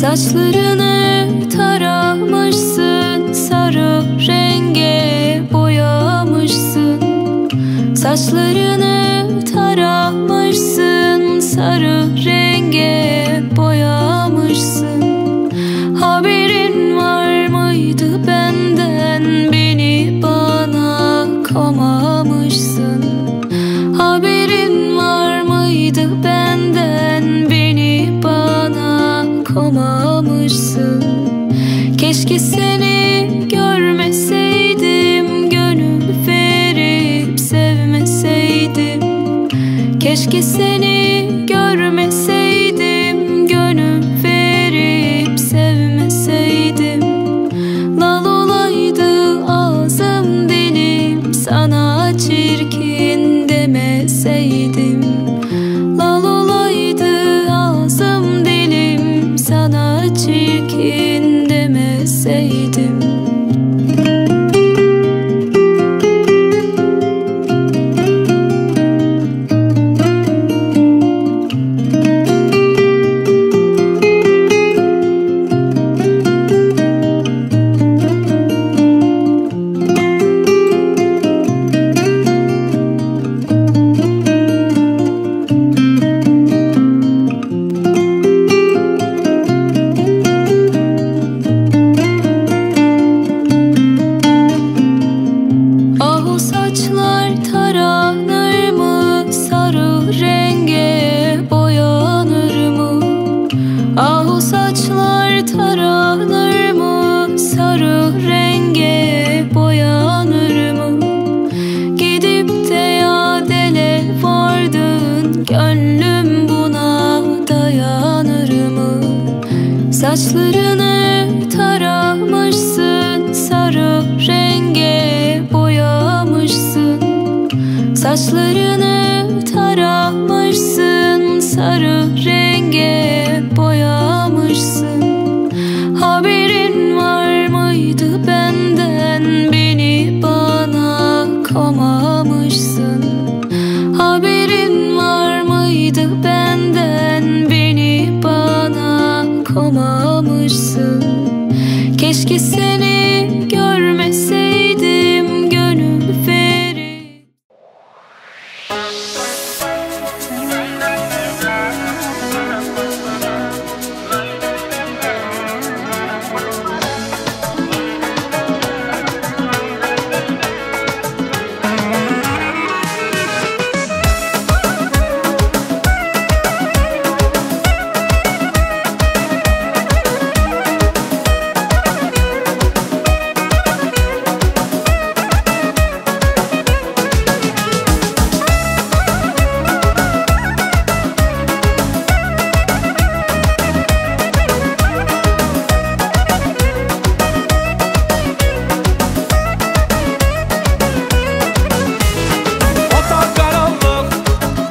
Saçlarını taramışsın, sarı renge boyamışsın. Saçlarını taramışsın, sarı renge boyamışsın. Haberin var mıydı benden, beni bana komamışsın. Haberin var mıydı benden, beni bana komamışsın. Keşke seni görmeseydim, gönül verip sevmeseydim. Keşke seni görmeseydim, gönül verip sevmeseydim. Lal olaydı ağzım dilim, sana çirkin demeseydim. Lal olaydı ağzım dilim, sana çirkin demeseydim. Saçlarını taramışsın, sarı renge boyamışsın. Saçlarını taramışsın, sarı renge boyamışsın. Haberin var mıydı benden, beni bana komamışsın. Haberin var mıydı benden, beni bana komamışsın. Keşke seni görmeseydim, gönül verip.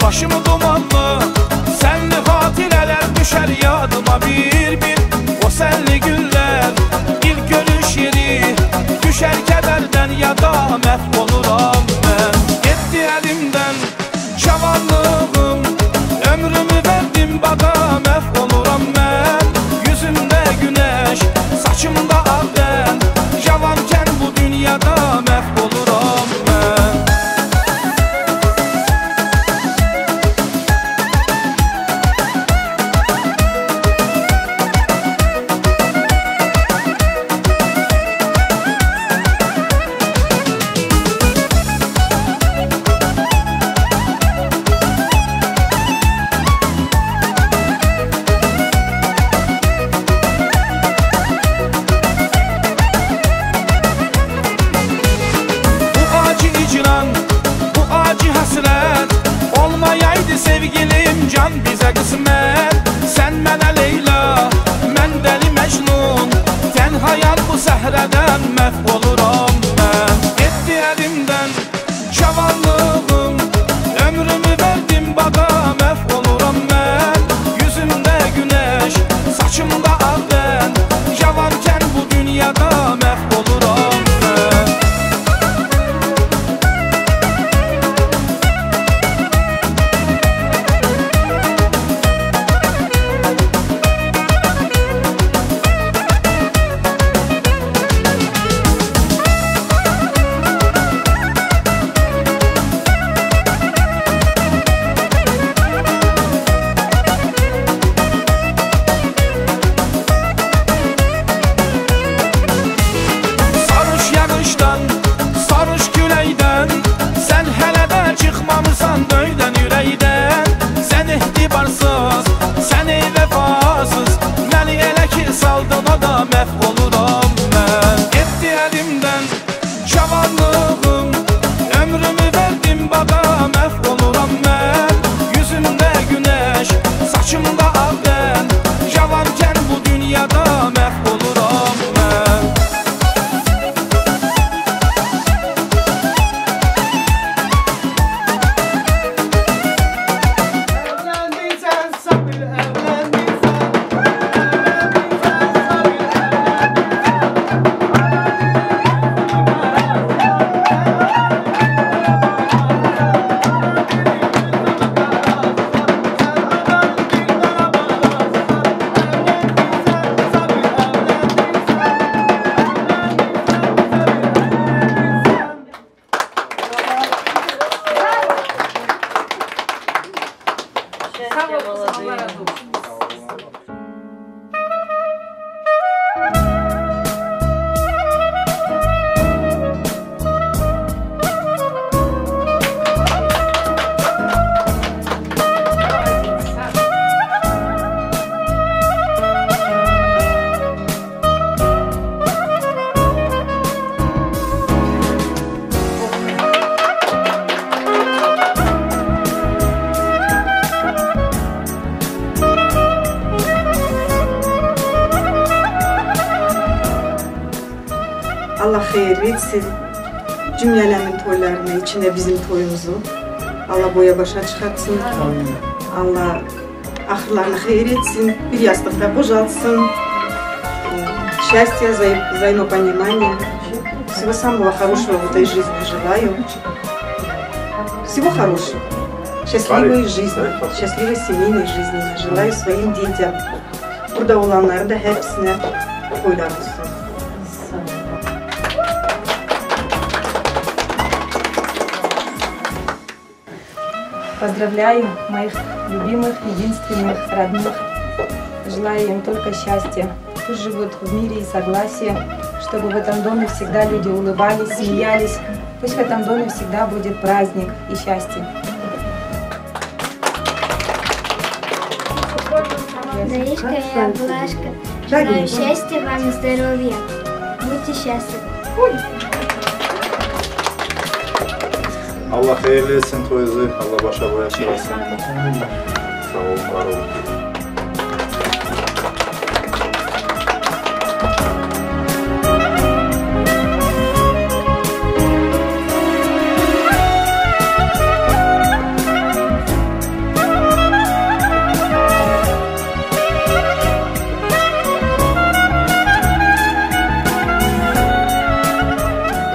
Başımı dumanlı, senli hatireler düşer yadıma bir bir. O senli güller, ilk görüş yeri, düşer kederden ya da mahvoluram ben. Gitti elimden cavanlığım, ömrümü verdim bana, mahvoluram ben. Yüzümde güneş, saçımda al ben, cavanken bu dünyada mahvoluram ben. Sevgilim can bize kısmet. Sen mənə Leyla, mən dəli Mecnun. Tenhayal bu səhrədən məhv oluram mən. Getdi əlimdən cavanlığım, ömrümü verdim bana, məhv oluram mən. Yüzümdə güneş, saçımda al ben, cavanken bu dünyada məhv oluram mən. Sağ olun, Allah razı olsun. Allah hayır etsin. Cümlelerin toylarını, içinde bizim toyumuzu. Allah boya başa çıkartsın. Allah ahırlarını hayır etsin. Bir yastıkta boşaltsın. Счастья, взаимопонимания. Всего самого хорошего в этой жизни желаю. Всего хорошего. Счастливой жизни, счастливой семейной жизни. Желаю своим детям. Burada olanları da hepsine toylar olsun. Поздравляю моих любимых, единственных, родных. Желаю им только счастья. Пусть живут в мире и согласии, чтобы в этом доме всегда люди улыбались, смеялись. Пусть в этом доме всегда будет праздник и счастье. Даришка и Аблашка, желаю счастья вам и здоровья. Будьте счастливы. Allah hayırlı etsin toyunuzu, Allah başa boya çıkarsın. Sağ olun, var olun.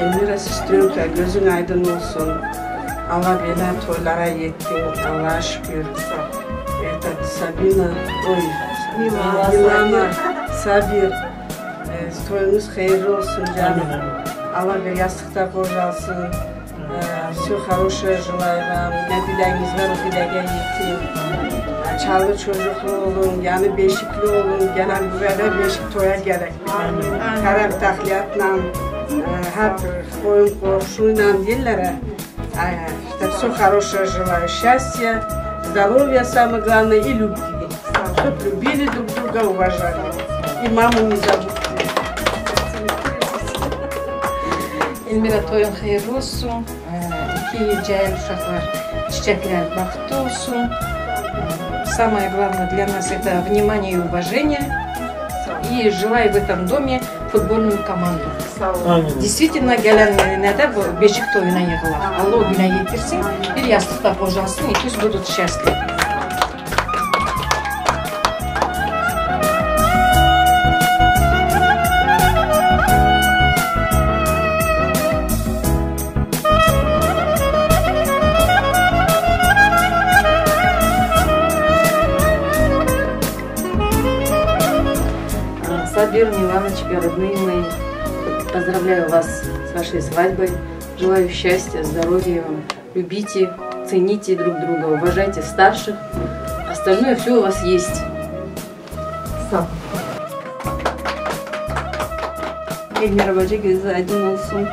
Elmira Sistrunka, gözün aydın olsun. Allah beni toylara yetti. Allah'a şükür. Sabina, Milana, Sabir. Toyunuz hayırlı olsun canım. Allah bir yastıkta kocalsın. Все хорошее желаю вам. Ne dileğiniz var o dileğe yetin. Çağlı çocuklu olun, yani beşikli olun. Genel böyle beşik toya gerek. Karak takliyatla, hep koyun komşuyla dillere. Все хорошее желаю, счастья, здоровья, самое главное, и любви. Чтобы любили друг друга, уважали. И маму не забудьте. Elmira toyun hayırlı olsun. İki cahil uşaklar, çiçekler baktı olsun. Самое главное для нас это внимание и уважение. И желаю в этом доме футбольную команду. Действительно, gelenlerine de bu beşik toyuna yığılar. Allah o güne getirsin, bir yastıkta boşalsın, ikisi будут счастливы. Сабир, Миланочка, родные мои, поздравляю вас с вашей свадьбой. Желаю счастья, здоровья вам. Любите, цените друг друга, уважайте старших. Остальное все у вас есть. Elmira Bacı gözü aydın olsun.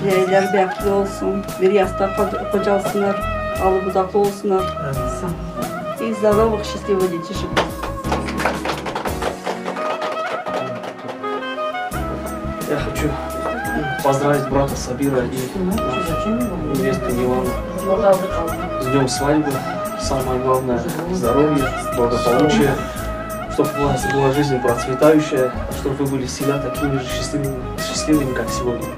Ceyler bekli olsun. Bir yastığa kocalsınlar. Alı budaklı olsunlar. И здоровых, счастливых детишек. Я хочу поздравить брата Сабира и невесту Милану с днем свадьбы. Самое главное – здоровье, благополучие, чтобы у вас была жизнь процветающая, чтобы вы были всегда такими же счастливыми, как сегодня.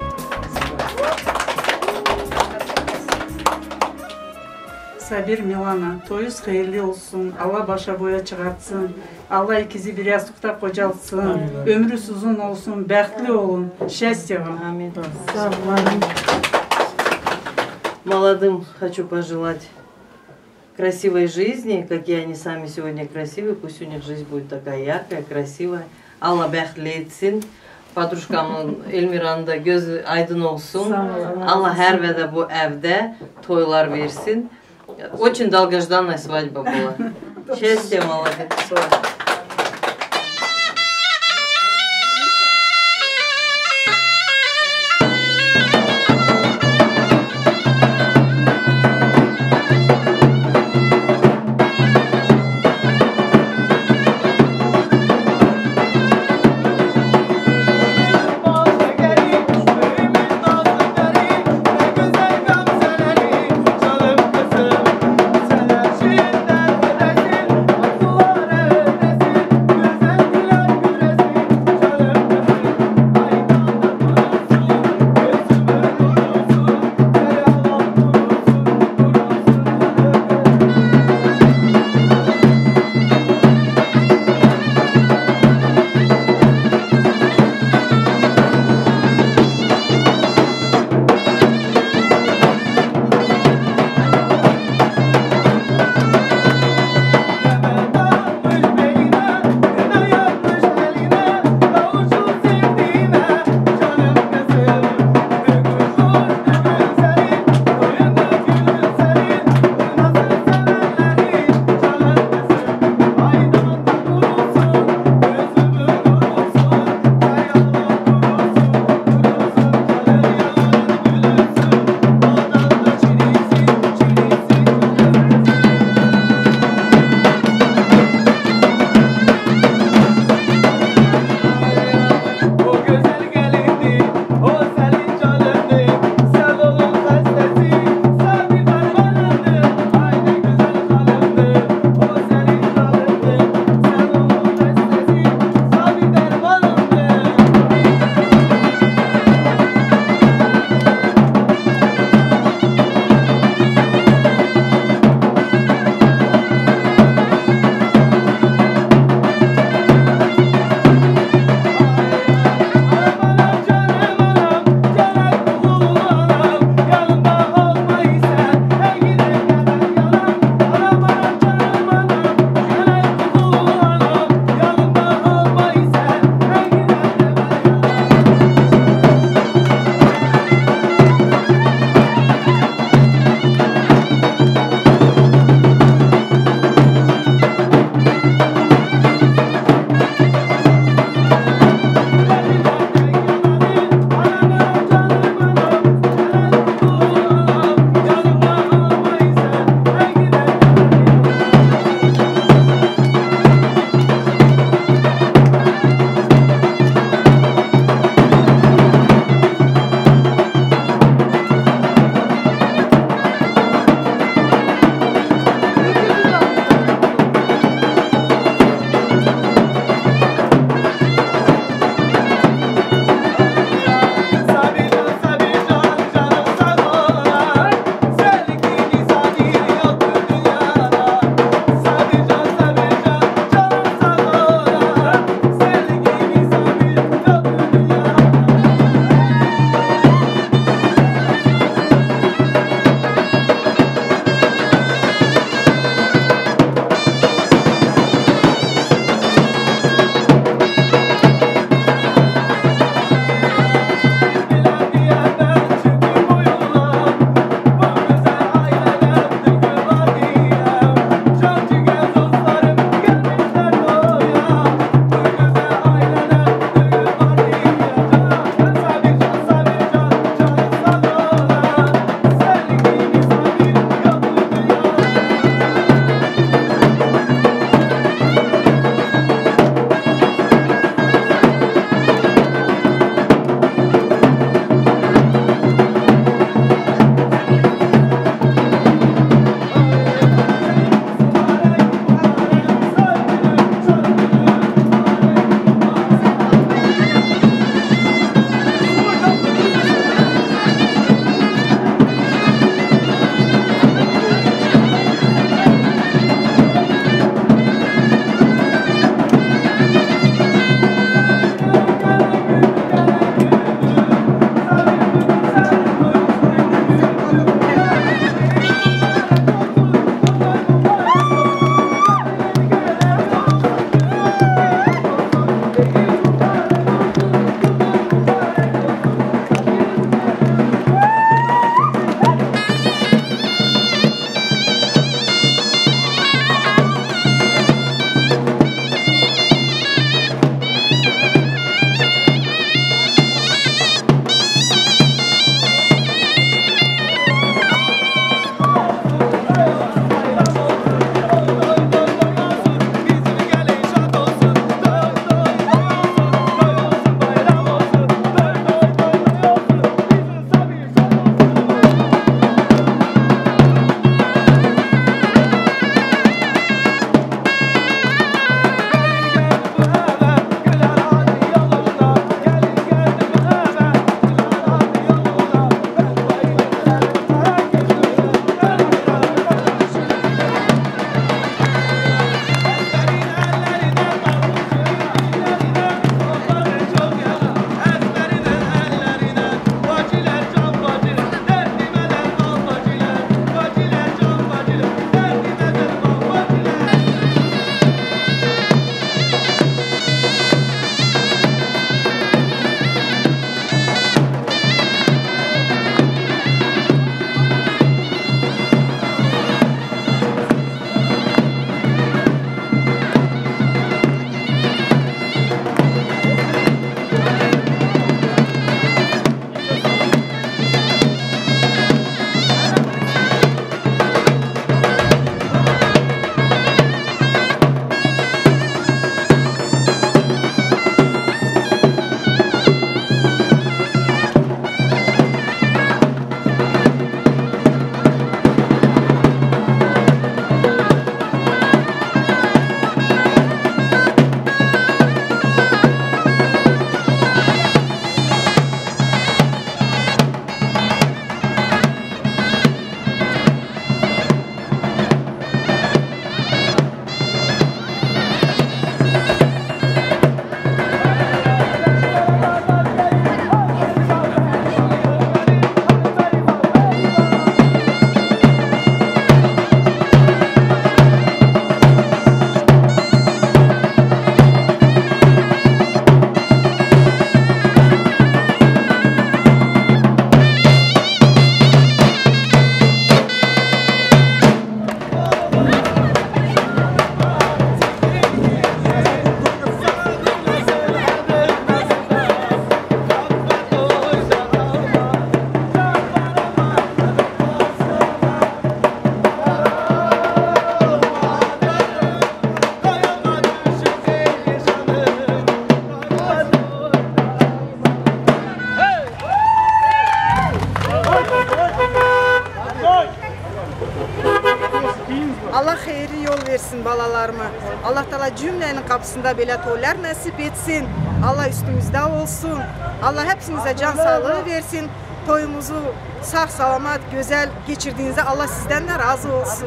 Sabir Milana, toyuz hayırlı olsun. Allah başa boya çıkartsın. Allah ikizi bir yastıkta kocalsın. Ömrünüz uzun olsun, bəxtli olun. Счастья вам. Аминь. Молодым хочу пожелать красивой жизни, какие они сами сегодня красивые. Пусть у них жизнь будет такая яркая, красивая. Allah bəxtli etsin. Patruşkamın Elmira'nın da gözü aydın olsun. Allah hər və də bu evdə toylar versin. Очень долгожданная свадьба была. Счастье, молодец. hayırlı yol versin balalarıma. Allah Teala cümlenin kapısında böyle toylar nasip etsin. Allah üstümüzde olsun. Allah hepsinize can sağlığı versin. Toyumuzu sağ salamat, güzel geçirdiğinizde Allah sizden de razı olsun.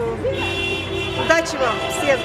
Удачи вам всем!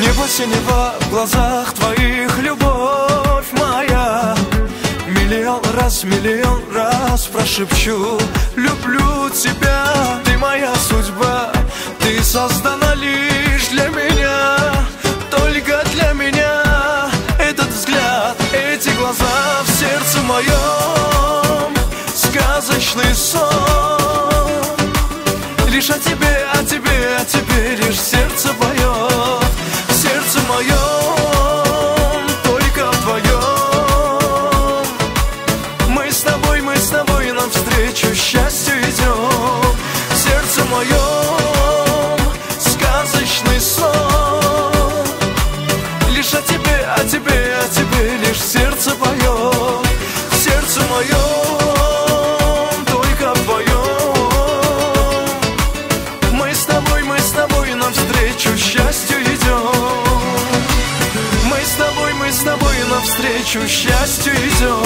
Небо синего в глазах твоих, любовь моя. Миллион раз прошепчу: люблю тебя, ты моя судьба. Ты создана лишь для меня, только для меня. Этот взгляд, эти глаза в сердце моем, сказочный сон. Лишь о тебе, о тебе, о тебе лишь сердце поет. Сердце моем, только вдвоем. Мы с тобой навстречу счастью идем. Сердце моем, сказочный сон. Лишь о тебе, о тебе, о тебе лишь сердце поет. Сердце моем, только навстречу счастью идем.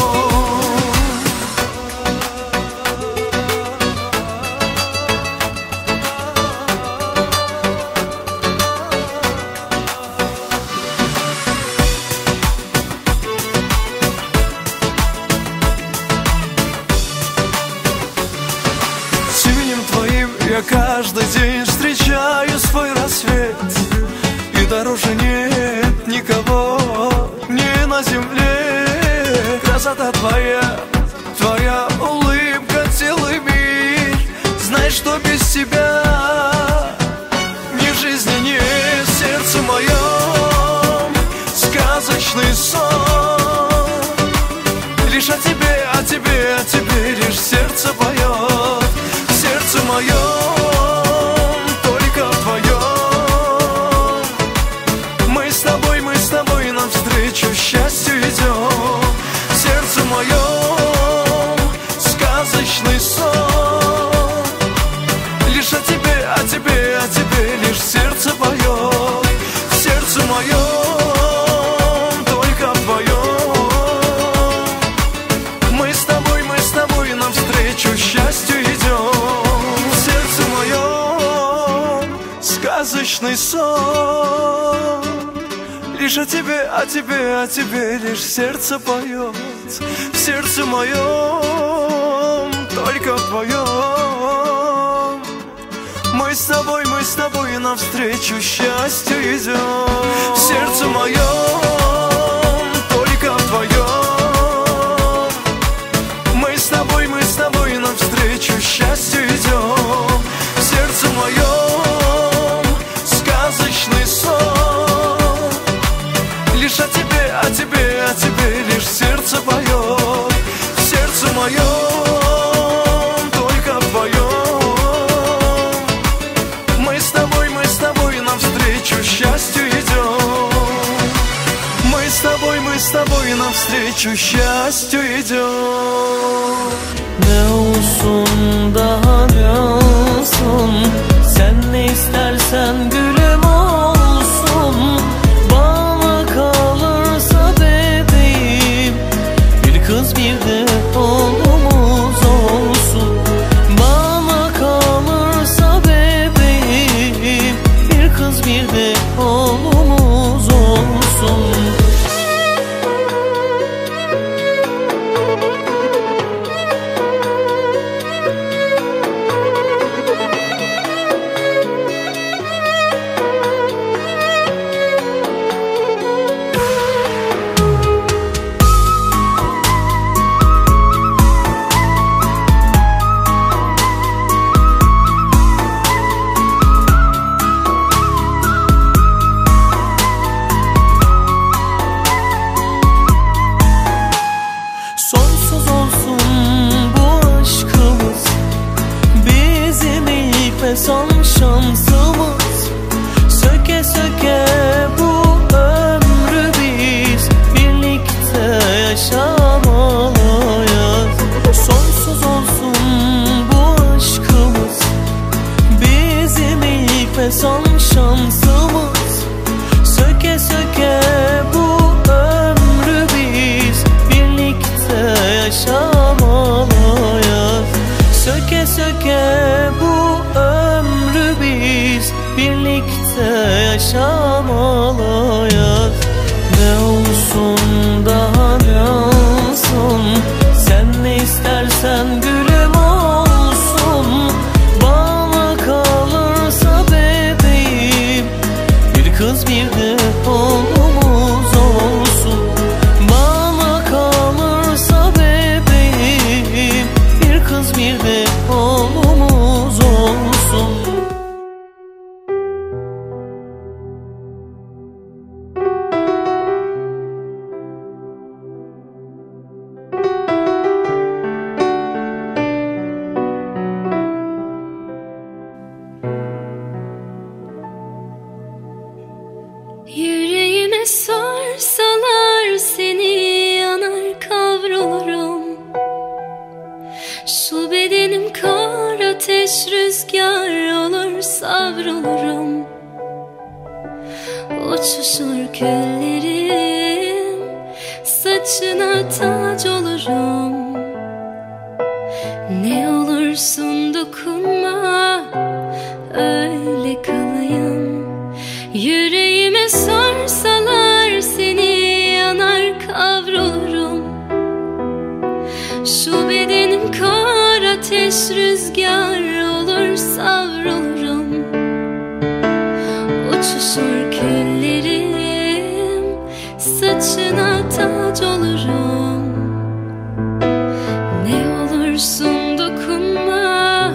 С именем твоим я каждый день встречаю свой рассвет, и дороже нет никого ни на земле. Красота твоя, твоя улыбка, целый мир. Знай, что без тебя ни в жизни, ни в сердце моем сказочный сон. Лишь о тебе, о тебе, о тебе лишь сердце поет. В сердце моем, только твоем. Мы с тобой навстречу счастью идем. В сердце моем сказочный сон. Лишь о тебе, о тебе, о тебе лишь сердце поет. В сердце моем, только твоем. Мы с тобой навстречу счастью идем. В сердце моем сказочный сон. Лишь о тебе, о тебе, о тебе лишь сердце поет. В сердце моем, только твоем. Мы с тобой навстречу счастью идем. В сердце моем, только твоем. Мы с тобой навстречу счастью идем. В сердце моем сказочный сон. Лишь о тебе, о тебе, о тебе лишь сердце поет. В сердце моем, только твоем. Мы с тобой навстречу счастью идем. Мы с тобой навстречу счастью idem. Ne olsun daha ne olsun, sen ne istersen gülüm olsun. Bana kalırsa bebeğim, bir kız bir de oğlumuz olsun. Bana kalırsa bebeğim, bir kız bir de oğlumuz olsun. Sonsuz olsun bu aşkımız, bizim ilk ve son şansımız. Söke söke bu ömrü biz birlikte yaşamalıyız. Sonsuz olsun bu aşkımız, bizim ilk ve son şansımız. Söke söke bu ömrü biz birlikte yaşamalıyız. Söke söke bu ömrü biz birlikte yaşamalıyız. Ne olsun daha ne olsun, sen ne istersen gülüm olsun. Bana kalırsa bebeğim, bir kız bir de oğlumuz olsun. Bana kalırsa bebeğim, bir kız bir de oğlumuz olsun. Yüreğime sarsalar seni yanar kavrulurum. Şu bedenim kar ateş rüzgar olur savrulurum. Uçuşur küllerim saçına tac olurum. Ne olursun dokunma, öyle kalayım. Yüreğime sorsalar seni yanar kavrulurum. Şu bedenim kar ateş rüzgar olur savrulurum. Uçuşur küllerim, saçına tac olurum. Ne olursun dokunma,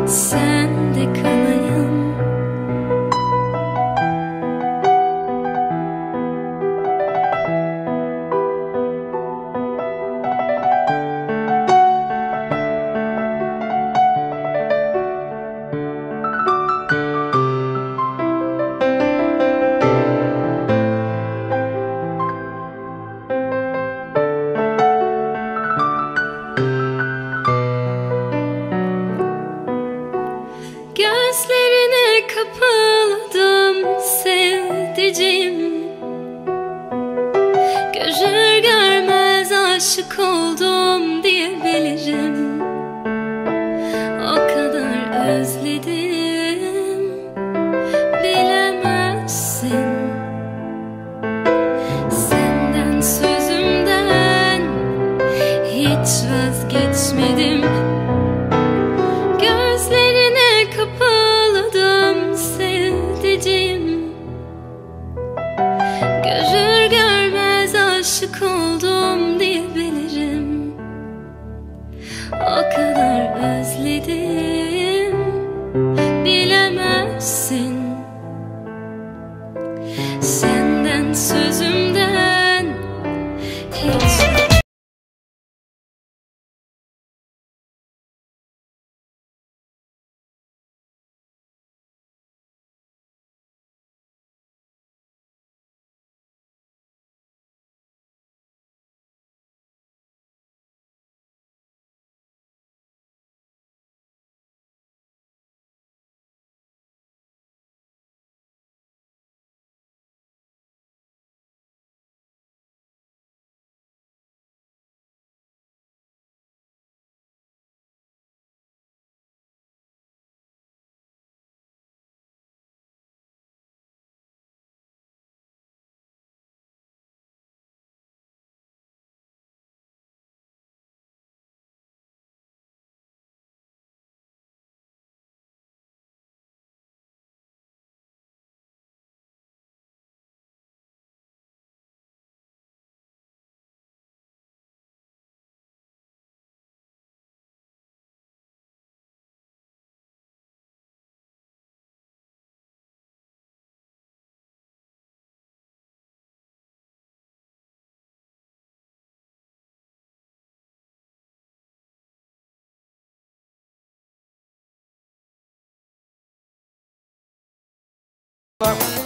sen de kalayım. Gözlerine kapıldım sevdiceğim. Görür görmez aşık oldum diyebilirim. O kadar özledim, bilemezsin. Senden sözümden hiç vazgeçmedim. Gözlerine kapıldım sevdiceğim. Görür görmez aşık oldum diyebilirim. O kadar özledim, bilemezsin. Senden sözümden hiç.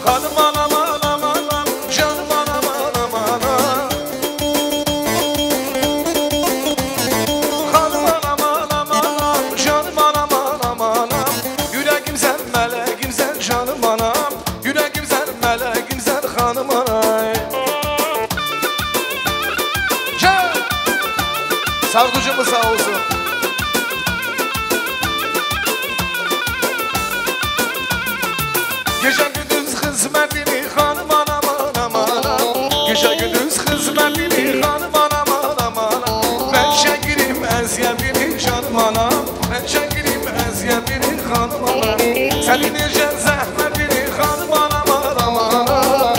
Hanım anam anam anam, canım anam anam anam. Hanım anam anam anam, canım anam anam anam. Yüreğim sen meleğim sen canım anam. Yüreğim sen meleğim sen hanım anam. Can! Savcımız sağ olsun. Gece gündüz hizmetini hanım anam anam anam. Gece gündüz hizmetini hanım anam anam anam. Ben şekirim eziyetini canım anam. Ben şekirim eziyetini hanım anam. Senin nece zahmetini hanım anam anam anam.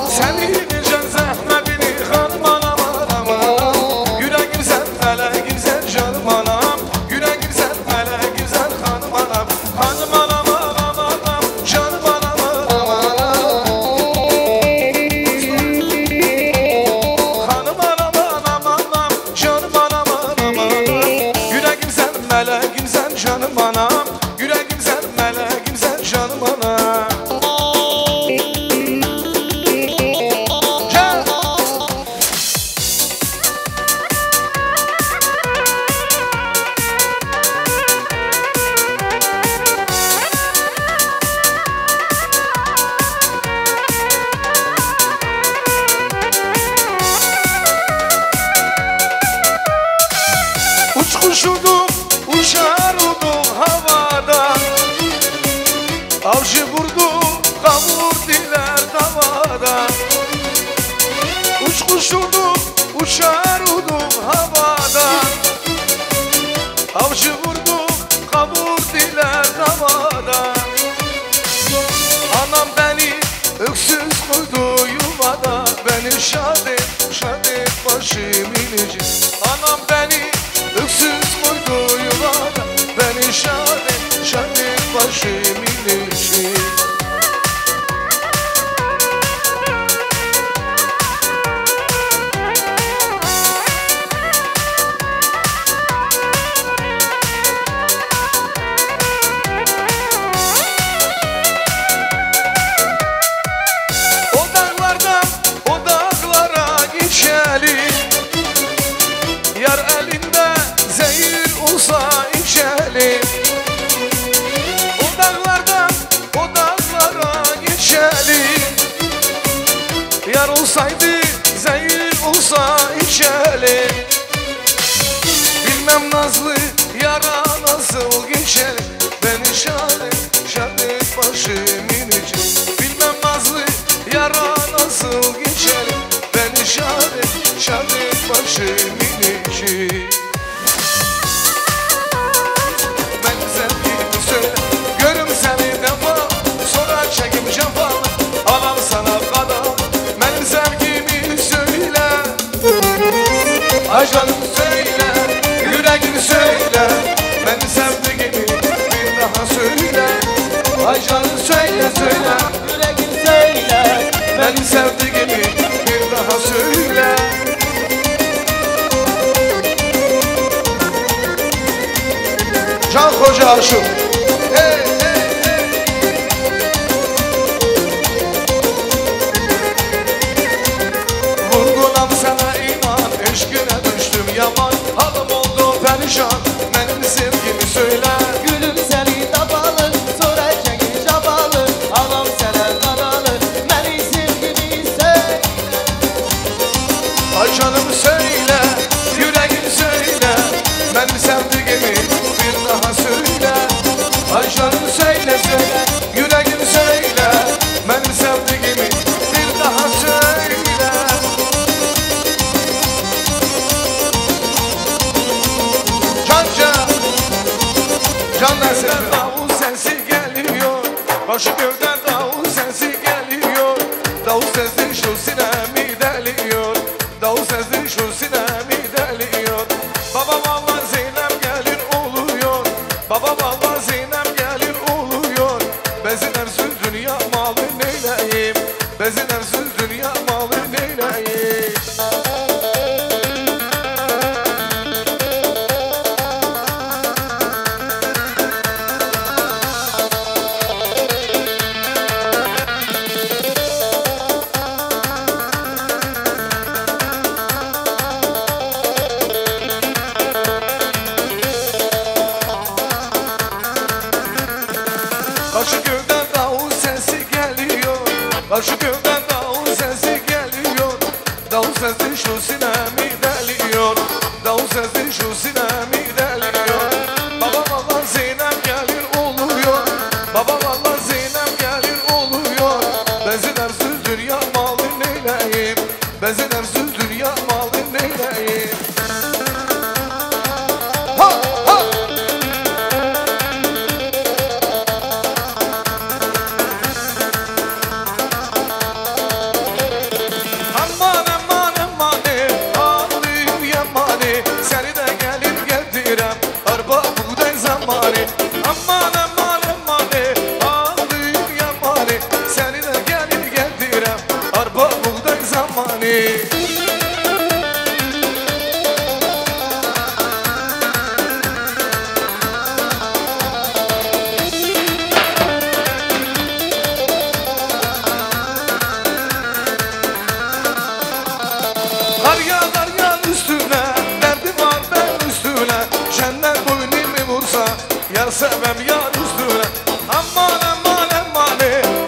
Senin nece zahmetini hanım anam anam anam. Yüreğim sen meleğim sen canım anam. Yüreğim sen meleğim sen hanım anam. Hanım anam anam anam, canım anam anam anam. Hanım anam anam anam, canım anam anam anam. Yüreğim sen meleğim sen kuşudum, uçarudum havada. Avcı vurdu, kavurdiler davada. Kuşudum, uçarudum havada. Avcı vurdu, kavurdiler davada. Anam beni öksüz koydu yuvada. Beni şad et başımın içi. Anam beni öksüz koydu yuvada. Beni şad et başımın içi. Yar elinde zehir olsa içelim. O dağlardan o dağlara geçelim. Yar olsaydı zehir olsa içelim. Bilmem nazlı yara nasıl geçelim. Beni şad et başımın içi. Bilmem nazlı yara nasıl geçelim. Beni şad et başımın içi. Ben sevgimi söyle, görüm seni defa. Sonra çekim cefa, anam sana kadar. Benim sevgimi söyle, ay canım söyle, yüreğimi söyle. Benim sevdiğimi bir daha söyle. Ay canım söyle söyle, yüreğimi söyle. Benim sevdiğimi bir daha söyle. Can Koca aşık. Hey, hey, hey. Vurgunam sana inan, eşkine düştüm yaman. Halim oldu perişan, benim sevgimi söyle. Gülüm seni tabalı, sonra çekin çabalı. Anam sana kanalı, beni sevgimi söyle. Ay canım söyle, yüreğim söyle. Benim sevdiğimi bir daha söyle. Ay canım söyle söyle, yüreğim söyle. Benim sevdiğimi bir daha söyle. Can dersen davul sensi geliyor. Başı gövden davul sensi geliyor. Davul sensi şu sinemi deliyor. Davul sensi şu sinemi deliyor. Baba valla Zeynep gelin oluyor. Baba valla Zeynep gelin oluyor. Bezin ersüz dünya malı neyleyim. Bezin ersüz dünya malı neyleyim. Karşı gövden davul sesi geliyor. Karşı gövden davul sesi geliyor. Davul sesi şu sinemi deliyor. Davul sesi şu sinemi deliyor. Baba valla Zeynep gelin oluyor. Baba valla Zeynep gelin oluyor. Bezin ersüz dünya malı neyleyim. Bezin ersüz dünya malı neyleyim. Ha ha. Aman aman aman ağlayım yamani. Seni de gelin getirem arba buğday zamanı. Aman aman aman ağlayım yamani. Seni de gelin getirem arba buğday zamanı. Kar yağar üstüne, derdim var ben üstüne. Cennet boynumu vursa, yar sevmem yar üstüne. Aman aman aman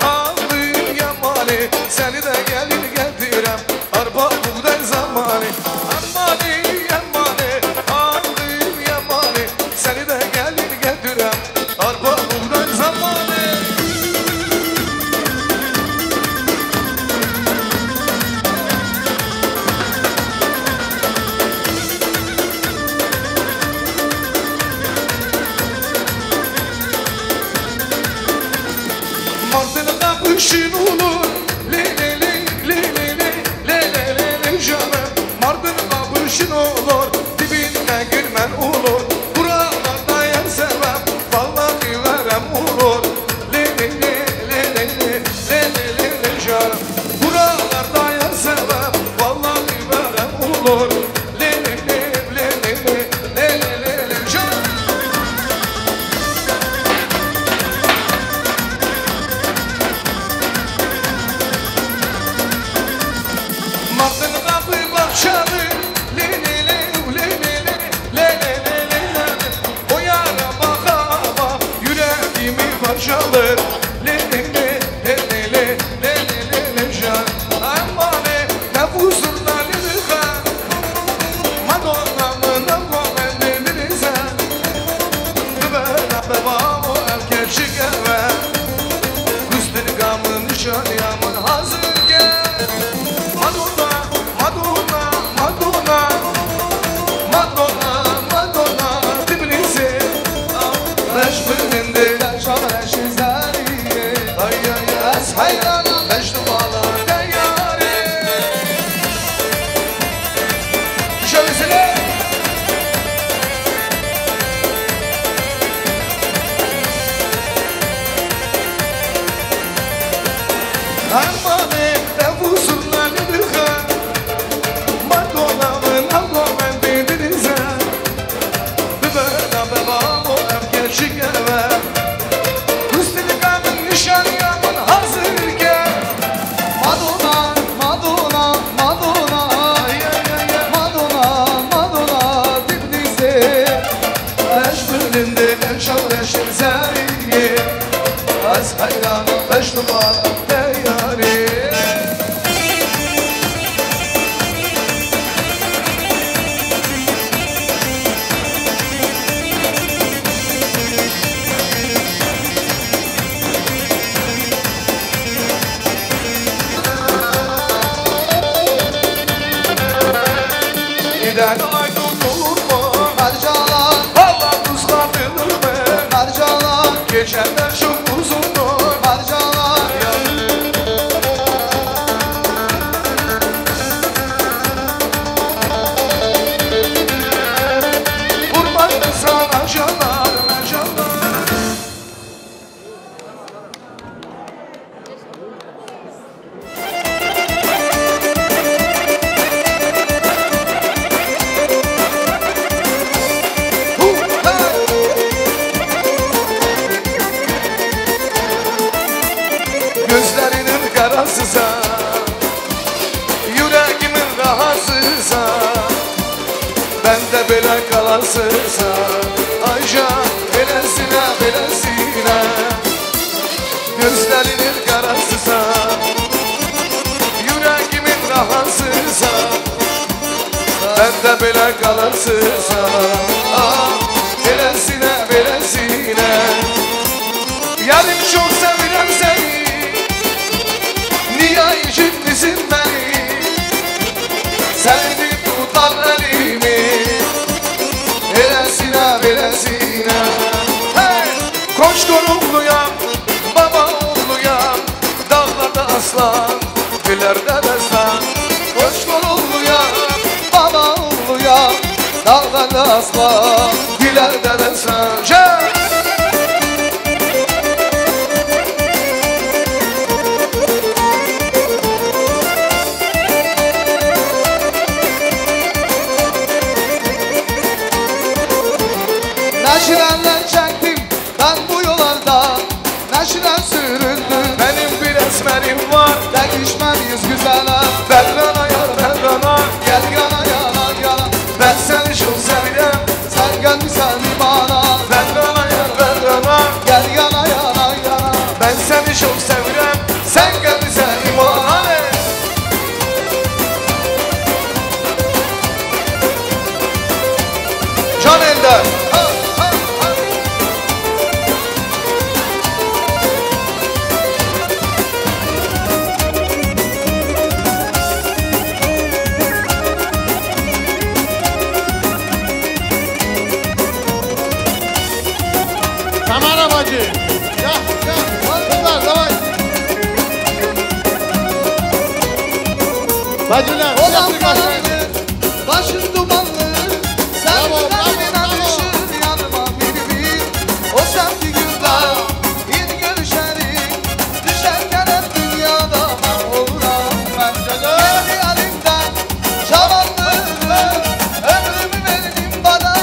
ağlayım yamani. Seni de gelin getirem arba buğday zamanı. Aman aman ağlayım yamani. çalır Lelele lelele lelele can Amane nefusunda lelele Madonna mına komen leleze Bebela bebamo erkeçik eve Üstün gamın nişan yamın hazır gel Madonna Madonna Madonna Madonna Madonna Tbilisi Reşbirinde Giden aydın olur mu? Mercalar Valla tuzlanılır mı? Mercalar Geçenler çok uzundu Mercalar Vurmak da sana canlar Mercalar Gözlerinin karasıza Yüreğimin rahatsıza Ben de böyle kalasıza Ayca belesine belesine Gözlerinin karasıza Yüreğimin rahatsıza Ben de böyle kalasıza Belesine belesine Yarım çok sevirem seni Niye içinlisin beni Seni tutar elimi Belesine belesine Hey! Koç korumluyam Baba oğluyam Dağlarda aslan Güllerde destan Koç korumluyam Baba oğluyam Dağlarda aslan Güllerde destan Naşirenler çektim ben bu yollarda Naşiren süründüm Benim bir esmerim var Değişmeyiz güzele Berrana yar berrana Gel yana yana yana Ben seni çok seviyorum Sen gel bir seni bana Berrana yar berrana Gel yana yana yana Ben seni çok seviyorum Sen gel bir seni bana Can Ender Tamara bacı. Ya, kızlar, давай. Bacılar, Olan karanlık, başın dumanlı Sen kalbine düşür yanıma bir O sevgi günler, yeni görüşerik Düşerken hep dünyada mahvoluram ben Kendi halimden, çaballığı Ömrümü verdim bana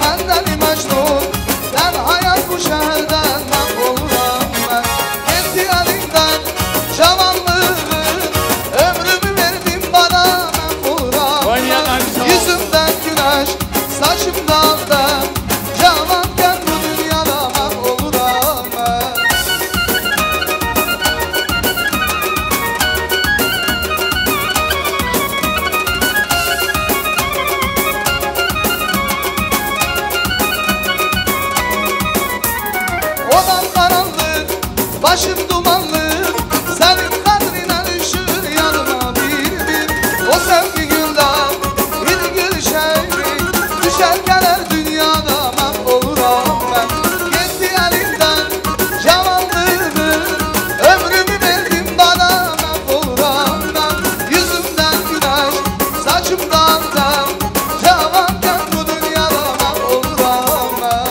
Benden Mecnun, ben hayat bu şehirden mahvoluram ben Kendi halimden, çaballığı Ömrümü verdim bana mahvoluram Yüzümden güneş, saçımdan da Cavanken bu dünyada mahvoluram başım dumanlı senin kadrine düşür yanıma bir o sevgi gülden bir gül şehri düşer gelir dünyada mahvoluram ben gitti elimden cavanlığımı ömrümü verdim bana mahvoluram ben yüzümden güneş saçımdan tem cavanken bu dünyada mahvoluram ben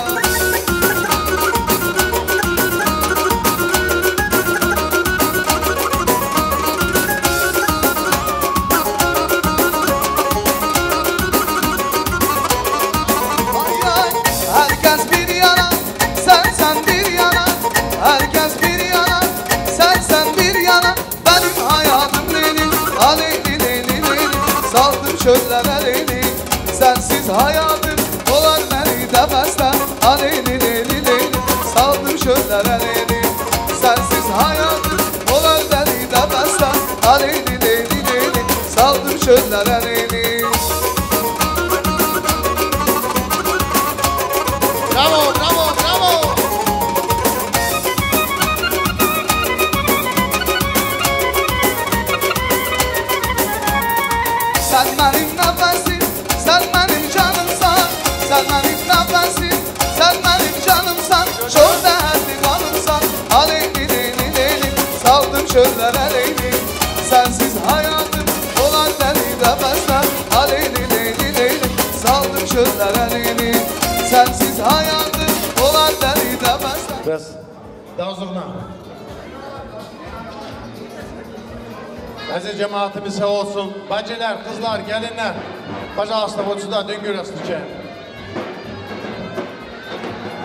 herkes bir yana, sen bir yana. Herkes bir yana, sen bir yana. Benim hayatım benim, aleyli leyli leyli. Saldım çöllere leyli, sensiz hayatım dolar beni tefeste. Aleyli leyli leyli, saldım çöllere leyli, sensiz hayatım dolar beni tefeste. Aleyli leyli leyli, saldım çöllere leyli. Bravo, bravo, bravo. Sen benim nefesim, sen benim canımsan. Sen benim nefesim, sen benim canımsan. Çok değerli kanımsan. Aleyli leyli leyli, saldım çöllere leyli. Sensiz hayatım olan deli nefesler. Aleyli leyli leyli, saldım çöllere leyli. Sensiz hayatım olan deli nefesler. Biraz daha zurna. Aziz cemaatimiz sağ olsun. Bacılar, kızlar, gelinler. Baca Aslavoçu'da dün görüyorsunuz.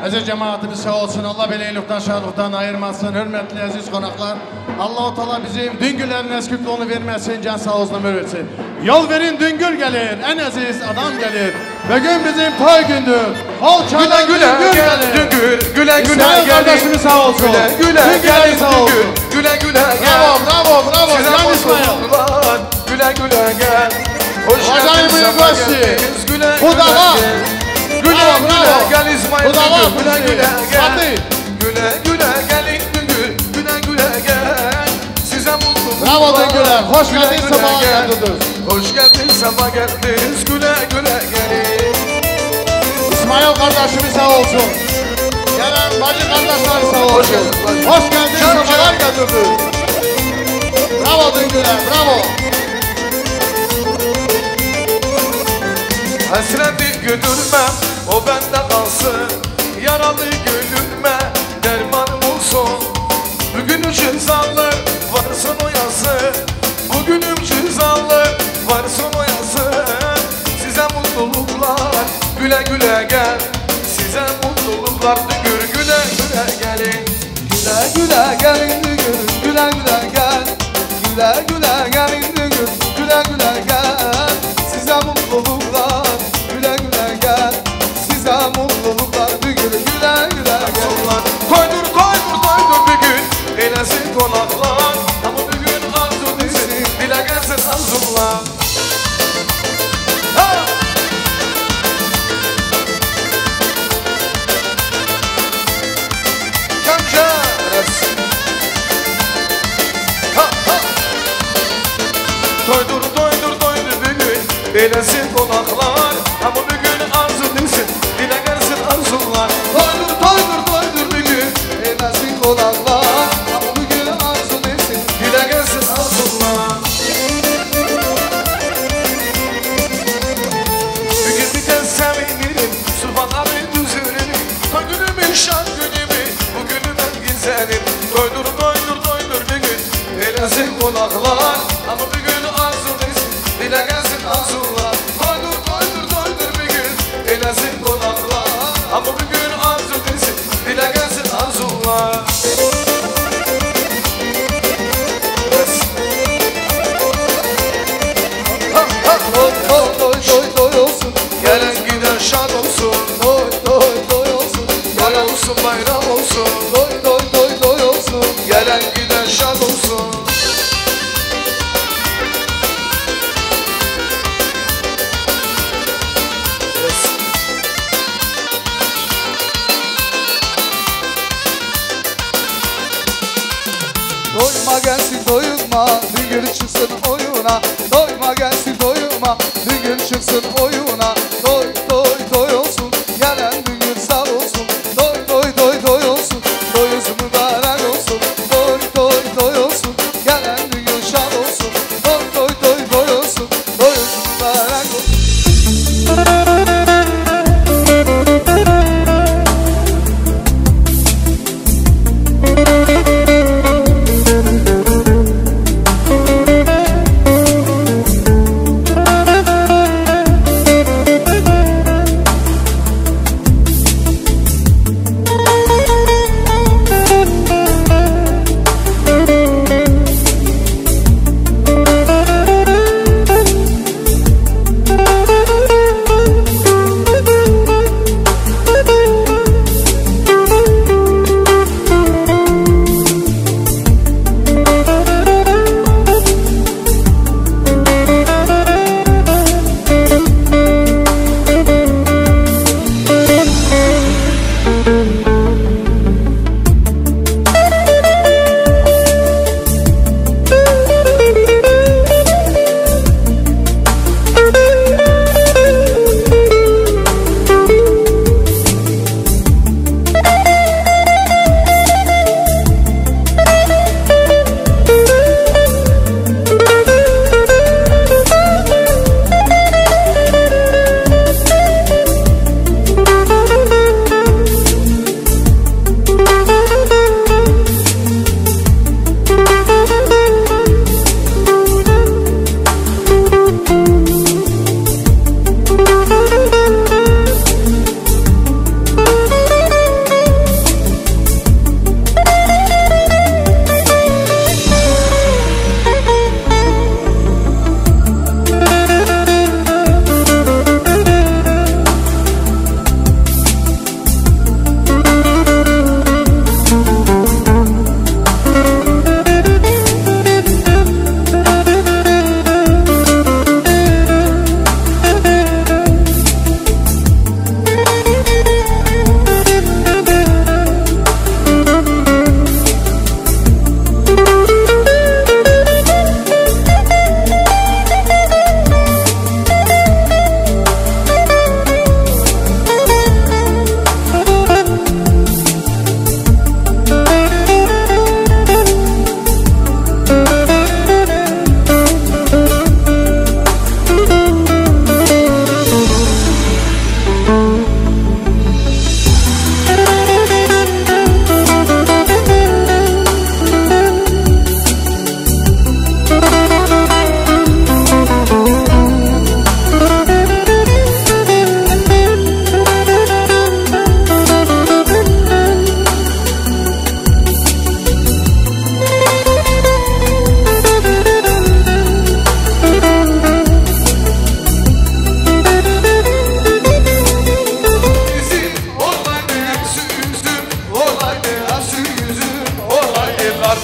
Aziz cemaatimiz sağ olsun. Allah beleylikten, şadlıktan ayırmasın. Hürmetli aziz konaklar. Allah-u Teala bizim düngüllerin eskürtlüğünü vermesin. Can sağ olsun ömür versin. Yol verin düngül gelir. En aziz adam gelir. Bugün bizim pay gündür. Halçadan güle düngül gel, gelir. düngül, güle güle İsmail gel. kardeşimiz sağ olsun. Güle güle Düngülleri gel, sağ olsun. düngül, güle güle gel. Bravo, bravo, bravo. Size Can İsmail. mutluluklar, güle güle gel. Hoş Acayip geldin, bir sabah gösteri. geldiniz, güle Bu güle da var. gel. Güle, Bravo, bravo. Gel İsmail, Bu da var. düngül, güle güle gel. Fatih. Güle güle gelin düngül, güle güle gel. Size mutluluklar. Bravo düngüler. Hoş güle geldin, güle sabaha gel. geldiniz. Hoş geldin, sabah geldiniz, güle güle gelin. İsmail kardeşimiz sağ olsun. Gelen bacı kardeşler sağ olsun. Hoş geldin. Hoş geldin, Canım, sabahlar canım. getirdi. Bravo düngüler, bravo. Hasreti güdürme, o bende kalsın. Yaralı gönlüme dermanım olsun. Bugün için zallar varsın o yazı. Bugünüm için zallar varsın o yazı. Size mutluluklar, güle güle gel. Size mutluluklar, düngür güle güle gelin. Güle güle gelin düngül, güle güle gel. Güle güle gelin düngül, güle güle gel. Size mutluluklar, güle güle gel. Size mutluluklar, düngül, güle güle gel. Koydur koydur koydur bir gün eylesin konaklar. Ama bir gün arzu desin, dile gelsin arzular. Ha! Toydur toydur toydur bir gün eylesin konaklar. Ama bir gün arzu desin, dile gelsin arzular. Toydur toydur toydur bir gün eylesin konaklar. Ama bugün arzu desin, dile gelsin arzular. Bugün bir kez sevinirim, sulfanları düzülürüm. Toydur'umun şan günümü, bugünümden güzelim. Toydur toydur toydur bir gün eylesin konaklar. Ama bir gün arzu desin, dile gelsin arzular. Toydur toydur toydur bir gün eylesin konaklar. Ama bir gün arzu desin, dile gelsin arzular. Toy olsun. Gelen giden şad olsun. Toy olsun. Bayram olsun, bayram olsun. Toy olsun. Gelen giden şad olsun. toyuna Doyma gelsin doyuma Düngül çıksın oyuna Doy doy doy olsun Gelen düngül sağ olsun Doy doy doy doy olsun Doyuz mübarek olsun Doy doy doy olsun Gelen düngül şad olsun Doy doy doy doy olsun Doyuz mübarek olsun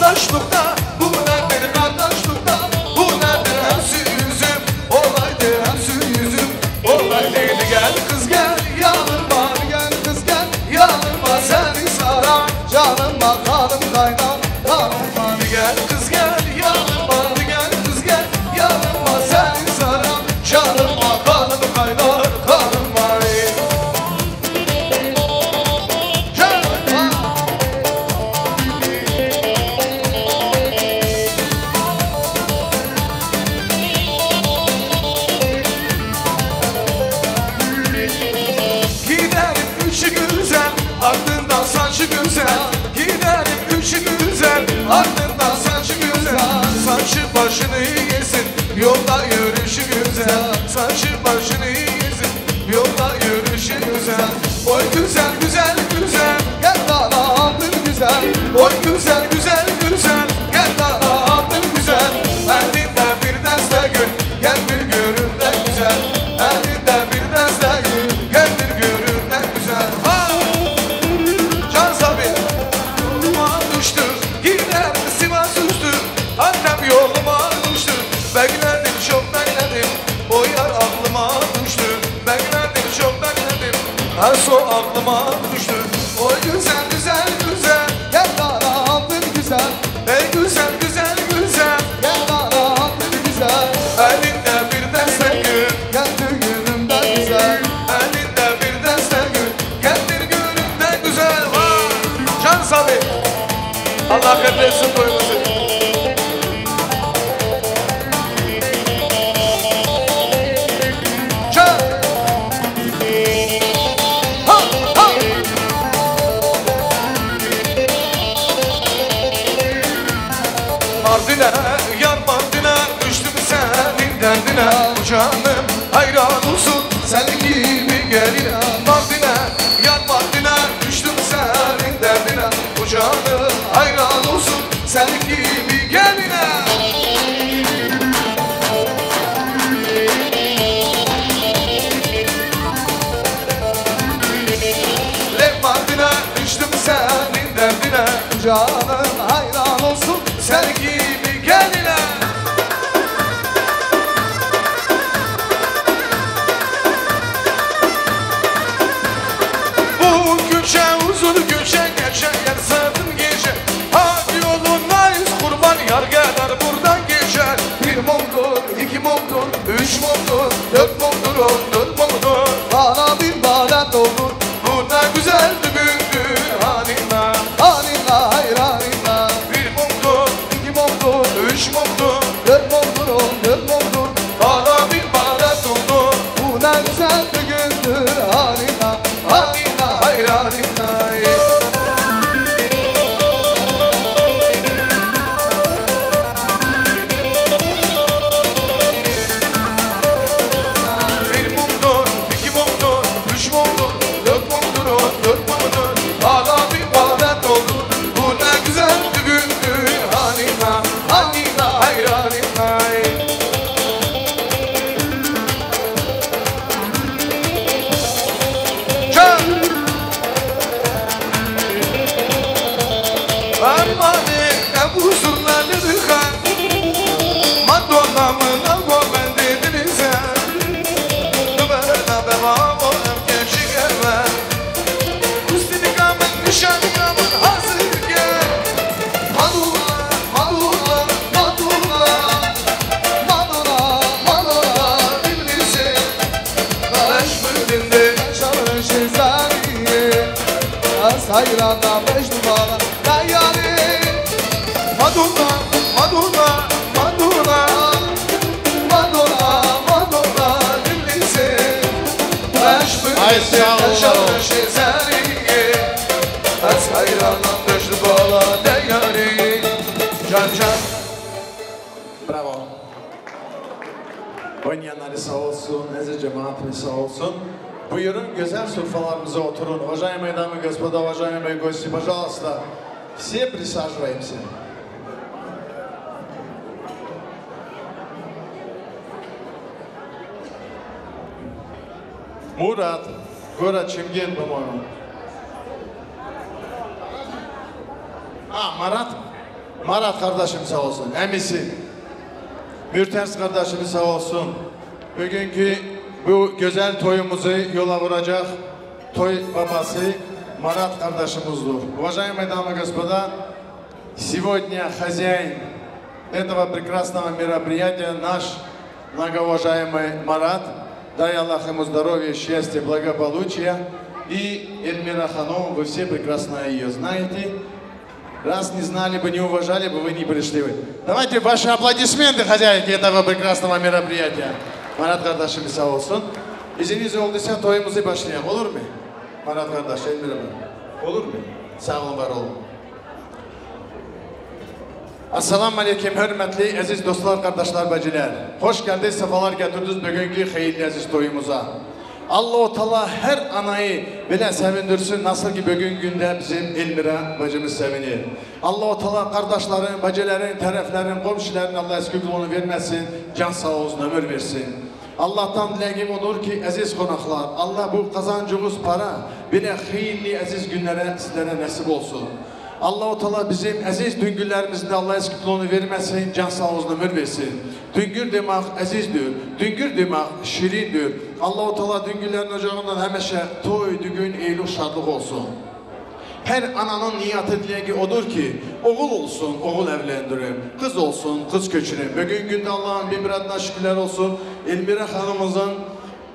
Kardeşlikte bu nedir kardeşlikte bu nedir hepsi yüzüm olaydı hepsi yüzüm olaydı gel kız gel yanıma Gel kız gel yanıma seni saran Canıma kanım kaynar kanıma gel kız gel yanıma gel kız gel yanıma seni saran canıma kanım kaynar kanıma Ardından saçı güzel Giderim üçü güzel Ardından saçı güzel Saçı başını yesin Yolda yürüyüşü güzel Saçı başını yesin Yolda yürüyüşü güzel Oy güzel güzel güzel Gel bana aldın güzel Oy güzel güzel güzel Gel bana aldın güzel Elinde bir deste gül Gel bir görün de güzel Elinde bir deste gül Gel bir görün de güzel Yoluma düştü, bekledim çok bekledim O yar aklıma düştü, bekledim çok bekledim Her so aklıma düştü O güzel güzel güzel Gel bana aldın güzel Ey güzel güzel güzel Gel bana aldın güzel Allah kabretsin toyumuzu. Mardin'e, yar Mardin'e düştüm senin derdine canım hayran olsun senin gibi geline. Mardin'e, yar Mardin'e düştüm senin derdine canım hayran olsun senin gibi geline. Le Mardin'e düştüm senin derdine canım hayran olsun senin gibi geline. Bu köşe uzun köşe geçer sardım gece. Hadi yolundayız kurban yar gelir buradan geçer. Bir mumdur, iki mumdur, üç mumdur, dört mumdur, dört mumdur. Bana bir badet olur, bu ne güzel düğündür hanina, hanina hayranina. Bir mumdur, iki mumdur, üç mumdur, dört mumdur, dört mumdur. Bana bir badet olur, bu ne güzel düğündür hanina, hanina hayranina. Hayrana mecnunana dayari Madonna, Madonna, Madonna Madonna, Madonna dinlisi Meşbirinde yaşamış ezeri Ez hayrana mecnunana dayari Can can. Bravo. Oynayanları sağ olsun, aziz cemaatimiz sağ olsun. Buyurun güzel sofralarımıza oturun. Уважаемые дамы и господа, уважаемые гости, пожалуйста, все присаживаемся. Мурат, город Чимген, по-моему. Marat. Marat kardeşim sağ olsun. Emisi. Mürters kardeşim sağ olsun. Bugünkü bu güzel toyumuzu yola vuracak toy babası Marat kardeşimizdir. Уважаемые дамы и господа, сегодня хозяин этого прекрасного мероприятия наш многоуважаемый Марат. Дай Аллах ему здоровья, счастья, благополучия. И Эльмира Ханум, вы все прекрасно ее знаете. Раз не знали бы, не уважали бы, вы не пришли бы. Давайте ваши аплодисменты хозяйке этого прекрасного мероприятия. Marat kardeşimiz sağ olsun. İziniz olduysa toyumuzu başlayalım. Olur mu? Marat kardeşim, olur mu? Sağ olun, var olun. Assalamu aleykum, hürmetli, aziz dostlar, kardeşler, bacılar. Hoş geldiniz, sefalar getirdiniz bugünkü hayırlı aziz toyumuza. Allah-u Teala her anayı böyle sevindirsin, nasıl ki bugün günde bizim Elmira bacımız sevinir. Allah-u Teala kardeşlerin, bacıların, tarafların, komşuların Allah eski kulunu vermesin, can sağ olsun, ömür versin. Allah'tan dileğim odur ki aziz konaklar, Allah bu kazancımız para, böyle hayırlı aziz günlere sizlere nasip olsun. Allah-u Teala bizim aziz düngürlerimizde Allah eski kulunu vermesin, can sağ olsun, ömür versin. Düngür demek azizdir, düngür demek şirindir. Allah-u Teala düngürlerin ocağından hemeşe toy, düğün, eylül şadlık olsun. Her ananın niyatı dileği odur ki oğul olsun, oğul evlendirin, kız olsun, kız köçürün. Bugün günde Allah'ın bin biratına şükürler olsun. Elmira Hanımızın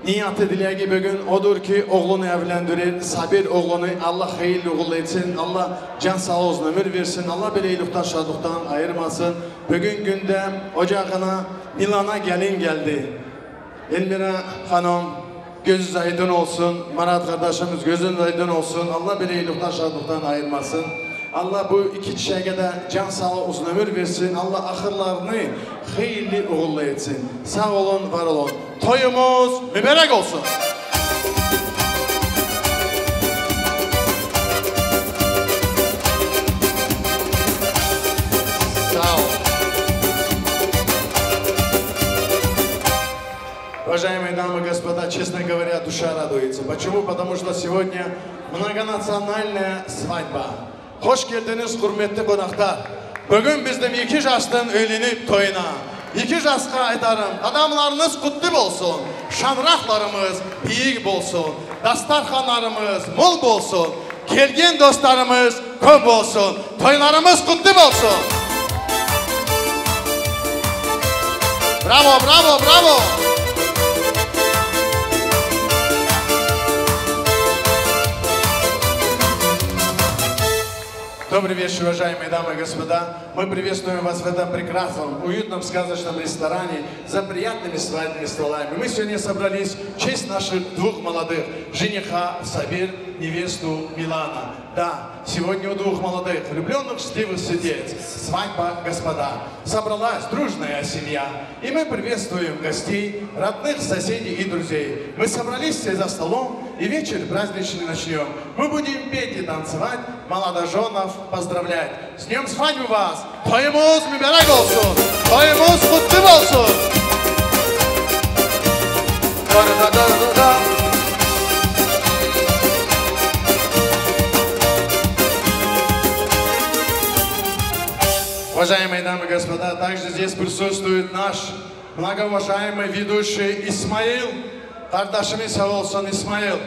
Niyatı diləgi bugün odur ki, oğlunu evlendirir, Sabir oğlunu Allah hayırlı uğurlu etsin, Allah can sağ olsun, ömür versin, Allah belə iyilikten, şadlıktan ayırmasın. Bugün günde ocağına Milana gelin geldi. Elmira Hanım gözünüz aydın olsun, Marat kardeşimiz gözünüz aydın olsun, Allah belə iyilikten, şadlıktan ayırmasın. Allah bu iki çiçeğe de can sağ olsun, ömür versin. Allah ahırlarını hayırlı uğurlu etsin. Sağ olun, var olun. Toyumuz mübarek olsun. Sağ ol. Уважаемые дамы и господа, честно говоря, душа радуется. Почему? Потому что сегодня многонациональная свадьба. Hoş geldiniz hürmetli konaklar. Bugün bizim iki yaştan ölünüp toyuna. İki yaşka aydarım, adamlarınız kutlu olsun. Şanraqlarımız büyük olsun. Dastarxanlarımız mol olsun. Gelgen dostlarımız köp olsun. Toylarımız kutlu olsun. Bravo, bravo, bravo. Добрый вечер, уважаемые дамы и господа. Мы приветствуем вас в этом прекрасном, уютном, сказочном ресторане за приятными свадебными столами. Мы сегодня собрались в честь наших двух молодых, жениха Сабир, невесту Милана. Да, сегодня у двух молодых, влюбленных, счастливых сердец, свадьба господа. Собралась дружная семья, и мы приветствуем гостей, родных, соседей и друзей. Мы собрались все за столом, и вечер праздничный начнем. Мы будем петь и танцевать, молодоженов поздравлять. С днем свадьбы вас! Toyumuz mübarek olsun! Toyumuz kutlu olsun! Уважаемые дамы и господа, также здесь присутствует наш многоуважаемый ведущий Исмаил. Kardeşimiz sağ olsun İsmail.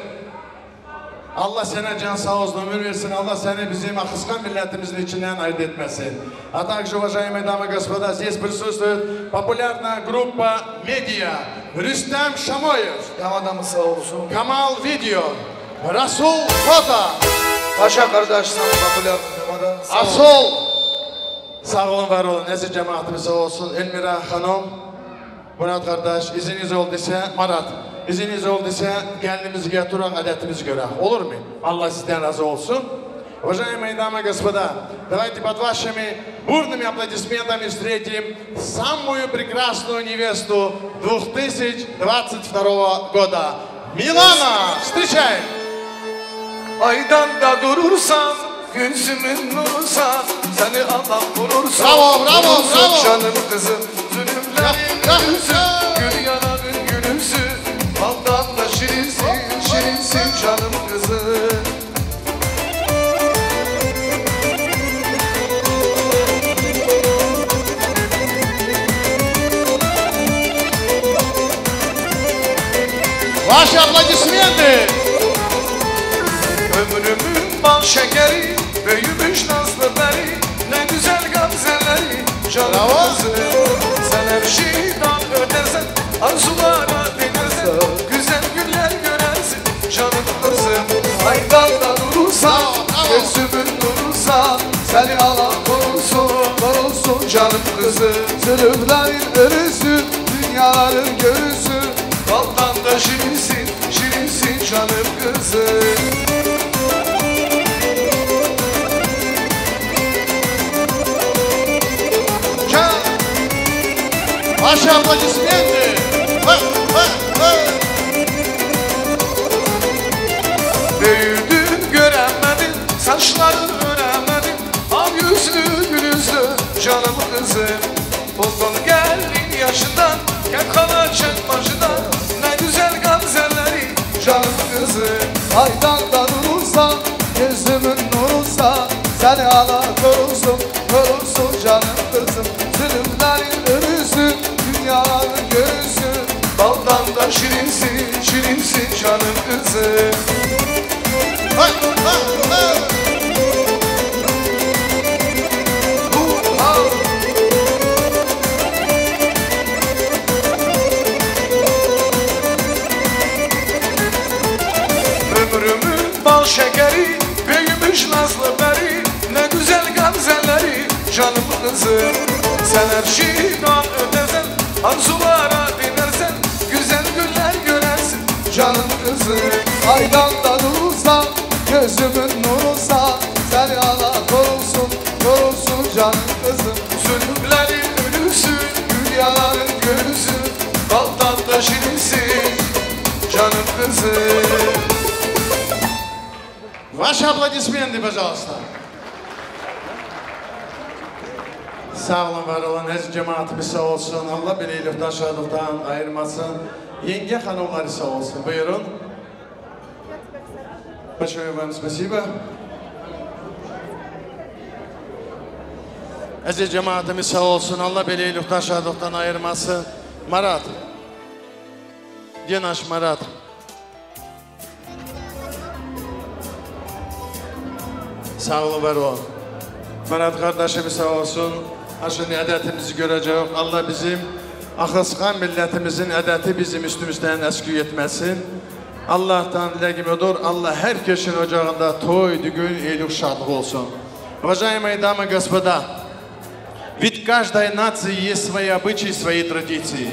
Allah sana can sağ olsun, ömür versin. Allah seni bizim akıskan milletimizin içinden ayırt etmesin. А также, уважаемые дамы и господа, здесь присутствует популярная группа «Медиа». Рустам Шамоев. Yamadamız sağ olsun. Kamal Video. Rasul Foto. Paşa kardeş sana popüler yamadan sağ olsun. Asol. Sağ olun, var olun. Neyse cemaatimiz sağ olsun. Elmira Hanım. Murat kardeş, iziniz olduysa Marat. İziniz olduysa kendimizi getiren adetimizi göre. Olur mu? Allah sizden razı olsun. Уважаемые дамы и господа, давайте под вашими бурными аплодисментами встретим самую прекрасную невесту 2022 года. Milana, встречаем! Aydan da durursan, gözümün nursan, seni Allah vurursan. Bravo, bravo, bravo! Canım kızım, zulümlerin gülüsü, gül yanarın gülüsü. Baldan da şirinsin, şirinsin canım kızım. Ваши аплодисменты! Ömrümün bal şekeri, büyümüş nazlı beri, ne güzel gamzeleri, canım kızım. Sen her şeyden ötersen, arzulara dinersen, güzel günler görersin, canım kızım. Aydan da durursan, gözümün durursan, seni Allah korusun, korusun canım kızım. Zulümlerin ölüsü, dünyaların görüsü, baldan da şirinsin, şirinsin canım kızım. Ваши аплодисменты! Büyüdün göremedin, saçların öremedin, al yüzlü gül yüzlü canım kızım. Buldun geldin yaşından, gel kalacak başından, ne güzel gamzeleri canım kızım. Aydan da durursan, gözümün nurursa, seni Allah korusun, korusun canım kızım. Zulümlerin ölüsü, dünyaların görüsü, baldan da şirinsin, şirinsin canım kızım. şekeri, büyümüş nazlı beri, ne güzel gamzeleri, canım kızım. Sen her şeyden ötezen, arzulara binersen, güzel günler görersin, canım kızım. Aydan uzak, gözümün nurunsa, sen yana korulsun, korulsun canım kızım. Zulümlerin ölüsün, dünyaların gülüsün, baldan da şirinsin, canım kızım. Ваши аплодисменты, пожалуйста. Sağ olun, var olun. Əziz cemaatimiz sağ olsun. Allah bileylikdən, şadlıqdan ayırmasın. Yenge hanımları sağ olsun. Buyurun. Большое вам спасибо. Əziz cemaatimiz sağ olsun. Allah bileylikdən, şadlıqdan ayırmasın. Marat. Где наш Марат? Sağ olun, var olun. Marat kardeşimiz sağ olsun. Aşın ədətimizi görəcək. Allah bizim axısqan millətimizin ədəti bizim üstümüzdən əskü etməsin. Allah'tan diləkim odur. Allah hər kəsin ocağında toy, düğün, eylik şadlıq olsun. Уважаемые дамы и господа, ведь в каждой нации есть свои обычаи, свои традиции.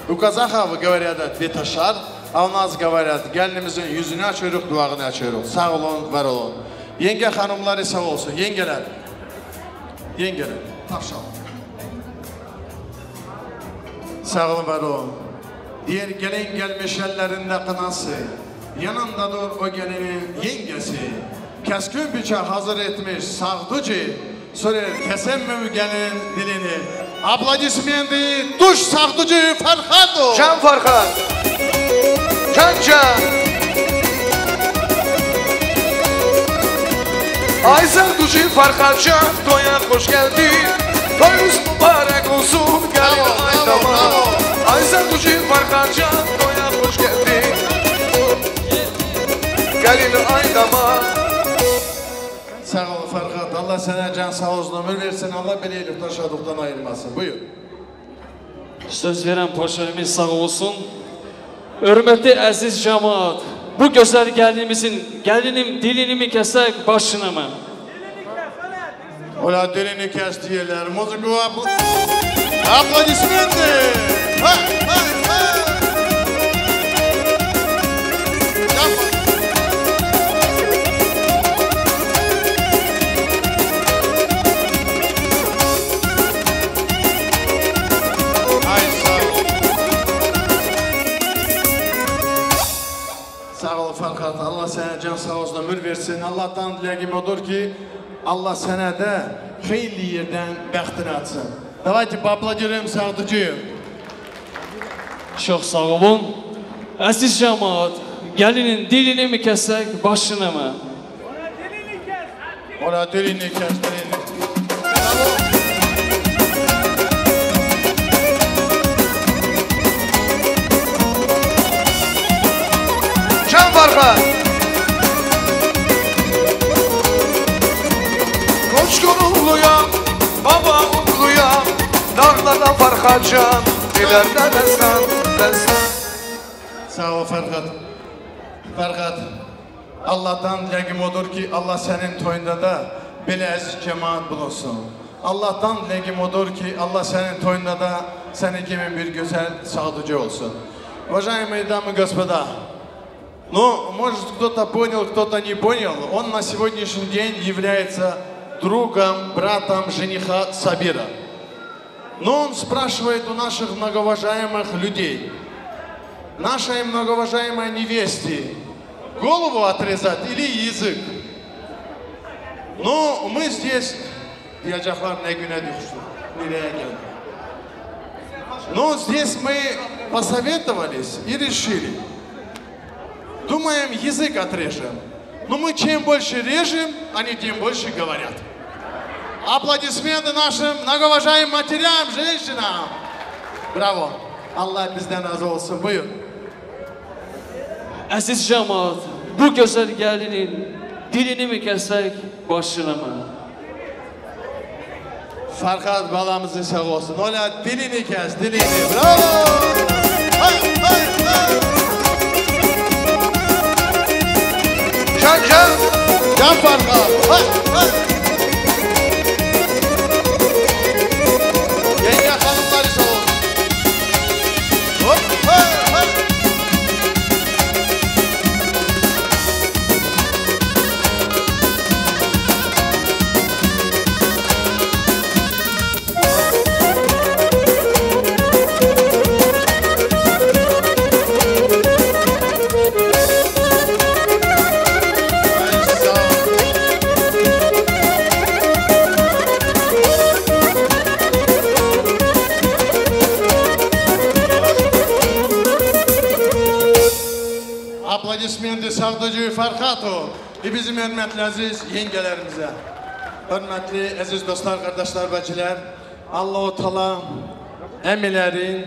У казахов говорят «ветошар», а у нас говорят «gəlinimizin yüzünü açıyoruz, duağını açıyoruz». Sağ olun, var olun. Yenge hanımları sağ olsun. Yengeler. Yengeler. Tavşan. Sağ olun, var olun. Diğer gelin gelmiş ellerinde kınası. Yanındadır o gelinin yengesi. Keskün bıçağı hazır etmiş sağducu. Soruyor kesem mi gelin dilini? Aplodismenti duş sağducu Farhadu. Can Farhad. Can. Ay sağducu Farhadcan, toya hoş geldin. Toyunuz mübarek olsun, gelin aydama. Ay sağducu Farhadcan, toya hoş geldin. Gelin aydama. Sağ ol Farhad. Allah sana can sağ olsun, ömür versin. Allah bileylikten, şadlıktan ayırmasın. Buyur. Söz veren poşerimiz sağ olsun. Hürmetli aziz cemaat, bu güzel gelinim dilini mi kesek başına mı? Ola dilini kes diyorlar. Muziku aplodismenti. Sağ ol Farhad. Allah sana can sağ olsun, ömür versin. Allah'tan dileğim odur ki Allah sana da hayırlı yerden bəxtini açsın. Давайте поаплодируем sağducuyu. Çok sağ olun. Aziz cemaat, gelinin dilini mi kesek başına mı? Ola dilini kes, dilini. Can Farhad. Koç gururluyam, baba uğruyam. Dağlarda Farhadcan, ileride destan. Sağ ol Farhad. Farhad, Allah'tan dileğim odur ki Allah senin toyunda da belə əziz cemaat bulunsun. Allah'tan dileğim odur ki Allah senin toyunda da senin gibi bir güzel sağducu olsun. Уважаемые дамы и господа, ну, может, кто-то понял, кто-то не понял. Он на сегодняшний день является другом, братом жениха Сабира. Но он спрашивает у наших многоуважаемых людей, нашей многоуважаемой невесте, голову отрезать или язык? Но мы здесь, diyecekler ne güne düştü, nereye geldi. Но здесь мы посоветовались и решили. Думаем, язык отрежем. Но мы чем больше режем, они тем больше говорят. Аплодисменты нашим многоуважаемым матерям, женщинам. Браво. Allah bizden razı olsun. Buyur. Aziz cemaat, bu güzel gelinin dilini mi kesek başına mı? Farhad balamızın sağ olsun. Ola dilini kes, dilini. Bravo. Hay. Can. Can Farka. Yenge hanımları sağ olun. Hop, Aplodismenti Savdocu Farkatov ve bizim hürmetli aziz yengelerimize. Hürmetli aziz dostlar, kardeşler, bacılar. Allah-u Teala emilerin,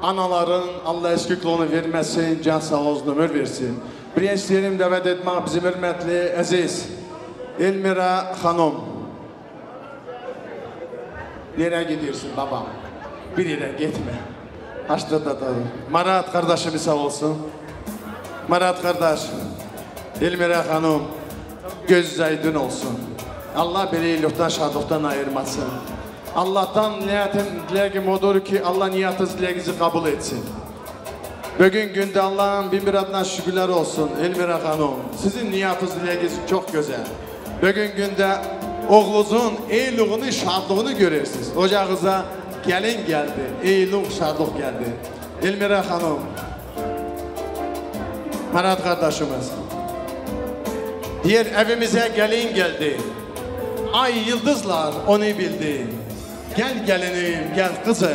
anaların Allah eskikliğini vermesin, can sağlığını ömür versin. Bir isteyelim davet etmek bizim hürmetli aziz Elmira Hanım. Nereye gidiyorsun babam? Bir yere gitme. Açtı da tabii. Marat kardeşimiz sağ olsun. Marat kardeş, Elmira Hanım, göz aydın olsun. Allah belilikten, şadlıktan ayırmasın. Allah'tan niyetim, dileğim odur ki Allah niyetiniz, dileğinizi kabul etsin. Bugün günde Allah'ın bin bir adına şükürler olsun Elmira Hanım. Sizin niyetiniz, dileğiniz çok güzel. Bugün günde oğlunuzun iyiliğini, şadlığını görürsünüz. Ocağınıza gelin geldi, iyilik, şadlık geldi. Elmira Hanım, Marat kardeşimiz. Diğer evimize gelin geldi. Ay yıldızlar onu bildi. Gel gelinim, gel kızım.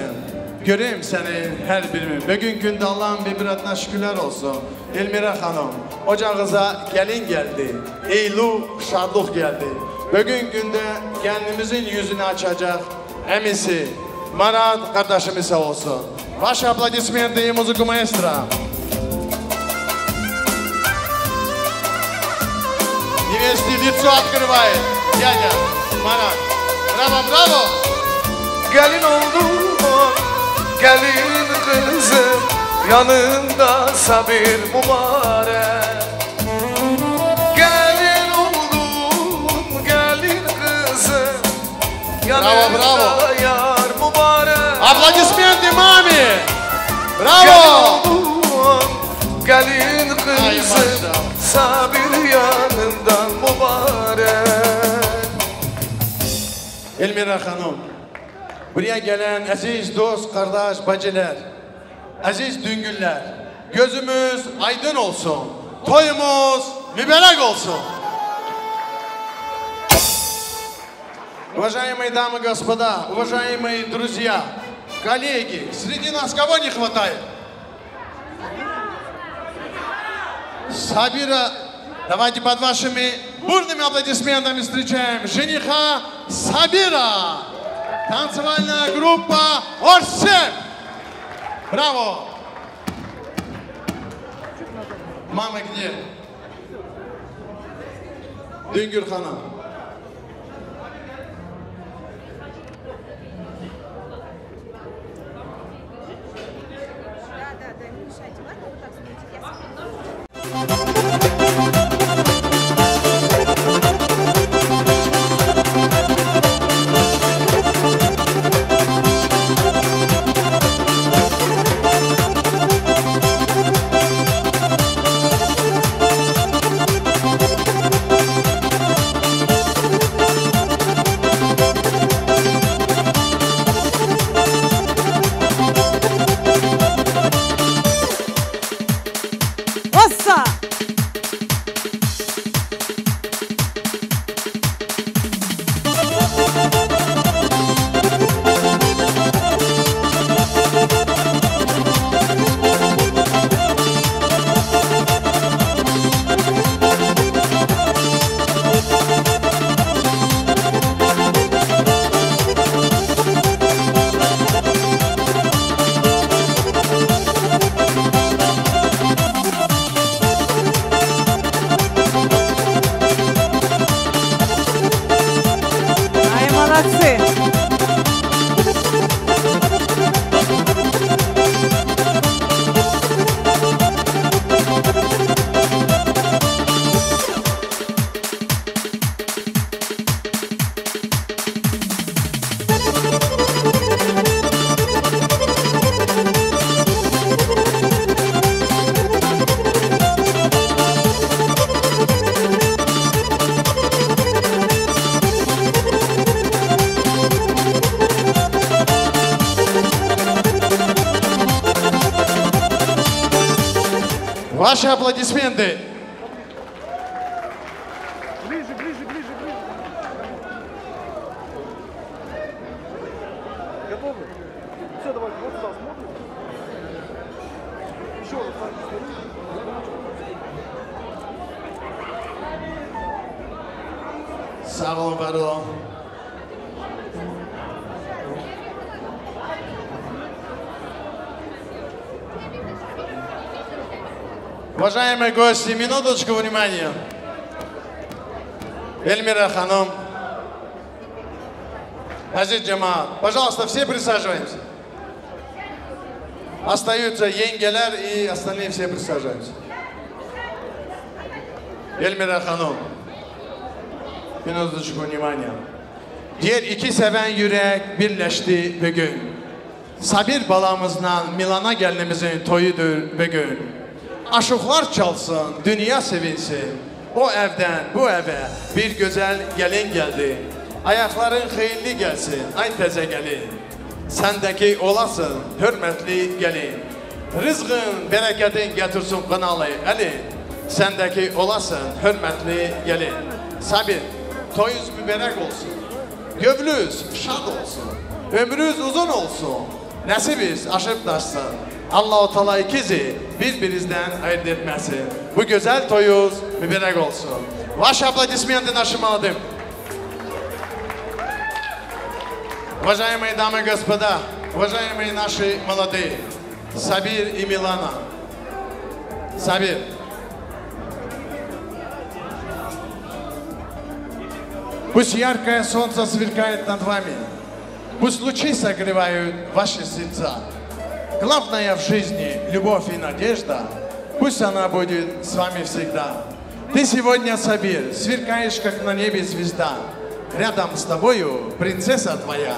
Göreyim seni her birimi. Bugün günde Allah'ın bir adına şükürler olsun. Elmira Hanım, ocağınıza gelin geldi. İyilik, şadlık geldi. Bugün günde kendimizin yüzünü açacak emisi Marat kardeşimiz olsun. Ваши аплодисменты и музыку маэстро. Невесте лицо открывает. Дядя Марат. Браво, браво. Gelin oldum, gelin kızım, yanında sabir mübarek. Gelin oldum, gelin kızım, yanında yar mübarek. Аплодисменты маме. Bраво. Gelin kızım, sabir yanından mübarek. Elmira Hanım, buraya gelen aziz dost, kardeş, bacılar, aziz düngüller, gözümüz aydın olsun, toyumuz mübarek olsun. Уважаемые дамы и господа, уважаемые друзья, коллеги, среди нас кого не хватает? Сабира, давайте под вашими бурными аплодисментами встречаем жениха Сабира. Танцевальная группа Орсеп. Браво! Мама где? Düngür Hanım. Ваши аплодисменты. Ближе, ближе, ближе, ближе. Готовы? Все, давайте, вот сюда смотрим. Еще раз, Sağ olun, var olun. Уважаемые гости, минуточку внимания. Эльмира Ханом, Азиз Джамаат, пожалуйста, все присаживаемся. Остаются Енгелер и остальные все присаживаемся. Эльмира Ханом, minutочку внимания. Diğer iki seven yürek birleşti bugün. Sabir balamızla Milana gelinimizin toyudur bugün. Aşıqlar çalsın, dünya sevinsin. O evden bu eve bir güzel gelin geldi. Ayakların xeyirli gelsin, ay təzə gelin. Səndəki olasın, hürmetli gelin. Rızqın, bereketin getirsin qınalı elin. Səndəki olasın, hürmetli gelin. Sabir, toyunuz mübarek olsun. Gövlünüz şad olsun. Ömrünüz uzun olsun. Nəsibiniz aşıb daşsın. Allah-u Teala ikizi birbirinizden ayırt etmesin. Bu güzel toyunuz mübarek olsun. Ваши аплодисменты нашим молодым. Уважаемые дамы и господа, уважаемые наши молодые, Сабир и Милана. Сабир. Пусть яркое солнце сверкает над вами. Пусть лучи согревают ваши сердца. Главное в жизни – любовь и надежда. Пусть она будет с вами всегда. Ты сегодня, Сабир, сверкаешь, как на небе звезда. Рядом с тобою принцесса твоя.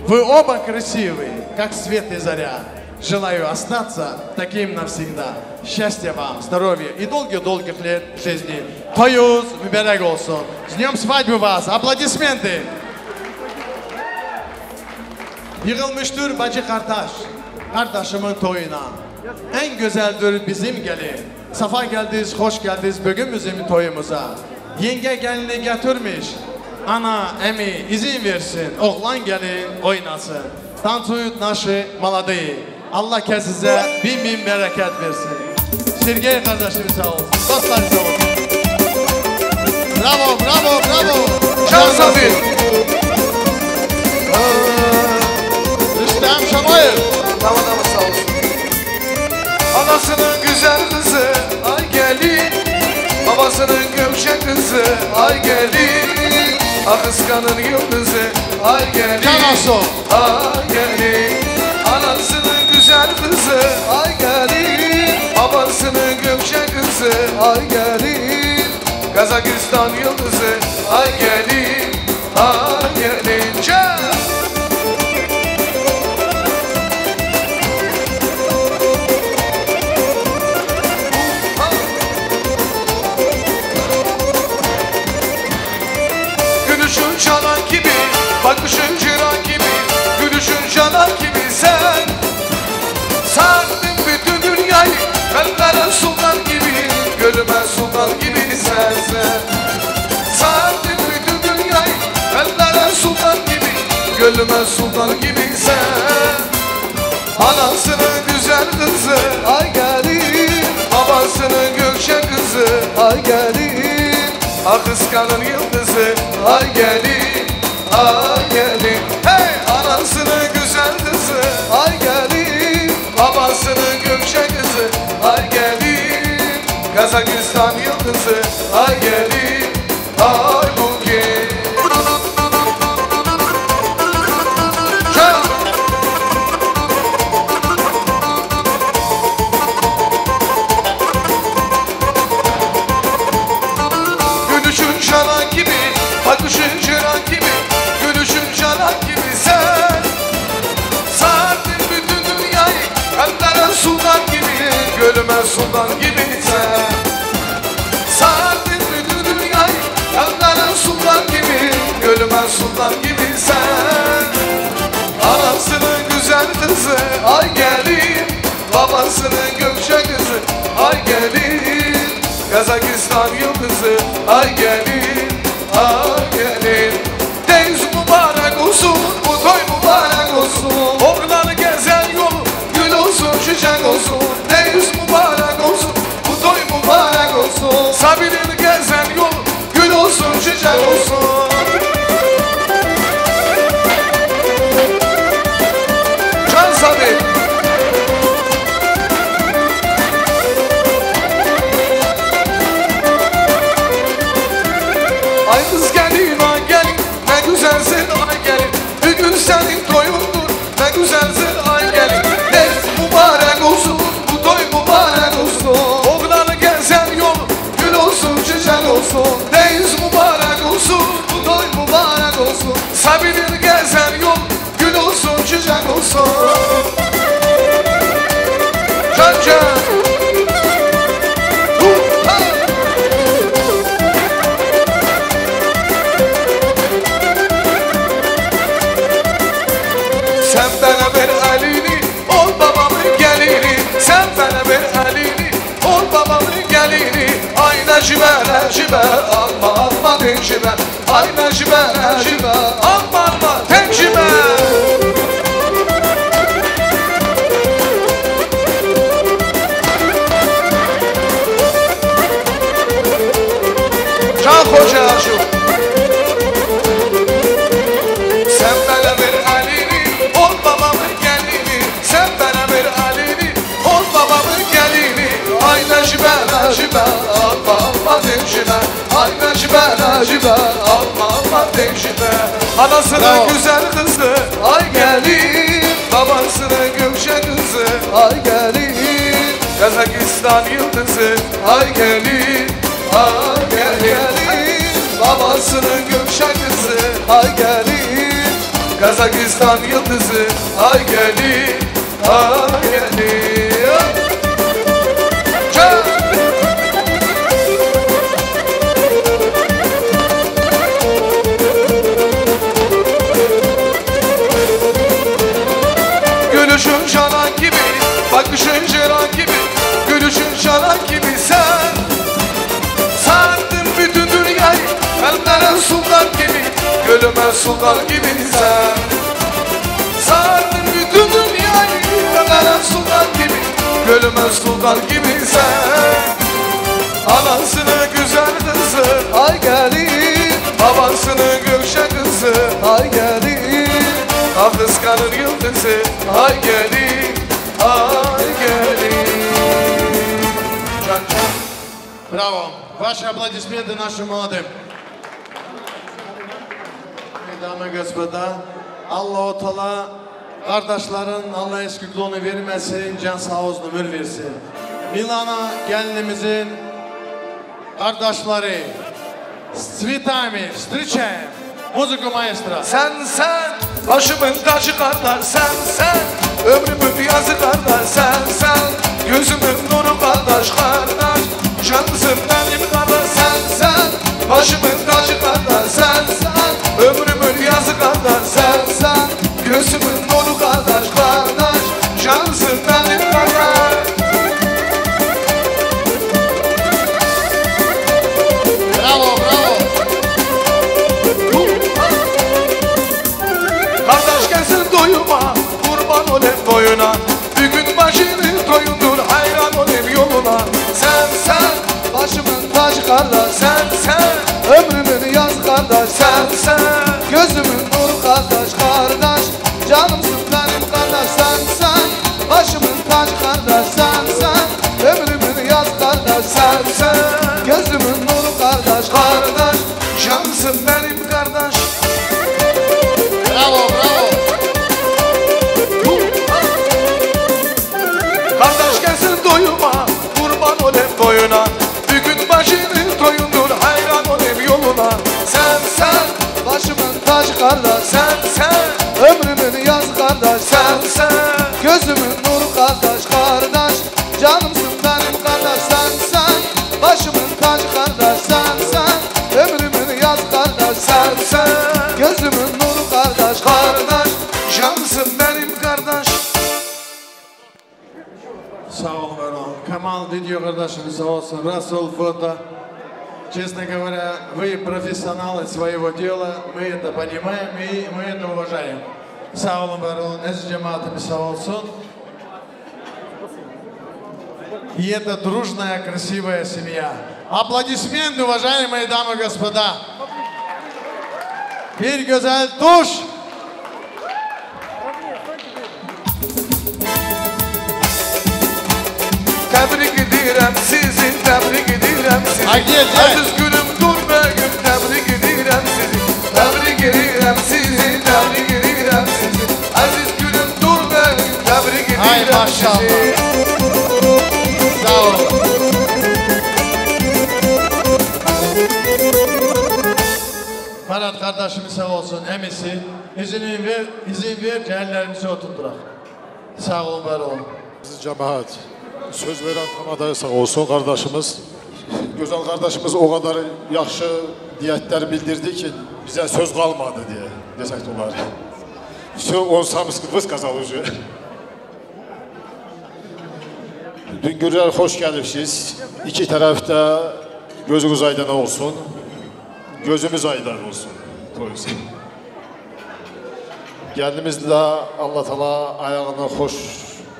Вы оба красивые, как свет и заря. Желаю остаться таким навсегда. Счастья вам, здоровья и долгих-долгих лет жизни. Toyunuz mübarek olsun. С днем свадьбы вас. Аплодисменты. Yığılmıştır bacı kardeş. Kardeşimin toyuna. En güzeldir bizim gelin. Safa geldiniz, hoş geldiniz bugün bizim toyumuza. Yenge gelini getirmiş. Ana, emi izin versin. Oğlan gelin oynasın. Tansuyut naşı молодые. Allah size bin bereket versin. Sergey kardeşim sağ olsun. Dostlar sağ olsun. Bravo, bravo, bravo. Can Sabir. Rüstem Şamayır. Tamam sağ olsun. Anasının güzel kızı ay gelin. Babasının gömşe kızı ay gelin. Akıskanın yıldızı ay gelin. Canaso. Ay gelin. Anasının güzel kızı ay gelin. Babasının gömşe kızı ay gelin. Kazakistan yıldızı ay gelin. Ay gelin. Can. Gülüşün çalan gibi, bakışın çıran gibi, gülüşün çalan gibi sen sardın bütün dünyayı, kalplere sultan gibi, gönlüme sultan gibi sen sardın bütün dünyayı, kalplere sultan gibi, gönlüme sultan gibi sen. Anasının güzel kızı ay gelin, babasının gökşe kızı ay gelin. Akıskanın yıldızı ay gelin, ay gelin. Hey! Anasının güzel kızı ay gelin, babasının gökşe kızı ay gelin. Kazakistan yıldızı ay gelin, ay bugün. Çalan gibi, bakışın çıran gibi, gülüşün çalan gibi sen sardın bütün dünyayı, kalplere sultan gibi, gönlüme sultan gibi sen sardın bütün dünyayı, kalplere sultan gibi, gönlüme sultan gibi sen. Anasının güzel kızı ay gelin, babasının gökşe kızı ay gelin. Kazakistan yıldızı ay gelin, ay gelin. Deniz mübarek olsun, bu toy mübarek olsun. Oğlanı gezen yolu gül olsun, çiçek olsun. Deniz mübarek olsun, bu toy mübarek olsun. Sabirin gezen yolu gül olsun, çiçek olsun. Can Sabir. Ay kız gelin, ay gelin, ne güzelsin ay gelin. Bugün senin toyundur, ne güzelsin ay gelin. Deniz mübarek olsun, bu toy mübarek olsun. Oğlanı gezen yol gül olsun, çiçek olsun. Deniz mübarek olsun, bu toy mübarek olsun. Sabirin gezen yol gül olsun, çiçek olsun. Can can. Sen bana ver elini, ol babamın gelini. Sen bana ver elini, ol babamın gelini. Ay Necibe, Necibe, alma alma tencibe. Ay Necibe, Necibe, alma alma tencibe. Can Hoca şu. Sen bana ver elini, ol babamın gelini. Sen bana ver elini, ol babamın gelini. Ay Necibe, Necibe, alma alma tencibe. Ay Necibe, Necibe, alma alma tencibe. Anasının güzel kızı, ay gelin. Babasının gümşe kızı, ay gelin. Kazakistan yıldızı, ay gelin. Ay gelin. Babasının gümşe kızı, ay gelin. Kazakistan yıldızı, ay gelin. Ay gelin. Can. Gülüşün şanan gibi, bakışın şeran gibi. Gülüşün şanan gibi sen. Sardın bütün dünyayı, kalplere sultan gibi. Gülüme sultan gibi sen. Sardın bütün dünyayı, kalplere sultan gibi. Gülüme sultan gibi sen. Anasını güzel kızı, ay gelin. Babasını gümşe kızı, ay gelin. Ah kıskanır yıldızı, ay gelin, ay gelin. Can can. Браво! Ваши аплодисменты нашим молодым. Дамы и господа, Allah-u Teala kardeşlerin Allah esküklüğünü vermesin, can sağ olsun, ömür versin. Milana gelinimizin kardeşleri Svitami, встречаем музыку маэстро. Sen sen, başımın tacı kardeş, sen ömrümün yazı kardeş, sen gözümün nuru kardeş, cansın benim kardeş, sen başımın tacı kardeş, sen ömrümün yazı kardeş, sen gözümün nuru kardeş, cansın benim kardeş. Bravo, bravo. Kardeş gelsin doyuma, kurban olayım boyuna. Bugün başının toyundur, hayran olayım yoluna. Sen, başımın tacı kardeş. Sen, ömrümün yaz kardeş. Sen, gözümün nuru kardeş. Canımsın benim kardeş. Sen, başımın tacı kardeş. Sen, ömrümün yaz kardeş. Sen, gözümün nuru kardeş. Cansın benim kardeş. Bravo, bravo. Kardeş gelsin doyuma, kurban olayım boyuna. Bugün başının toyundur, hayran olayım yoluna. Sen, başımın tacı kardeş. Sen, ömrümün yaz kardeş. Sen, gözümün nuru kardeş. Canımsın benim kardeş. Sen, başımın tacı kardeş. Sen, ömrümün yaz kardeş. Sen, gözümün nuru kardeş. Cansın benim kardeş. Sağ ol, var ol. Камал, видео kardeşimiz sağ olsun. Расул, фото. Честно говоря, вы профессионалы своего дела, мы это понимаем и мы это уважаем. Sağ olun, var olun. Eski cemaatimiz sağ olsun. И это дружная, красивая семья. Аплодисменты, уважаемые дамы и господа. Bir güzel tuş. Tebrik edirəm sizi, tebrik edirəm sizi. Ay gel, gel. Aziz gülüm dur bugün, tebrik edirəm sizi. Tebrik edirəm sizi, tebrik edirəm sizi. Aziz gülüm dur bugün, tebrik edirəm sizi. Ay maşallah. Sağ ol. Ferhat kardeşimiz sağ olsun, emisi. İzin ver, değerlerimizi oturtturak. Sağ olun, var olun. Cemaat, söz veren tamada sağ olsun kardeşimiz. Güzel kardeşimiz o kadar yaxşı niyetler bildirdi ki bize söz kalmadı diye desek olar. Onsamız kazanıcı. Düngürler hoş gelmişsiniz. İki tarafta gözünüz aydın olsun. Gözümüz aydın olsun. Doğrusu. Kendimizle Allah Teala ayağını hoş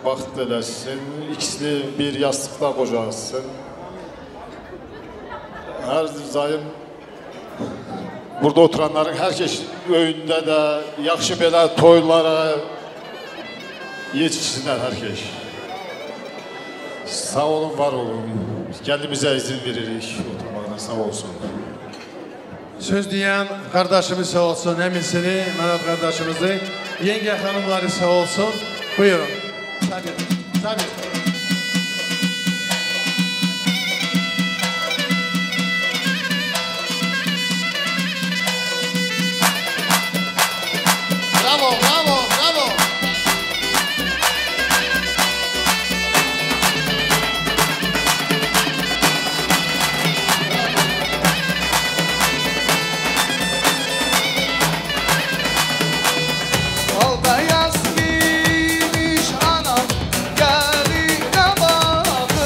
vaxt eləsin. İkisini bir yastıqda qocalsın. Her daim burada oturanların herkes önündə də yaxşı belə toylara yetişsinlər herkes. Sağ olun, var olun. Kendimize izin veririk oturmağına, sağ olsun. Söz diyen kardeşimiz sağ olsun, emisini, Merat kardeşimizi, yenge hanımları sağ olsun. Buyurun. Tabii. Bravo, bravo, bravo. Alda yaz giymiş anam, geline bakın.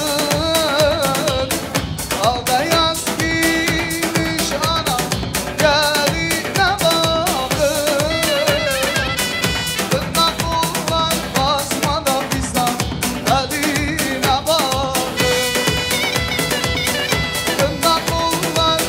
Alda yaz giymiş anam, geline bakın. Tırnak kullar basmadan bizden eline bakın. Tırnak kullar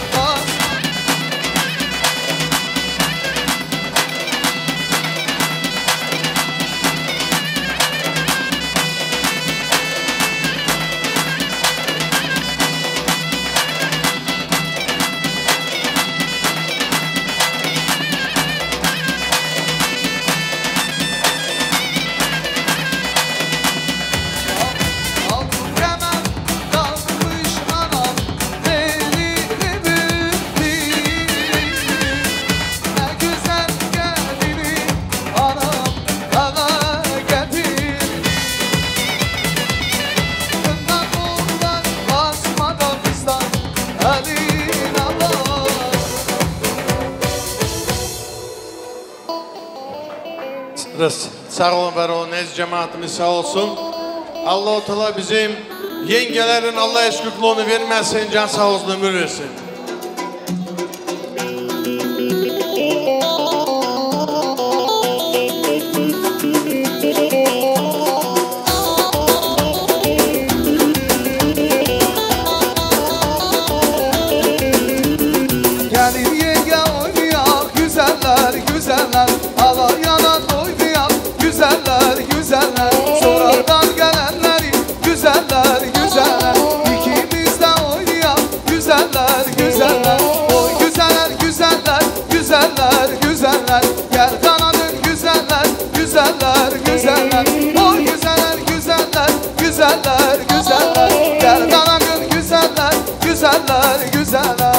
altın kemer takmış anam, belini büktü. Ne güzel gelini anam eve getir. Tırnak kullar basmadan bizden eline bak. Sağ olun, var olun. Ez cemaatimiz sağ olsun. Allah-u Teala bizim yengelerin Allah eşkürtlüğünü vermesin, can sağ olsun, ömür versin. Gelir yenge oynayak güzeller güzeller, alay yanan oynayak güzeller güzeller. Sonradan gelenleri güzeller güzeller, ikimiz de oynayak güzeller güzeller. Oy güzeller güzeller güzeller güzeller, gel kanadın güzeller güzeller güzeller. Oy güzeller güzeller güzeller güzeller, gel kanadın güzeller güzeller güzeller.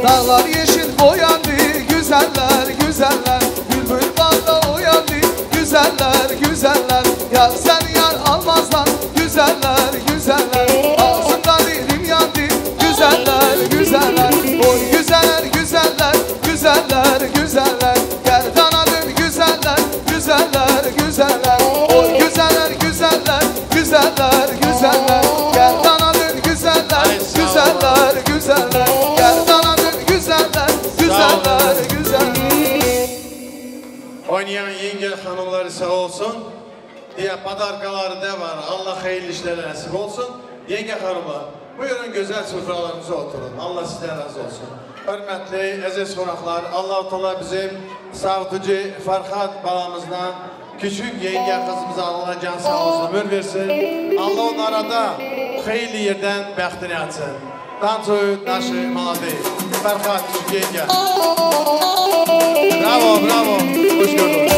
Dağlar yeşil boyandı güzeller güzeller, bülbül bağda uyandı güzeller güzeller. Yar sen yar almazlar güzeller güzeller, ağzından güzeller güzel. Oynayan yenge hanımları sağ olsun. Diye padarkaları da var. Allah hayırlı işler nasip olsun. Yenge hanımlar, buyurun güzel sofralarınıza oturun. Allah sizden razı olsun. Hürmetli, aziz konaklar, Allah-u Teala bizim sağıtıcı Farhat balamızdan küçük yenge kızımıza Allah can sağ olsun ömür versin. Allah onlara da hayırlı yerden bəxtini açsın. Tansuyu naşı maladı. Farhat küçük yenge. Bravo, bravo. Hoş gördük.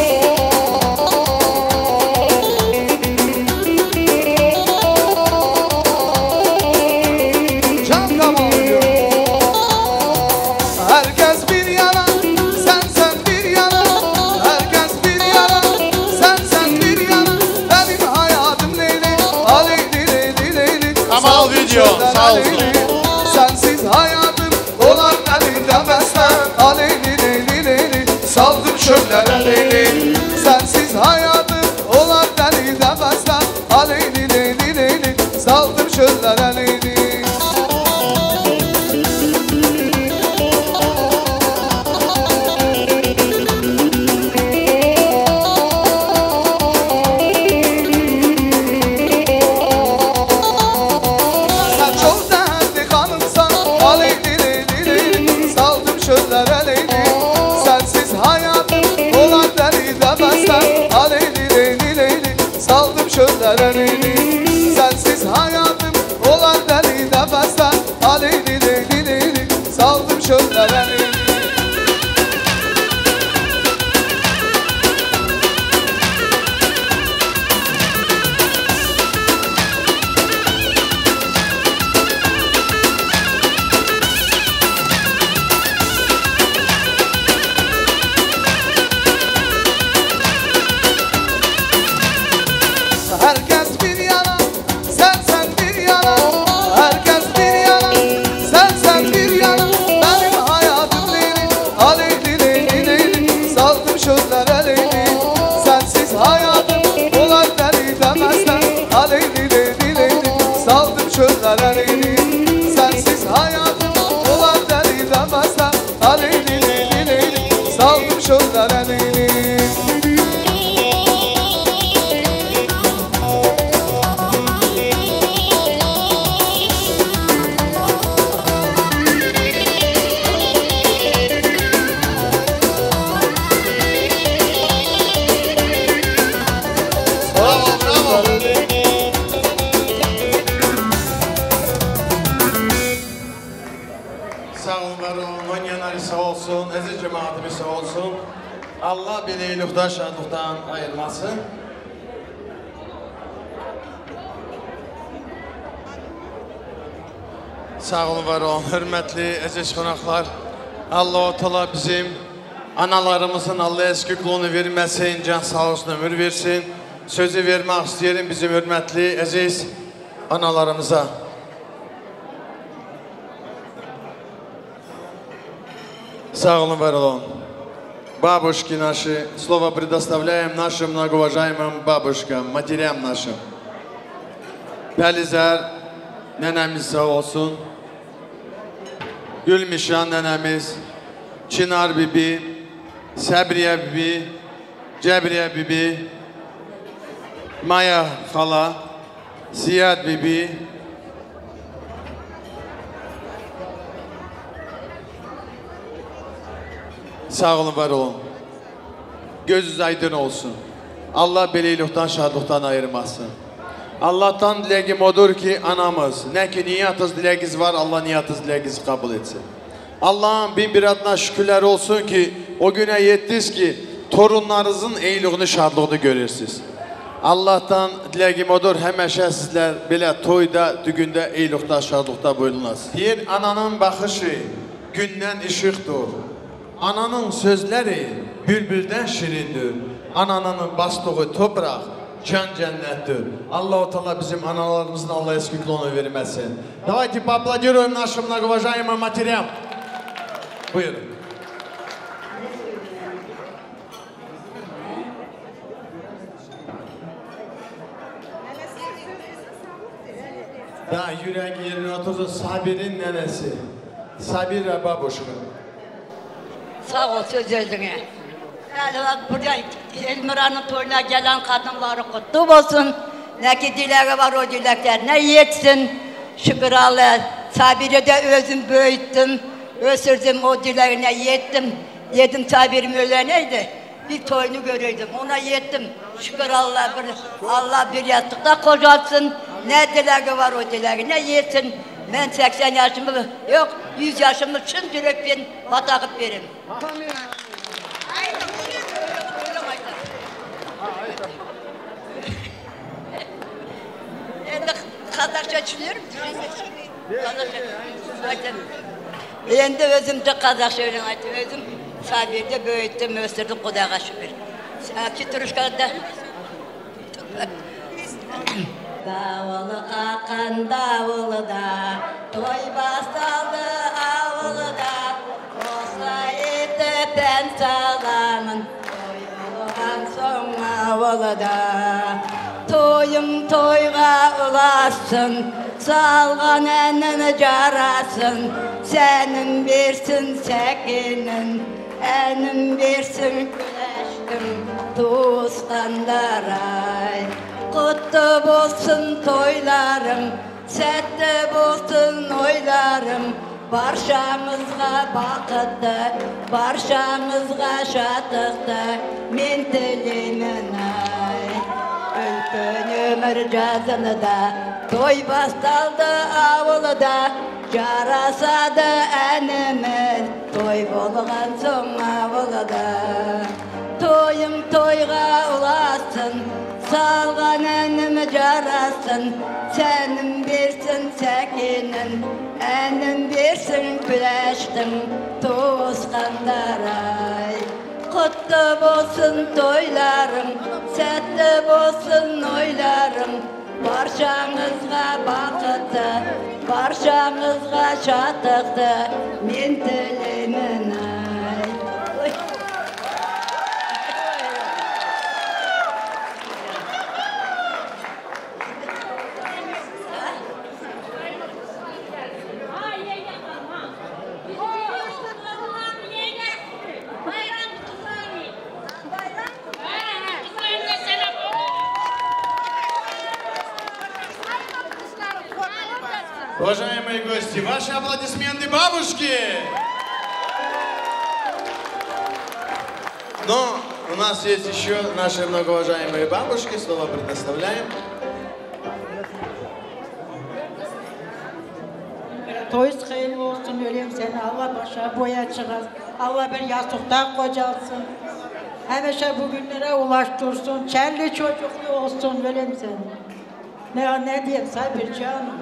Herkes bir yana, sen bir yana. Herkes bir yana, sen bir yana. Benim hayatım Leyli, Leyli, Leyli, Leyli. Kamal Video, sağ olsun. Sensiz hayatım olan elinde beslen. Leyli, Leyli, Leyli. Saldım çöllere Leyli. Sensiz hayatım olan elinde beslen. Leyli, Leyli, Leyli. Saldım çöllere Leyli. Çöllere Leyli, sensiz hayatım olan deli nefesler. Leyli, Leyli, Leyli, saldım çöllere Leyli. Herkes bir yana, sen bir yana. Herkes bir yana, sen bir yana. Benim hayatım Leyli, Leyli, Leyli, Leyli. Saldım çöllere Leyli. Sensiz hayatım olan deli demezler. Leyli, Leyli, Leyli. Saldım çöllere Leyli. Sensiz hayatım olan deli demezler. Leyli, Leyli, Leyli. Saldım çöllere Leyli. Sağ olun, var olun, oynayanları sağ olsun, aziz cemaatimiz sağ olsun. Allah beni iyilikten, şadlıktan ayırmasın. Sağ olun, var olun, hürmetli aziz konaklar. Allah-u Teala bizim analarımızın Allah eski kulunu vermesin, can sağ olsun ömür versin. Sözü vermek isterim bizim hürmetli aziz analarımıza. Sağ olun, var olun. Бабушки наши, слово предоставляем нашим многоуважаемым бабушкам, матерям нашим. Pəlizər nənəmiz sağ olsun. Gülmişan nənəmiz, Çınar bibi, Səbriyə bibi, Cəbriyə bibi, Maya xala, Ziyad bibi, sağ olun, var olun. Gözünüz aydın olsun. Allah beleylikten, şadlıktan ayırmasın. Allah'tan dileğim odur ki anamız, ne ki niyatız dileğiniz var, Allah niyatız dileğinizi kabul etsin. Allah'ın bin bir adına şükürler olsun ki o güne yettiniz ki torunlarınızın iyiliğini, şadlığını görürsünüz. Allah'tan dileğim odur, həməşə sizler belə toyda, düğünde, iyilikdə, şadlıqda buyurunuz. Deyir, ananın baxışı gündən işıqdır. Ananın sözleri bülbülden şirindir. Ananın bastığı toprak can cennettir. Allah-u Teala bizim analarımızın Allah eski kulunu vermesin. Давайте поаплодируем нашим многоуважаемым матерям. Buyurun. Da yürek yerine oturdu Sabir'in nenesi. Sabira babuşka. Sağ ol sözlerine. Yani burada Elmira'nın toyuna gelen kadınları kutlu olsun. Ne ki dileği var o dilekler ne yetsin. Şükür Allah'a. Sabir'e de özüm büyüttüm. Ösürdüm o dileğine yettim. Yedim Sabir'im öleneydi. Bir toyunu görürdüm. Ona yettim. Şükür Allah bir yastıkta kocalsın. Ne dileği var o dileğine yetsin. Ben 80 yaşımı yok 100 yaşımı çın dilekten batakıp verim. Endi Kazakça düşünüyorum. Endi özümde Kazakça öğrendim. Özüm Sabir'de büyüttüm, östürdüm Kudağa şükür. Ki Turuşka'da. Davulu kakan davulu da, toy bastaldı avulu da. Olsaydı ben sağlamın, toyulgan son avulu da. Toyum toyga ulaşsın, salgan enini carasın. Senin birsin sekinin, enim birsin güleştim, tuzkandaray. Kutlu olsun toylarım, sette olsun oylarım. Barşamızga bakıttı, barşamızga şatıktı. Men tilimin ay. Ülkün ömür cazını da, toy bastaldı avulu da. Jarasadı enimiz, toy bolğan soň avulu da. Toyum toyga ulaşsın, salgan enimi jarasın. Senin birsin sekinin, enim birsin güleştin, tuzkandaray. Kutlu olsun toylarım, setli olsun oylarım. Barşanızga bakıttı, barşanızga şatıktı. Men tilimin ay. Уважаемые гости, ваши аплодисменты бабушке! Но у нас есть еще наши многоуважаемые бабушки, слово предоставляем. Toyuz hayırlı olsun öleyim seni. Allah başa boya çıkar. Allah bir yastıkta kocalsın. Hemeşe bugünlere ulaştırsın. Çelli çocuklu olsun öleyim seni. Ne diyeyim Sabir canım.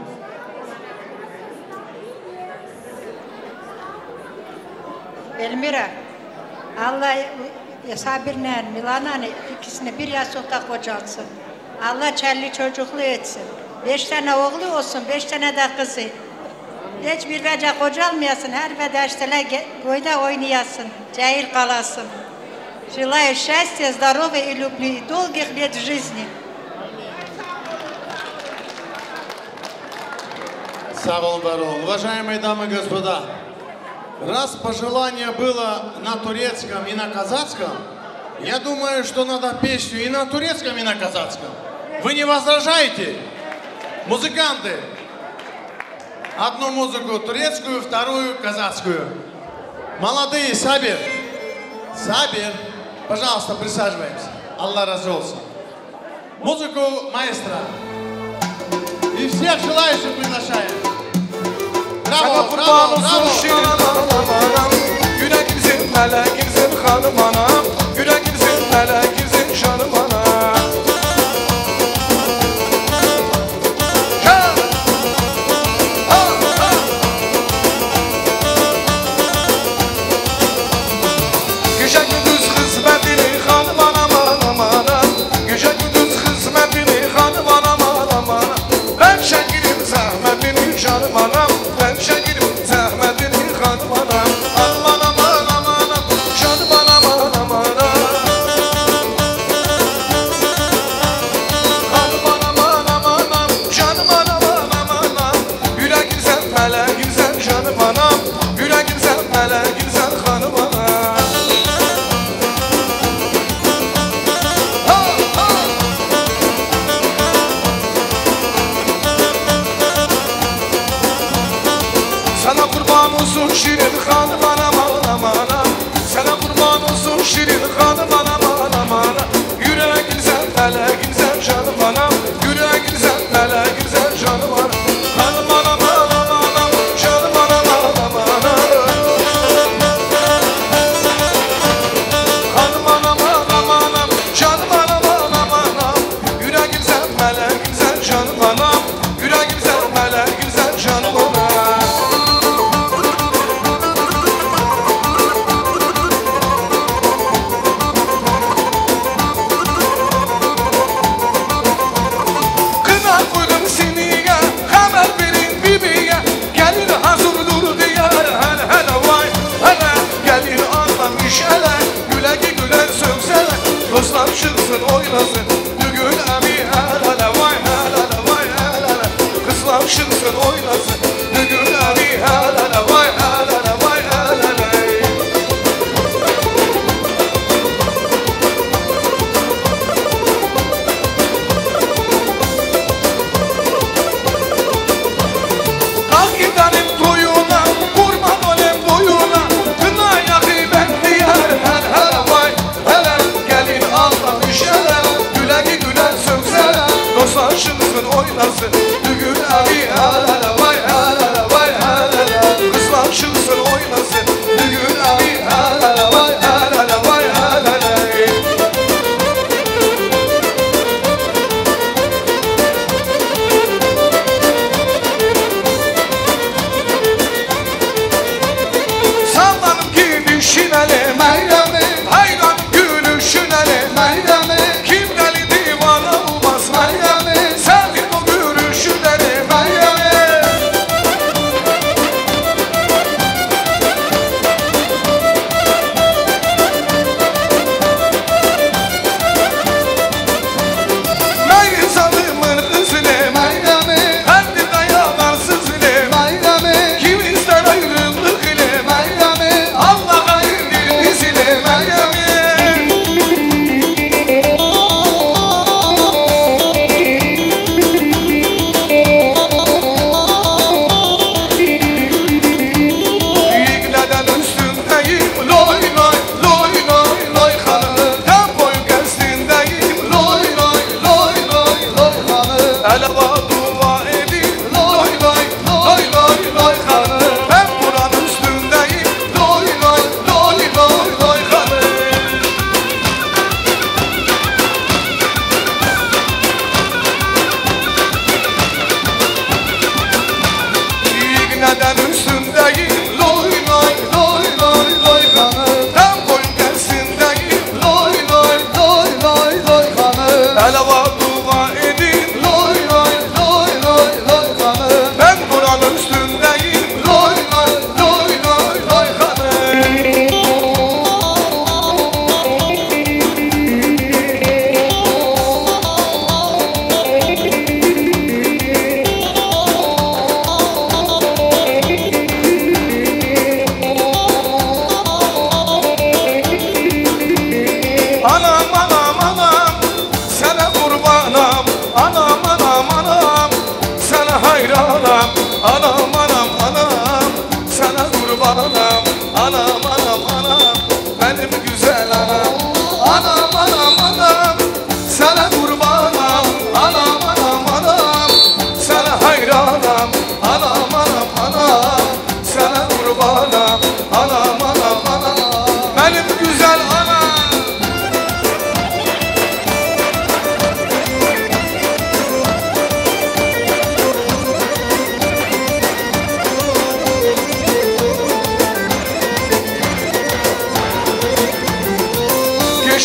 Elmira, Allah Sabir'le Milan'ın ikisini bir yastıkta kocalsın. Allah çelli çocuklu etsin. 5 tane oğlu olsun, 5 tane de kızı. Hiçbir vece kocalmayasın, her vedaştele koyda oynayasın, cahil kalasın. Желаю счастья, здоровья и любви, долгих лет жизни. Sağ olun, var olun. Уважаемые дамы и господа, раз пожелание было на турецком и на казахском, я думаю, что надо песню и на турецком, и на казахском. Вы не возражаете? Музыканты, одну музыку турецкую, вторую казахскую. Молодые, Сабир, Сабир, пожалуйста, присаживаемся. Аллах разы olsun. Музыку маэстро. И всех желающих приглашаем. Bravo, bravo, bravo. Yüreğimizin meleğimizin hanım anam, yüreğimizin meleğimizin şanım anam. Gece gündüz hizmetini hanım anam anam anam. Gece gündüz hizmetini hanım anam anam anam. Ben şekirim zahmetini şanım anam. Ben şekirim zahmetini hanım anam. Anam anam anam anam. Şanım anam anam.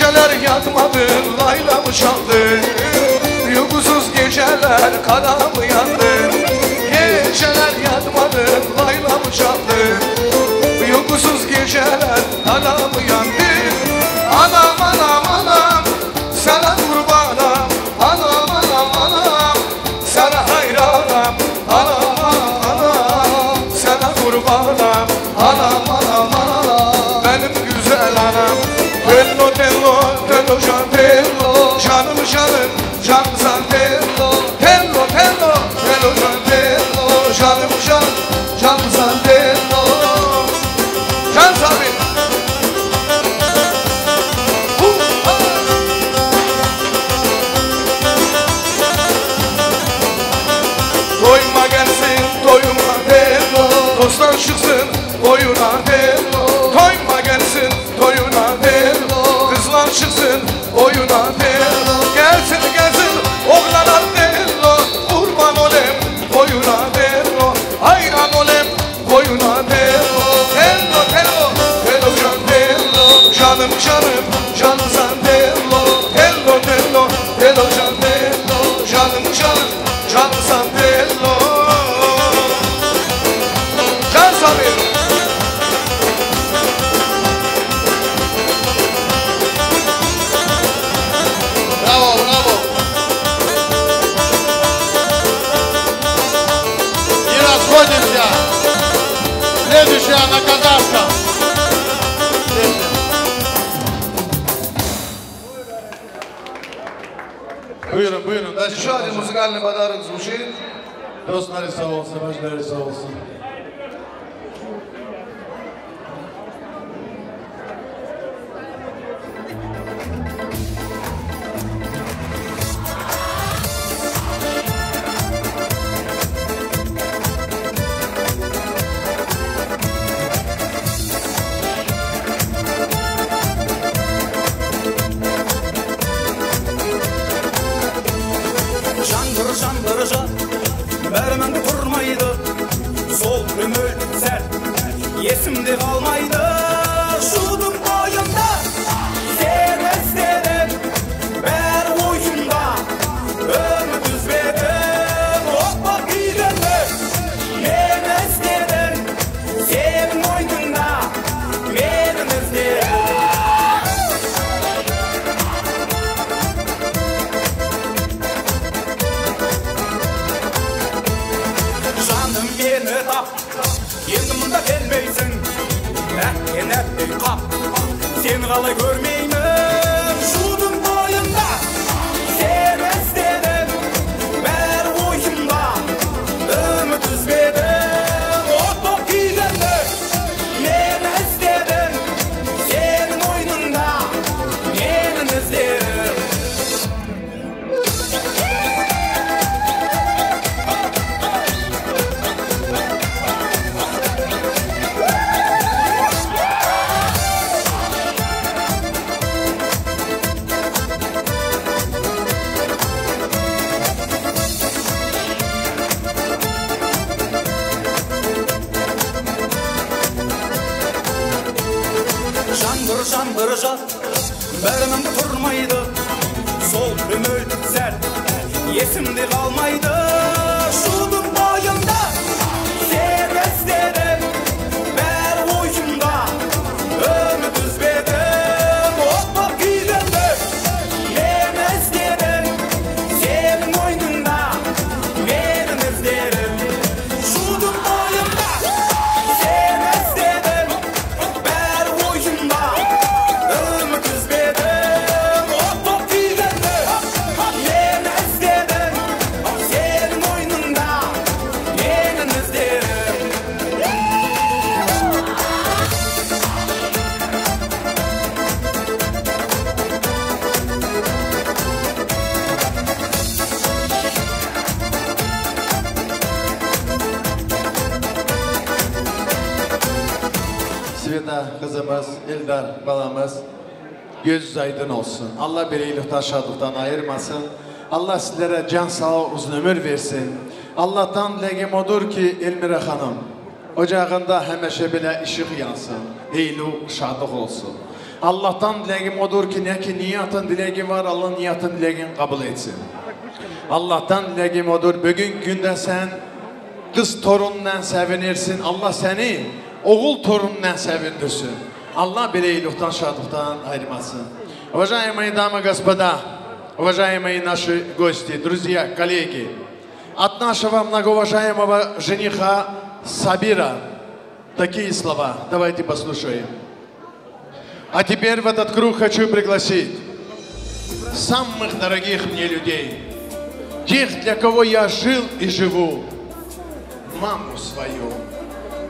Geceler yatmadım, laylamı çaldım. Uykusuz geceler karamı yandı. Geceler yatmadım, laylamı çaldım. Uykusuz geceler karamı yandı. Anam anam anam, sana kurbanam. Anam anam anam, sana hayranam. Anam anam anam, sana kurbanam. Anam anam anam, benim güzel anam. Tello tello, tello can tello, canım canım, canımsan tello. Tello tello, tello can tello, canım canım, canımsan tello. Can sabi. Doyma gelsin, doyuma tello, dostlar çıksın, oyuna tello. Doyma gelsin, doyuna tello, kızlar çıksın, oyuna tello. Gelsin gelsin, oğlana tello, kurban olem, oyuna tello. Hayran olem, oyuna tello. Tello tello, tello can tello, canım canım, canım sen tello. Tello tello, tello can tello, canım canım, canım sen tello. Can Samir. Bravo, bravo. И расходимся. Следующая на казахском. Buyurun, buyurun. Şadi müzikalny badarek звучит. Dostları sağ olsun, bacıları sağ olsun. Жаңғыр-жаңғыр бәріміңді тұрмайды, сол өмір сәт есімде қалмайды. Шудың бойында сен іздедім, бәрі ойымда үміт үзбедім. Оппа күйгенді мен іздедім, сенің мойныңда менің іздедім. Жаным мені тап, енді мұнда келмейсің. Әткен әттей қап, сен қалай көрмеймін. Шудың бойында сен іздедім, бәрі ойымда үміт үзбедім. От боп күйгенді мен іздедім, сенің мойныңда менің іздедім. Жаңғыр-жаңғыр жат, бәріміңді тұрмайды, сол үміт сәт есімде қалмайды. Шудың бойында сен іздедім, бәрі ойымда үміт үзбедім. От боп күйгенді мен іздедім, сенің мойныңда менің іздедім. Шудың бойында сен іздедім, бәрі ойымда үміт үзбедім. От боп күйгенді мен іздедім, сенің мойныңда менің іздедім. Sveta kızımız, Eldar balamız göz aydın olsun. Allah bireylikten, şadlıktan ayırmasın. Allah sizlere can sağ, uzun ömür versin. Allah'tan legim odur ki Elmira Hanım ocağında həmişə belə işıq yansın, eylu şadlıq olsun. Allah'tan dileğim odur ki ne ki niyatın dileğin var, Allah niyatın dileğini kabul etsin. Allah'tan dileğim odur, bugün günde sen kız torunla sevinirsin, Allah seni oğul torunla sevindirsin. Allah bireylikten, şadlıktan ayırmasın. Уважаемые дамы и господа, уважаемые наши гости, друзья, коллеги, от нашего многоуважаемого жениха Сабира такие слова. Давайте послушаем. А теперь в этот круг хочу пригласить самых дорогих мне людей, тех, для кого я жил и живу, маму свою.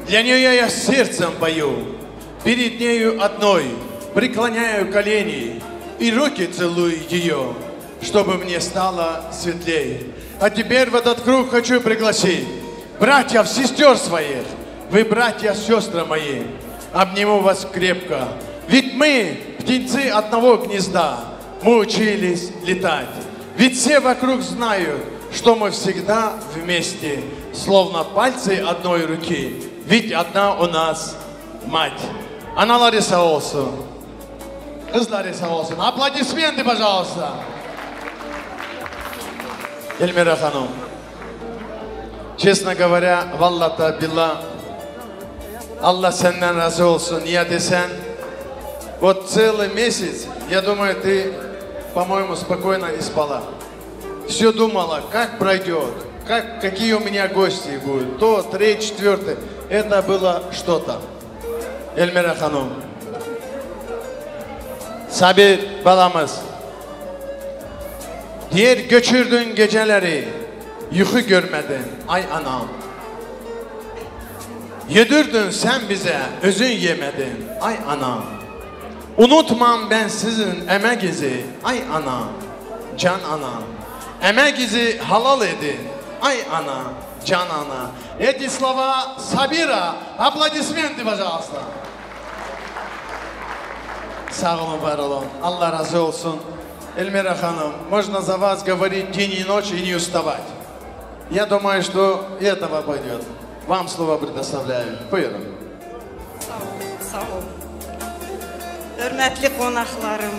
Для нее я сердцем пою, перед нею одной преклоняю колени и руки целую ее, чтобы мне стало светлей. А теперь в этот круг хочу пригласить братьев, сестер своих. Вы, братья, сестры мои, обниму вас крепко. Ведь мы, птенцы одного гнезда, мы учились летать. Ведь все вокруг знают, что мы всегда вместе, словно пальцы одной руки. Ведь одна у нас мать. Аналар sağ olsun. Kızlar sağ olsun. Aplodisменты, пожалуйста. Эльмира Ханум. Честно говоря, валлата билла, Allah senden razı olsun. Niye desen, вот целый месяц, я думаю, ты, по-моему, спокойно не спала. Все думала, как пройдет, какие у меня гости будут, то, третье, четвертое. Это было что-то. Эльмира Ханум. Sabir balamız. Yer göçürdün geceleri, yuhu görmedin ay anam. Yedirdin sen bize, özün yemedin ay anam. Unutmam ben sizin emek izi ay anam, can anam. Emek izi halal edin ay ana, can ana. Эти слова Сабира. Аплодисменты, пожалуйста. Sağ olun, var olun. Allah razı olsun. Эльмира Ханум, можно за вас говорить день и ночь и не уставать. Я думаю, что этого пойдет. Вам слово предоставляю. Buyurun. Sağ olun. Hörmətli qonaqlarım,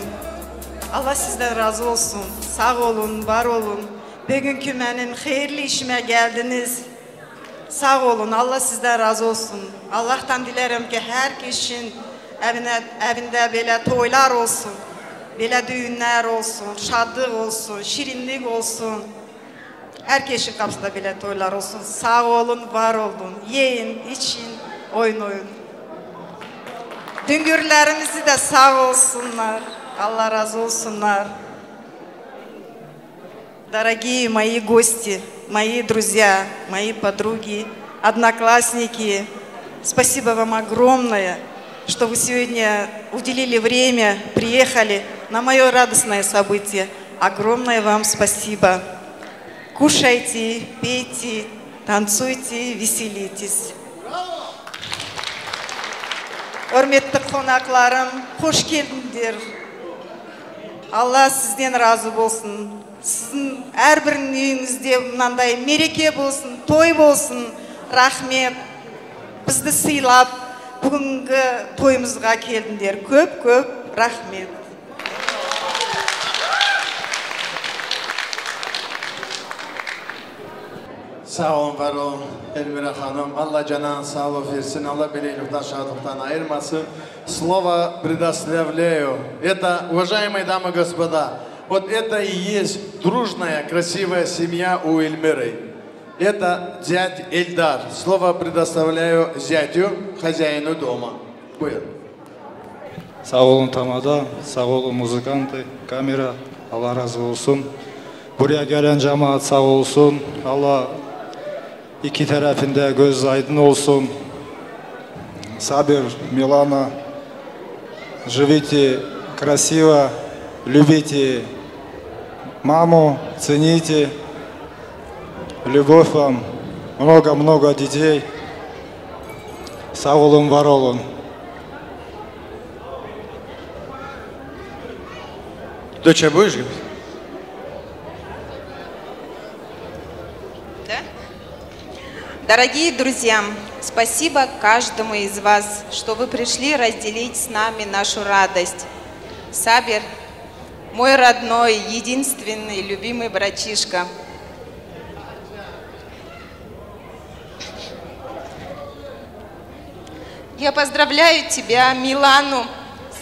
Allah sizdən razı olsun. Sağ olun, var olun. Bugünkü mənim xeyirli işimə gəldiniz. Sağ olun, Allah sizdən razı olsun. Allah'tan dilerim ki hər kişinin evində belə toylar olsun, belə düğünlər olsun, şadlıq olsun, şirinlik olsun. Hər kişinin qapısında belə toylar olsun. Sağ olun, var olun. Yiyin, için, oyun. Düngürlərimizi de sağ olsunlar. Allah razı olsunlar. Дорогие мои гости, мои друзья, мои подруги, одноклассники, спасибо вам огромное, что вы сегодня уделили время, приехали на мое радостное событие. Огромное вам спасибо. Кушайте, пейте, танцуйте, веселитесь. Hörmetli qonaqlarım, hoş geldinler. Allah sizden razı olsun. Sizin her birinin үйіңізде мынандай мереке болсын, той болсын. Рахмет. Бізді сыйлап, бүгінгі тойымызға келдіңдер. Көп рахмет. Sağ olun, var olun Эльмира Ханум. Allah canına sağlık versin, Allah bireylikten, şadlıktan ayırmasın. Слово предоставляю. Это, уважаемые дамы и господа, вот это и есть дружная, красивая семья у Эльмиры. Это зять Эльдар. Слово предоставляю зятю, хозяину дома. Buyurun. Sağ olun Tamada, sağ olun muzikanты, kamera, Allah razı olsun. Buraya gelen cemaat sağ olsun. Allah iki tarafında göz aydın olsun. Sabir, Milana, живите красиво, любите маму, цените. Любовь вам, много-много детей. Sağ olun, var olun. Доча, будешь говорить? Дорогие друзья, Спасибо каждому из вас, что вы пришли разделить с нами нашу радость. Сабир, мой родной, единственный, любимый братишка. Я поздравляю тебя, Милану,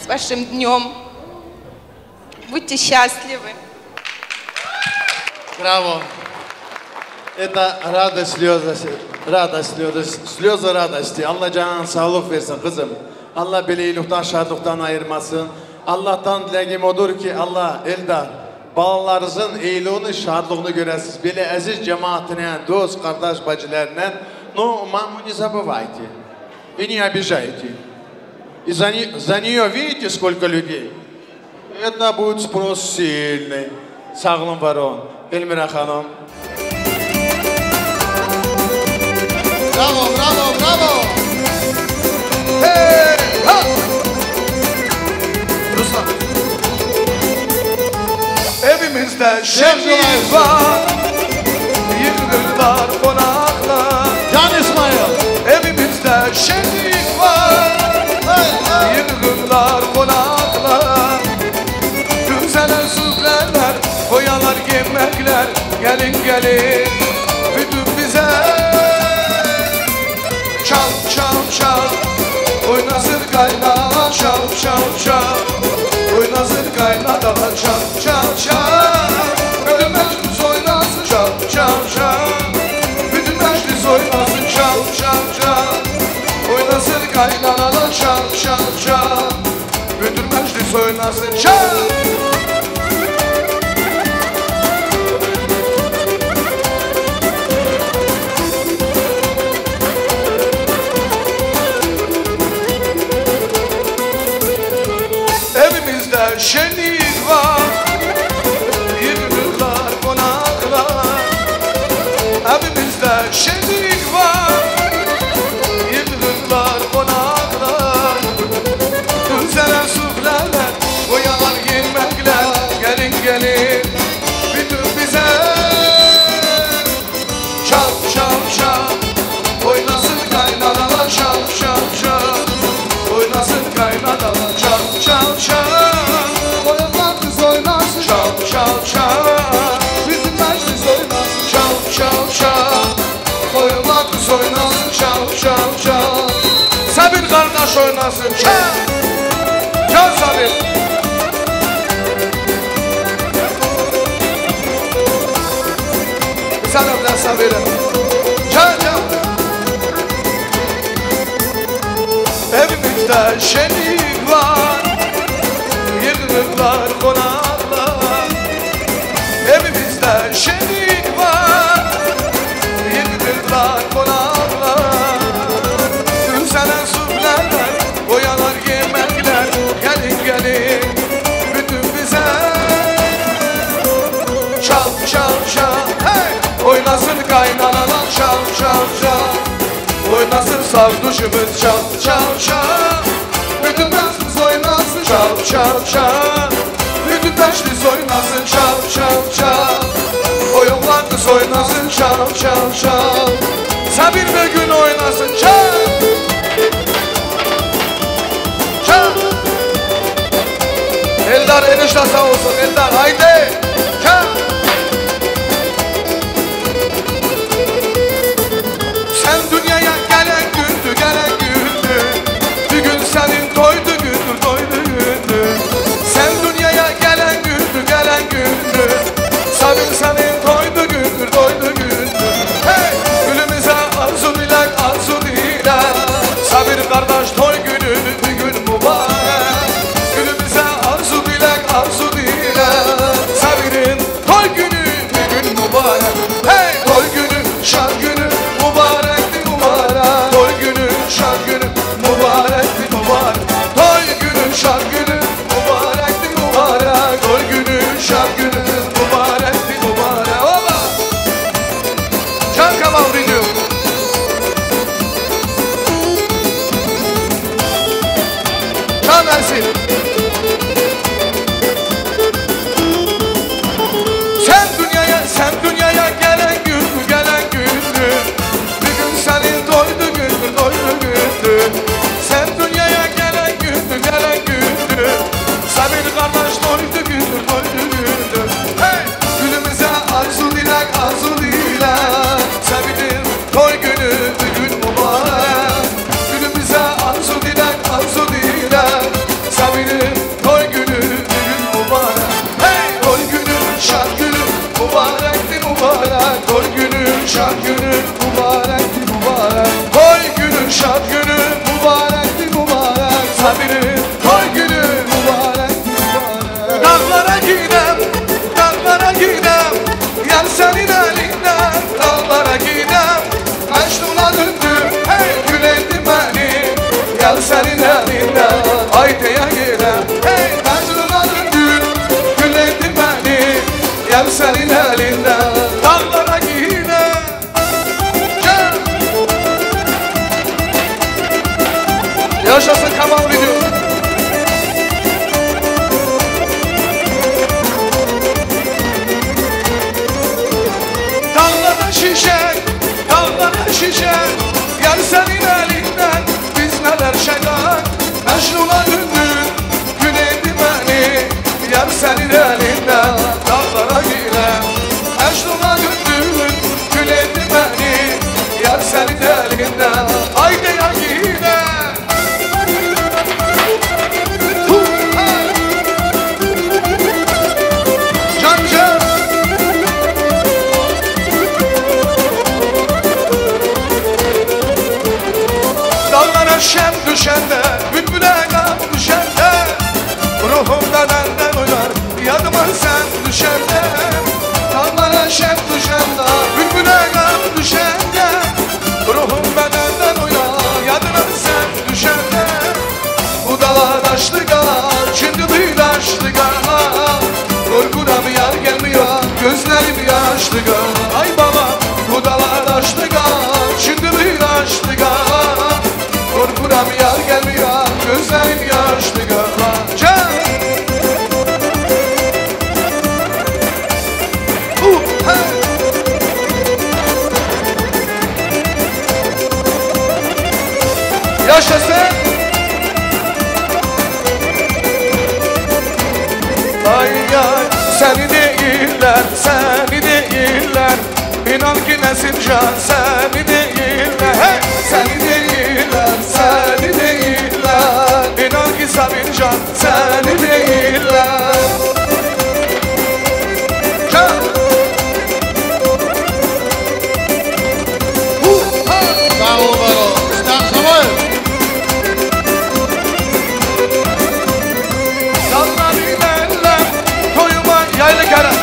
с вашим днем. Будьте счастливы. Браво! Это радость, слезы радости. Allah canın sağlık versin kızım. Allah beleylikten, şadlıktan ayırmasın. Allah'tan dileğim odur ki Allah Eldar, balalarınızın iyiliğini, şadlığını görəsiniz. Böyle aziz cemaatine, dost, kardeş, bacılarına, но маму не забывайте. И не обижайте. И за нее, видите, сколько людей? Это будет спрос сильный. Sağlığın var o. Elmira Hanım. Bravo, bravo, bravo. Hey, ha. Ruslan. Evimizde şenlik var, yığılırlar konaklar. Can İsmail. Evimizde şenlik var, yığılırlar konaklar. Güzeler süflerler, koyalar yemekler. Gelin gelin, bütün bize çal çal çal. Oynasın kaynana çal çal çal. Oynasın kaynana çal çal çal. Bütün meclis oynasın çal çal çal. Bütün meclis oynasın çal çal çal. Oynasın kaynana çal çal çal. Bütün meclis oynasın çal. Evimizde şenlik var, yığılırlar konaklar. Evimizde şenlik var, yığılırlar konaklar. Güzeler süflerler, koyalar yemekler. Gelin gelin, bütün bize çal çal çal. Oynasın kaynanalar çal çal çal. Oynasın kaynanalar çal çal çal. Oynasın kız oynasın çal çal çal. Bizim meclis oynasın çal çal çal. Oynasın kız oynasın çal çal çal. Sabir kardeş oynasın çal. Çal Sabir. Selamlar Sabir'e. Çal çal. Evimizde şenlik var, yığılırlar konaklar. Evimizde şenlik var, yığılırlar konaklar. Güzeler süflerler, boyalar yemekler. Gelin gelin, bütün bize çal çal çal. Hey! Oynasın kaynanalar çal çal çal. Oynasın sarduşumuz çal çal çal. Bütün meclis oynasın çal çal çal. Bütün meclis oynasın çal çal çal. Oyunlar kız oynasın çal çal çal. Sabir ve gün oynasın çal. Çal. Eldar enişte sağ olsun Eldar haydi. Çal. Sen dünyaya gelen gündü, gelen gündü. Bugün senin toydu gündür, toydu gündür. Sen dünyaya gelen gündü, gelen gündü. Sabir senin toydu gündür, toydu gündür. Hey! Gülümüze arzu dilek, arzu dilek. Sabir kardeş toy günü, bugün mübarek. Gülümüze arzu dilek, arzu dilek. Sabir'in toy günü, bugün mübarek. Hey! Toy günü, şan günü, mübarek. Toy günü, şan günü, mübarekti mübarek. Toy günü, şan günü, mübarekti mübarek. Toy günü, şan günü, mübarekti mübarek. Ola! Can Kamal video. Can Ersin. Sen dünyaya gelen gündü, gelen gündü. Bugün senin toydu gündür, düşende, bülbüle qan düşende, ruhumda benden oynar, yadıma sen düşende, dağlara şem düşende, bülbüle qan düşende, ruhum bedenden oynar, yadına sen düşende, bu dağlar taşlı qar, şimdi bir taşlı qar, korkuram yar gelmiyor, gözlerim yaşlı qar. Ay baba, bu dağlar taşlı qar, şimdi bir taşlı qar, korkuram yar gelmiyor, gözlerim yaşlı qar. Can! Yaşasın! Ay ay, seni değiller, seni değiller, İnan ki Nesincan seni değiller, hey! Seni değiller, seni değiller, İnan ki Sabircan seni değiller. Sağ ol, var ol. İstem Samoyev. Yaylı kere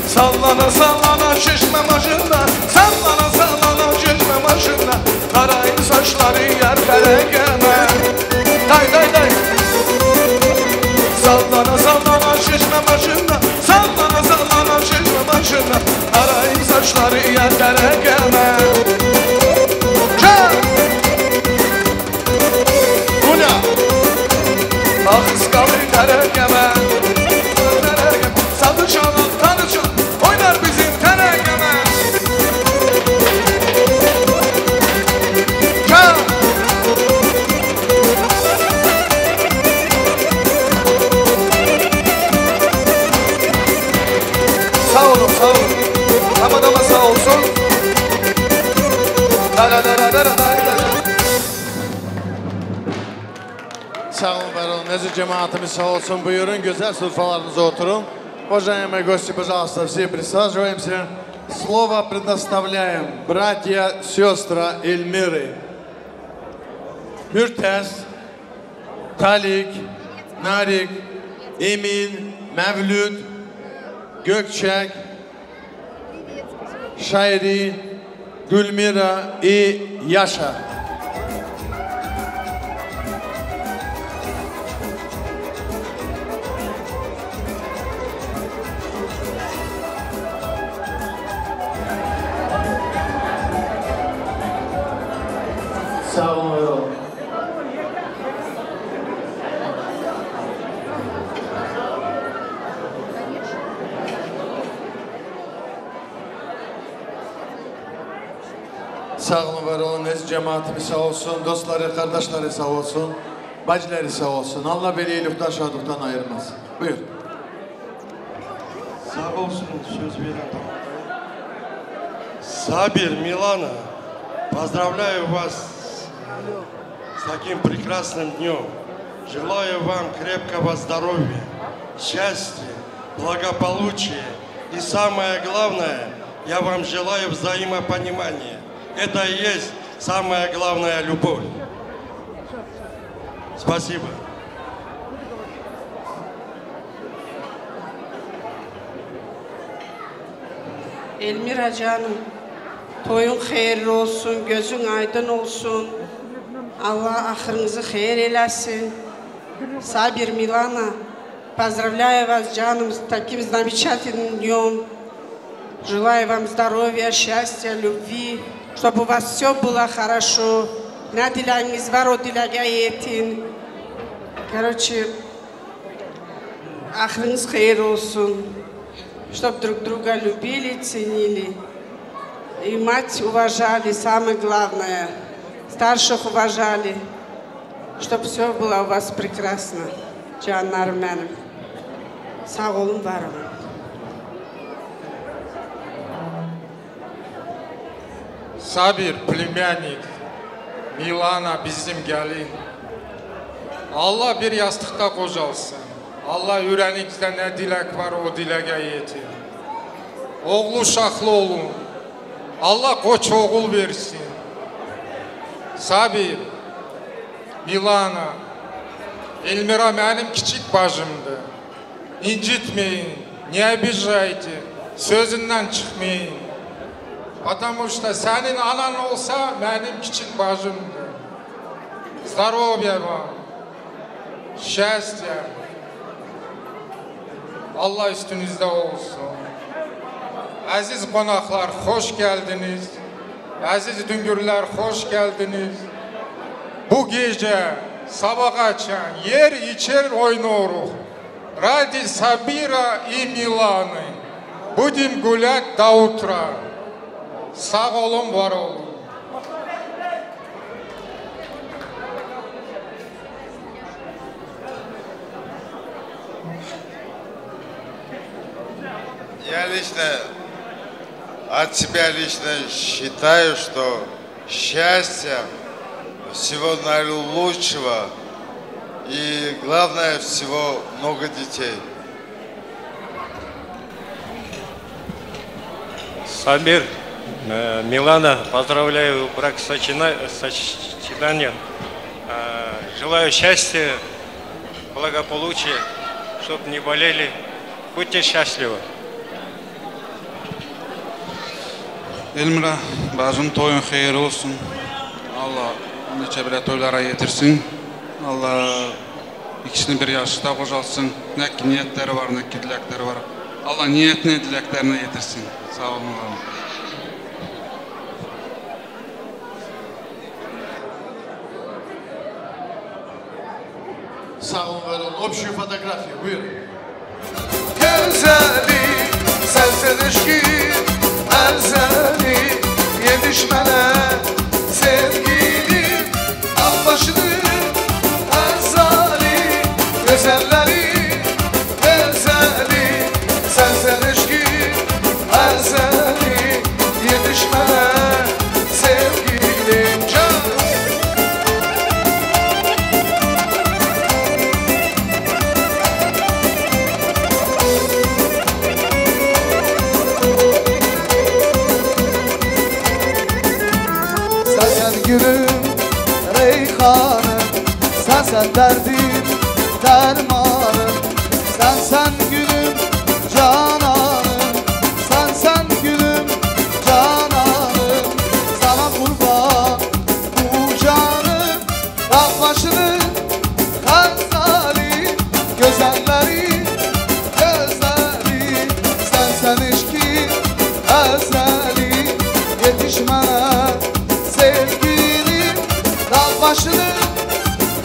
sallana sallana şişme başında, sallana sallana şişme başında, karayın saçları yer perekeme. Day day day. Sallana sallana şişme başında, sallana sallana şişme başında, karayın saçları yer perekeme. Buna ah ıskalı terekeme. Sadı çalan, tanı çal, oynar bizim tenekeme. Çal! Sağ olun, sağ olun. Amadama sağ olsun. Sağ olun, var olun. Nezir cemaatimiz sağ olsun. Buyurun, güzel sofralarınıza oturun. Уважаемые гости, пожалуйста, все присаживаемся. Слово предоставляем братья, сестры Эльмиры. Mürtez, Talik, Narik, Emin, Mevlüt, Gökçek, Şairi, Gülmira и Yaşa. Sağ olun, var olun. Sağ olun, var olun. Nezir cemaatimiz sağ olsun. Dostları, kardeşleri sağ olsun. Bacıları sağ olsun. Allah beni iyilikten, şadıktan ayırmasın. Buyur. Sağ olsun, söz veren. Сабир, Милана, поздравляю вас с таким прекрасным днем. Желаю вам крепкого здоровья, счастья, благополучия. И самое главное, я вам желаю взаимопонимания. Это и есть самая главная любовь. Спасибо. Elmira canım, toyun hayırlı olsun, gözün aydın olsun. Allah ahırınızı hayır eylesin. Сабир, Милана, поздравляю вас, Жаном, с таким замечательным днем. Желаю вам здоровья, счастья, любви, чтобы у вас все было хорошо. Ne dileğiniz var, o dileğe yetin. Короче, ahırınız hayır olsun. Чтобы друг друга любили, ценили. И мать уважали, самое главное. Старших уважали. Чтобы все было у вас прекрасно. Canlarım benim. Sağ olun, var olun. Sabir, plемянник, Milana bizim gelin. Allah bir yastıkta qocalsın. Allah yüreğinizde ne dilek var o dileğe yetin. Oğlu uşaqlı olun. Allah koç oğul versin. Sabir, Milana, Elmira benim küçük bacımdı. İncitmeyin, ne обижайте, sözünden çıkmayın. Потому что senin anan olsa benim küçük bacımdı. Здоровья вам, счастья. Allah üstünüzde olsun. Aziz konaklar, hoş geldiniz. Aziz düngürler, hoş geldiniz. Bu gece sabah açan yer içer oynuyoruz. Ради Sabira и Milаны. Будем гулять до утра. Sağ olun, var olun. Я лично, от себя лично считаю, что счастье всего наилучшего и главное всего много детей. Сабир, Милана, поздравляю бракосочетание. Желаю счастья, благополучия, чтобы не болели. Будьте счастливы. Elmira, bacım toyun xeyir olsun. Allah neçə belə toylara yetirsin. Allah ikisini bir yaşda qocalsın. Nə ki niyetləri var, nə ki diləkləri var. Allah niyetini, diləklərini yetirsin. Sağ olun. Sağ olun, var olun. Общую фотографию, buyurun. Gözeli, sensin eşki, erzeli, yetişmene sevgilim, al başını, erzeli, güzelleri, erzeli, sensin eşki, erzeli, yetişmene sevgilim, can. Gülüm, reyhanım, sen derdim, dermanım. Sen gülüm, cananım, sen gülüm, cananım. Sana kurban bu canım, dağ başının hazali, gözelleri, gözleri. Sen eşki, ezeli, yetişmene sevgilim, dağ başının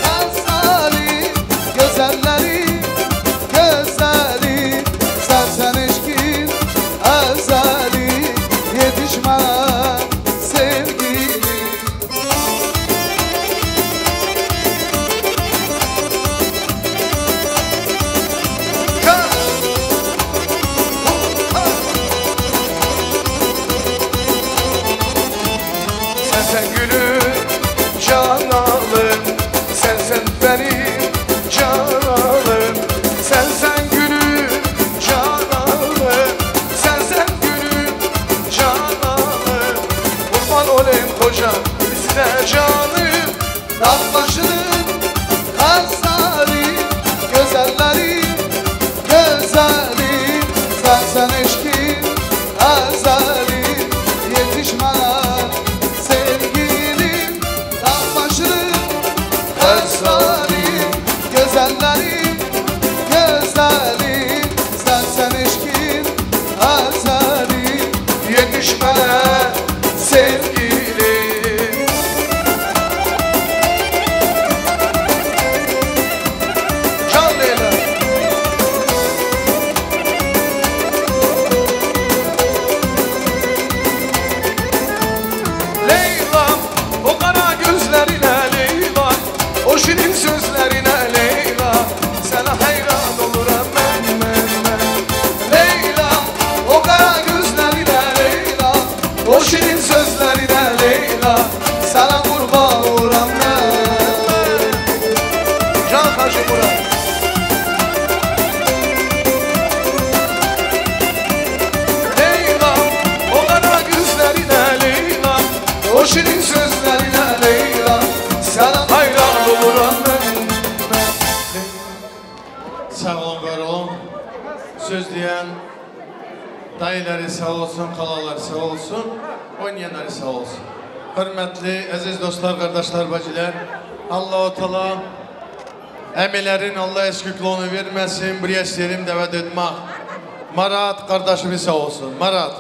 hazali, gözelleri, gözleri. Sen eşkin, ezeli, yetişmene sevgilim. Sen gülüm, canalım, sen benim canalım. Sen gülüm, canalım, sen gülüm, canalım. Kurban olayım koca bizine canım. Dağ başının hazali, gözelleri, gözeli. Sen eşkin, ezeli, yetişmene sevgilim, dağ başının hazali, gözelleri, gözeli. Sen eşkin, ezeli, yetişmene sevgilim. Can Leyla. Sağ olun, var olun. Söz diyen dayıları sağ olsun, kalalar sağ olsun, oynayanları sağ olsun. Hürmetli, aziz dostlar, kardeşler, bacılar, Allah-u Teala əmələrin Allah eskükluğunu verməsin, buraya isterim dəvət etmək. Marat kardeşimiz sağ olsun, Marat.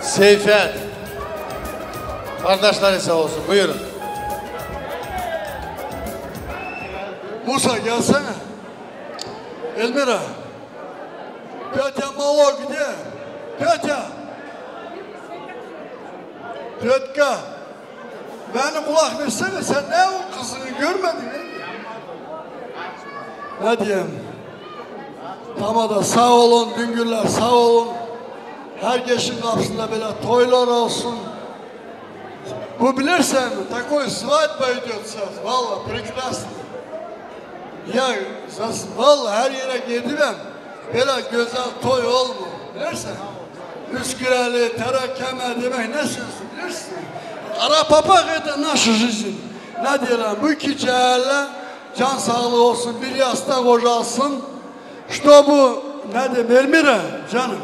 Seyfet. Kardeşleri sağ olsun, buyurun. Musa gelsene. Elmira. Petya mava gidiyor. Petya. Petka. Beni kulak versene, sen ne o kızını görmedin mi? Ne diyeyim? Tamam da sağ olun Düngürler, sağ olun. Herkesin kapısında böyle toylar olsun. Bu bilirsen mi? Такой свадьба идет сейчас. Vallahi прекрасно. Ya vallahi her yere gidiyorum. Böyle güzel toy olmu. Bilirsen. Üsküreli, terakeme demek ne sözü bilirsin. Ara papak eden nasıl жизнь. Ne diyelim bu iki cehelle can sağlığı olsun, bir yastık kocalsın. Чтобы, ne diyeyim Elmira canım.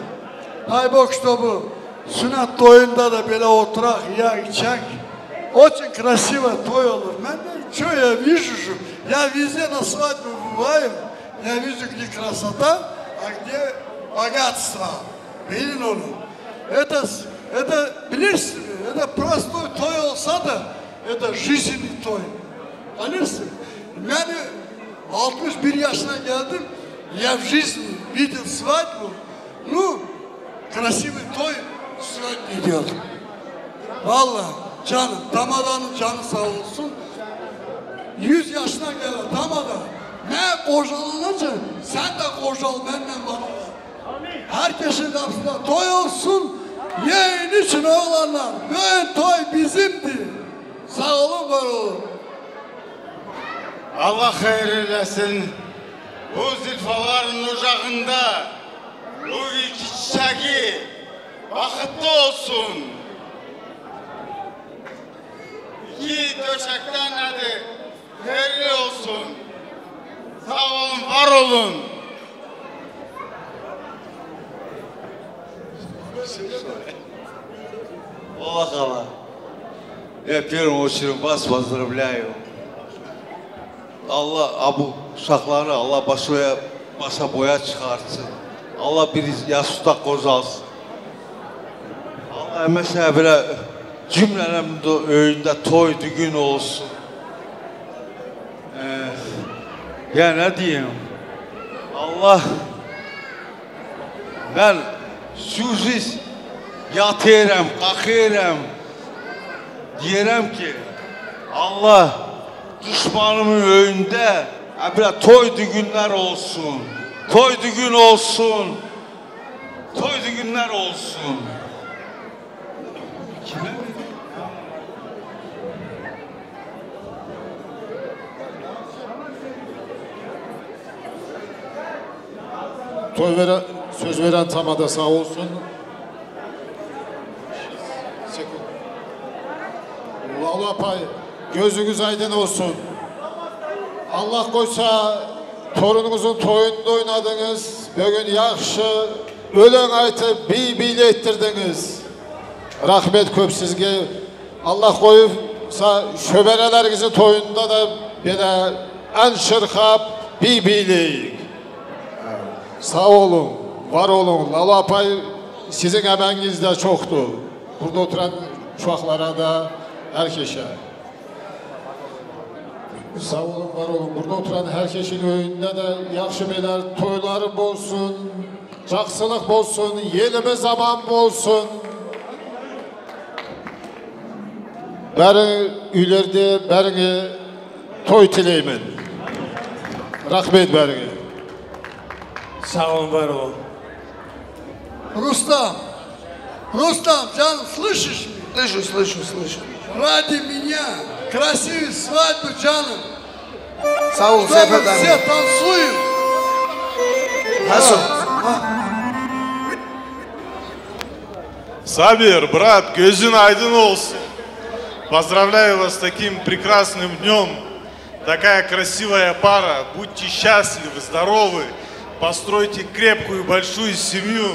Дай Бог, чтобы sünnet toyunda da böyle oturak, ya içek. Очень красиво той olur. Что я вижу же? Я везде на свадьбу бываю. Я вижу, где красота, а где богатство. Bilin onu. Это, bilirsin, это простой той olsa da, это жизненный той. Bilirsin. Ben 61 yaşına geldim. Я в жизни видел свадьбу. Ну, красивый той сегодня идет. Vallahi canım, damadanın canı sağ olsun. 100 yaşına gelen damada ne kocalanınca sen de kocal benden bana. Herkesin kapısında toy olsun. Yeğen için oğlanlar. Böyle toy bizimdi. Sağ olun, var olun. Allah hayır eylesin. Bu zilfaların ocağında bu iki çiçeği vakitli olsun. İki döşekten hadi hayırlı olsun. Sağ olun, var olun. Олахала. Я в первую очередь вас поздравляю. Allah bu uşaqları Allah başa boya çıxartsın. Allah bir yastıqda qocalsın. Allah məsələn belə cümlələrində öyündə toy düğün olsun. Ya ne diyeyim? Allah ben sürsiz yatıram, kalkıram. Diyerəm ki Allah düşmanımın önünde böyle toy düğünler olsun. Toy düğün olsun. Toy düğünler olsun. Kime? Söz veren tamada sağ olsun. Lala pay, gözünüz aydın olsun. Allah koysa torununuzun toyunda oynadınız. Bugün yaxşı ölen aytıp biybiyle ettirdiniz. Rahmet köp sizge. Allah koysa şöberelerinizin toyunda da böyle en şırkap biybiyle. Sağ olun, var olun. Lala pay sizin emeğiniz de çoktu. Burada oturan uşaqlara da, herkese. Sağ olun, var olun. Burada oturan herkesin önünde de yaxşı beyler toylarım olsun, жақсылық olsun, yelimiz zaman olsun. Bäriňi üýlerde, bäriňi toy tileymen. Rahmet bäriňi. Sağ olun, var olun. Рустам, Джан, слышишь меня? Слышу. Ради меня красивую свадьбу, Джаном. Sağ ol, Чтобы все танцуем. Сабир, брат, gözün aydın olsun. Поздравляю вас с таким прекрасным днем. такая красивая пара. Будьте счастливы, здоровы, постройте крепкую, большую семью,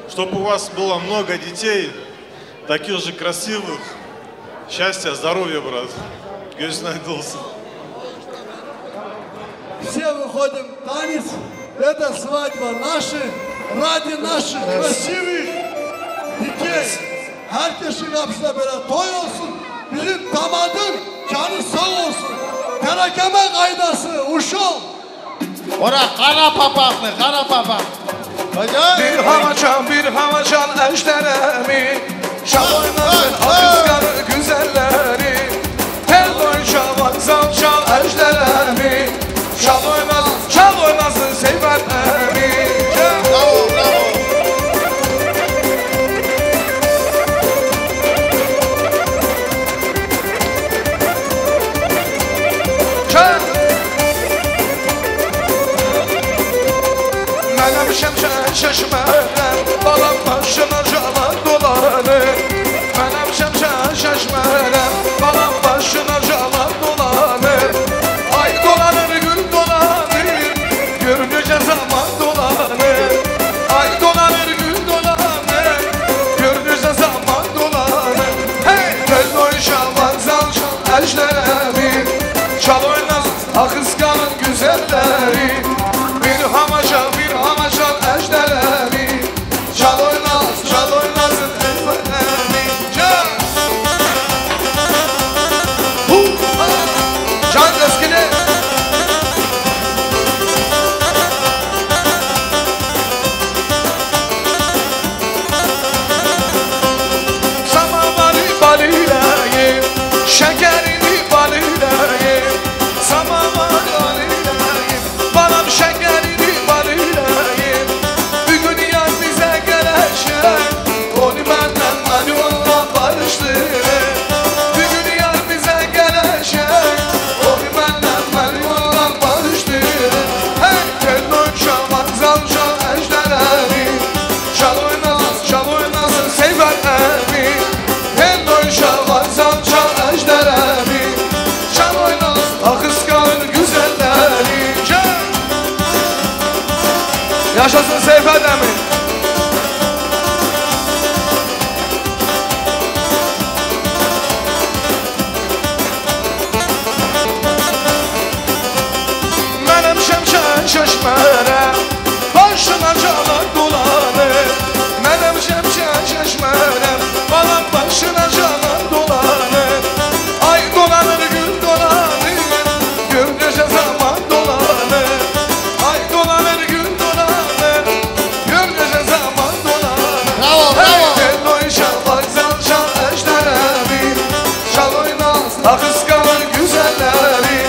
чтобы у вас было много детей, таких же красивых. Счастья, здоровья, брат. Gözün olsun. Все выходим в танец. Это свадьба наша, ради наших красивых детей. Herkesin kapısına böyle toy olsun. Bizim damadın canı sağ olsun. Terakeme kaydası, uşul. Ora kara papaklı, kara papak. Bir havacan ejderemi. Şal oynasın akızgarı güzelleri. Tel boyunca vokzal çal ejderemi. Şal oynasın seyfetleri. Bravo, bravo. Mənim şəşmərəm, balam başına calan dolanır. Mənim şəşmərəm, balam başına calan dolanır. Ay dolanır, gün dolanır, görünəcə zaman dolanır. Ay dolanır, gün dolanır, görünəcə zaman dolanır. Hey, tel oyşavan zalcan əjdərəmi, çal oynasın axısqanın güzəlləri. Bir hamacan ejderemi, çal oynasın ezberemi. Can eskili. Samavarı balileyim, şekerini balileyim. Samavarı balileyim, balam şekerini balileyim. Bugün yaz bize gelecek, onu benden beni onunla barıştırır. Bugün yaz bize gelecek, onu benden beni onunla barıştırır. Hey, tel oyşavan zalcan ejderemi, çal oynasın seyfetleri. Tel oyşavan zalcan ejderemi, çal oynasın akıskanın güzelleri. Yaşasın seyfetleri. Mənim şəşmərəm, başına calan dolanır. Mənim şəşmərəm, balam başına calan dolanır. Ay dolanır, gün dolanır, görünəcə zaman dolanır. Ay dolanır, gün dolanır, görünəcə zaman dolanır. Bravo, bravo. Tel oyşavan zalcan ejderemi, çal oynasın axısqanın güzelləri.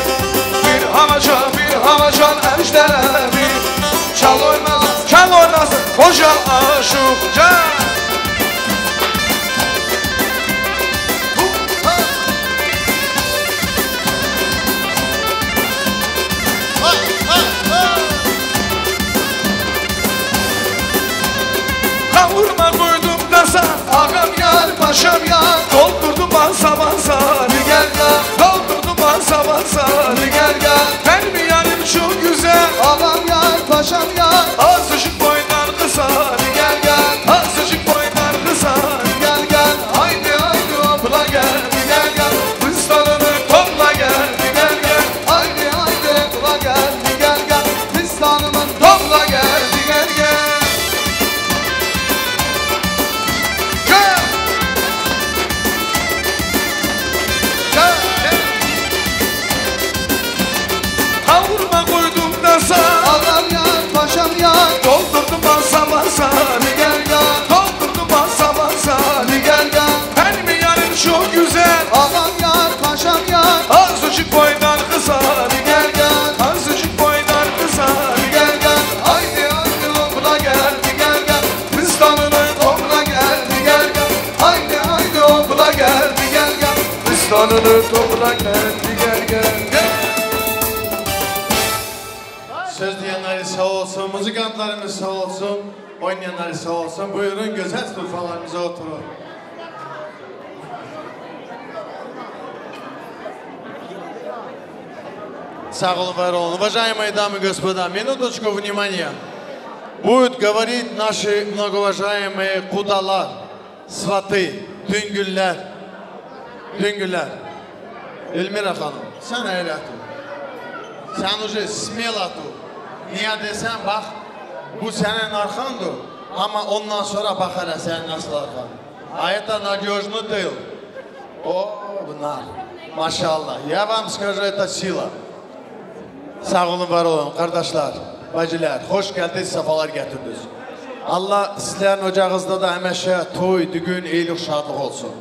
Bir havacan ejderemi, çal oynasın koca aşık. Kavurma koydum dasa, ağam yar, paşam yar. Doldurdum bansa, gel gel. Doldurdum bansa, gel gel. Benim yanım çok güzel, Ağam yar, paşam yar. azıcık boydan kısa, gel gel. Azıcık boydan kısa, Gel gel, haydi haydi abla gel, gel gel. Kıstanını topla gel, gel gel. haydi haydi kula gel, gel gel. Fistanımın Topla gel, gel gel. Gel. Gel, gel. Kavurma koydum dasa, Ağam yar, paşam yar. doldurdum bansa, Gel gel, doldurdum bansa, gel gel. benim yanım çok güzel, Ağam yar, paşam yar. azıcık boydan kısa, Gel gel, azıcık boydan kısa, gel gel. Haydi haydi okula gel, gel gel. Fistanını Okula gel, gel gel. Haydi haydi okula gel, gel gel. Fistanını topla gel, gel gel, gel. Söz diyenleri sağ olsun, müzikantlarımız sağ olsun, oynayanları sağ olsun. Buyurun güzel sofralarımıza oturun. Sağ olun, var olun. Уважаемые дамы и господа, минуточку внимания. Будет говорить наши многоуважаемые кудалар, сваты, düngüller. Düngüller. Elmira hanım, sen öyle dur. Sen уже смело dur. Niye desen bak, bu senin arkandır. Ama ondan sonra bakar sen nasıl arkan. А это надежно тыл. О, bunlar. Maşallah. Я вам скажу, это сила. Sağ olun, var olun. Kardeşler, bacılar, hoş geldiniz, sefalar getirdiniz. Allah sizlerin ocağınızda da həmişə toy, düğün, eylik, şadlıq olsun.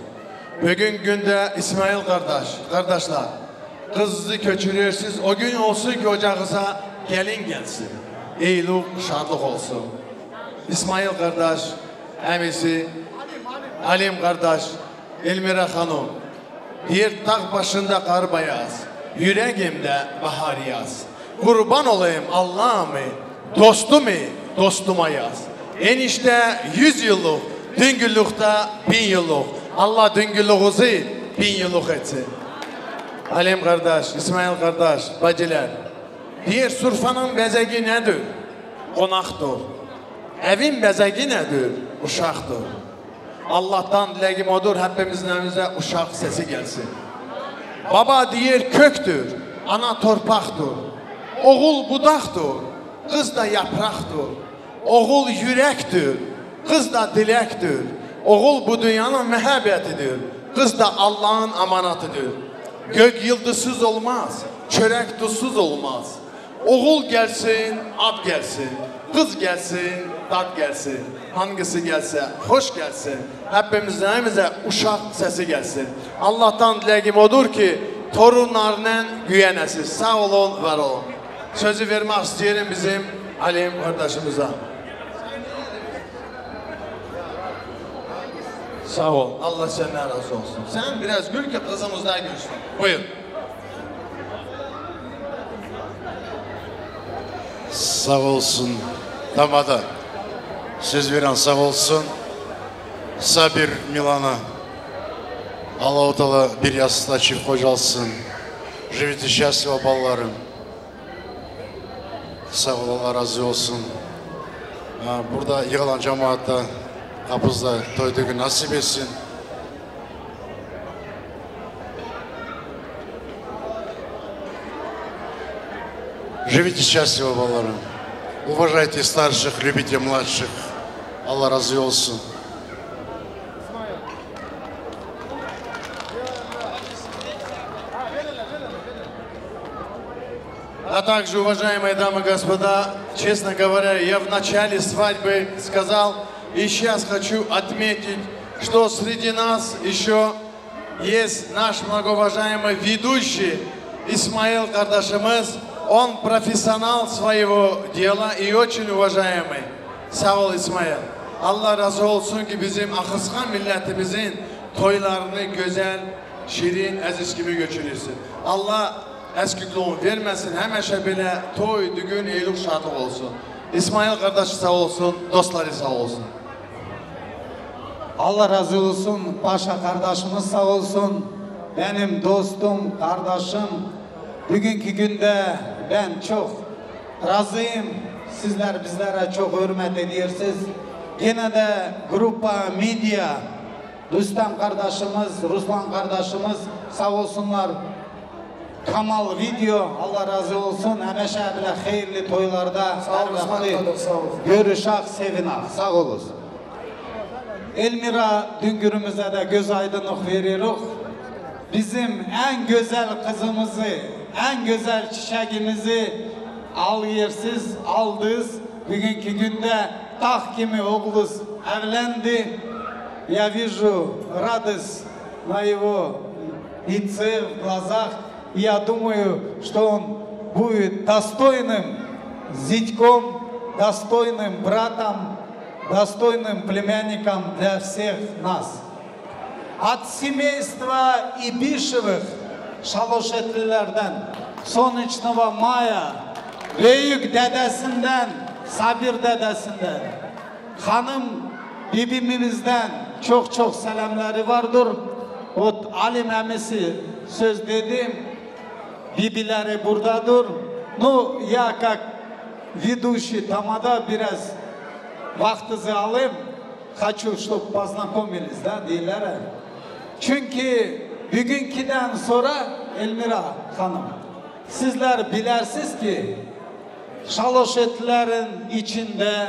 Bugün günde İsmail kardeşler, kızınızı köçürürsünüz. O gün olsun ki ocağınıza gelin gelsin. Eylik, şadlıq olsun. İsmail kardeş, əmisi, Alim kardeş, Elmira hanım. Bir dağ başında kar bayaz, yüreğimde bahar yaz. Kurban olayım Allah'ımı, dostumu, dostuma yaz. Enişte 100 yıllık, düngüllükte 1000 yıllık. Allah düngüllüğünüzü 1000 yıllık etsin. Alim kardeş, İsmail kardeş, bacılar. Bir surfanın bezegi nedir? Konaktır. Evin bezegi nedir? Uşaktır. Allah'tan dileğim odur, hepimizin evimize uşak sesi gelsin. Baba diğer köktür, ana torpaktır. Oğul budaktır, kız da yapraktır. Oğul yürektir, kız da dilektir. Oğul bu dünyanın məhəbbətidir, kız da Allah'ın amanatıdır. Gök yıldızsız olmaz, çörek tuzsuz olmaz. Oğul gelsin, ad gelsin. Kız gelsin, dad gelsin. Hangisi gelse, hoş gelsin. Hepimizin evimize uşak sesi gelsin. Allah'tan dileğim odur ki torunlarla güvenəsiz. Sağ olun, var olun. Sözü vermek isteyelim bizim Alim kardeşimize. Sağ ol. Allah senden razı olsun. Sen biraz gül ki kızımız daha gülsün. Buyur. Sağ olsun damada. Söz veren sağ olsun. Sabir Milana. Allah-u Teala bir yastıkta çift kocalsın. Живите счастливо, балаларым. Sağ ol, Allah razı olsun. Burada yığılan cemaatta kapımızda toy düğün nasip etsin. Живите счастливо, балаларым. Уважайте старших, любите младших. Allah razı olsun. А также, уважаемые дамы и господа, честно говоря, я в начале свадьбы сказал, и сейчас хочу отметить, что среди нас еще есть наш многоуважаемый ведущий Исмаил Кардашимыз. Он профессионал своего дела и очень уважаемый. Sağ ol İsmail. Allah razı olsun ki bizim akıskan milletimizin toylarını güzel, şirin, əziz kimi göçürürsün. Allah əskikliğini verməsin, həməşə belə toy, düğün, eylik, şadlıq olsun. İsmail kardeşi sağ olsun, dostları sağ olsun. Allah razı olsun, Paşa kardeşimiz sağ olsun. Benim dostum, kardeşim. Bugünkü günde ben çok razıyım. Sizler bizlere çok hürmet ediyorsunuz. Yine de Grupa Media, Rüstem kardeşimiz, Ruslan kardeşimiz sağ olsunlar. Kamal Video, Allah razı olsun. Həməşə belə xeyirli toylarda görüşək, sevinək. Sağ olun. Elmira Düngürümüzə də göz aydınlıq veririk. Bizim en güzel kızımızı, en güzel çiçeğimizi alıyorsunuz, aldınız. Bugünkü günde dağ kimi oğlunuz evlendi. Я вижу радость на его лице, в глазах. Я думаю, что он будет достойным зятьком, достойным братом, достойным племянником для всех нас. От семейства Ибишевых, Шалошетлилерden, Soniçnova Maya, büyük dedesinden, Sabir dedesinden, hanım bibimizden çok çok selamları vardır. O alim emisi söz dedim. bibileri buradadır. Ну, я как ведущий тамада biraz vaktinizi alayım. Хочу, чтобы познакомились, да, deyirler. Çünkü bugünküden sonra Elmira Hanım, sizler bilersiniz ki Şaloşetlerin içinde,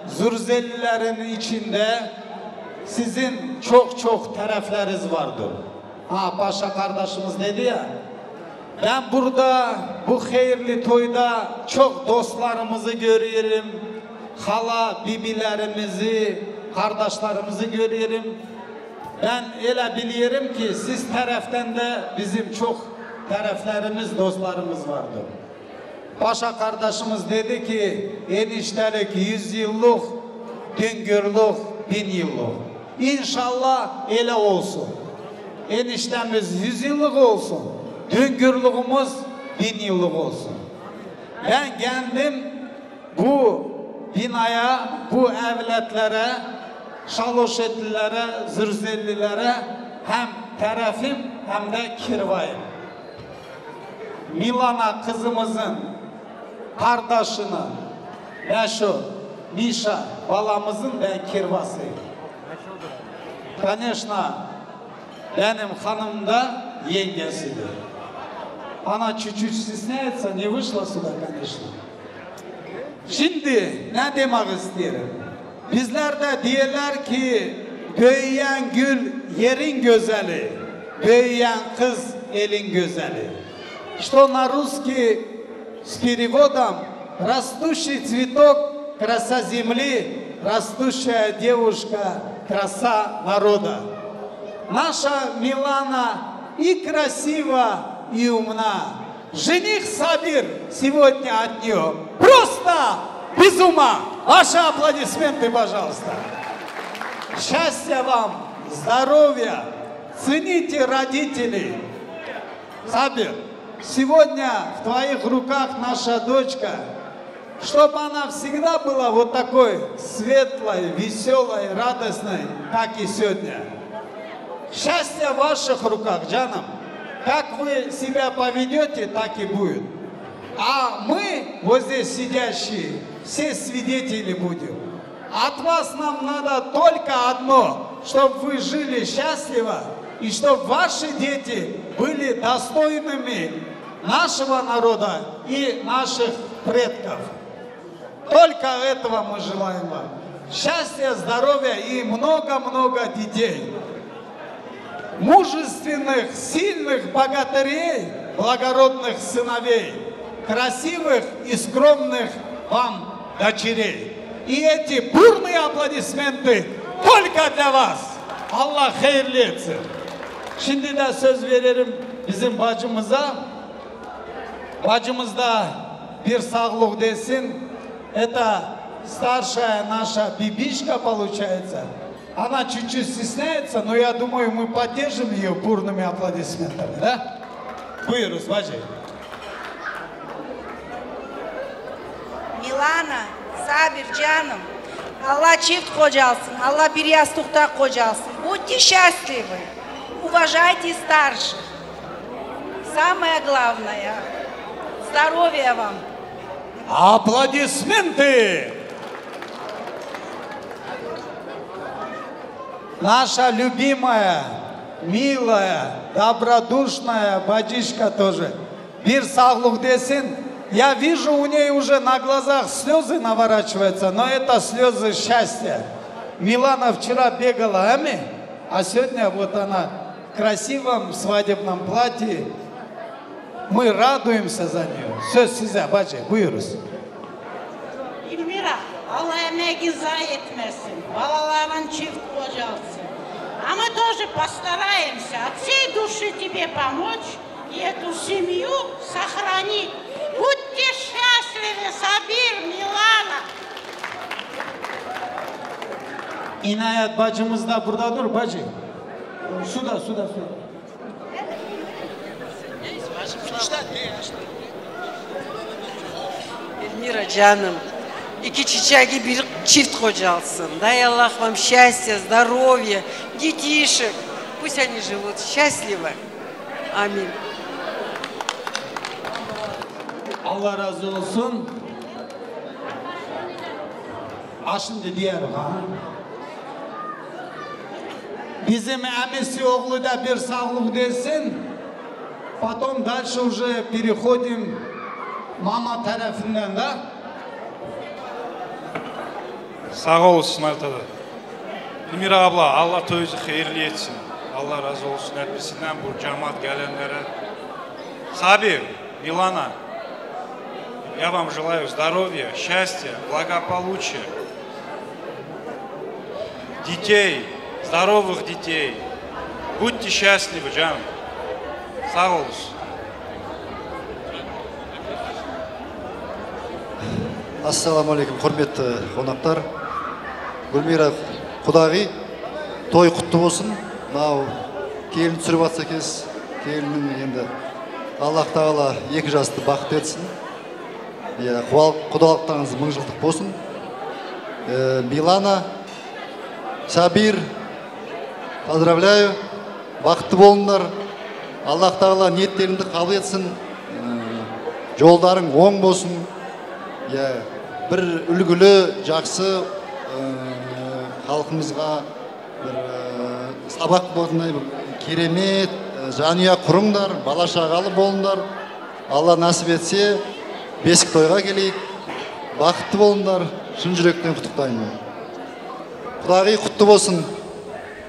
Zürzelilerin içinde sizin çok taraflarınız vardır. Ha, Paşa kardeşimiz dedi ya, ben burada bu hayırlı toyda çok dostlarımızı görüyorum. Hala, bibilerimizi, kardeşlerimizi görüyorum. Ben öyle biliyorum ki siz taraftan da bizim çok taraflarımız, dostlarımız vardı. Paşa kardeşimiz dedi ki eniştelik 100 yıllık, düngürlük 1000 yıllık. İnşallah öyle olsun. Eniştemiz 100 yıllık olsun. Düngürlüğümüz 1000 yıllık olsun. Ben kendim bu binaya, bu evletlere, Şaloşetlilere, Zürzellilere hem tarafım hem de kirvayım. Milana kızımızın kardeşini, Meşo, Mişa balamızın ben kirvasıyım. Конечно, benim hanım da yengesidir. Она чуть-чуть стесняется, не вышла сюда, конечно. Şimdi ne demek isterim? Bizler de diyorlar ki büyüyen gül yerin güzeli, büyüyen kız elin güzeli. Что на русский с переводом растущий цветок, краса земли, растущая девушка, краса народа. Наша Милана и красива, и умна. Жених Сабир сегодня от нее просто без ума. Ваши аплодисменты, пожалуйста. Счастья вам, здоровья, цените родителей. Сабир, сегодня в твоих руках наша дочка, чтобы она всегда была вот такой светлой, веселой, радостной, как и сегодня. Счастье в ваших руках, Джанам. Как вы себя поведете, так и будет. А мы, вот здесь сидящие, все свидетели будем. От вас нам надо только одно, чтобы вы жили счастливо, и чтобы ваши дети были достойными нашего народа и наших предков. Только этого мы желаем вам. Счастья, здоровья и много-много детей. Мужественных, сильных богатырей, благородных сыновей, красивых и скромных вам дочерей. И эти бурные аплодисменты только для вас. Allah hayırlı etsin. Şimdi de söz veririm bizim bacımıza. Bacımız da bir sağlık desin. Это старшая наша бибишка получается. Она чуть-чуть стесняется, но я думаю, мы поддержим ее бурными аплодисментами, да? Buyuruz bacı. Milana, Sabir canım, Allah çift kocalsın, Allah bir yastıkta kocalsın. Будьте счастливы, уважайте старших. Самое главное, здоровья вам. Аплодисменты! Наша любимая, милая, добродушная бадишка тоже. Bir sağlık desin. Я вижу, у ней уже на глазах слезы наворачиваются, но это слезы счастья. Милана вчера бегала, а сегодня вот она в красивом свадебном платье. Мы радуемся за нее. Söz size bacı, buyuruz. Elmira, Allah emeği zayi etmesin. Balaların çift kocalsın. А мы тоже постараемся от всей души тебе помочь и эту семью сохранить. Будьте счастливы, Sabir, Milana. İnayet bacımız da burada dur bacı. Suda. Эльмира canım, iki çiçeği bir çift kocalsın. Дай Аллах вам счастья, здоровья, детишек. Пусть они живут счастливо. Аминь. Allah razı olsun. Şimdi diğer bizim emisi oğlu da bir sağlık desin. Потом дальше уже переходим mama tarafından da. Sağ olsun Altada. Elmira abla, Allah toyunuzu hayırlı etsin. Allah razı olsun hepsinden bu cemaat gelenlere. Sabir, Milana, я вам желаю здоровья, счастья, благополучия, детей, здоровых детей. Будьте счастливы, canım. Sağ olsun. Ассалаумағалейкум, құрметті қонақтар. Гүлмира құдағи, той құтты болсын. Мынау келін түсіріп жатса екенсіз. Келіннің енді Аллах тағала екі жасты бақыт етсін. Құдалықтарыңыз мың жылдық болсын. Милана, Сабир, поздравляю. Бақытты болыңдар. Аллах тағала ниеттеріңді қабыл етсін. Жолдарың оң болсын. Бір үлгілі, жақсы халқымызға бір сабақ болатындай керемет жанұя құрыңдар, бала шағалы болыңдар. Алла насіп етсе, бесік тойға келейік. Бақытты болыңдар, шын жүректен құттықтаймын. Құдағи құтты болсын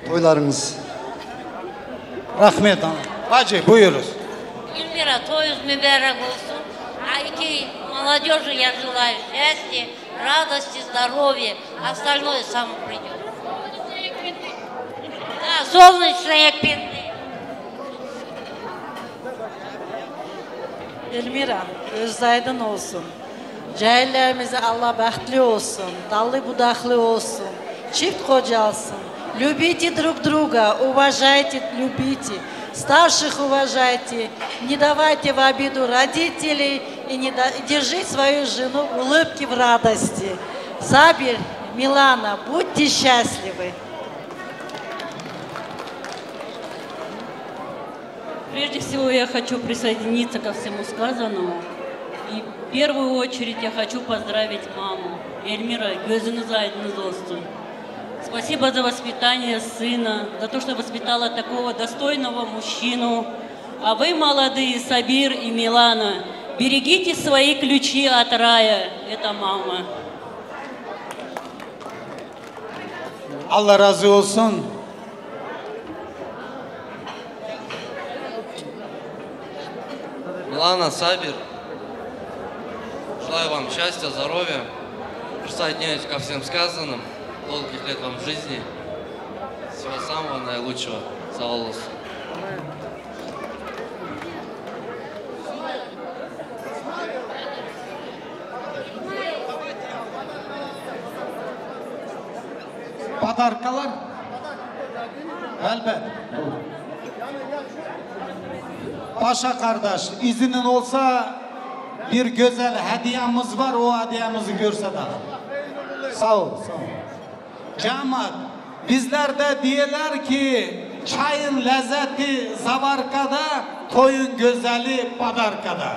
тойларыңыз. Рахмет. Hacı buyuruz. Эльмира, тойыңыз мүбәрәк болсын. Айки молодежи я желаю счастья, радости, здоровья. Остальное само придет. Да, солнечные пенты. Elmira, gözü aydın olsun. Cahillerimize Allah bəxtli olsun, dallı budaklı olsun, çift kocalsın. Любите друг друга, уважайте, любите. Старших уважайте, не давайте в обиду родителей и держите свою жену в улыбке, в радости. Сабир, Милана, будьте счастливы. Прежде всего я хочу присоединиться ко всему сказанному. И в первую очередь я хочу поздравить маму. Эльмира, gözünüz aydınız olsun. Спасибо за воспитание сына, за то, что воспитала такого достойного мужчину. А вы, молодые, Сабир и Милана, берегите свои ключи от рая. Это мама. Allah razı olsun. Милана, Сабир, желаю вам счастья, здоровья, присоединяюсь ко всем сказанным, долгих лет вам жизни, всего самого наилучшего. Sağ olasın. Padarkalar. Elbet. Paşa kardeş, izinin olsa bir güzel hediyemiz var, o hediyemizi görse de. Sağ ol, sağ ol. Cemaat, bizler de diyorlar ki çayın lezzeti Zavarka'da, toyun güzeli Padarka'da.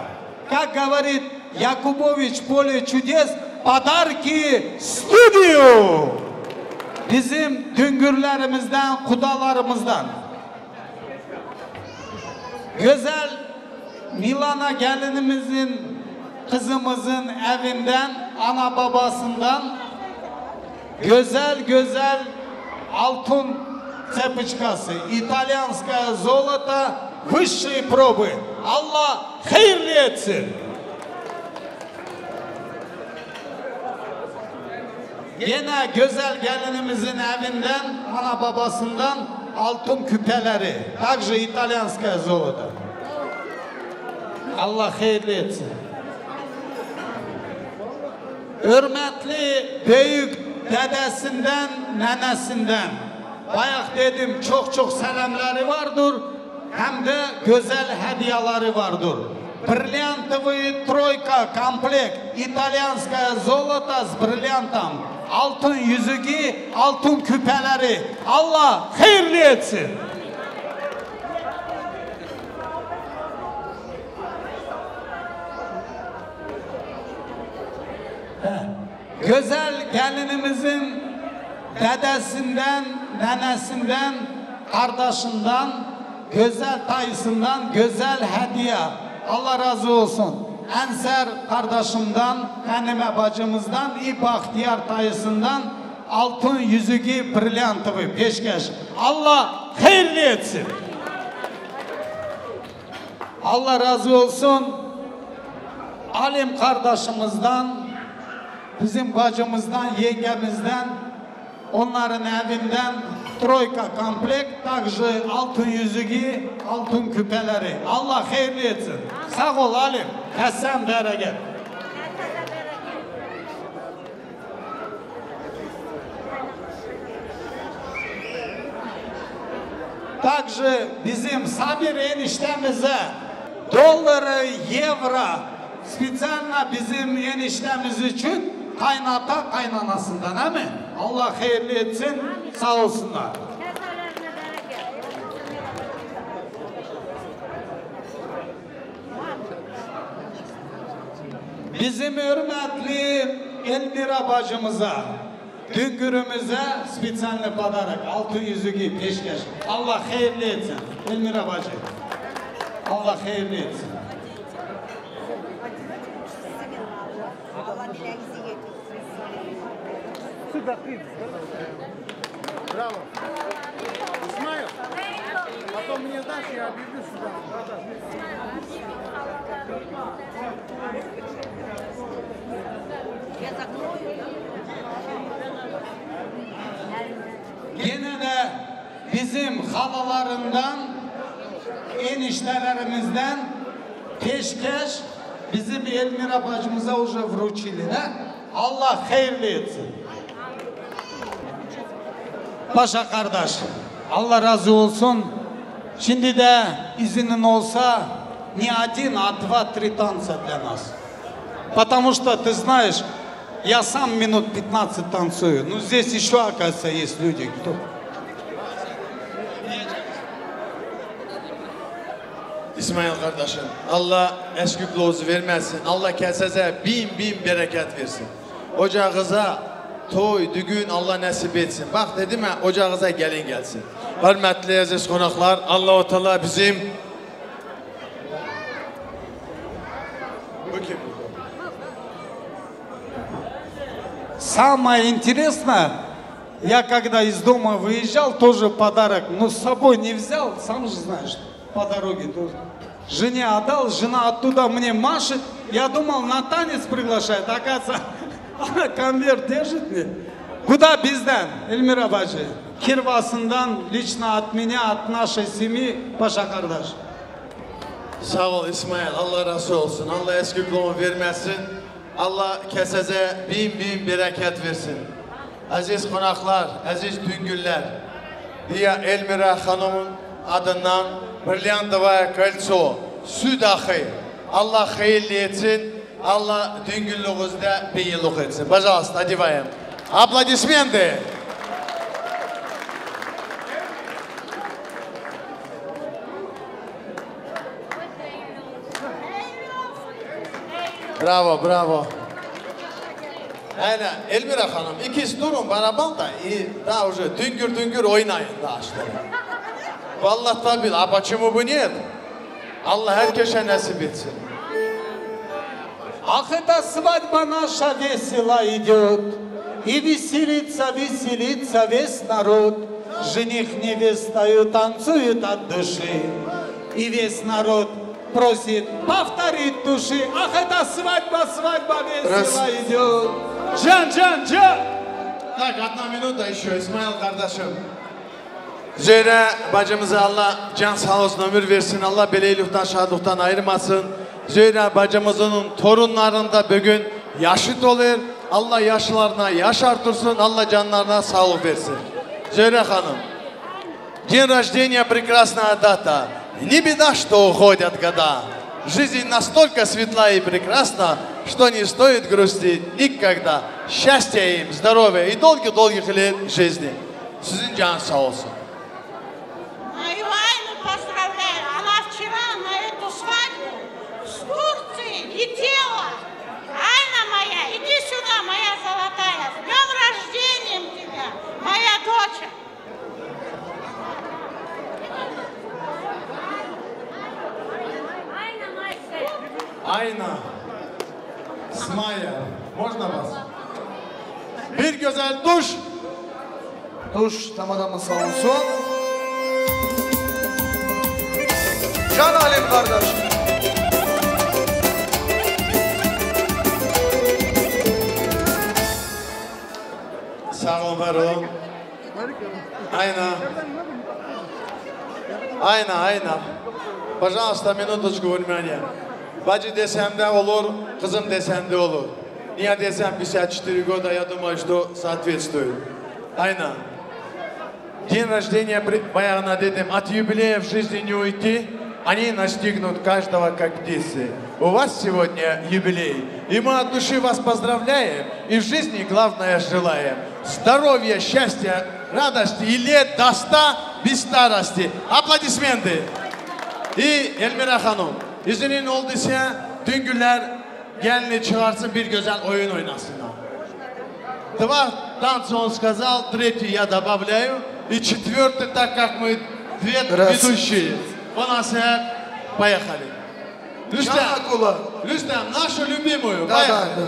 Как говорит Якубович, поле чудес, Padarki Studio. Bizim düngürlerimizden, kudalarımızdan. Güzel Milana gelinimizin, kızımızın evinden, ana babasından güzel altın цепочкасы, итальянское золото высшей пробы. Allah hayırlı etsin. Yine güzel gelinimizin evinden, ana babasından altın küpeleri. Также итальянское золото. Allah hayırlı etsin. Hürmetli büyük dedesinden, nenesinden, bayaq dedim çok selamları vardır, hem de güzel hediyeleri vardır. Бриллиантовый тройка комплект, итальянское золото с бриллиантом, altın yüzüğü, altın küpeleri. Allah hayırlı etsin. Güzel gelinimizin dedesinden, nenesinden, kardeşinden, güzel dayısından güzel hediye. Allah razı olsun. Enser kardeşimden, Hanime bacımızdan, İbahtiyar dayısından altın yüzüğü brilyantıvı peşkeş. Allah hayırlı etsin. Allah razı olsun. Alim kardeşimizden, bizim bacımızdan, yengemizden, onların evinden troyka komplekt, takjı altın yüzüğü, altın küpeleri. Allah hayırlı etsin. Sağ ol Alim. Kesen bereket. Также bizim Sabir eniştemize doları, euro spesialna bizim eniştemiz için kaynata kaynanasından, değil mi? Allah hayırlı etsin, sağ olsunlar. Bizim hürmetli Elmira bacımıza, Düngürümüze spesialni padarak, altın yüzüğü peşkeş. Allah hayırlı etsin. Elmira bacı. Allah hayırlı etsin. Bravo. İsmail. Потом мне дашь, я объявлю сюда. Я закрою. Yine de bizim halalarından, eniştelerimizden peşkeş bizim Elmira bacımıza уже вручили, da? Allah hayırlı etsin. Paşa kardeş, Allah razı olsun. Şimdi de izinin olsa не один, а 2-3 танца для нас. Потому что, ты знаешь, я сам минут 15 танцую. Ну, здесь еще, оказывается, есть люди, кто... İsmail kardeşim, Allah eşküklüğünüzü vermesin. Allah kesese bin bereket versin. Ocağınıza toy, düğün Allah nasip etsin. Bak dedim ya, ocağınıza gelin gelsin. Hürmetli aziz konaklar, Allah-u Teala bizim... Bu kim? Самое интересное, я когда из дома выезжал, тоже подарок, но с собой не взял, сам же знаешь, по дороге тоже. Жене отдал, жена оттуда мне машет, я думал, на танец приглашает, оказывается, она конверт держит мне. Куда bizden, Elmira bacı? Kirvasından, lично от меня, от нашей семьи, Paşa kardeş. Sağ ol İsmail, Allah razı olsun. Allah eşküklüğünü vermesin. Allah keseze bin bereket versin. Aziz konaklar, aziz düngüller, diye Elmira Hanım'ın adından Brilyantovaya Kolso, Südahi, Allah hayırlı etsin, Allah düngüllüğünüzde bir yıllık etsin. Пожалуйста, одеваем. Аплодисменты. Bravo, bravo. Aynen, Elmira Hanım, ikisi durun beraber da, daha уже düngür oynayın daha işte. Vallahi tabii, а почему бы нет? Allah herkese nasip etsin. Ах, эта свадьба наша весело идет, и веселится весь народ. Жених невестою танцуют от души, и весь народ просит повторить души. Ах, эта свадьба весело идет. Can. Так, одна минута еще, İsmail kardeşim. Zöhre bacımıza Allah can sağ olsun, ömür versin. Allah beleylikten, şadlıktan ayırmasın. Zöhre bacımızın torunlarında bugün yaşıt olur. Allah yaşlarına yaş artırsın. Allah canlarına sağlık versin. Zöhre Hanım. День рождения прекрасная дата. Не беда, что уходят года. Жизнь настолько светла и прекрасна, что не стоит грустить никогда. Счастья им, здоровья и долгих лет жизни. Sizin can sağ olsun. Мою Айну поздравляю. Она вчера на эту свадьбу с Турции летела. Айна моя, иди сюда. Ayna. Smaya. Можно вас? Bir güzel duş. Duş tamamı sağ olsun. Can Halim kardeş. Sağ ol, var ol. Ayna. Ayna. Пожалуйста, минуточку внимания. Бачи desem de olur, kızım desem de olur. Niye desem 54 года, я думаю, что соответствует. Айна. День рождения, баягына dedim, от юбилея в жизни не уйти, они настигнут каждого как птицы. У вас сегодня юбилей, и мы от души вас поздравляем, и в жизни главное желаем. Здоровья, счастья, радости и лет до 100 без старости. Аплодисменты. И Elmira Hanım, izinin olduysa dün günler gelini çağırsın bir güzel oyun oynasınlar. Два танца он сказал, третий я добавляю, и четвертый, так как мы две ведущие. У нас поехали. Рустам, нашу любимую, поехали.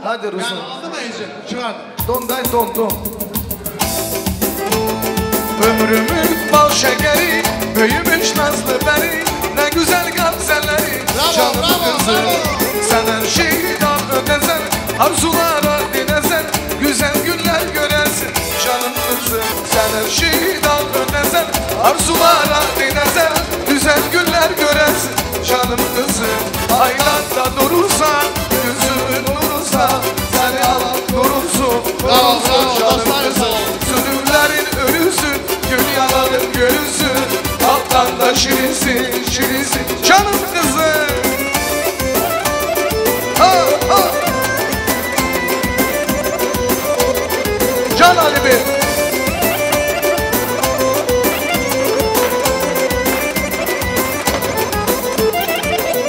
Hadi Ruslan. Ben aldım izin, çıkar. Don. Ömrümün bal şekeri, büyümüş nazlı beri, ne güzel gamzeleri. Canım kızım, sen her şeyden ötezen, arzulara dinezen, güzel günler görersin. Canım kızım, sen her şeyden ötezen, arzulara dinezen, güzel günler görersin. Canım kızım, aylarda durursan, yüzümün nurursa, seni alan durursun, durursun canım kızım. Sürümlerin ölüsün, dünyaların görünsün, alttan da şirinsin, canım kızım. Can Ali Bey.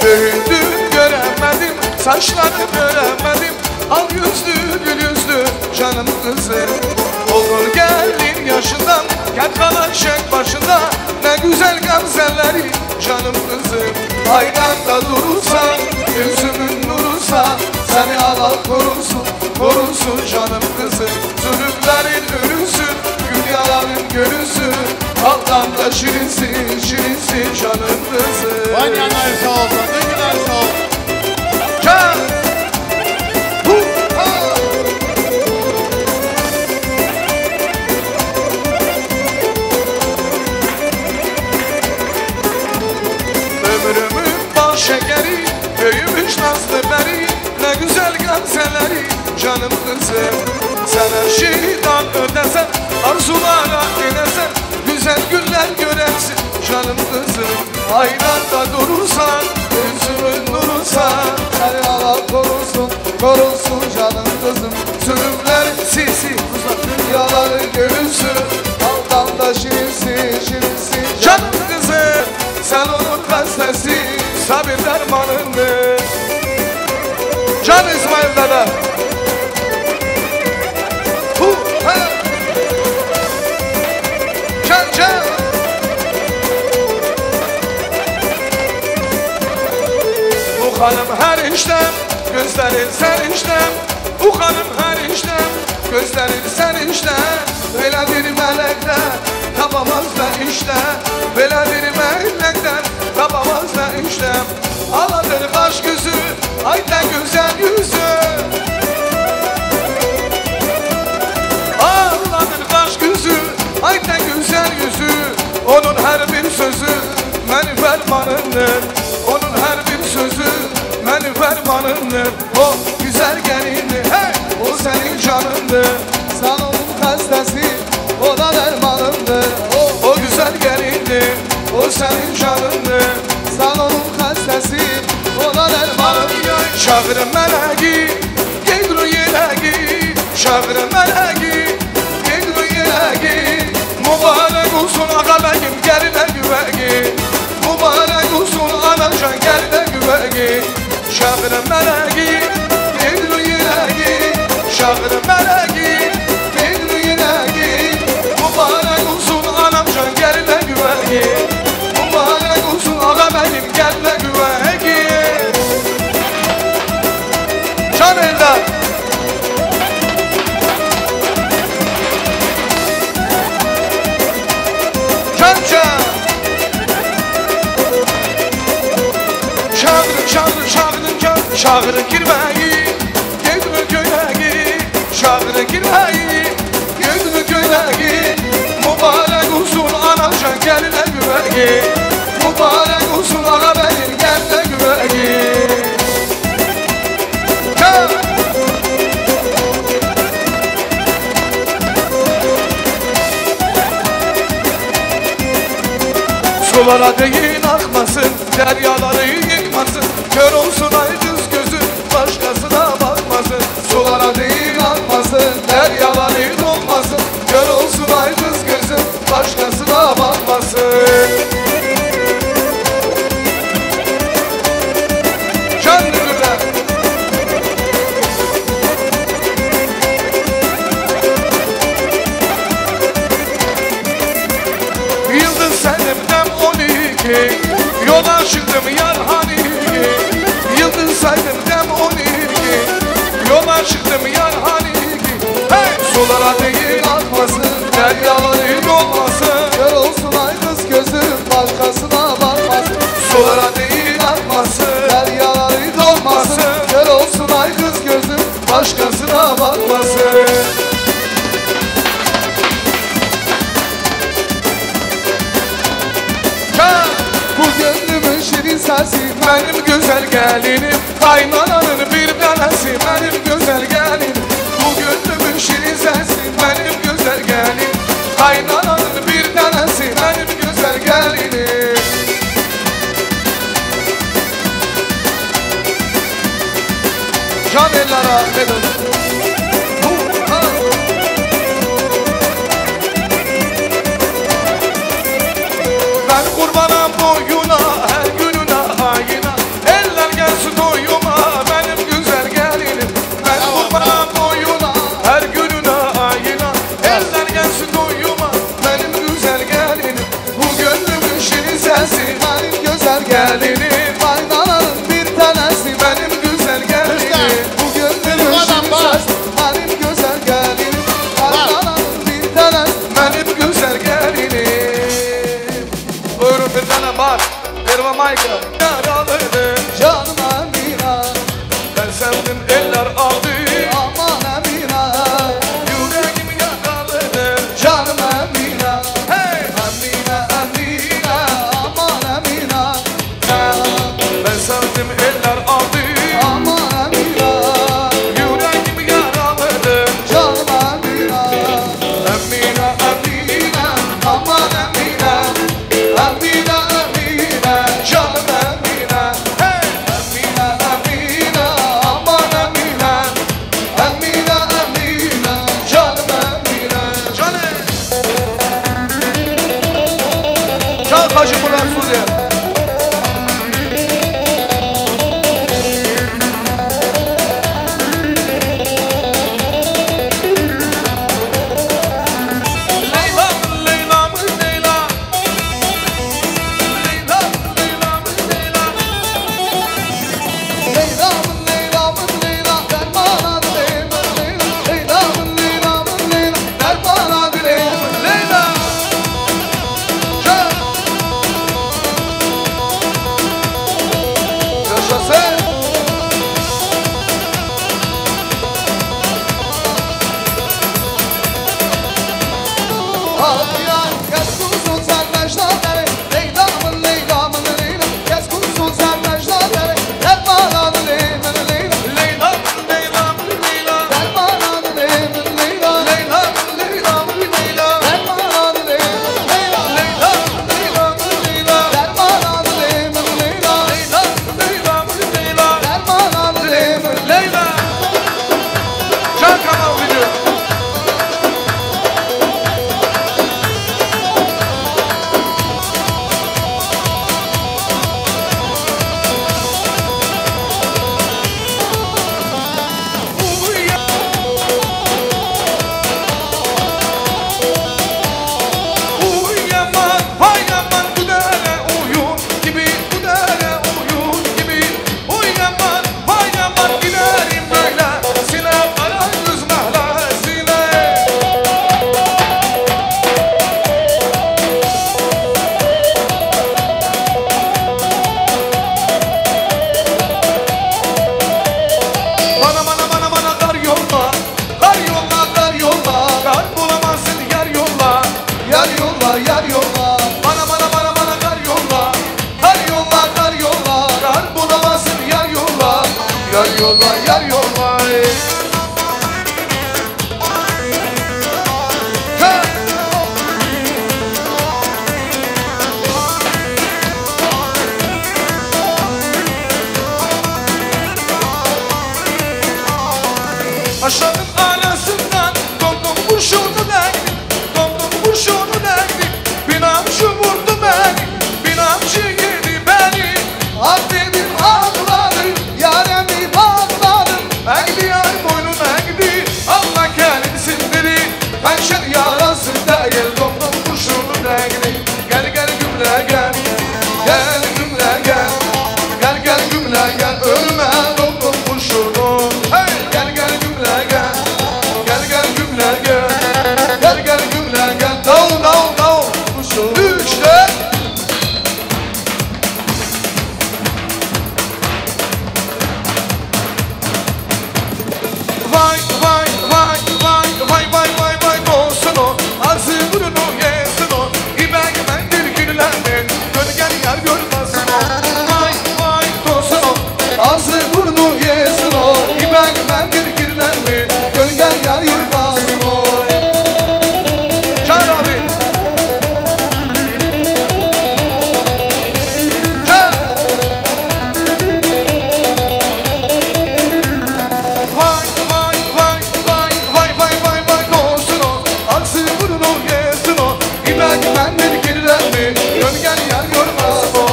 Büyüdüm göremedim, saçlarını göremedim, al yüzlü gül yüzlü canım kızım. Olur gelin yaşından, gel kalaşık başında, ne güzel gamzeleri canım kızım. Aydanda durursan, yüzümün nurursa, seni Allah korusun canım kızım. Zulümlerin ölüsün, dünyaların görünsün, alttan da şirinsin canım kızım. Banyanlar sağ olsun, dengüler sağ olsun. Can! Ömrümün bal şekeri, büyümüş nazlı beri, ne güzel gamzeleri canım kızım. Sen her şeyden ötesen, arzulara dinesen, güzel günler görersin canım kızım. Aydanda durursan, yüzümün nurursa, Seni Allah korusun canım kızım. zulümlerin sisi, Dünyaları görünsün, alttan da şirinsin canım kızım. Sen onun hastası, sabır dermanındır. Can İsmail dede. Can. Bu hanım her işlem, gözlerin sen işlem. Bu hanım her işlem, gözlerin sen işlem. Böyle bir melekten tapamaz da işte, böyle bir melekten tapamaz da işte. Ağlatır baş gözü, ayda güzel yüzü. Ağlatır baş gözü, ayda güzel yüzü. Onun her bir sözü benim fermanımdır. Onun her bir sözü benim fermanımdır. O güzel gelindi, hey, o senin canındır. Sen onun hastası, o da dermanındır. O güzel gelindi, o senin canındır. Sen onun hastası, o da dermanındır. Şağırın meleği, gedru yeleği. Şağırın meleği, gedru yeleği. Mübarek olsun ağabeyim, geride güveği. Mübarek olsun anacan, geride güveği. Şağırın meleği, gedru yeleği. Şağırın meleği, gedru yeleği. Mübarek olsun anamcan, geride güveği. Mübarek olsun ağabeyim, geride güveği. Can Eldar. Can can. Çağırı girmeyi, gözümü köyleyi. Çağırı girmeyi, gözümü köyleyi. Mübarek olsun anacan geline güveyi. Mübarek olsun ağa benim geline güveyi. Sulara değil akmasın, deryaları yıkmasın. Kör olsun ay kız gözü, başkasına bakmasın. Sulara değil akmasın, deryaları dolmasın. Kör olsun ay kız gözü, başkasına bakmasın. Canlı güller. Yıldız senimden 12, yola çıktım yar hani. Yıldız senimden 12, yola çıktım yar hani. Hey! Sulara değil akmasın, deryaları dolmasın. Kör olsun ay kız gözüm, başkasına bakmasın. Sulara değil akmasın, deryaları dolmasın. Kör olsun ay kız gözüm, başkasına bakmasın. Bu gönlümün şirin sesi, benim güzel gelinim. Kaynananın bir tanesi, benim güzel gelinim. Bu gönlümün şirin sesi, benim güzel gelinim. Kaynananın bir tanesi, benim güzel gelinim. Can eller Ahmet olsun. Ben kurbanım boyuna, her gününe ayına. Eller gelsin doyuma, benim güzel gelinim. Ben kurbanım boyuna, her gününe ayına. Eller gelsin doyuma, benim güzel gelinim. Bu gönlümün şirin sesi, benim güzel gelinim. kaynananın bir tanesi, benim güzel gelinim. Bu gönlümün şirin sesi, benim güzel gelinim. Kaynananın bir tanesi, benim güzel gelinim. Buyurun bir tane var, Erva Michael. Yaralıdır canım Emine, ben sevdim eller aldı. aman Emine, Yüreğim yaralıdır canım Emine. Hey! Emine, Emine, aman Emine, Ben sevdim eller aldı. aman Emine, Yüreğim yaralıdır canım Emine. Emine, Emine, Aman Emine, Emine, Emine, canım Emine. hey! Emine, Emine, aman Emine. Aşağının anasından dondum kurşunu değdi, dondum kurşunu değdi. Bir namçı vurdu beni, bir namçı yedi beni. Affedin ağladım, yaremi bağladım. Ekdi ay boynum ekdi, Allah kendisi dedi. Hançer yarası değil, dondum kurşunu değdi. Gel gel gümle gel, gel gümle gel. Gel gel gümle gel, ölme dondum kurşunu. Hey gel gel gümle gel, gel gel gümle gel. Gel gel gümle gel, dal dal dal kurşunu. 3 4 Vay vay vay vay vay vay vay vay olsun o. Ağzı burnu yesin o. İben bendir güllendir, gölgen yer görmesin o. Vay vay olsun o. Ağzı burnu yesin o. İben bendir kirlendir, gölgen yer yırtmasın o. Çağır abi. Vay vay vay vay vay vay vay vay olsun o. Ağzı burnu yesin o. İben bendir kirlendir, gölgen yer görmesin o.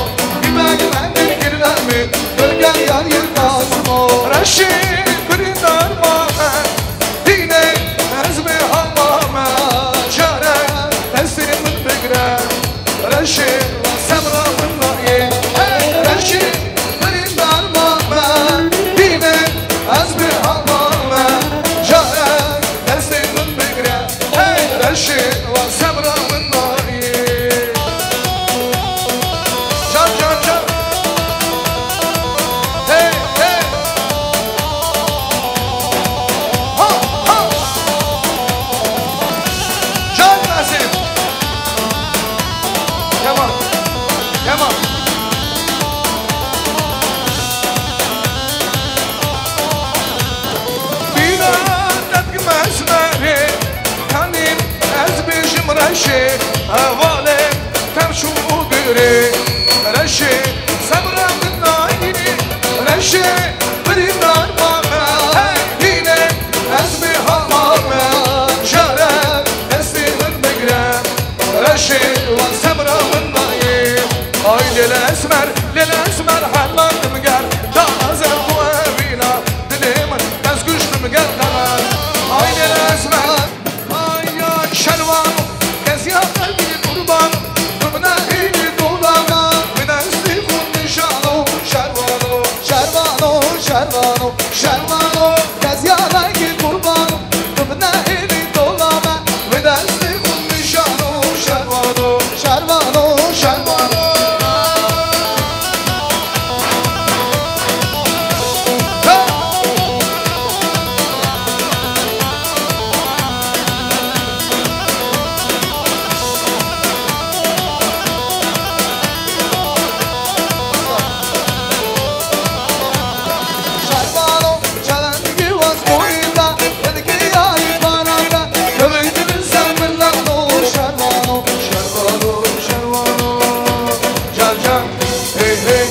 İben bendir kirlendir, gölgen yer yırtmasın o. Reşit brindar mâme, dine ezmi hamame. Çare teslimin begre, Reşit semramın nayi. Reşit brindar mâme, dine ezmi hamame. Çare teslimin begre, Reşit semramın nayi. Çar çar çar. Hey hey. Ha ha. Can Nasip. Tamam. Tamam. Biladet gümesleri Kanim ezbişim reşit Havalim temşu güri Reşit sabramın nayini Reşit brindar mâme Dine ezbi hamame Şeref teslimin begre Reşit sabramın nayi Ay lele esmer hallandım gel Taze bu evina Dilim tez güçlüm gel kanar Ay lele esmer Ay ay şervanım Gez yakar bir kurban Tümüne iyi dolana Midesli kun nişanı Şervanım Şervano, şervano, şervano. Gez yana git kurban, tümüne eli dolama. Ve destek un nişanı şervanı Şervano, şervano. Şervano, çelengi vaz boyunda. Dedi ki ya ibaranda. Köveydinin serminden doğur şervano. Şervano, şervano. Can can hey hey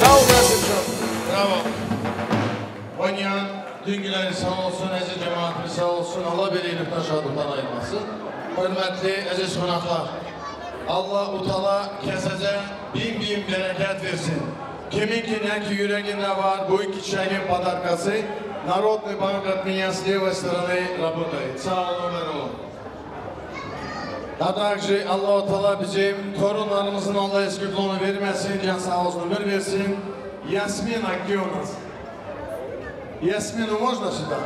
Sağ ol Nasipcan. Bravo. Oynayan düngüleri sağ olsun, əziz cemaatimiz sağ olsun. Allah bir iyilikten şadlıktan ayırmasın. Hürmetli əziz konaklar. Allah utala kesece bin bereket versin. Kimin ki ne ki yüreğinde var bu iki çiçeğin padarkası. Народный банк от меня с левой стороны работает. Sağ olun, var olun. А также Allah-u Teala bizim torunlarımızın Allah eskürtluğunu vermesin, can sağ olsun ömür versin. Yasmin где у нас? Ясмину можно сюда?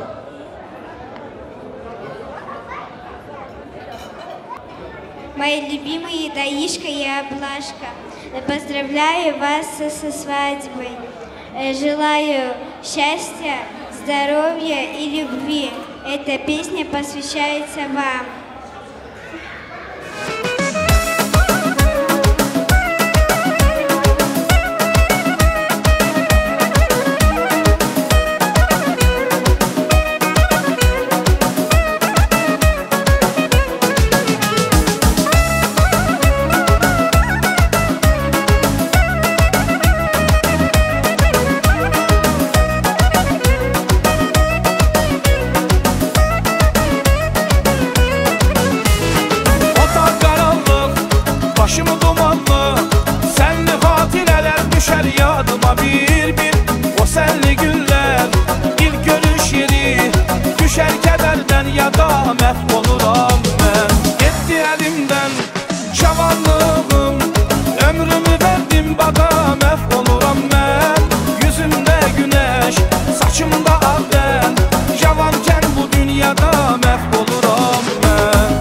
Мои любимые Даишка и Облашка, поздравляю вас со свадьбой. Желаю счастья, здоровья и любви. Эта песня посвящается вам. Düşer kederden ya da məhv oluram mən. Getdi əlimdən cavanlığım, ömrümü verdim bağa, məhv oluram mən. Yüzümdə güneş, saçımda ağ dən, cavanken bu dünyada məhv oluram mən.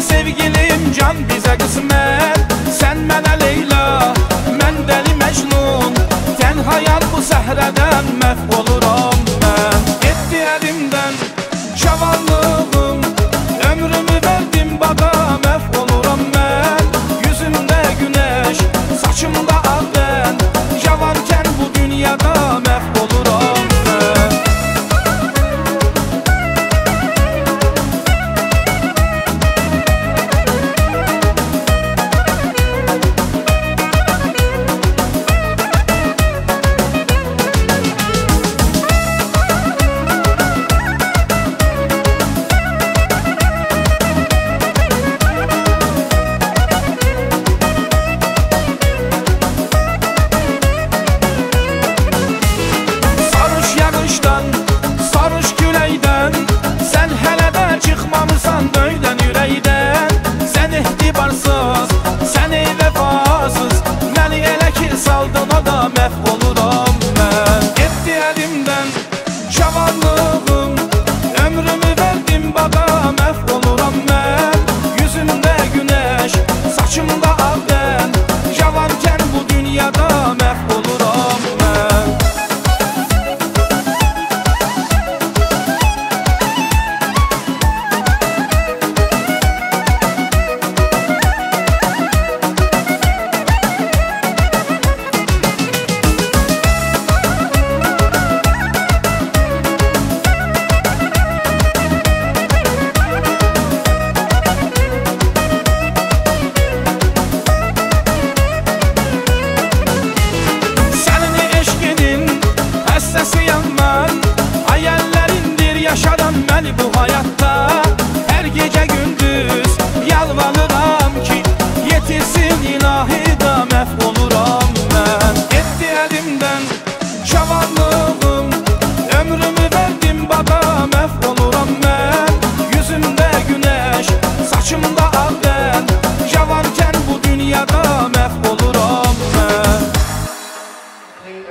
Sevgilim can bize kısmet. Sen mənə Leyla, mən dəli Məcnun. Tənhayal bu səhrədən məhv oluram mən. Getdi əlimdən cavanlığım, ömrümü verdim bağa, məhv oluram mən. Yüzümdə güneş, saçımda ağ dən, cavanken bu dünyada məhv oluram mən.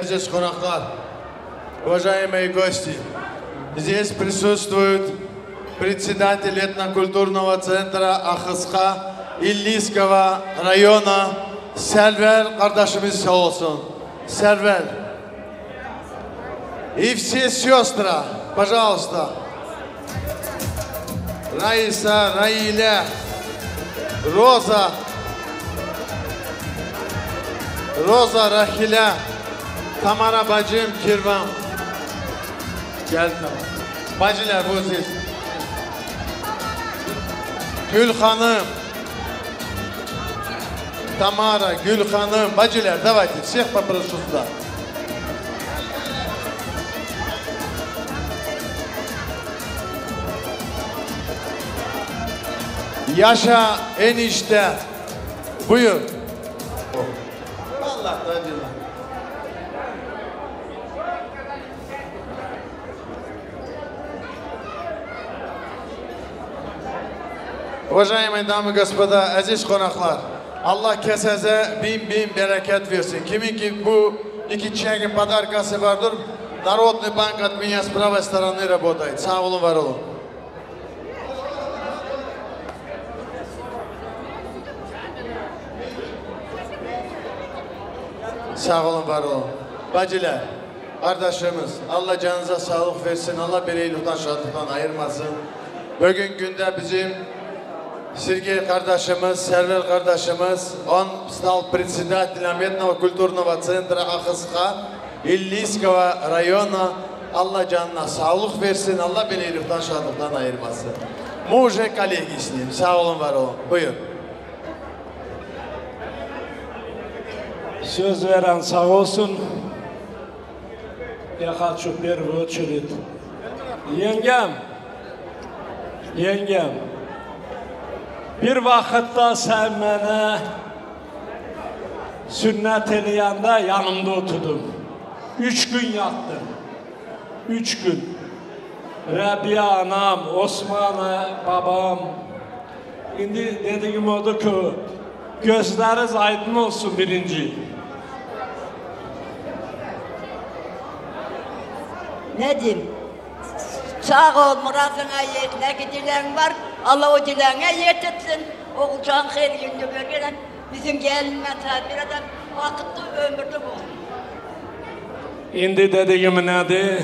Здесь конактар, уважаемые гости, здесь присутствует председатель этнокультурного центра Ахыска Иллийского района Server kardeşimiz sağ olsun. Server. И все сестры, пожалуйста. Раиса, Раиля, Роза, Rahila, Tamara bacım, Kirvan. Gel tamam. Bacılar bu siz. Gül Hanım. Tamara, Gül Hanım. Bacılar, давайте, всех попрошу сюда. Yaşa enişte. Buyur. Allah razı Уважаемые дамы и господа, aziz konaklar, Allah keseze bin bereket versin. Kimin ki bu iki çiçeğin padarkası vardır, Народный банк от меня с правой стороны работает. Sağ olun, var olun. Sağ olun, var olun. Bacılar, kardeşimiz, Allah canınıza sağlık versin, Allah bireylikten, şadlıktan ayırmasın. Bugün günde bizim Сергей kardeşimiz, Server kardeşimiz, он стал председателем этного культурного центра Ахыска Иллийского района Allah canına sağlık versin. Allah beleylikten şadlıktan ayırmasın. Mujek Alegis'liyim. Sağ olun, var olun. Buyur. Söz veren sağ olsun. Я хочу в первую очередь. Yengem. Bir vakitte sen bana sünnet eləyəndə yanımda oturdum. 3 gün yattım. 3 gün. Rabia anam, Osman'a, babam. İndi dediğim oldu ki, gözleriniz aydın olsun birinci. Ne diyeyim? Sağ ol, muradına yet, ne dileğin var, Allah o dileğine yet etsin. Oğulcan hayır günde görgelen, bizim gelinme bir adam vakitli ömürlü bu. İndi dediğim nedir?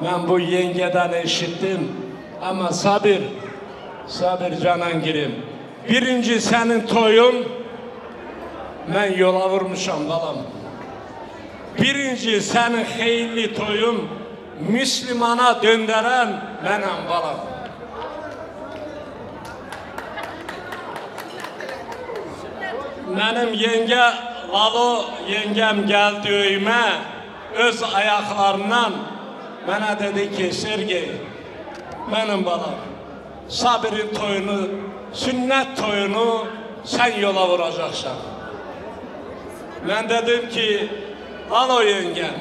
Ben bu yengeden eşittim. Ama sabır canan girim. Birinci senin toyun, ben yola vurmuşam balam. Birinci senin hayırlı toyun, Müslümana döndüren benim balam. Benim Lalo yengem geldi öyüme, öz ayaklarından bana dedi ki, Sergey, benim balam, Sabir'in toyunu, sünnet toyunu sen yola vuracaksın. Ben dedim ki, Lalo yengem,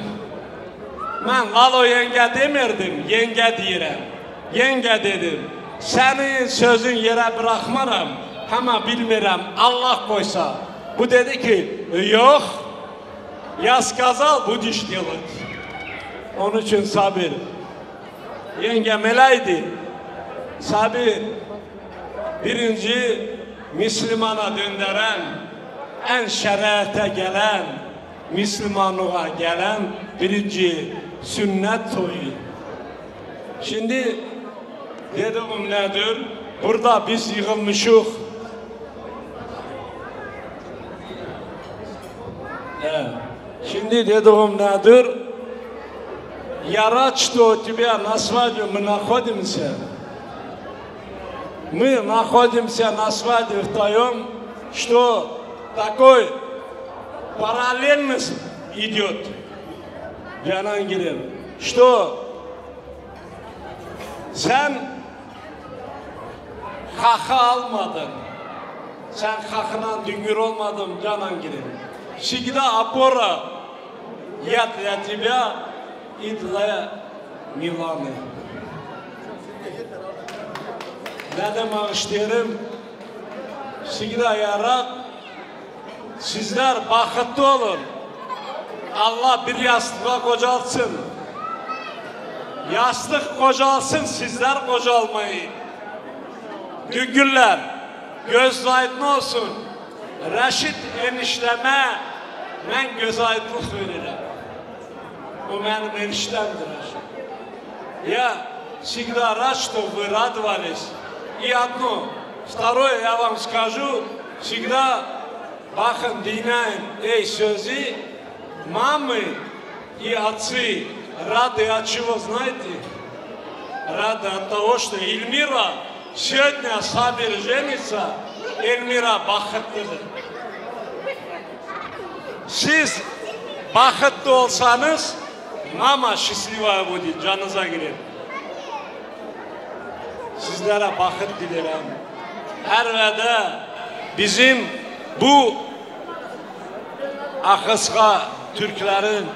ben Lalo yenge demirdim, yenge deyirəm. Yenge dedim, senin sözün yere bırakmaram, ama bilmirəm, Allah koysa. Bu dedi ki, yok, я сказал, будешь делать. Onun için Sabir. Yengem eləydi. Sabir, birinci Müslümana döndüren, en şərəətə gələn, Müslümanlığa gələn birinci sünnet toyu. Şimdi dediğim nedir? Burada biz yığılmışıq. Şimdi dediğim nedir? Я рад, что у тебя на свадьбе мы находимся. Мы находимся на свадьбе вдвоем, что такой параллельность идет. Canangir'im, что sen hakkı almadın. Sen hakkından düngür olmadın Canangir'im. Всегда опора я для тебя и для Milаны. Ne demek isterim? Всегда yarak. Sizler bakıtlı olun. Allah bir yastığa kocalsın. Yastık kocalsın, sizler kocalmayın. Düngüller, göz aydın olsun. Reşit enişteme ben göz aydınlık veririm. Bu benim eniştemdir. Я всегда рад, что вы радовались. И одно, второе я вам скажу, всегда bakın dinleyin, ey sözü, мамы и отцы рады от чего, знаете? Рады от того, что Эльмира сегодня Сабир женится, Эльмира бақытlıdır. Siz бақытlı olsanız, mama счастливая будет, canınıza girer. Sizlere бақыт dilerim. Her vədə bizim bu Akısqa Türklerin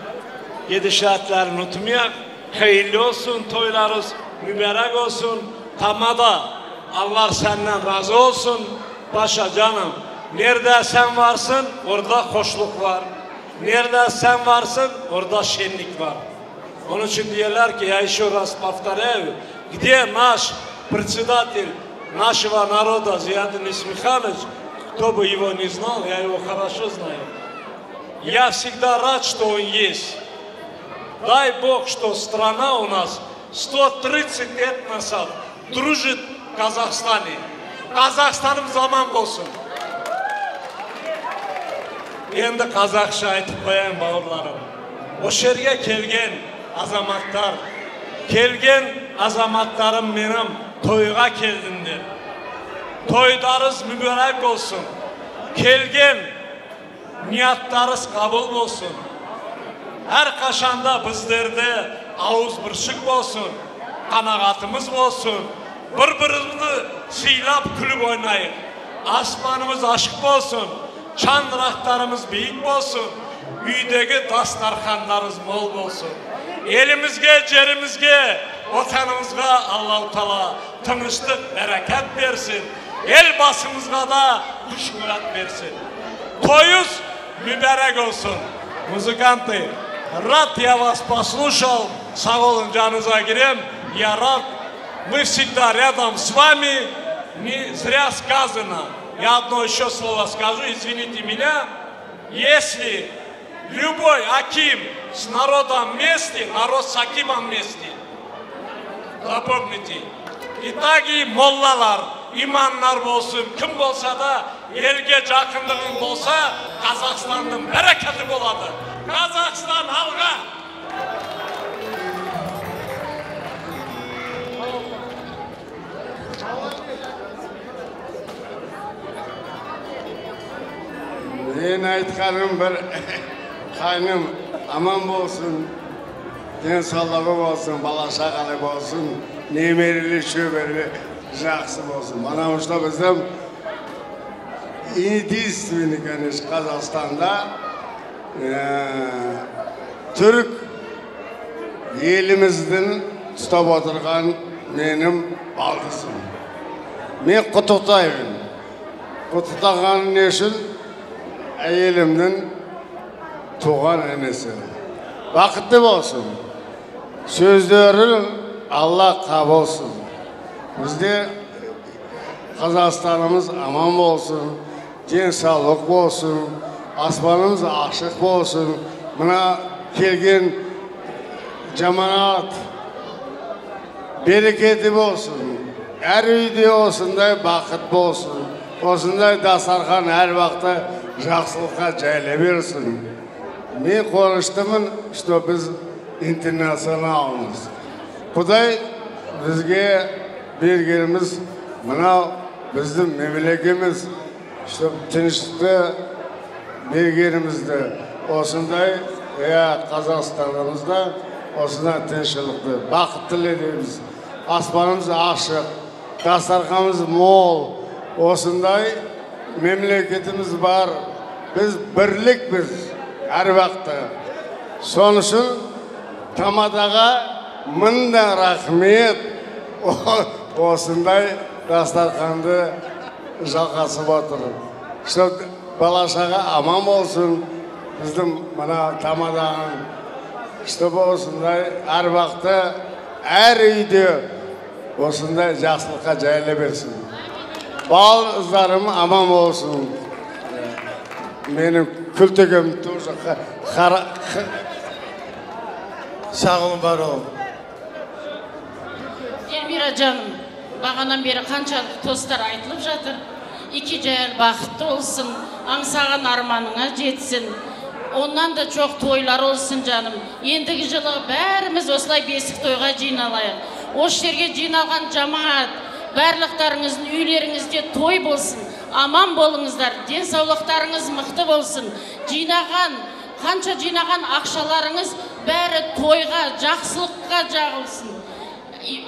gedişatlarını unutmayaq. Hayırlı olsun toylarınız, mübarek olsun. Tamada Allah senden razı olsun. Başa canım, nerede sen varsın orada hoşluk var. Nerede sen varsın orada şenlik var. Onun için diyorlar ki, я еще раз повторяю, где наш председатель нашего народа Зиядин Исмиханович, кто бы его не знал, я его хорошо знаю. Я всегда рад, что он есть. Дай Бог, что страна у нас 130 лет назад дружит в Казахстане. Казахстаным zaman olsun. Endi Қазақша айтып koyayım bауырларым. O şerge kelgen azamatlar. Kelgen azamatlarım benim toyga keldindir. Toydarız mübarek olsun. Kelgen niyatlarız kabul olsun. Her kaşanda bizlerde ağız birşik olsun. Kanağatımız olsun. Bir-birimizni siylap külüp oynayıp. Asmanımız aşık olsun. Çandıraklarımız büyük olsun. Üydeki dastarxanlarımız mol olsun. Elimizge, cerimizge, vatanımızga Allah-u Teala tınışlık, bereket versin. El basımızga da kuşkulat versin. Toyuz mübarek olsun. Музыканты, рад я вас послушал. Саголын жаныңызға кірем. Я рад. Мы всегда рядом с вами. Не зря сказано. Я одно еще слово скажу, извините меня. Если любой аким с народом вместе, народ с акимом вместе. Запомните. И так и моллалар, иманlar болсын, кім болса да, елге жақындығың болса, Қазақстанның бәрекеті болады. Қазақстан алға! Мен айтқаным бір қайным аман болсын, денсаулығы болсын, бала шағалы болсын, немерелі шөберлі жақсы болсын. Потому что біздің единственный, конечно, Қазақстанда түрік еліміздің ұстап отырған менің балдысым. Мен құттықтаймын. Құттықтағаным не үшін? Әйелімнің туған інісі. Бақытты болсын. Сөздері Алла қабылсын. Бізде Қазақстанымыз аман болсын, денсаулық болсын, аспанымыз ашық болсын. Мына келген жаманат берекеті болсын. Әр үйде осындай бақыт болсын. Осындай дастархан әр вақытта жақсылыққа жайыла берсін. Мен қуаныштымын, что біз интернационалмыз. Құдай бізге бергеніміз мынау біздің мемлекетіміз, что тыныштықты бергенімізді осындай Қазақстанымызда осындай тыныштықты бақыт тілейміз. Аспанымыз ашық, дастарханымыз мол. Осындай мемлекетіміз бар. Біз бірлікпіз әр вақытта. Соның үшін Тамадаға мыңда рахмет. Осындай дастарханды жалғасып отыр. Чтоб бала-шаға аман болсын. Біздің мына Тамадағын чтоб осындай әр вақытта әр үйде осындай жақсылыққа жайыла берсін. Балдарым аман болсын. Менің күлтігім тоже Sağ olun, var olun. Elmira canım, bağanan beri қаншалық тостар айтылып жатыр. İki cayal бақытты olsun, аңсаған арманыңа жетсін. Ondan da çok toylar olsun canım. Endigi жылы бәріміз осылай бесік тойға жиналайық. Осы жерге жиналған жамағат, барлықтарыңыздың үйлеріңізде той болсын. Аман болыңыздар, денсаулықтарыңыз мықты болсын. Қанша жинаған ақшаларыңыз бәрі тойға, жақсылыққа жағылсын.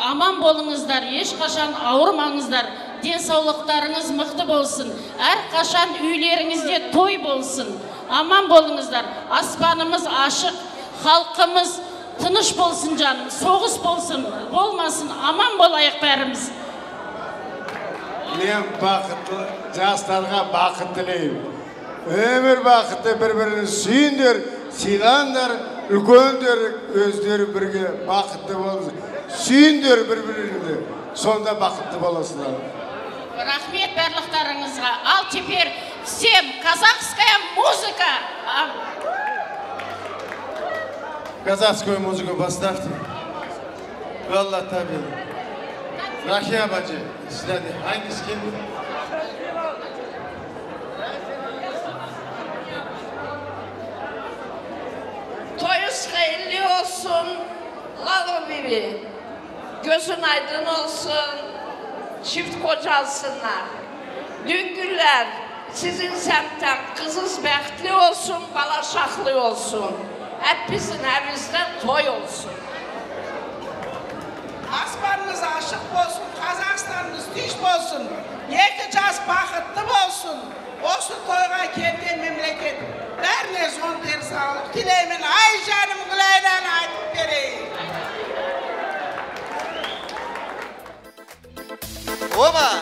Аман болыңыздар, ешқашан ауырмаңыздар. Денсаулықтарыңыз мықты болсын. Әр қашан үйлеріңізде той болсын. Аман болыңыздар. Аспанымыз ашық, халқымыз тыныш болсын жаным. Соғыс болсын, болмасын. Аман болайық бәріміз. Мен бақытты, жастарға бақыт тілеймін. Өмір бақытты бір-бірін сүйіндер, сыйлаңдар, үлкендер өздері бірге бақытты болсын. Сүйіндер бір-біріңді, сонда бақытты боласыңдар. Рахмет барлықтарыңызға. Ал теперь всем казахская музыка. Казахскую музыку поставьте. Vallahi tabii. Rahiye bacı, sizler de hangisi kim? Toyunuz hayırlı olsun. Lalo Bibi, gözün aydın olsun, çift kocalsınlar. Düngüller, sizin semtten kızınız bəxtli olsun, balaşaqlı olsun. Hep bizim evimizde toy olsun. Asmanımız aşık olsun, Kazakistanımız düş olsun. Yekeceğiz bakıtlı olsun. Olsun toyga geldiğin memleket. Derine son bir sağlık dileğimin. Ay canım gülayla ayıp vereyim. Oba!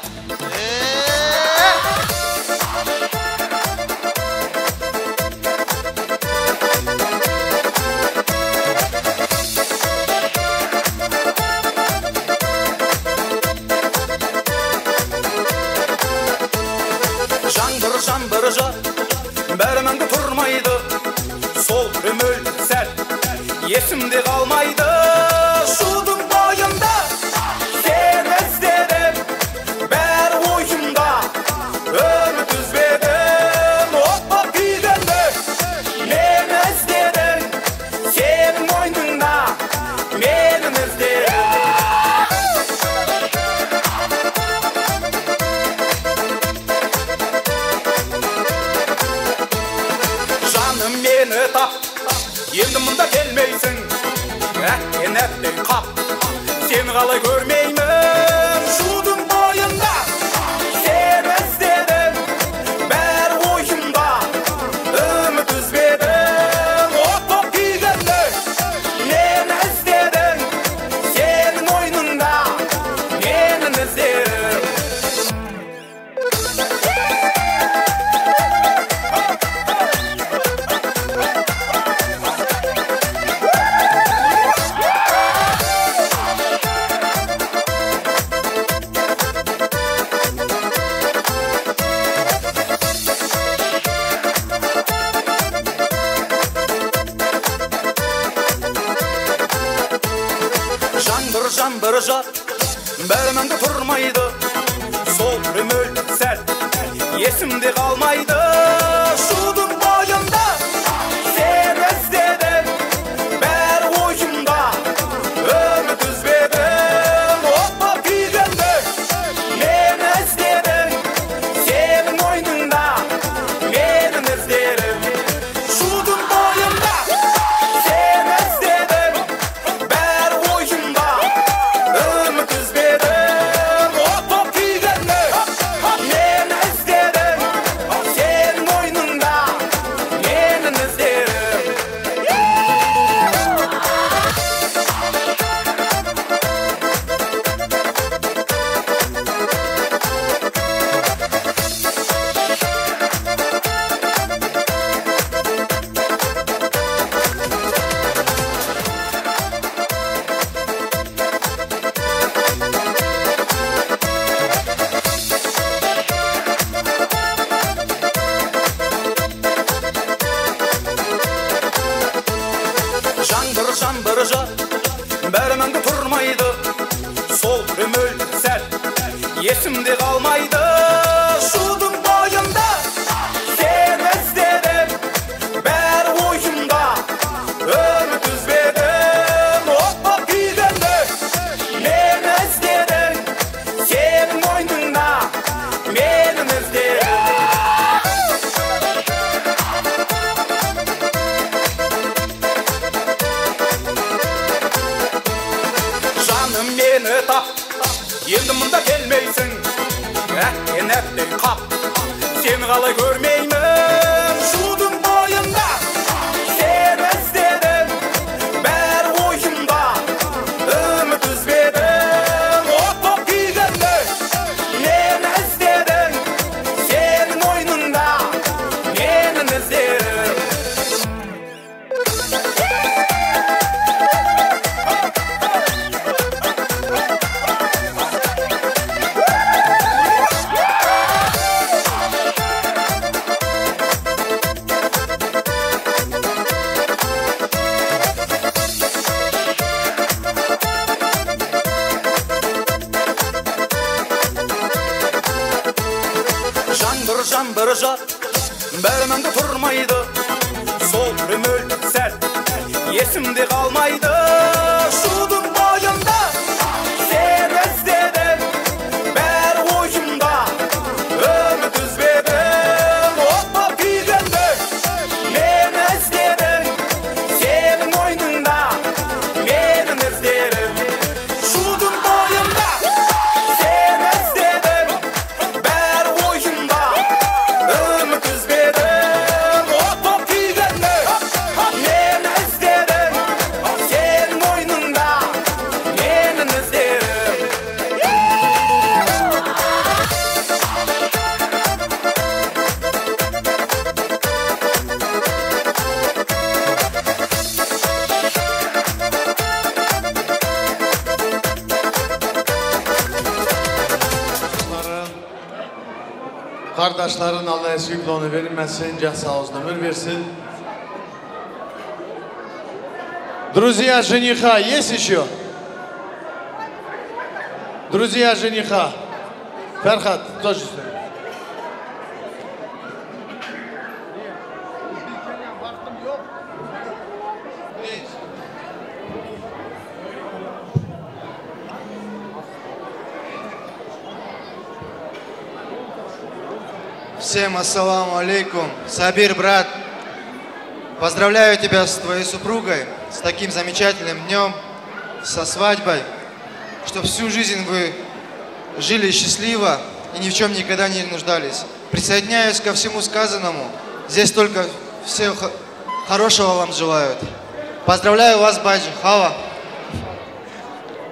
Жаңбыр бәрінің тұрмайды, сол өмір сәл есімде қалмайды. Шудың бойында сен іздедім, бәрі ойымда үміт үзбедім. От боп күйгенде мен іздедім, сенің мойныңда менің іздедім. Meni tap, енді мұнда келмейсің, әттен әттен қап, сені қалай көрмеймін. Шудың бойында сен іздедім, бәрі ойымда үміт үзбедім. От боп күйгенде мен іздедім, сенің ойныңда менің іздедім. Жаңбыр бәріміңді тұрмайды, сол өмір сәл есімде қалмайды. Шудың бойында сен іздедім, бәрі ойымда үміт үзбедім. От боп күйгенде мен іздедім, сенің мойныңда менің іздедім. Шудың бойында сен іздедім, бәрі ойымда үміт үзбедім. От боп күйгенде мен іздедім, сенің мойныңда менің іздедім. Жаңбыр бәріміңді тұрмайды, сол өмір сәл есімде қалмайды. Шудың бойында сен іздедім, бәрі ойымда үміт үзбедім. От боп күйгенде мен іздедім, сенің мойныңда менің іздедім. Meni tap, енді мұнда келмейсің, әттен әттен қап, сені қалай көрмеймін. Шудың бойында сен іздедім, бәрі ойымда үміт үзбедім. От боп күйгенде мен іздедім, сенің мойныңда менің іздедім. Жаңбыр бәріміңді тұрмайды, сол өмір сәл есімде қалмайды. Kardeşlerin Allah eski onu vermesin, can sağ olsun, ömür versin. Друзья жениха есть еще? Друзья жениха. Ферхат, тоже стоит. Всем ассаламу алейкум. Сабир, брат, поздравляю тебя с твоей супругой, с таким замечательным днем, со свадьбой, чтобы всю жизнь вы жили счастливо и ни в чем никогда не нуждались. Присоединяюсь ко всему сказанному. Здесь только все хорошего вам желают. Поздравляю вас, Байджи. Хава.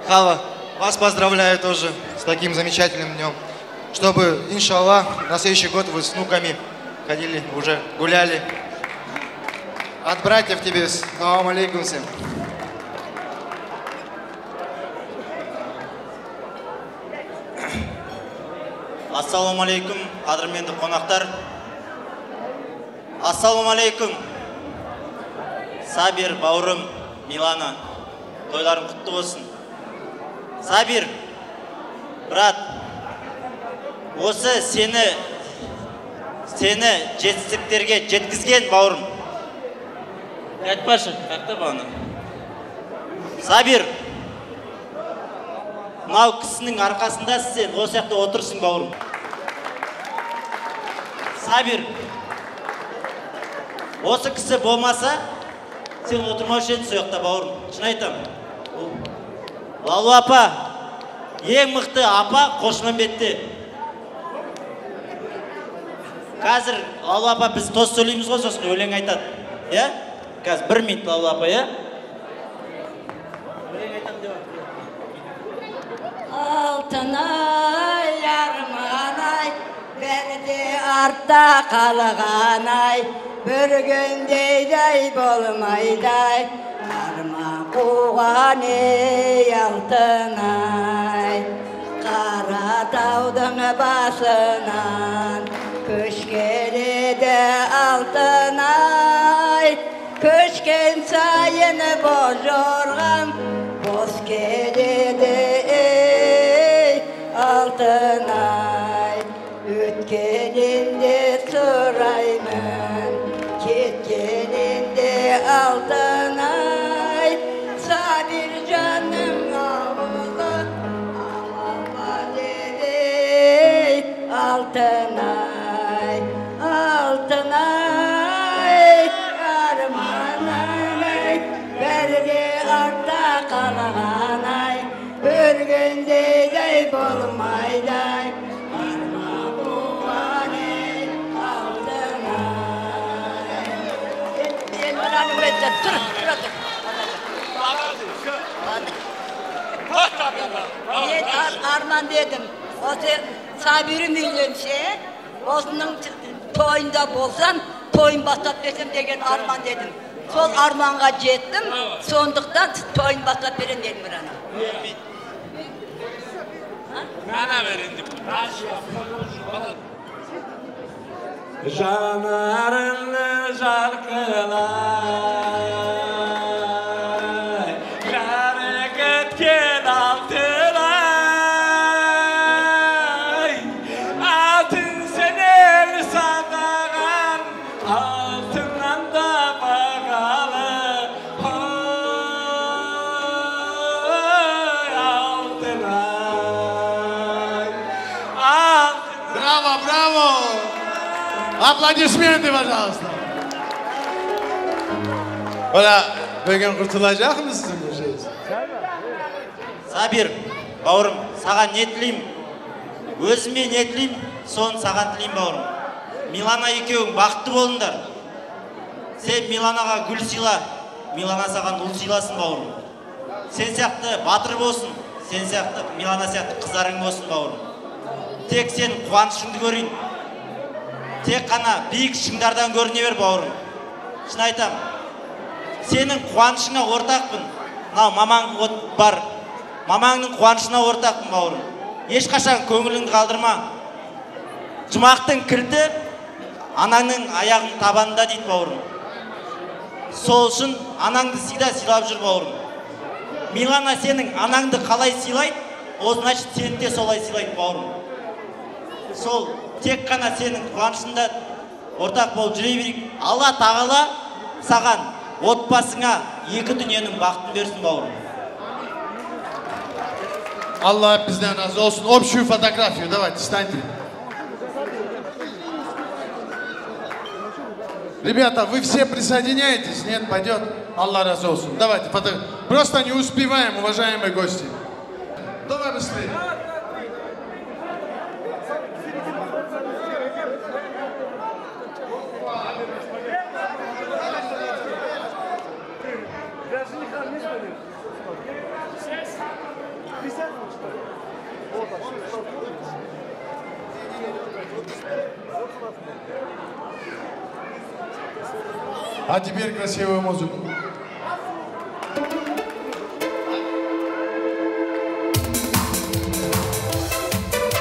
Хава, вас поздравляю тоже с таким замечательным днем. Чтобы, иншаллах, на следующий год вы с внуками ходили, уже гуляли. От братьев тебе, салам алейкум всем. Ассаламу алейкум, қадірменді қонақтар. Ассаламу алейкум. Сабир, бауырым, Милана, тойларың құтты болсын. Сабир, брат, осы сені жетістіктерге жеткізген бауырым. Айтпашы, қақта бауырым. Сабир, мынау кісінің арқасында сен осы жақта отырсың бауырым. Сабир, осы кісі болмаса, сен отырмаушы едің сол жақта бауырым. Шын айтам. Лалу апа, ең мықты апа Қошмамбетте. Қазір Лалу апа біз тост сөйлейміз ғой, сосын өлең айтады. Я? Қазір 1 минут Лалу апа, я? Өлең айтам деп отыр. Алтынай, арманай, бәрде артта қалғанай, бір күндейдай болмайдай, арман қуған ей алтынай. Қаратаудың басынан көш келеді алтынай, көшкен сайын боз жорғам боз келеді ей алтынай. Өткенінде сұраймын, кеткенінде алтынай. Сабир жаным ауылы аман еді ей алтынай. Алтынай, арманай, бәрге артта қалғанай, бір күндейдай болмайдай, арман қуған ей алтынай. Мен мынаны өйтіп тұр. Мен арман дедім, осы Сабирім үйленсе, осының тойында болсам, тойын бастап берсем деген арман дедім. Сол арманға жеттім, сондықтан тойын бастап берем дедім бірана. Bana verin. Жанарыңны жарқылай, жарық еткен алтынай, алтын сенен сағаған, алтыннан да бағалы, алтынай. Браво, браво! Аплодисменты, пожалуйста. Оля, bugün kurtulacak mısın bu şey? Сабир, бауырым, саған не тілеймін? Өзіме не тілеймін, соны саған тілеймін бауырым. Милана екеуің бақытты болыңдар. Сен Миланаға гүл сыйла, Милана саған ұл сыйласын бауырым. Сен сияқты батыр болсын, сен сияқты Милана сияқты қыздарың болсын бауырым. Тек сен қуанышыңды көрейін. Тек қана биік шыңдардан көріне бер бауырым. Шын айтам, сенің қуанышыңа ортақпын. Мынау мамаң бар. Мамаңның қуанышына ортақпын бауырым. Ешқашан көңіліңді қалдырма. Жұмақтың кілті анаңның аяғының табанында дейді бауырым. Сол үшін анаңды всегда сыйлап жүр бауырым. Милана сенің анаңды қалай сыйлайды, о значит сені де солай сыйлайды бауырым. Сол тек қана сенің қуанышында ортақ болып жүре берейік. Алла тағала саған отбасыңа екі дүниенің бақытын берсін бауырым. Allah bizden razı olsun. Общую фотографию. Давайте, встаньте. Ребята, вы все присоединяетесь? Нет, пойдет? Аллах разу olsun. Давайте, просто не успеваем, уважаемые гости. Давай быстрее. А теперь красивую музыку.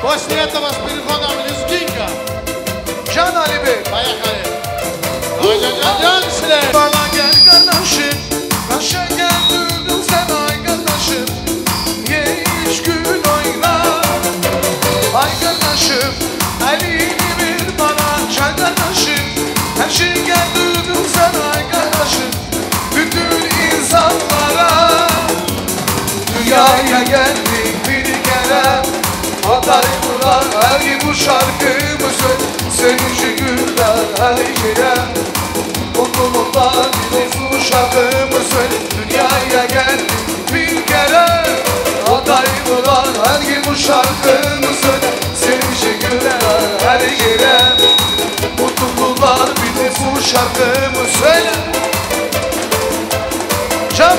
После этого с переходом Лезгинка. Can Ali Bey. Поехали. Bana gel kardeşim, kaşa gel dürdüm sen ay kardeşim. Ye iç gül oyna, ay kardeşim. Elini bir bana çay kardeşim. Her şey gel dürdüm sen ay kardeşim. Bütün insanlara dünyaya geldik bir kere. Adayımlar her bu şarkımı sevinci güller her yere. Mutluluklar bizim şarkımı dünyaya geldik bir kere. Adayımlar her bu şarkımı sevinci güller her yere. Mutluluklar bizim şarkımı söyle. Can,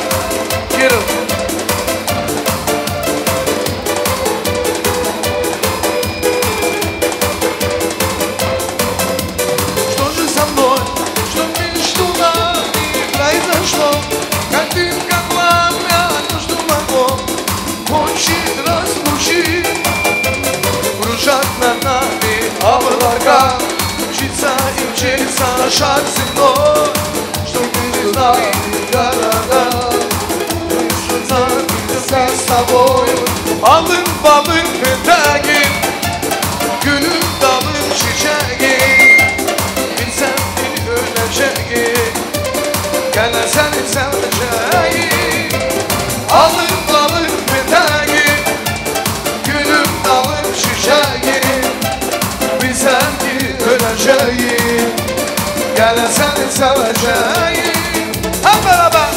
girin. Картинка пламя, нужно могло Хочет разлучить Кружат над нами облака Учиться и учиться шаг земной Чтоб ты не знал города Что с тобой Alın balın peteğin Gülün dalın çiçeğin Bilsem beni öleceğin Gene seni seveceğim Alın dalın peteğim Gülüm dalın çiçeğim Bilsem ki öleceğim Gene seni seveceğim Hep beraber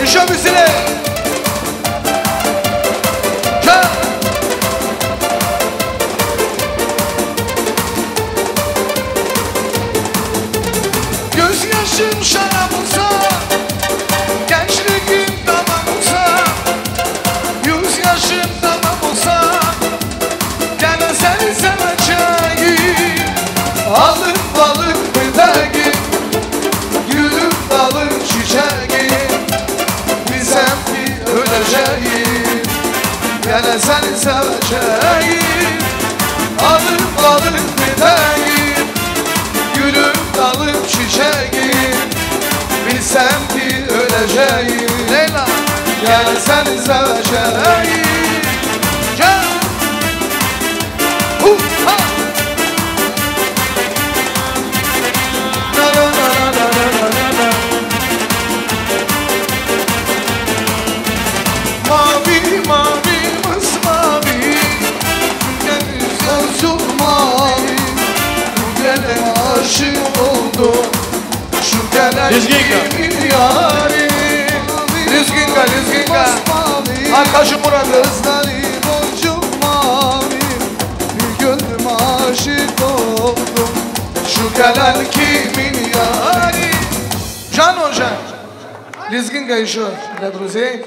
Üşümüzüne Gel Gözyaşım şarap olsa Gençliğim tamam olsa Yüz yaşım tamam olsa Gene seni seveceğim Alın balık peteğim Gülüm dalın çiçeğim Bilsem ki öleceğim Gene seni seveceğim Alın balık peteğim Gülüm dalım çiçeğim Bilsem ki öleceğim Leyla Gel seni seveceğim Gel Ha Na na na na na na na na Mavi mavi masmavi Gel olsun mavi Gele aşık oldum Şu gelen kimin yari Lizginga, Lizginga Arkadaşım Murat Gözlerim boncuk mavi Bir gönlüm aşık oldum Şu gelen kimin yari Can Hoca Lizginga еще для друзей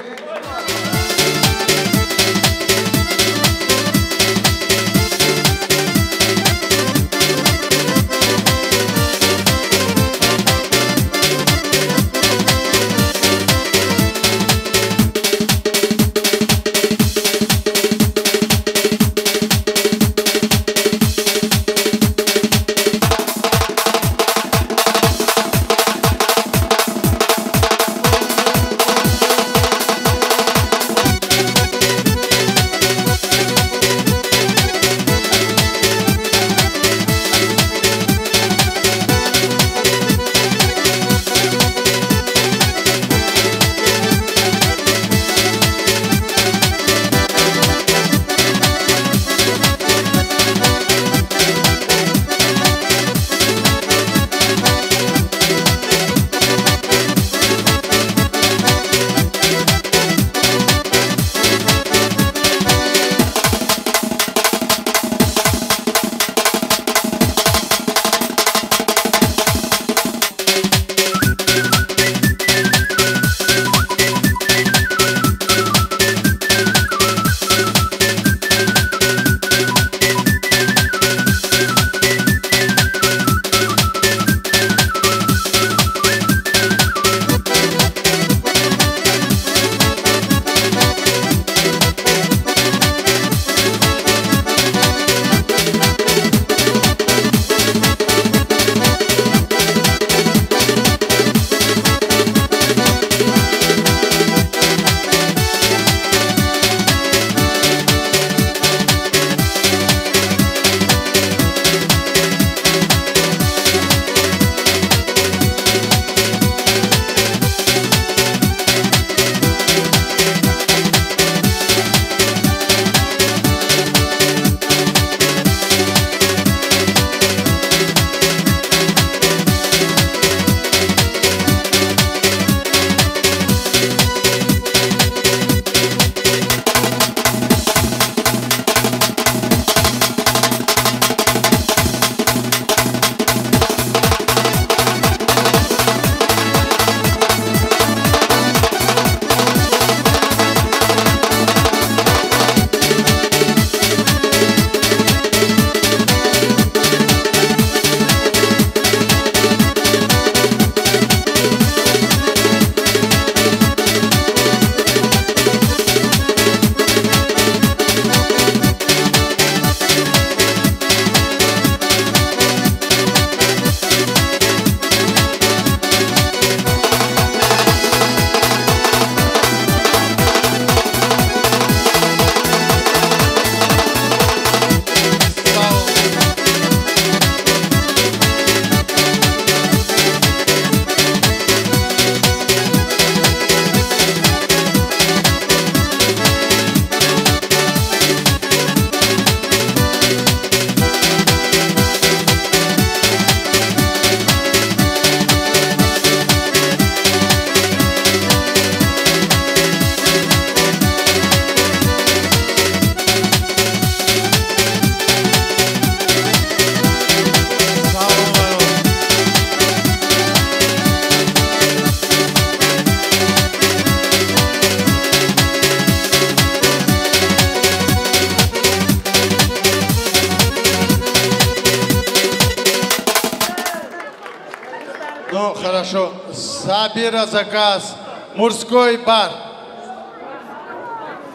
квартира, заказ, мужской бар.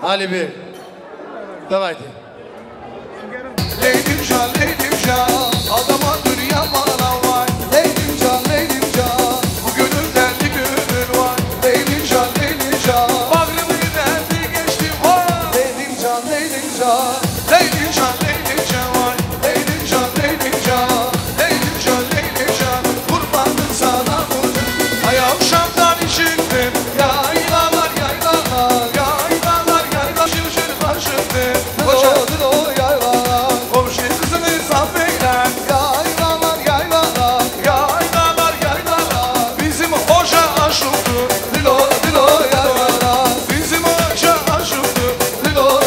Алибек, давайте. Leylim can, adama dünya bana var. Leylim can, bu gönülden bir gönül var. Leylim can, bağrımı derdi geçtim ha. Leylim can, leylim can var. Leylim can, kurbanım sana vurdum. Ay akşamdan işittim, yaylalar, şırşır başıttım. Koşadı o yaylalar. Komşu kızını safeyler. Yaylalar. Bizim hoca aşıktı. Dilo yaylalar. Bizim hoca aşıktı. Dilo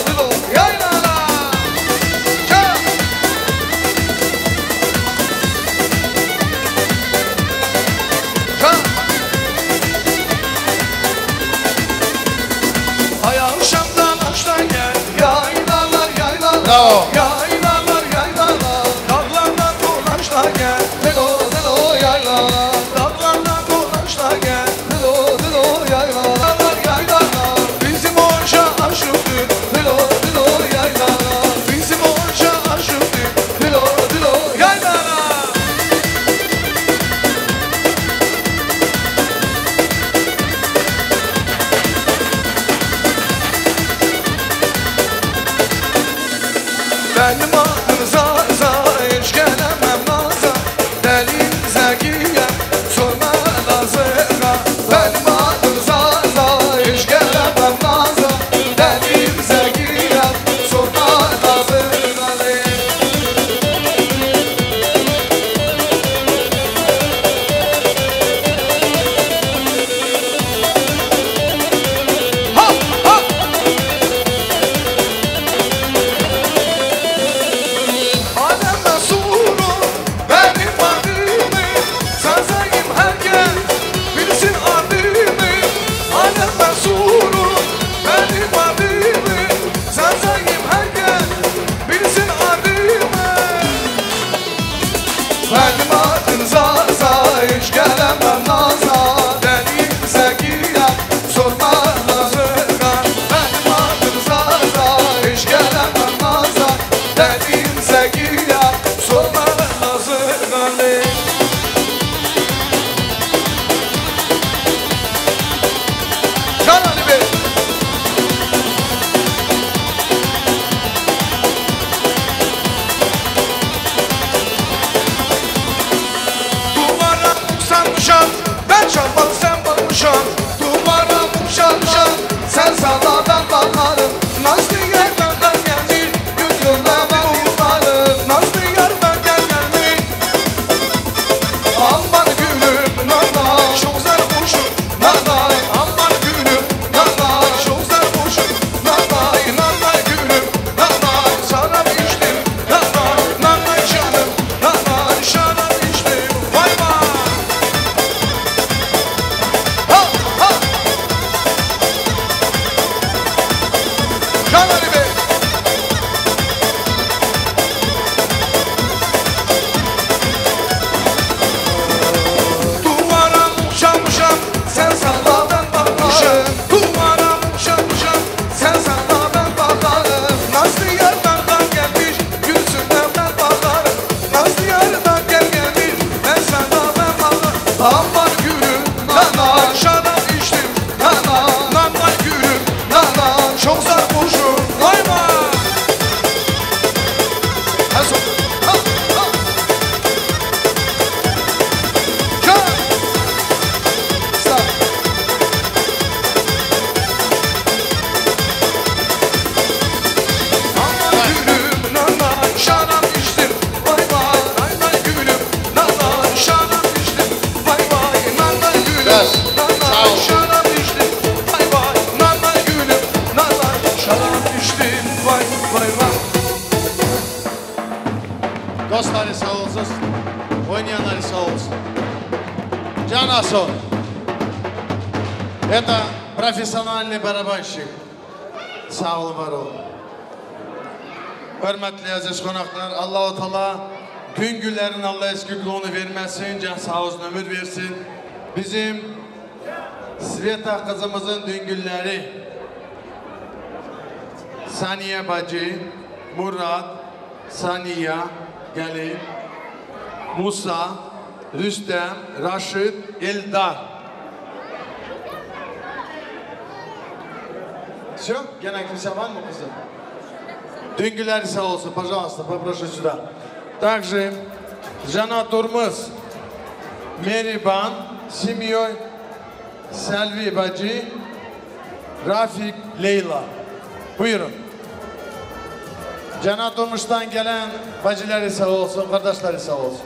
yaylalar. Ay akşamdan açtan gel. Yaylalar. Bravo. Yaylalar. Dağlardan dolaşta gel. Dilo yaylalar. Dağlardan dolaşta gel. Dilo yaylalar. Bizim hoca aşıktı. Dilo yaylalar. Bizim hoca aşıktı. Dilo yaylalar. Benim adım Zaza, hiç gelemem naza. Delim zekiyem, sorma lazıga. Benim adım Zaza, hiç gelemem naza. Delim zekiyem, sorma lazıga. Adem Resulü benim adımı, sazayım herkes bilsin adımı. Adem Resulü benim adımı, sazayım herkes bilsin adımı. Benim adım Zaza, hiç gelemem naza. Delim zekiyem, sorma lazıga. Benim adım Zaza, hiç gelemem naza. Delim zekiyem, sorma lazıga. Can Ali Bey. Duvara uksanmışam, ben çalmalı sen bakmışam. Duvara uksanmışam, sen sana ben bakarım. Nazlı yer benden geldi, yüzüne ben umarım. Nazlı yer benden geldi. Aman gülüm, nanay, çok zar kuşum, nanay. Aman gülüm, nanay, çok zar kuşum, nanay. Nanay gülüm, nanay, şarap içtim, nanay canım, nanay, şarap içtim, vay vay. Can Ali Bey. Duvara uçamışam, sen sana ben bakmışım. Duvara uçamışam, sen sana ben bakarım. Nazlı yardan gelmiş, yüzüne ben bakarım. Nazlı yardan gelmiş, ben sana ben bakarım. Aman gülüm, nanay, şarap içtim, nanay gülüm, nanay, çok sarhoşum, vay vay. Şarap içtim, vay vay, nanay gülüm, nanay, şarap içtim, vay vay, nanay gülüm, nanay, şarap içtim, vay vay, nanay gülüm, nanay, şarap içtim, vay vay vay. Dostları sağ olsun, oynayanları sağ olsun. Can Aso. Это профессиональный барабанщик. Sağ olun, var olun. Hörmətli əziz qonaqlar, Allah-u Teala gün günlərin Allah eski qulunu verməsin, can sağ olsun, ömür versin. Bizim Sveta kızımızın düngülleri, Saniye bacı, Murat, Saniye, gelin, Musa, Rüstem, Raşit, Eldar. Все? Gene kimse var mı kızım? Düngüleri sağ olsun, пожалуйста, попрошу сюда. Также Jana Turmuz, Meriban, Simyoy, Selvi bacı, Rafik, Leyla. Buyurun. Jana Turmuz'dan gelen bacıları sağ olsun, kardeşleri sağ olsun.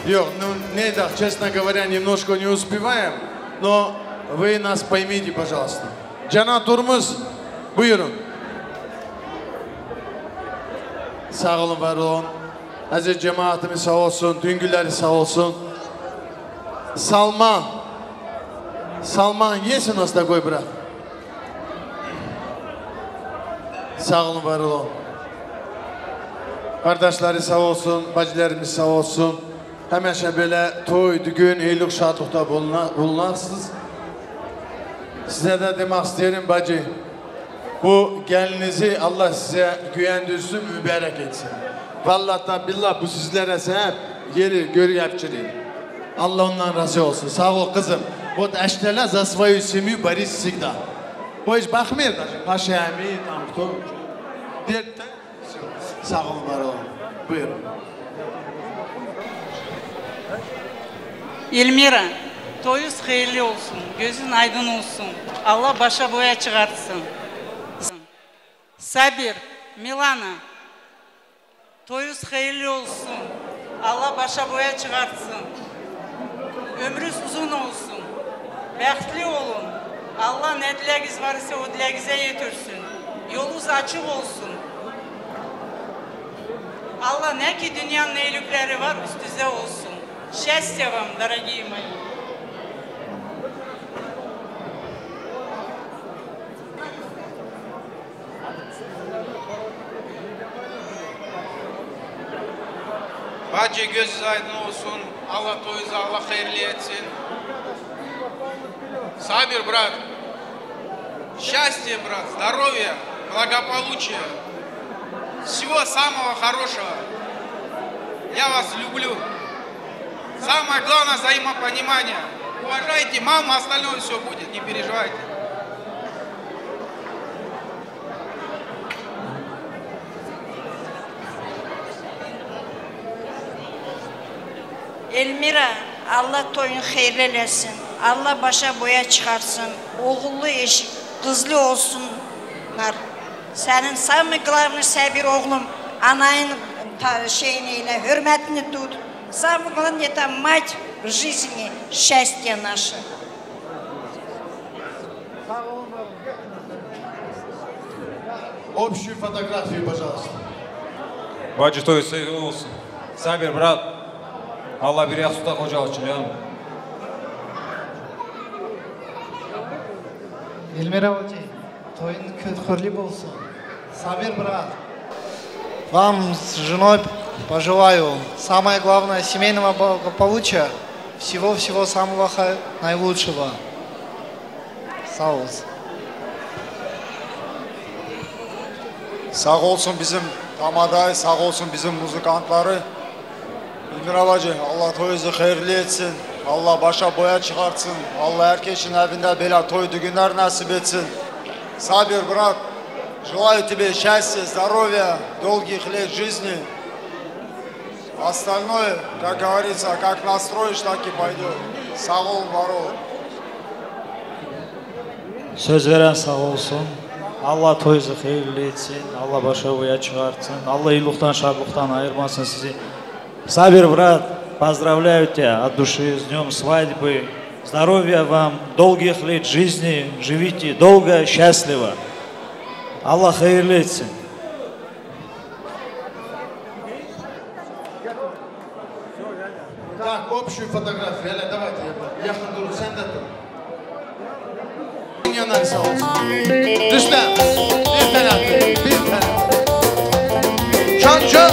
Yok, ну, не так, честно говоря, немножко не успеваем, но вы нас поймите, пожалуйста. Jana Turmuz, buyurun. Sağ olun, var olun. Aziz cemaatimiz sağ olsun, düngüleri sağ olsun. Salman. Salman, есть у нас такой брат? Sağ olun, var olun. Kardeşleri sağ olsun, bacılarımız sağ olsun. Həmişə böyle toy, düğün, eylik, şadlıqda bulunarsınız. Size de demek isterim bacı, bu gelinizi Allah size güvendirsin, mübarek etsin. Vallahi da billah bu sizlere hep yeri gör yapçırıyım. Allah ondan razı olsun. Sağ ol kızım. Вот əştələ za свою семью борись всегда. Bu hiç bakmıyor da. Paşami, tam кто. Sağ olun, var olun. Buyurun. Elmira, toyuz hayırlı olsun, gözün aydın olsun, Allah başa boya çıkartsın. Sabir, Milana, toyuz hayırlı olsun, Allah başa boya çıkartsın. Ömrünüz uzun olsun, bəxtli olun, Allah ne dileğiniz varsa o dileğinize yetirsin. Yolunuz açık olsun. Allah ne ki dünyanın iyilikleri var üstünüze olsun. Счастья вам, дорогие мои! Bacı gözünüz aydın olsun, Allah toyunuzu Allah hayırlı etsin. Sabir, брат, счастья, брат, здоровья, благополучия, всего самого хорошего. Я вас люблю. Самое главное взаимопонимание. Уважайте маму, остальное все будет, не переживайте. Elmira, Allah toyunu hayırlı eləsin. Allah başa boya çıkarsın. Oğullu eşik, kızlı olsunlar. Senin самый главный Sabir oğlum, anayın şeyiyle hürmetini tut. Самое главное, это мать в жизни, счастье наше. Общую фотографию, пожалуйста. Bacı toyu sevgili olsun. Sabir, брат. Allah bir yastıkta koca olsun ya. Elmira bacı, toyun hürli olsun. Sabir, брат. Вам с женой пожелаю самое главное семейного благополучия, всего-всего самого наилучшего. Sağ olsun. Sağ olsun bizim Tamaday, sağ olsun bizim muzikantları. Elmira bacı, Allah toyunuzu hayırlı etsin. Allah başa boya çıkartsın. Allah herkesin evinde böyle toy düğünler nasip etsin. Sabir, брат, желаю тебе счастья, здоровья, долгих лет жизни. Остальное, как говорится, как настроишь, так и пойдет. Sağ ol, var ol. Söz veren sağ olsun. Allah toyunuzu hayırlı etsin. Allah başa boya çıkartsın. Allah iyilikten, şadlıktan ayırmasın sizi. Sabir, брат, поздравляю тебя от души с днем свадьбы. Здоровья вам, долгих лет жизни. Живите долго, счастливо. Allah hayırlı etsin. Так, общую фотографию. Давайте, я ходю, sen de dur. canları sağ olsun. Rüstem, bir tane attı, bir tane. Can.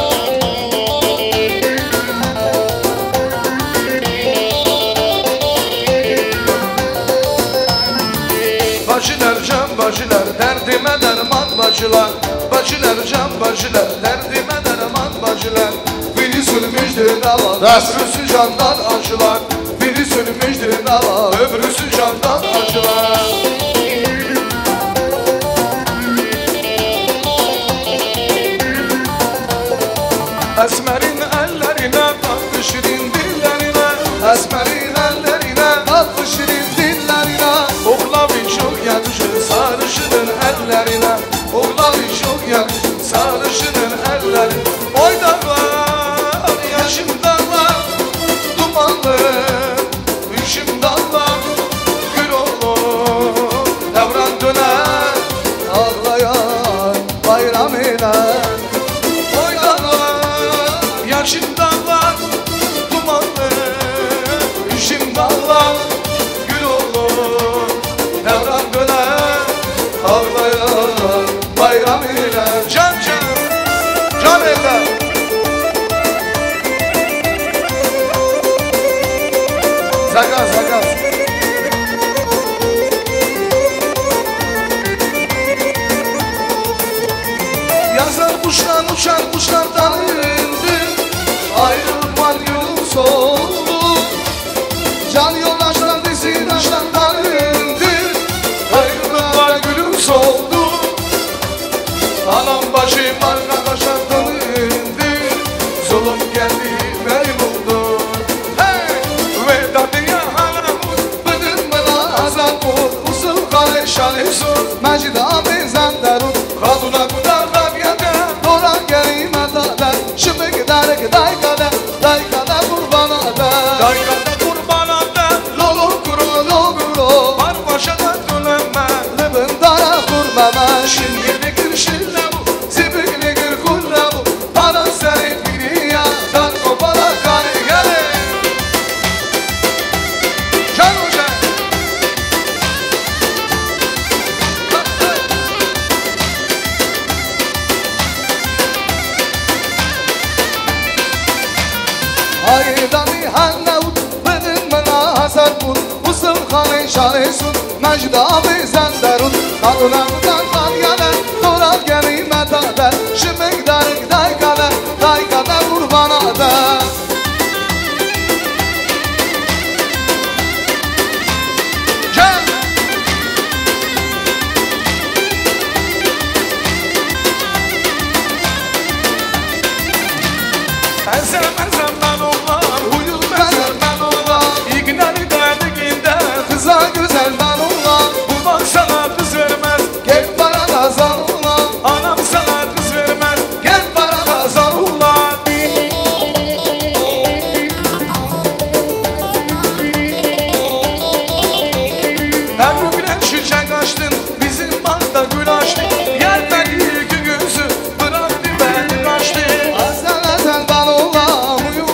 Bacılar can bacılar, derdime derman bacılar. Bacılar can bacılar, derdime derman bacılar. Biri sürmüştür ama öbrüsü candan acılar. Biri sürmüştür ama öbrüsü candan acılar. Esmerin ellerine, tatlı şirin dillerine. Esmerin ellerine, tatlı şirin dillerine. Oğlavi çok yakışır sarışının ellerine. Oğlavi çok yakışır sarışının ellerine. Oy dağlar, yaşım dağlar, dumanlı üşüm dağlar. Gül olur, devran döner, ağlayan bayram eder. Oy dağlar, yaşım dağlar, dumanlı üşüm dağlar. Gül olur, devran döner, ağlayan bayram eder. Can eller. Zakaz. Yazar kuşlar uçar kuşlardan indi. Ayrılman yolun soldu. Can yoldaşlar dizi taşlardan indi. Ayrılman gülüm soldu. Anam bacım arkadaşlardan indi. Zulüm geldi meyvuldu. Hey! Vedatıya halamut, bıdın bana azaput. Usul kale şalesut, mecida benzenderut. Kaduna kudar radyada, doran gelime tader. Şimdi gider giday kada kurbana da. Day kada kurbana da, lolo kuro. Var başa döneme, libin dara kurmama. Şimdi bir şille bu, zibikli gir kulla bu. Bana seni biri ya, dar kopala kari gele. Can hoca. Aydani hannavut, bidin bana hasar bul. Usum kale şalesut, mecda bezenderut. Kaduna kudan yana, dolar gelime tader. Şimdi day kada kurbana da. Can. Ezem ben oğlan, uyul ben oğlan. İgnali derdikinde, kıza güzel ben oğlan. Baban sana kız vermez, gel bana kazan oğlan. Anam sana kız vermez, gel bana kazan oğlan. Her bugüne çiçek açtın, bizim bağda gül açtı. Gelmedi iki gözü, bıraktı beni kaçtı. Azdan ben oğlan, uyu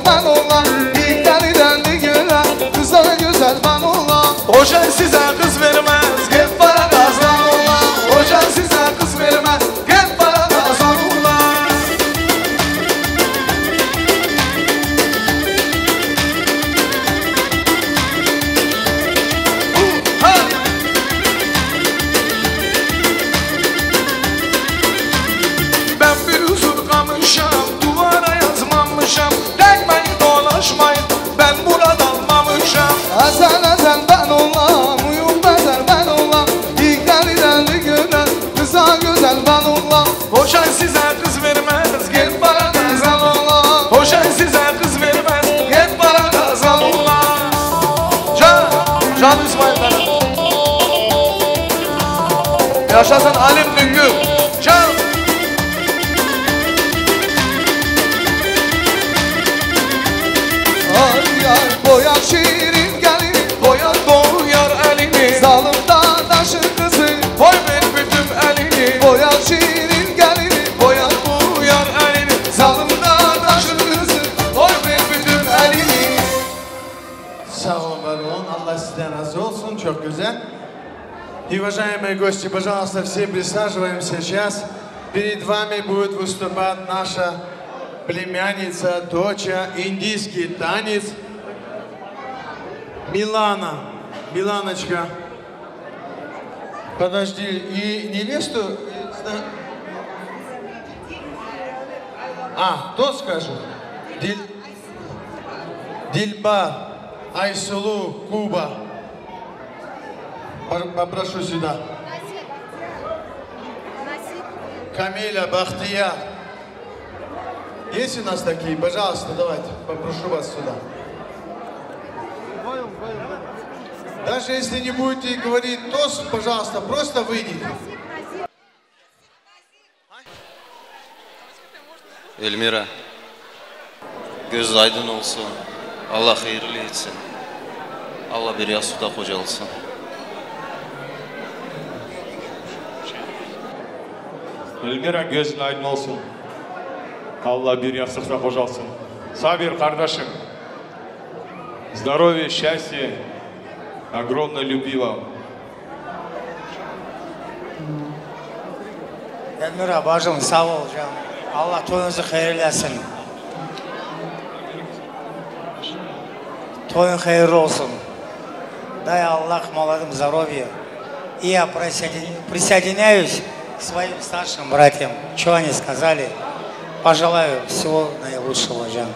ben oğlan. İlkleri dendi güler, kızlara güzel ben oğlan. Hoca size kız vermez, gel bana kazan oğlan. Hoca size kız vermez, gel bana kazan oğlan. Ben bir huzur kamışam, duvara yazmamışam. Tekmeyi dolaşmayın, ben burada almamışam. Azan ben oğlan, uyum ben oğlan. İlkleri dendi güler, kıza güzel ben oğlan. Hoca size kız vermez, gel bana kazan oğlan. Hoca size kız vermez, gel bana kazan oğlan. Can İsmail benim. Yaşasın Halim Düngül. Can. Boya şirin gelini, boya doğuyar elini. Zalim dağdaşın kızı, boy ver bütün elini. Boya şirin gelini, boya doğuyar elini. Zalim dağdaşın kızı, boy ver bütün elini. Sağ olun, var olun. Allah sizden razı olsun. Çok güzel. И, уважаемые гости, пожалуйста, все присаживаемся сейчас. Перед вами будет выступать наша племянница, доча, индийский танец Милана. Миланочка. Подожди, и невесту... Кто скажет? Дильбар, Айсулу, Куба. Попрошу сюда. Камиля, Бахтияр. Есть у нас такие? Пожалуйста, давайте. Попрошу вас сюда. Даже если не будете говорить тост, пожалуйста, просто выйдите. Эльмира, göz aydın olsun. Allah hayırlı etsin. Allah bir yastıkta kocalsın. Эльмира, gözün aydın olsun. Allah bir yastıkta kocalsın. Сабир, kardeşim. Здоровья, счастья, огромной любви вам. Elmira bacım sağ ol canım. Allah toyunuzu hayırlasın. Toyun hayırlı olsun. Дай Аллах молодым здоровья. И я присоединяюсь к своим старшим братьям. Что они сказали? Пожелаю всего наилучшего, Жан.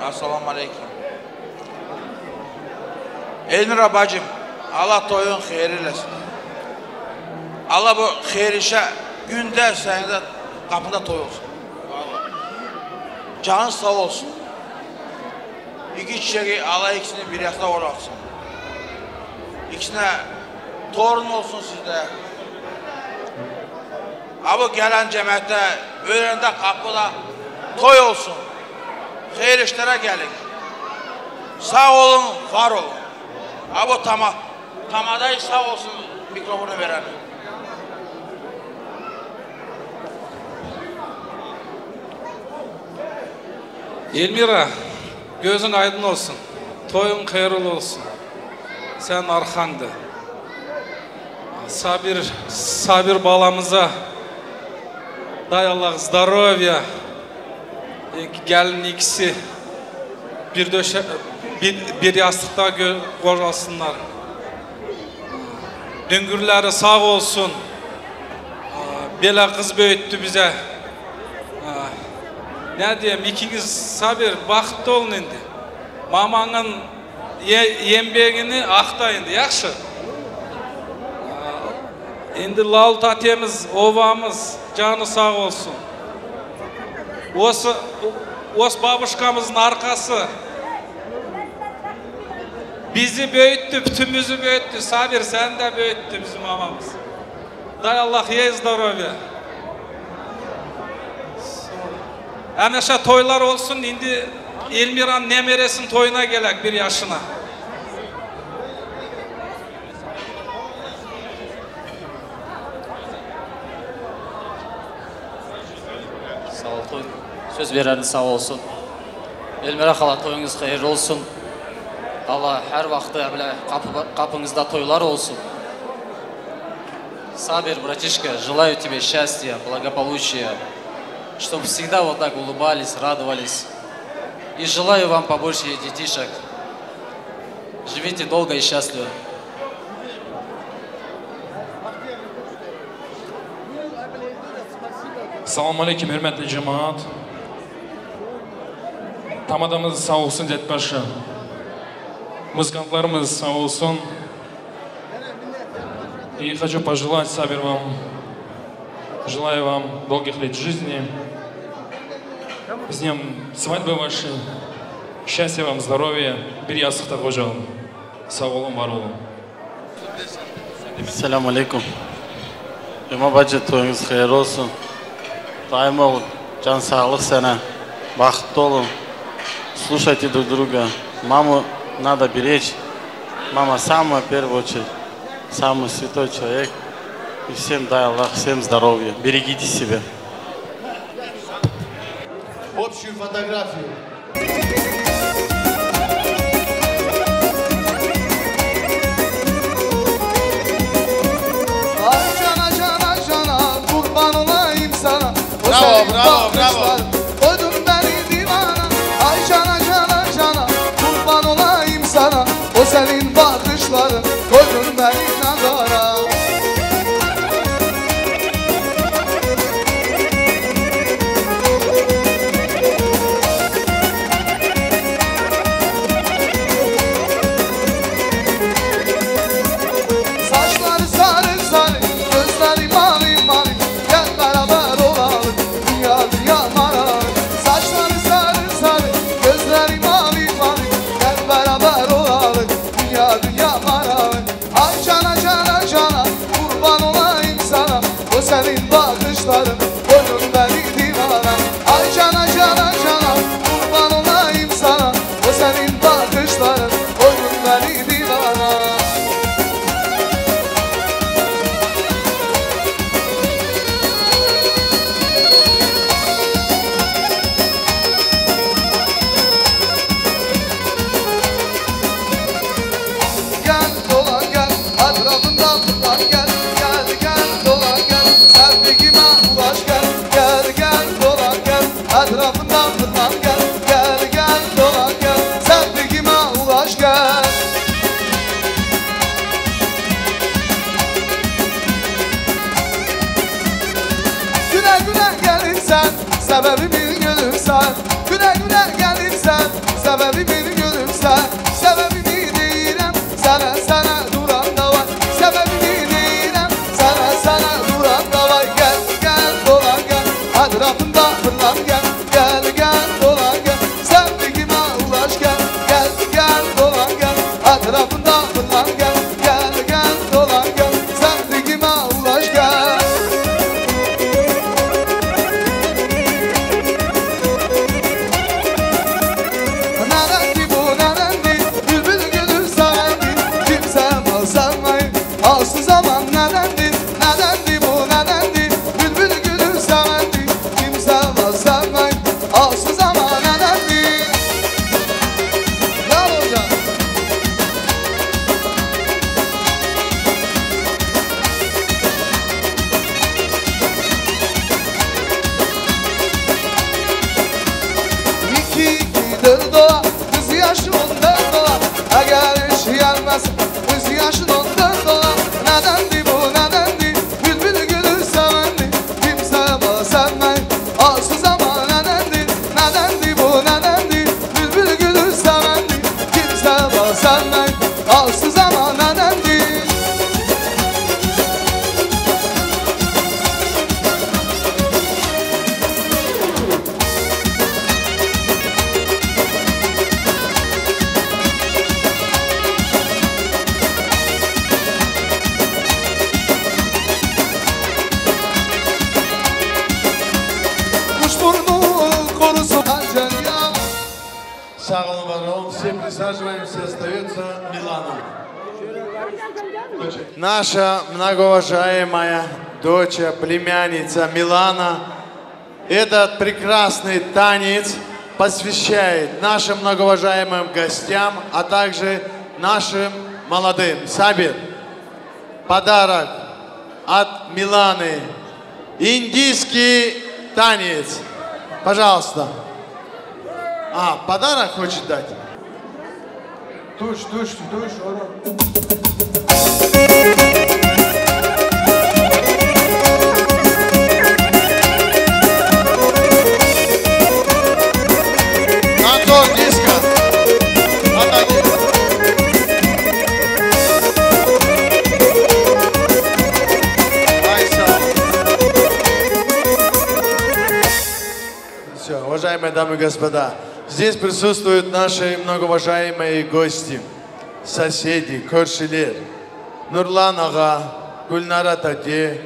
Assalamu alaikum. Elmira bacım, Allah toyun hayırlasın. Allah bu hayır işe günde senede kapında toy olsun. Canın sağ olsun. İki çiçeği Allah ikisini bir yastığa uğraksın. İkisine torun olsun sizde. Abi gelen cemiyette, önünde kapıda toy olsun. Hayır işlere gelin. Sağ olun, var olun. Abi tamadayı sağ olsun mikrofonu veren. Elmira, gözün aydın olsun. Toyun hayırlı olsun. Sen arkandı. Sabir balamıza дай Allah здоровья. Gelin ikisi bir yastıkta kocalsınlar. Düngürleri sağ olsun. Bela kız büyüttü bize. Ne diyeyim, ikiniz sabir, bakıtlı olun indi. Mamanın yembeğini aktayındı, yakşı. Indi Lavut atemiz, ovamız, canı sağ olsun. Os babuşkamızın arkası. Bizi büyüttü, bütünümüzü büyüttü. Sabir, sen de büyüttü bizim mamamız. Дай Allah ей здоровья. Әмеша toylar olsun, indi Elmira'nın nemeresinin toyuna gelek bir yaşına. Sağ ol, toy. Söz vereniz sağ olsun. Elmira xala toyunuz hayırlı olsun. Allah her vakti kapınızda toylar olsun. Сабир, братишка, желаю тебе счастья, благополучия, чтобы всегда вот так улыбались, радовались. И желаю вам побольше детишек. Живите долго и счастливо. Assalamu alaikum, hürmetli cemaat. Tamadamız sağ olsun Детбашы. Музыкантlarımız sağ olsun. И хочу пожелать, Сабир, вам, желаю вам долгих лет жизни, с днем свадьбы вашей, счастья вам, здоровья, bir yastıkta kocalın. Sağ olun, var olun. Selamun Aleyküm. Üma bacı toyunuz hayırlı olsun. Daim olun, can sağlık sana, бақытты olun. Слушайте друг друга. Маму надо беречь. Мама самая в первую очередь. Самый святой человек. И всем дай Аллах, всем здоровья. Берегите себя. Общую фотографию. senin bakışların koydun beni divana. Ay cana cana cana kurban olayım sana. O senin bakışların koydun beni nazara. Saçları sarı sarı, gözleri mavi mavi. Gel beraber olalım, dünya dünya maralı. Saçları sarı sarı, gözleri mavi mavi. Gel beraber olalım, dünya dünya maralı. Ay cana cana cana, kurban olayım sana. O senin bakışların koydun beni divana. Ay cana cana cana, kurban olayım sana. O senin bakışların koydun beni divana. Gel dolan gel, etrafından fırlan gel. Gel gel dolan gel, sevdigime ulaş gel. Gel gel dolan gel, etrafından fırlan gel. Gel gel dolan gel, sevdigime ulaş gel. Güne güne gelirsen, sebebi bir gülümsen. Güne güne gelirsen, sebebi bir gülümsen. Sebebi bir değilim, sana sana duran da var. Sebebi bir değilim, sana sana duran da var. Gel gel dolan gel, etrafında fırlan gel. Gel gel dolan gel, sevdigime ulaş gel. Gel gel dolan gel, etrafında fırlan gel. Gel gel dolan gel, sevdigime ulaş gel. Nerendi bu nerendi, bülbül gülü sevendi. Kimse mal sevmeyi, alsın zaman nerendi. Nerendi bu nerendi, bülbül gülü sevendi. Kimse mal sevmeyi, alsın zaman nerendi. Yar hocam. İki iki dört dolar, kız yaşın 14 dolar. Eğer iş gelmez, kız yaşın 14 dolar. Nedendi bu nedendi, bülbül gülü sevendi. Kimse bana sevmeyi, alsın zaman nedendi. Nedendi bu nedendi, bülbül gülü sevendi. Kimse bana sevmeyi, alsın zaman nedendi. Кушбурну корусу Анжелия. Сağ olun, var olun. Все присаживаемся, остается Милана. Наша многоуважаемая дочь, племянница Милана, этот прекрасный танец посвящает нашим многоуважаемым гостям, а также нашим молодым. Сабир, подарок от Миланы. Индийский танец. Пожалуйста. А, подарок хочет дать? Туш. Антон, диско. Отойди. Все, уважаемые дамы и господа, здесь присутствуют наши многоуважаемые гости, соседи, көршілер. Нурлан аға, Гүлнара тәте,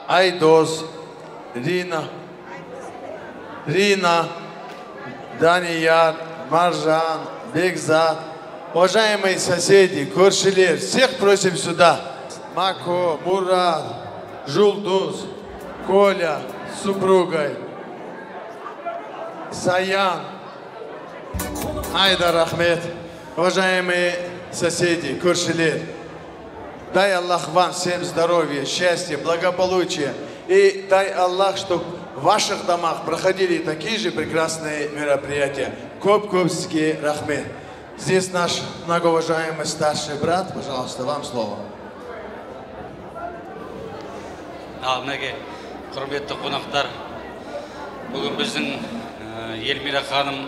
Айдос, Рина, Данияр, Маржан, Бекзат. Уважаемые соседи, көршілер, всех просим сюда. Мако, Мурат, Жулдуз, Коля с супругой, Саян, Айдар Ахмед. Уважаемые соседи, көршілер, дай Аллах вам всем здоровья, счастья, благополучия. И дай Аллах, чтобы в ваших домах проходили такие же прекрасные мероприятия. Коп-коп сізге рахмет. Здесь наш многоуважаемый старший брат. Пожалуйста, вам слово. Мінеке, құрметті қонақтар, бүгін біздің Эльмира ханым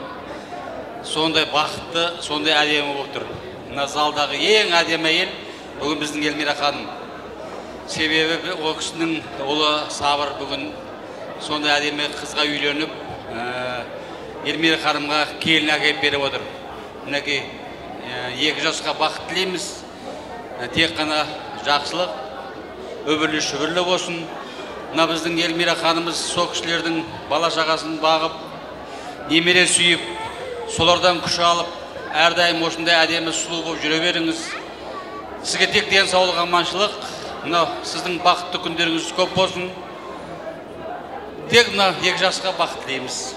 сондай бақытты, сондай әдемі болып тұр. Мына залдағы ең әдемі әйел бүгін біздің Эльмира ханым. Себебі ол кісінің ұлы Сабыр бүгін сондай әдемі қызға үйленіп, Эльмира ханымға келін әкеліп беріп отыр. Мінеке, 2 жасқа бақыт тілейміз. Тек қана жақсылық, өбірлі шүбірлі болсын. Мына біздің Эльмира ханымыз сол кісілердің бала шағасын бағып, немере сүйіп, солардан күш алып, әрдайым осындай әдемі сұлу болып жүре беріңіз. Сізге тек денсаулық, аманшылық, мына сіздің бақытты күндеріңіз көп болсын. Тек мына 2 жасқа бақыт тілейміз.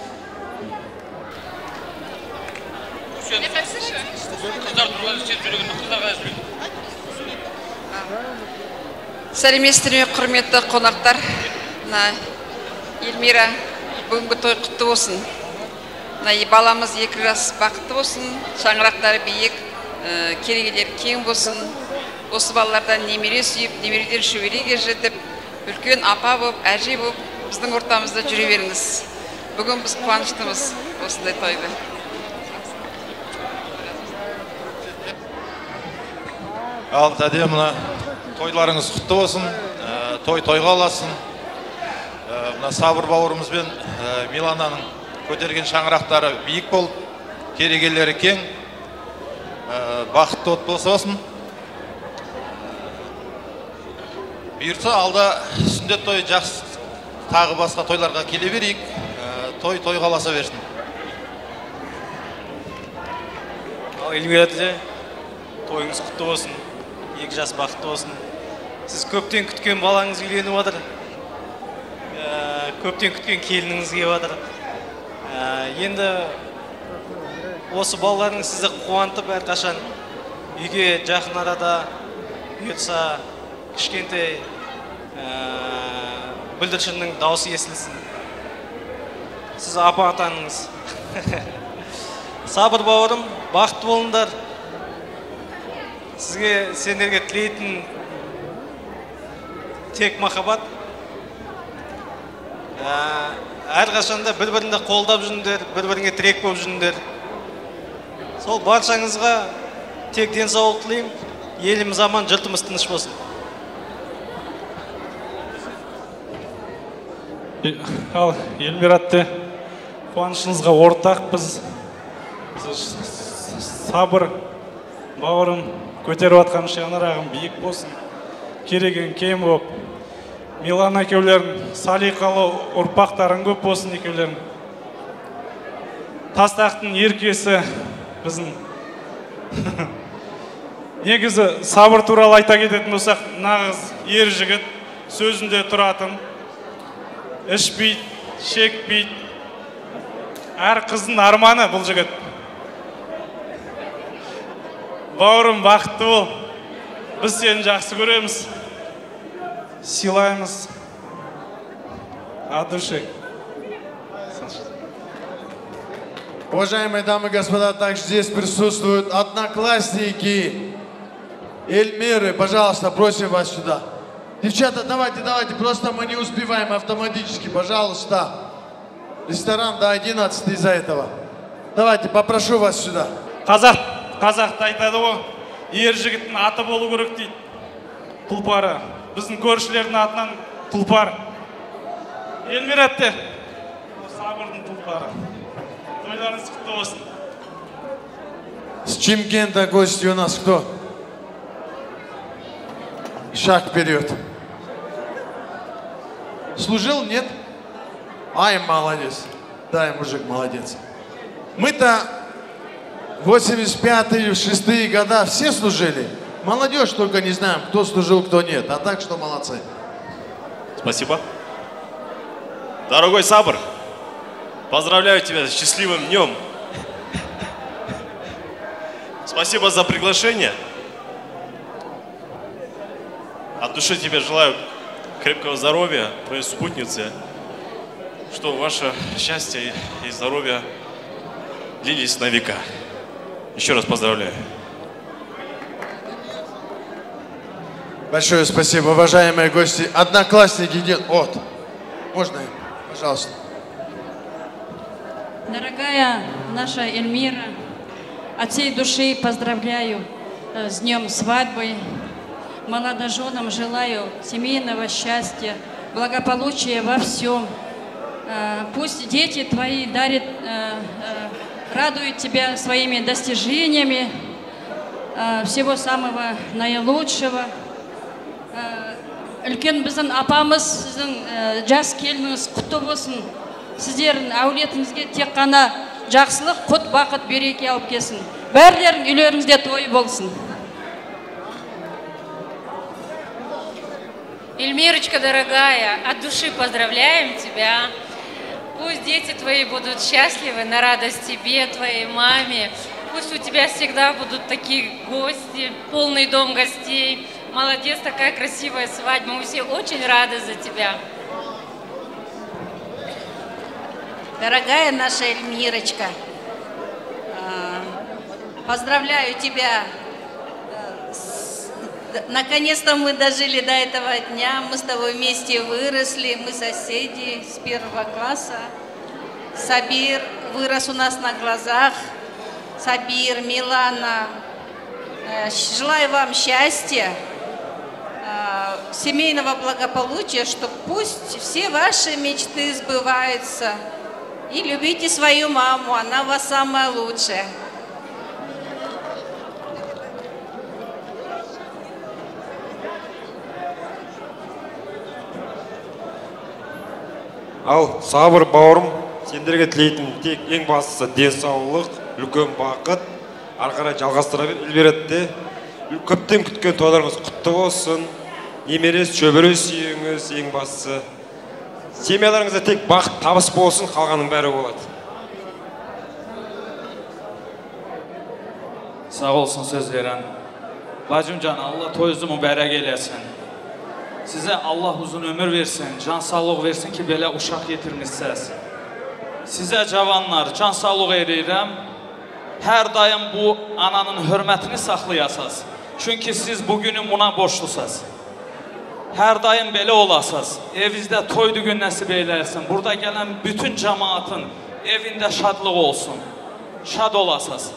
Сәлеметсіздер ме, құрметті қонақтар. Эльмира, бүгінгі той құтты болсын. Баламыз 2 жас бақытты болсын, шаңырақтары биік, керегелері кең болсын. Осы балалардан немере сүйіп, немереден шөбереге жетіп, үлкен апа болып, әже болып, біздің ортамызда жүре беріңіз. Бүгін біз қуаныштымыз осындай тойды. Ал тәде мына тойларыңыз құтты болсын, тойға аласын. Мына Сабыр бауырымыз бен Милананың көтерген шаңырақтары биік болып, керегелері кең, бақытты отбасы болсын. Бұйыртса алда сүндет той жақсы, тағы басқа тойларға келе берейік, той қаласа берсін. Ал Эльмира тәде, тойыңыз құтты болсын, 2 жас бақытты болсын. Сіз көптен күткен балаңыз үйленіп отыр. Көптен күткен келініңіз келіп отыр. Енді осы балаларың сізді қуантып әрқашан үйге жақын арада ұйытса, кішкентай бүлдіршіннің дауысы естілсін. Сіз апа атаныңыз. Сабыр бауырым, бақытты болыңдар. Сізге, сендерге тілейтін тек махаббат. Әрқашанда бір-бірінде қолдап жүріңдер, бір-біріңе тірек болып жүріңдер. Сол баршаңызға тек денсаулық тілеймін, еліміз аман, жұртымыз тыныш болсын. Ал Эльмиратте, қуанышыңызға ортақпыз. Сабыр бауырым көтеріп атқан шаңырағым биік болсын, кереген кең болып, Милана екеулерің салиқалы ұрпақтарын көп болсын екеулерің. Тастақтың еркесі біздің. Негізі Сабыр туралы айта кететін болсақ, нағыз ер жігіт, сөзінде тұратын, ішпейді, шекпейді. Әр қыздың арманы бұл жігіт. Бауырым, бақытты бол. Біз сені жақсы көреміз. Сыйлаймыз. От души. Уважаемые дамы и господа, также здесь присутствуют одноклассники Эльмиры. Пожалуйста, просим вас сюда. Девчата, давайте, просто мы не успеваем автоматически, пожалуйста. Ресторан до 11 из-за этого. Давайте, попрошу вас сюда. Қазақта айтады ғой, ер жігіттің аты болу керек дейді. Тұлпары. Біздің көршілердің атынан тұлпар. Эльмиратте, Сабырдың тұлпары. Тойларыңыз құтты болсын. С Чимкента гости у нас кто? Шаг вперед. Служил, нет? Ай, молодец. Дай, мужик, молодец. Мы-то 85-е, 6-е года все служили. Молодежь только не знаем, кто служил, кто нет. А так что молодцы. Спасибо. Дорогой Сабр, поздравляю тебя с счастливым днем. Спасибо за приглашение. От души тебе желаю крепкого здоровья, твоей спутнице. что ваше счастье и здоровье длились на века. Еще раз поздравляю. Большое спасибо, уважаемые гости. Одноклассники, можно, пожалуйста. Дорогая наша Эльмира, от всей души поздравляю с днем свадьбы. Молодоженам желаю семейного счастья, благополучия во всем. Пусть дети твои радуют тебя своими достижениями, всего самого наилучшего. Үлкен біздің апамыз, сіздің жас келініңіз құтты болсын. Сіздердің әулетіңізге тек қана жақсылық, құт, бақыт, береке алып келсін. Бәрлерің үйлеріңізде той болсын. Эльмирочка, дорогая, от души поздравляем тебя. Пусть дети твои будут счастливы, на радость тебе, твоей маме. Пусть у тебя всегда будут такие гости, полный дом гостей. Молодец, такая красивая свадьба. Мы все очень рады за тебя. Дорогая наша Эльмирочка, поздравляю тебя. Наконец-то мы дожили до этого дня. Мы с тобой вместе выросли. Мы соседи с 1-го класса. Сабир вырос у нас на глазах. Сабир, Милана. Желаю вам счастья, семейного благополучия, чтобы пусть все ваши мечты сбываются. И любите свою маму, она у вас самая лучшая. Ал Сабыр бауырым, сендерге тілейтін тек ең бастысы денсаулық, үлкен бақыт, ары қарай жалғастыра береді. Көптен күткен тойларыңыз құтты болсын. Немере шөбере сүйіңіз ең бастысы. Семьяларыңызда тек бақыт, табыс болсын, қалғанның бәрі болады. Sağ olsun sözlerən. Bacımcan, Allah toyunuzu mübarək eləsin. Sizə Allah uzun ömür versin, can sağlıq versin ki, belə uşaq yetirmişsiniz. Sizə cavanlar, can sağlıq eləyirəm. Hər daim bu ananın hörmətini saxlayasınız. Çünki siz bugünün buna borçlusunuz. Hər daim belə olasınız. Evinizdə toydu gün nəsib eylərsin. Burada gələn bütün cəmaatın evində şadlıq olsun. Şad olasınız.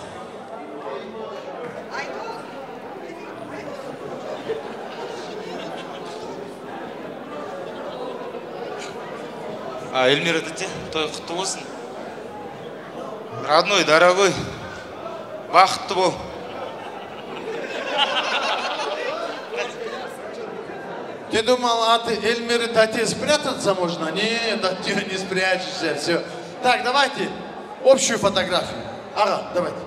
Эльмира, той құтты болсын. Родной, дорогой, бақытты бол. Ты думал, а ты Эльмиры тате спрятаться можно? Нет, от тебя не спрячешься, все. Так, давайте общую фотографию. Ага, давайте.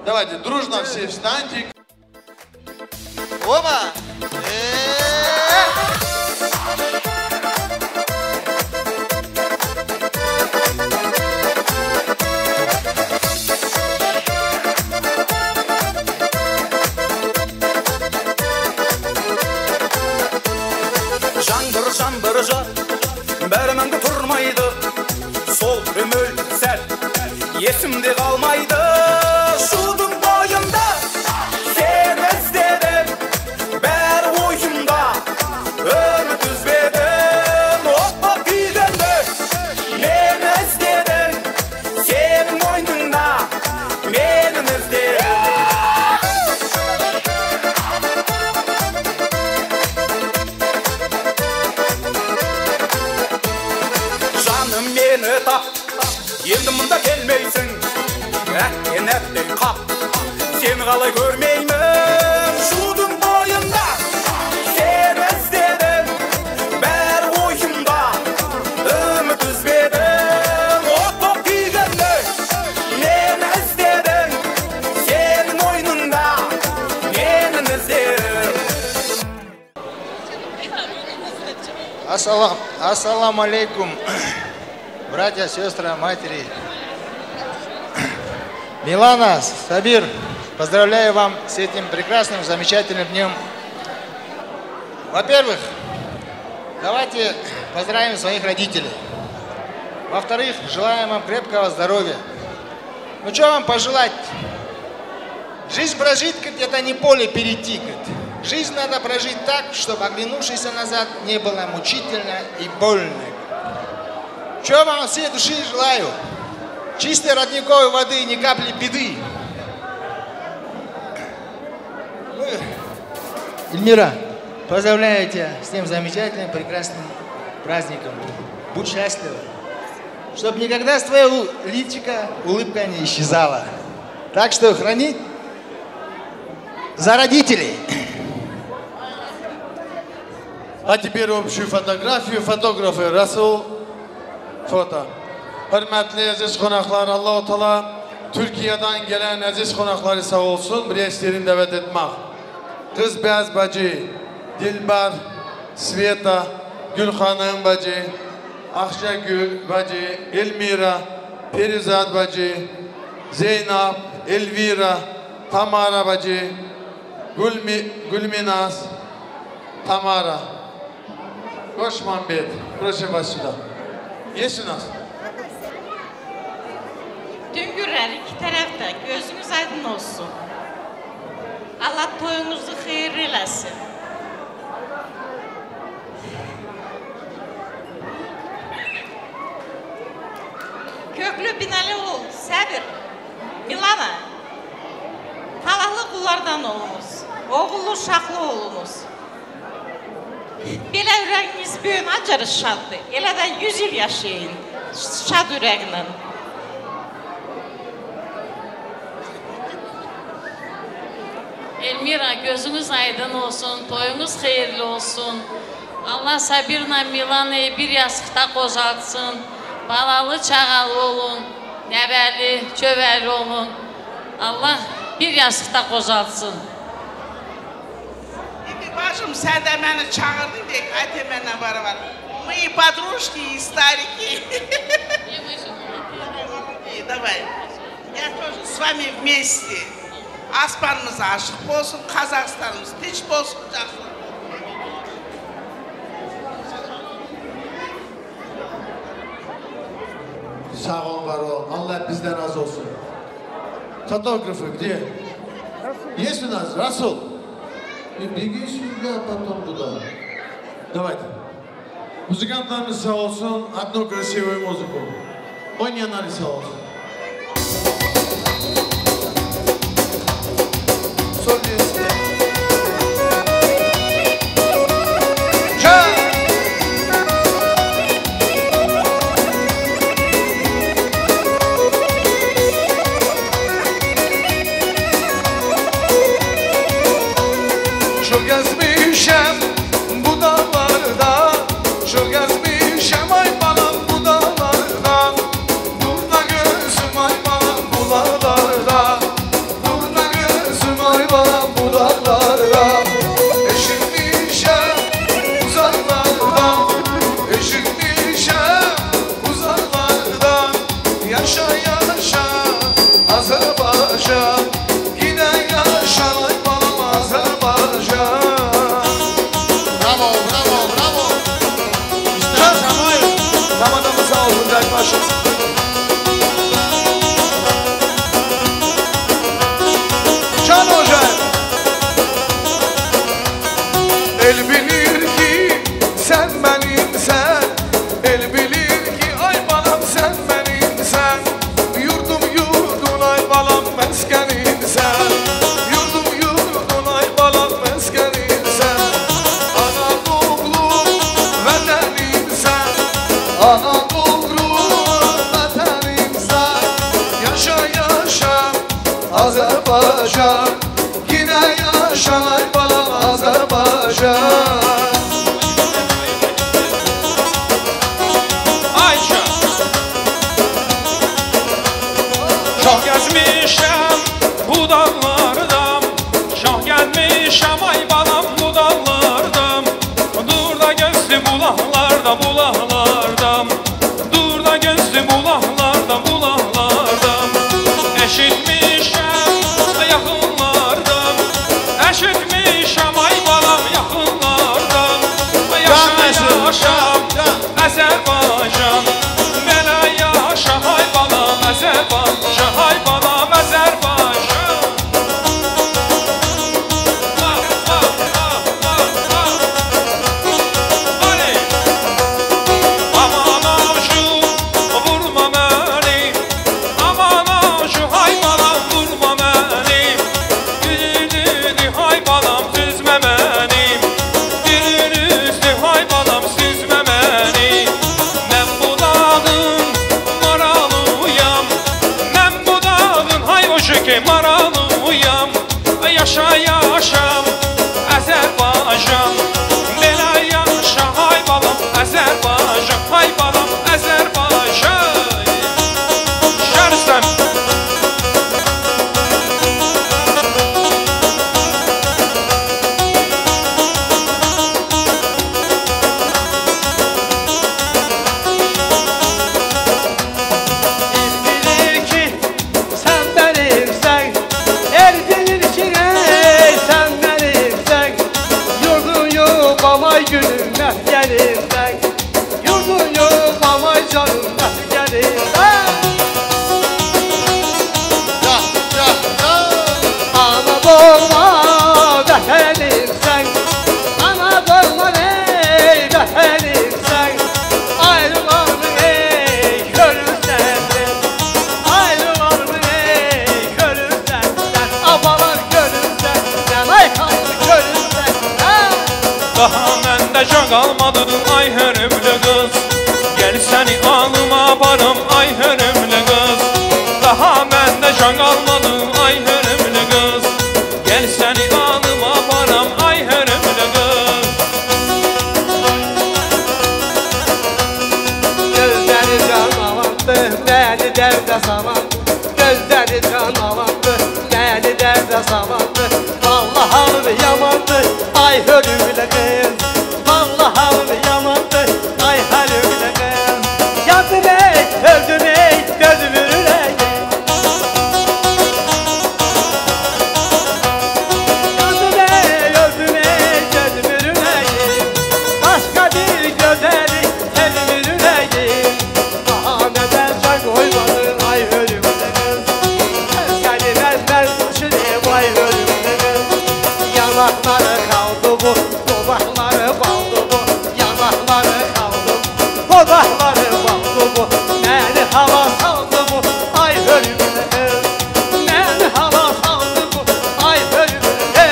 Давайте, дружно все встаньте. Опа! Жаңбыржа бәріміңді тұрмайды, сол өмір сәл есімде қалмайды. Шудың бойында сен іздедім, бәрі ойымда үміт үзбедім. Оппа күйгенде мен іздедім, сенің мойныңда менің іздедім. Енді мұнда келмейсің, әттен әттен қап, сені қалай көрмеймін. Шудың бойында сен іздедім, бәрі ойымда үміт үзбедім. От боп күйгенде мен іздедім, сенің мойныңда менің іздедім. Ассаламу алейкум. Братья, сестры, матери. Милана, Сабир, поздравляю вам с этим прекрасным, замечательным днем. Во-первых, давайте поздравим своих родителей. Во-вторых, желаем вам крепкого здоровья. Ну что вам пожелать? Жизнь прожить, это не поле перейти. Жизнь надо прожить так, чтобы оглянувшись назад не было мучительно и больно. Что вам всей души желаю? Чистой родниковой воды и ни капли беды. Эльмира, поздравляю тебя с тем замечательным, прекрасным праздником. Будь счастлива. Чтобы никогда с твоего личика улыбка не исчезала. Так что храни за родителей. А теперь общую фотографию. Фотографы Расул. Foto. Hürmetli aziz konaklar, Allah-u Teala Türkiye'den gelen aziz konakları sağ olsun. Bir eşlerini davet etmek. Kız Beyaz bacı, Dilbar, Sveta, Gülhanım bacı, Akşagül bacı, Elmira, Perizat bacı, Zeynep, Elvira, Tamara bacı, Gülminaz, Tamara. Koşmanbet, proje başında. Yesinaz. Düngürler iki tarafta gözünüz aydın olsun. Allah toyunuzu hayırlı eylesin. Köklü binalı ol, Sabir, Milana. Talahlı kullardan olunuz, oğullu şaklı olunuz. Belə ürəyiniz böyün acarı şaddır. Elə də 100 il yaşayın şad ürəklə. Elmira, gözünüz aydın olsun, toyunuz hayırlı olsun. Allah Sabir'la Milana'yı bir yastıqda qocaltsın. Balalı, çağalı olun, nəbəli, çöbəli olun. Allah bir yastıqda qocaltsın. Башым, sen de beni çağırdın diye ayte benden var. Мы подружки и старики. Давай. Я тоже с вами вместе. Аспанымız aşık olsun, Kazakistan'ımız tinç olsun. Sağ olun, var olun. Allah bizden razı olsun. Fotoğrafı где? Есть у нас? Расул? Беги сюда, потом туда. Давайте. Музыкантlarımız sağ olsun. Одну красивую музыку. Oynayanlar sağ olsun. Soliste. Çok gezmişem bu dağlarda, çok gezmişem ay balam bu dağlarda. Durma gözüm ay balam bu dağlarda, durma gözüm ay balam bu dağlarda. Eşitmişem uzaklardan, eşitmişem uzaklardan. Yaşa yaşa Azerbaycan, yine yaşa ay balam Azerbaycan. Bravo, bravo, bravo. İşte Samuel. Damadımız sağ olsun, Dertbaşı. Can Hoca. El bilir ki sen benimsen, el bilir ki ay balam sen benimsen. Yurdum yurdun ay balam meskenimsen, yurdum yurdun ay balam meskenimsen. Anadolu vatanimsen, Anadolu vatanimsen. Yaşa yaşa Azerbaycan, yine yaşa ay balam Azerbaycan. Ayça. Çok gezmişem bu dağlardan, çok gelmişem ay balam bu dağlardan. Dur da gözlü bulaklarda, bulaklardan. Dur da gözlü bulaklarda, bulaklardan. Eşitmişem yakınlardan, eşitmişem ay balam yakınlardan. ay gülüm məhgəlimdən Yurdun yoxlam ay canım məhgəlimdən Ana doğma vətənimsən Ana doğma ey vətənimsən Ayrılarmın ey görürsən Ayrılarmın ey görürsən Abalar görürsən ay xanım görürsən Daha məndə can qalmadı ay hörümlü qız Gəl səni alıma aparım ay hörümlü qız Daha məndə can qalmadı ay hörümlü qız Gəl səni alıma aparım ay hörümlü qız Gözləri can alandı, məni dərdə salandı Gözləri can alandı, məni dərdə salandı Vallahi halım yamandı, ay hörümlü qız Vallahi halım yamandı, ay hörümlü qız Yandım ey, öldüm ey, gözümün ürəyi Yandım ey, öldüm ey, gözümün ürəyi Başqa bir gözəli, elimin ürəyi Daha nədən can qoymadın, ay hörümlü qız Səni məndən düşünüm, ay hörümlü qız Yanaqları qaldı bu, dodaqları baldı bu Yanaqları qaldı bu, dodaqları baldı bu Məni hava saldı bu, ay hörümlü qız Məni hava saldı bu, ay hörümlü qız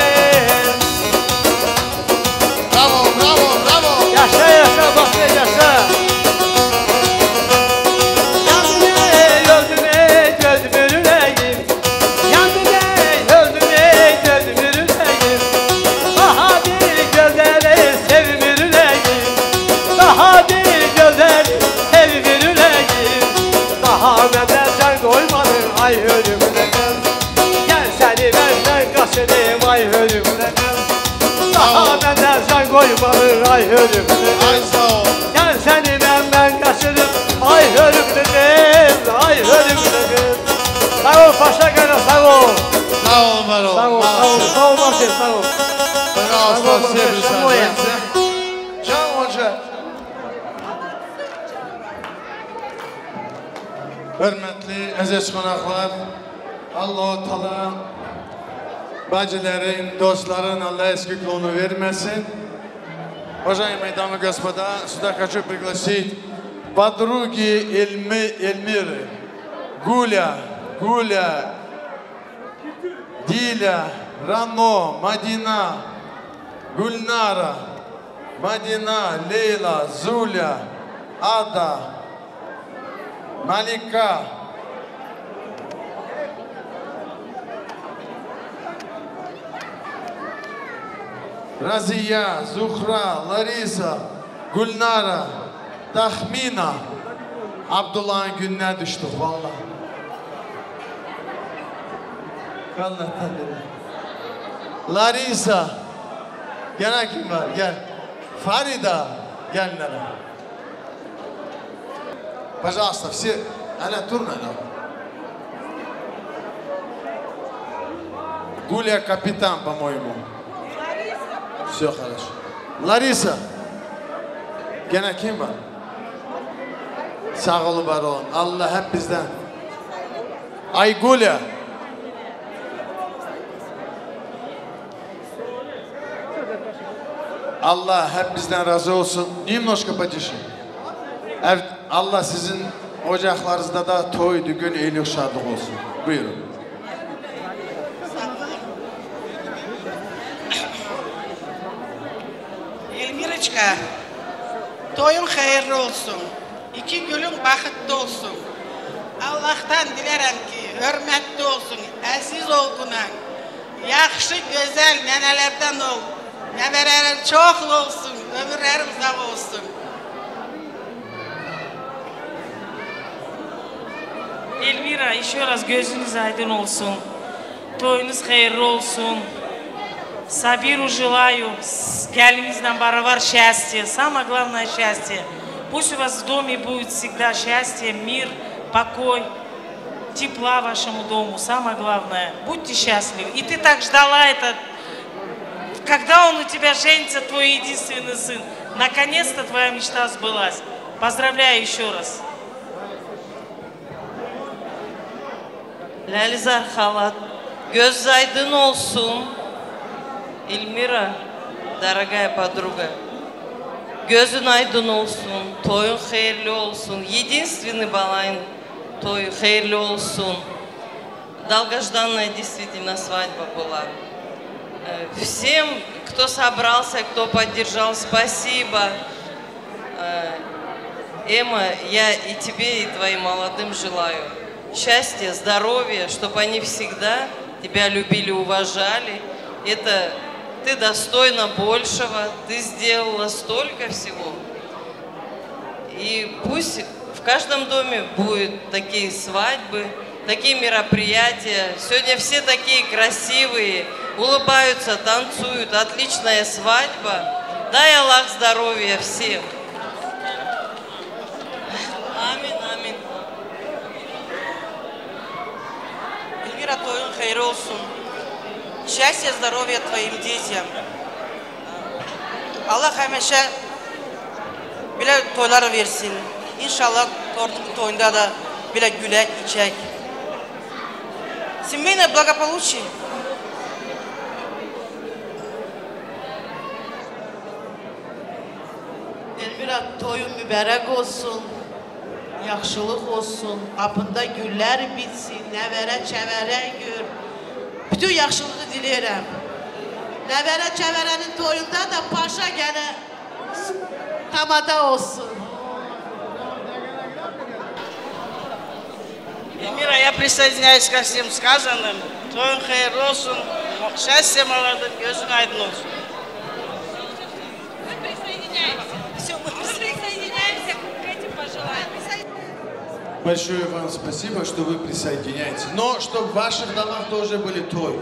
Bravo, bravo, bravo. Yaşa, yaşa, bak yaşa Yandım ey, öldüm ey, gözümün ürəyim Yandım ey, öldüm ey, gözümün ürəyim Daha bir gözəli sevimin ürəyim Daha bir gözəli sevimin ürəyim Daha məndən can qoymadın, ay hörümlü qız Gəl səni məndən qaçırım, ay hörümlü qız Daha məndən can qoymadın, ay hörümlü qız Ay sağ ol. Gəl səni məndən qaçırım, ay hörümlü qız Ay hörümlü qız Sağ ol Paşa Qara, sağ ol Sağ ol Maro. Sağ ol, sağ ol, sağ ol Marcel, sağ ol Sağ ol, sevgili Can Hoca Hörmətli, əziz qonaqlar, Allah-u Teala bacıların, dostların Allah eskikliğini vermesin. Уважаемые дамы и господа, сюда хочу пригласить подруги Эльмиры, Гуля, Диля, Рано, Мадина, Гульнара, Мадина, Лейла, Зуля, Ада, Малика, Razia, Zuhra, Larisa, Gülnara, Tahmina. Abdullah'ın gününe düştük vallahi. Allah'tan beri. Larisa. Gene kim var? Gel. Farida. Gel nene. Пожалуйста, все. Она турна. Гуля капитан, по-моему. Все хорошо. Лариса. Gene kim var? Sağ olun, var olun. Allah hep bizden. Aygulya. Allah hep bizden razı olsun. Немножко потише. Evet, Allah sizin ocaklarınızda da toy, düğün, eğilik, şadlık olsun. Buyurun. Elmirочка, toyun hayırlı olsun. İki gülün bakıtlı olsun. Allah'tan dilerim ki hürmetli olsun, aziz olduğuna, yaxşı, güzel nenelerden ol. Neverlerin çok olsun, ömürlerin sağ olsun. Elvira, еще раз gözünüz aydın olsun. Toyunuz hayırlı olsun. Сабиру желаю с гяльмизном баровар счастья, самое главное счастье. Пусть у вас в доме будет всегда счастье, мир, покой, тепла вашему дому, самое главное. Будьте счастливы. И ты так ждала это когда он у тебя женится, твой единственный сын, наконец-то твоя мечта сбылась. Поздравляю еще раз. Ləlizar xalat, göz aydın olsun. Elmira, дорогая подруга, gözün aydın olsun, toyun hayırlı olsun. Единственный балайн той hayırlı olsun. Долгожданная действительно свадьба была. Всем, кто собрался, кто поддержал, спасибо. Эмма, я и тебе, и твоим молодым желаю счастья, здоровья, чтобы они всегда тебя любили, уважали. Это ты достойна большего, ты сделала столько всего. И пусть в каждом доме будут такие свадьбы, такие мероприятия. Сегодня все такие красивые, улыбаются, танцуют. Отличная свадьба. Дай Аллах здоровья всем. Амин, амин. Эльмира, toyun hayırlı olsun. Счастья, здоровья твоим детям. Allah həmişə belə toylar versin. İnşallah toyunda da belə gülək, içək. Семейное благополучие. Elmira, toyun mübarək olsun. Yaxşılıq olsun. Qapında güllər bitsin. Nəvərə, çəvərə gör. Bütün yaxşılığı diləyirəm. Nəvərə, çəvərənin toyunda da paşa gənə tamada olsun. Эльмира, я присоединяюсь ко всем сказанным. Toyun hayırlı olsun. Счастья молодым, gözün aydın olsun. Мы присоединяемся. Все, мы присоединяемся к этим пожеланиям. Большое вам спасибо, что вы присоединяетесь. Но чтобы в ваших домах тоже были той.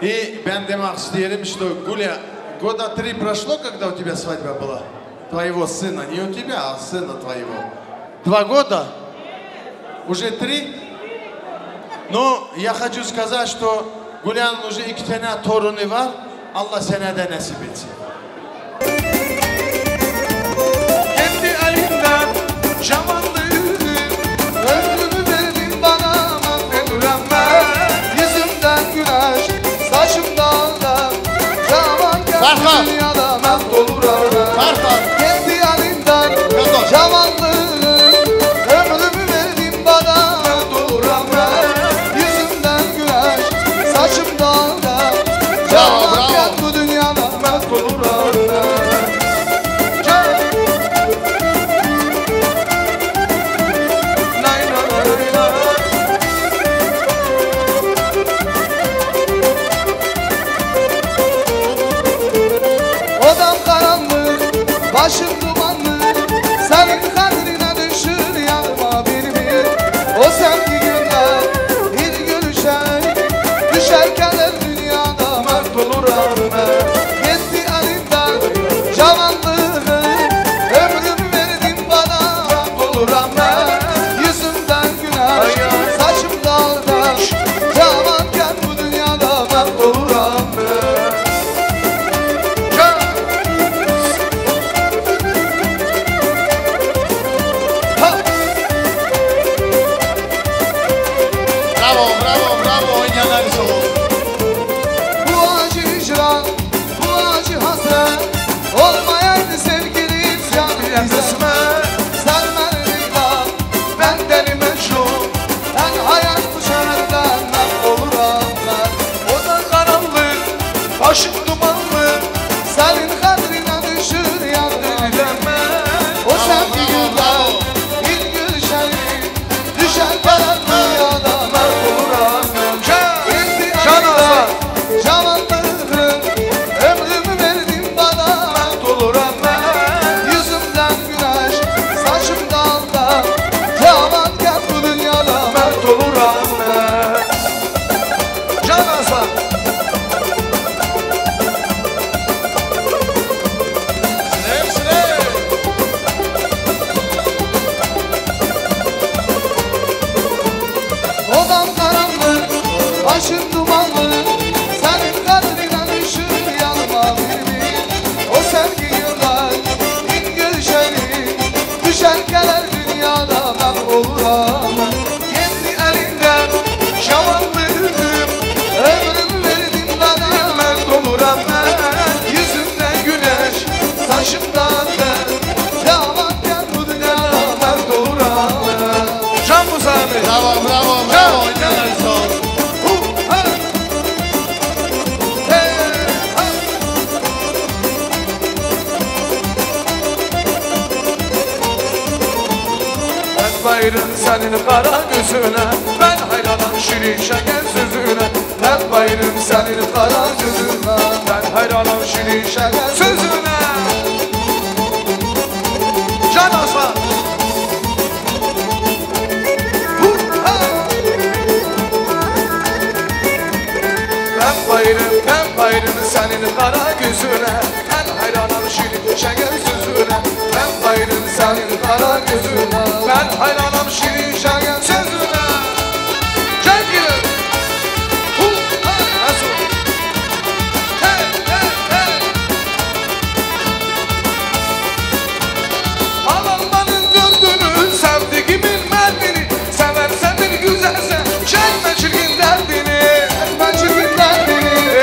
И ben demek isterim, что Гуля, года 3 прошло, когда у тебя свадьба была? Твоего сына, не у тебя, а сына твоего. 2 года? Уже 3? Но я хочу сказать, что Гулян'ın уже 2 tane torunu var. Allah sana da nasip etsin. Kendi elinden camanlığı ömrümü verdin bana mahvolurum ben. Yüzümden güneş, saçımdan da caman dünyada ben dolurum ben. Kendi elinden camanlığı ömrümü verdin bana mahvolurum ben. Yüzümden güneş, saçımdan da caman bu dünyada ben dolurum ben. Başım dumanlı, senin kadrine düşür yanıma bir. O sevgi günler, bir gülüşen, düşerken el dünyada mert olurum ben. Gitti elimden cavanlığı, ömrümü verdin bana mert olurum ben. Yüzümden güneş, saçım dalda, cavanken bu dünyada mert olurum ben. Başım dumanlı, senin kadrine düşür yandım ben. O sevgi güzel, bir gülüşenin, düşer kalan dünyada mert olurum ben. Gitti elimden cavanlığım, ömrümü verdin bana mert olurum ben. Yüzümden güneş, saçımdan da cavanken bu dünyada mert olurum ben. Can Hasan. bayırım senin kara gözüne, ben hayranım şirin şeker sözüne. Ben bayırım senin kara gözüne, ben hayranım şirin şeker sözüne. Can Aslan. Ben bayırım senin kara gözüne, ben hayranım şirin şeker sözüne. Ben bayırım senin kara gözüne, ben hayranım şirin şeker sözüne. Gel gülüm. Nasıl? Hey hey hey. Alanmanın döndüğünü, sevdiğimin merdini, seversen bir güzelse, çekme çirkin derdini.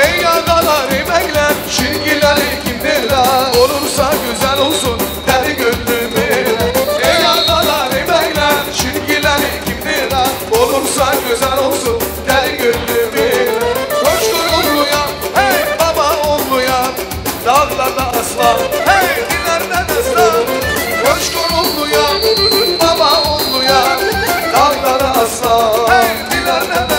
Ey yağdalar emekler, şirkileri kimdirler? Olursa güzel olsun, deli gönlüm eyler. Ey yağdalar emekler, şirkileri kimdirler? Olursa güzel olsun, deli gönlüm eyler. Koştur oğluya, hey baba oğluya, dağlarda aslan, hey dillerden aslan. Koştur oğluya, baba oğluya, dağlarda aslan, hey dillerden aslan.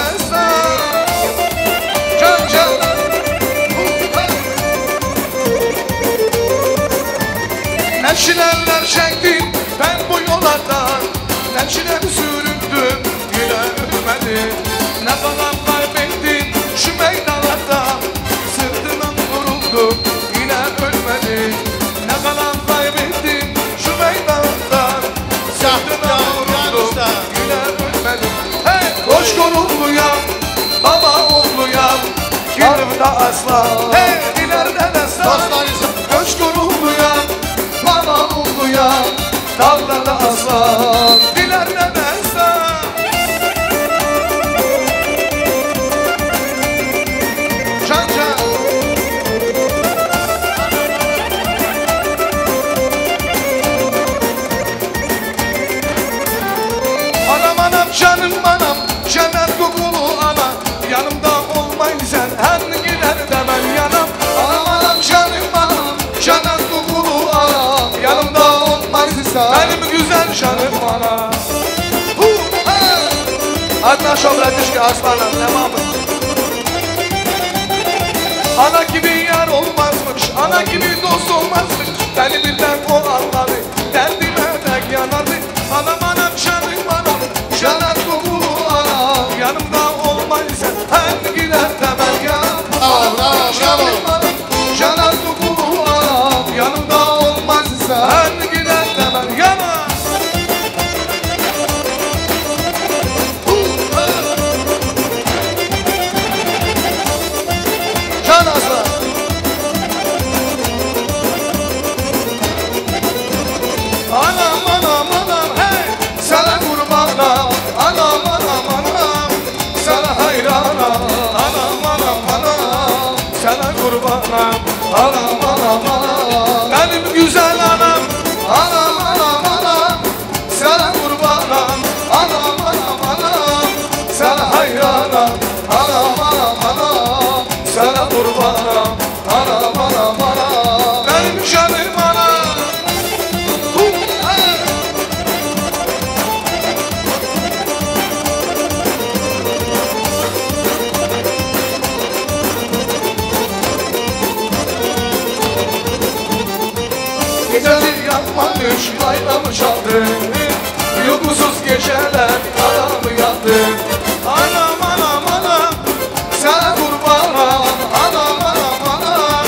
Neşilerler çektim ben bu yollardan, neşiler süründüm yine ölmedim. Ne kadar kaybettim şu meydanlarda, sırtından vuruldum yine ölmedim. Ne kadar kaybettim şu meydanlarda, sırtından vuruldum yine ölmedim. Hey koş korunluyam, baba oğluyam, girdim da asla, hey ileriden asla. Koş korunluyam, baba oğluya, dağlarda aslan, dilerden aslan. Can can. Anam anam canım anam, cennet kokulu ana, yanımda olmaysan her gider demem yanam. Anam anam canım anam, cennet kokulu ana, yanımda olmazsa benim güzel canım ana. Adnan Şovratişki aslanım devamı. Ana gibi yar olmazmış, ana gibi dost olmazmış. Beni bilden o anladı, derdime tek yanardı. Anam anam canım anam, cennet kokulu ana, yanımda olmaysa her gider temel yanam. Anam canım anam, cennet kokulu ana, yanımda olmazsa her gider temel yanam. Can Aslan. Anam anam anam hey, sana kurbanam. Anam anam anam, sana hayranam. Anam anam anam, sana kurbanam. Anam anam anam, benim güzel anam. Anam anam anam, sana kurbanam. Anam anam anam, sana hayranam. Anam anam anam, sana kurbanam. Anam anam anam, benim canım anam. Geceleri yapmamış, laylamış aldı. Uykusuz geceler adamı yattı. Anam anam anam, sana kurbanam. Anam anam anam,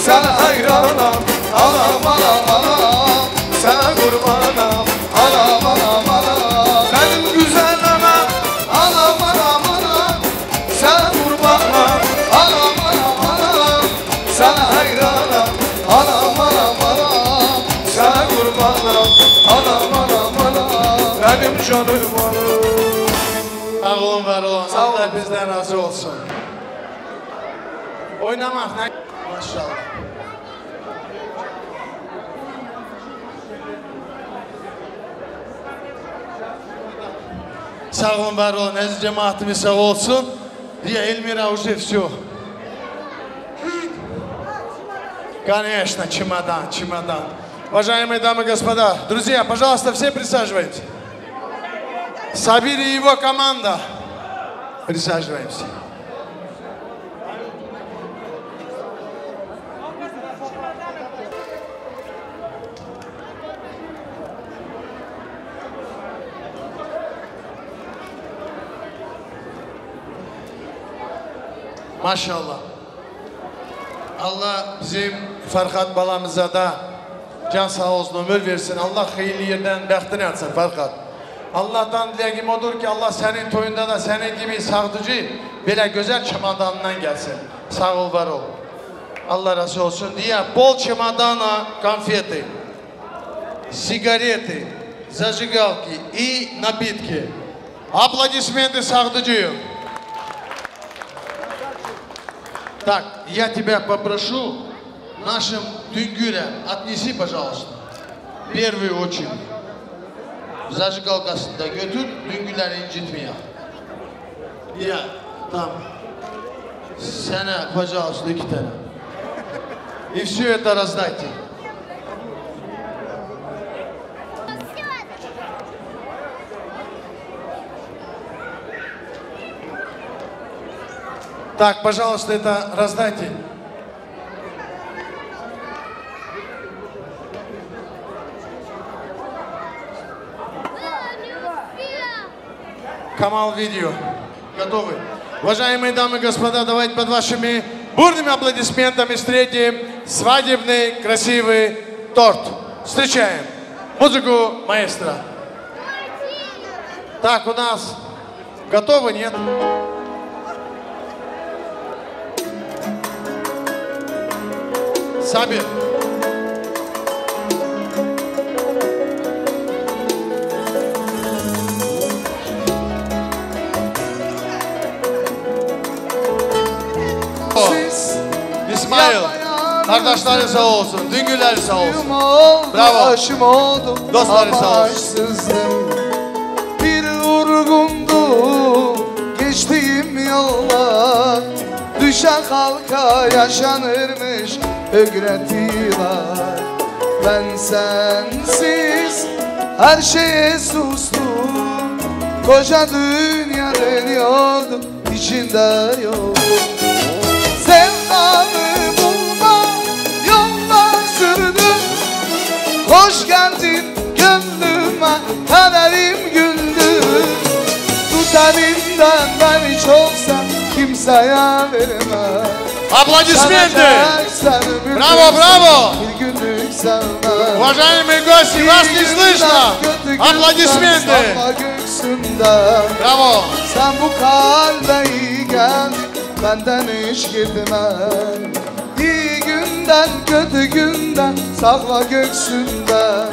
sana hayranam. Anam anam anam, sana kurbanam. Anam anam anam, benim güzel anam. Anam anam anam, sana kurbanam. Anam anam anam, sana hayranam. Anam anam anam, sana kurbanam. Anam anam anam, benim canım anam. Sağ olun, var olun. Sağ olun. Allah bizden razı olsun. Oynamak ne? Maşallah. Sağ olun, var olun. Aziz cemaatimiz sağ olsun. Я Эльмира уже все. Конечно, чемодан. Уважаемые дамы и господа, друзья, пожалуйста, все присаживайтесь. Sabir и его команда. Присаживаемся. Maşallah. Allah bizim Farhat balamıza da can sağ olsun, ömür versin. Allah hayırlı yerden bəxtini açsın Farhat. Allah'tan dileğim odur ki Allah senin toyunda da senin gibi sağdıcı böyle güzel çamadanından gelsin. Sağ ol, var ol. Allah razı olsun diye bol çamadana konfeti, sigareti, зажигалки и напитки. Аплодисменты сағдыжию. Так, я тебя попрошу нашим дүнгюрям отнеси, пожалуйста, в первую очередь. Zajgalgasını da götür, düngüleri incitmeyin. Ya, tamam. Sana, пожалуйста, 2 tane. И все это раздайте. Так, пожалуйста, это раздайте. Камал видео. Готовы? Уважаемые дамы и господа, давайте под вашими бурными аплодисментами встретим свадебный красивый торт. Встречаем музыку маэстро. Так, у нас готовы, нет? Сабир. İsmail, kardeşleri sağ olsun, düngüleri sağ olsun. Bravo. Dostları sağ olsun. Bir vurgundu geçtiğim yollar, düşen halka yaşanırmış ögretiler. Ben sensiz her şeye sustum, koca dünya dönüyordu, içinde yoktu. Sevdamı bulma yoldan sürdüm, hoş geldin gönlüme, kaderim güldü. Tut elimden beni çoksa kimseye vermem. Аплодисменты! Браво, браво! Уважаемые gosти, вас не слышно! Аплодисменты! Браво! Sen bu kalbe iyi geldin, benden hiç gitmem. İyi günden, kötü günden, sakla göksünden.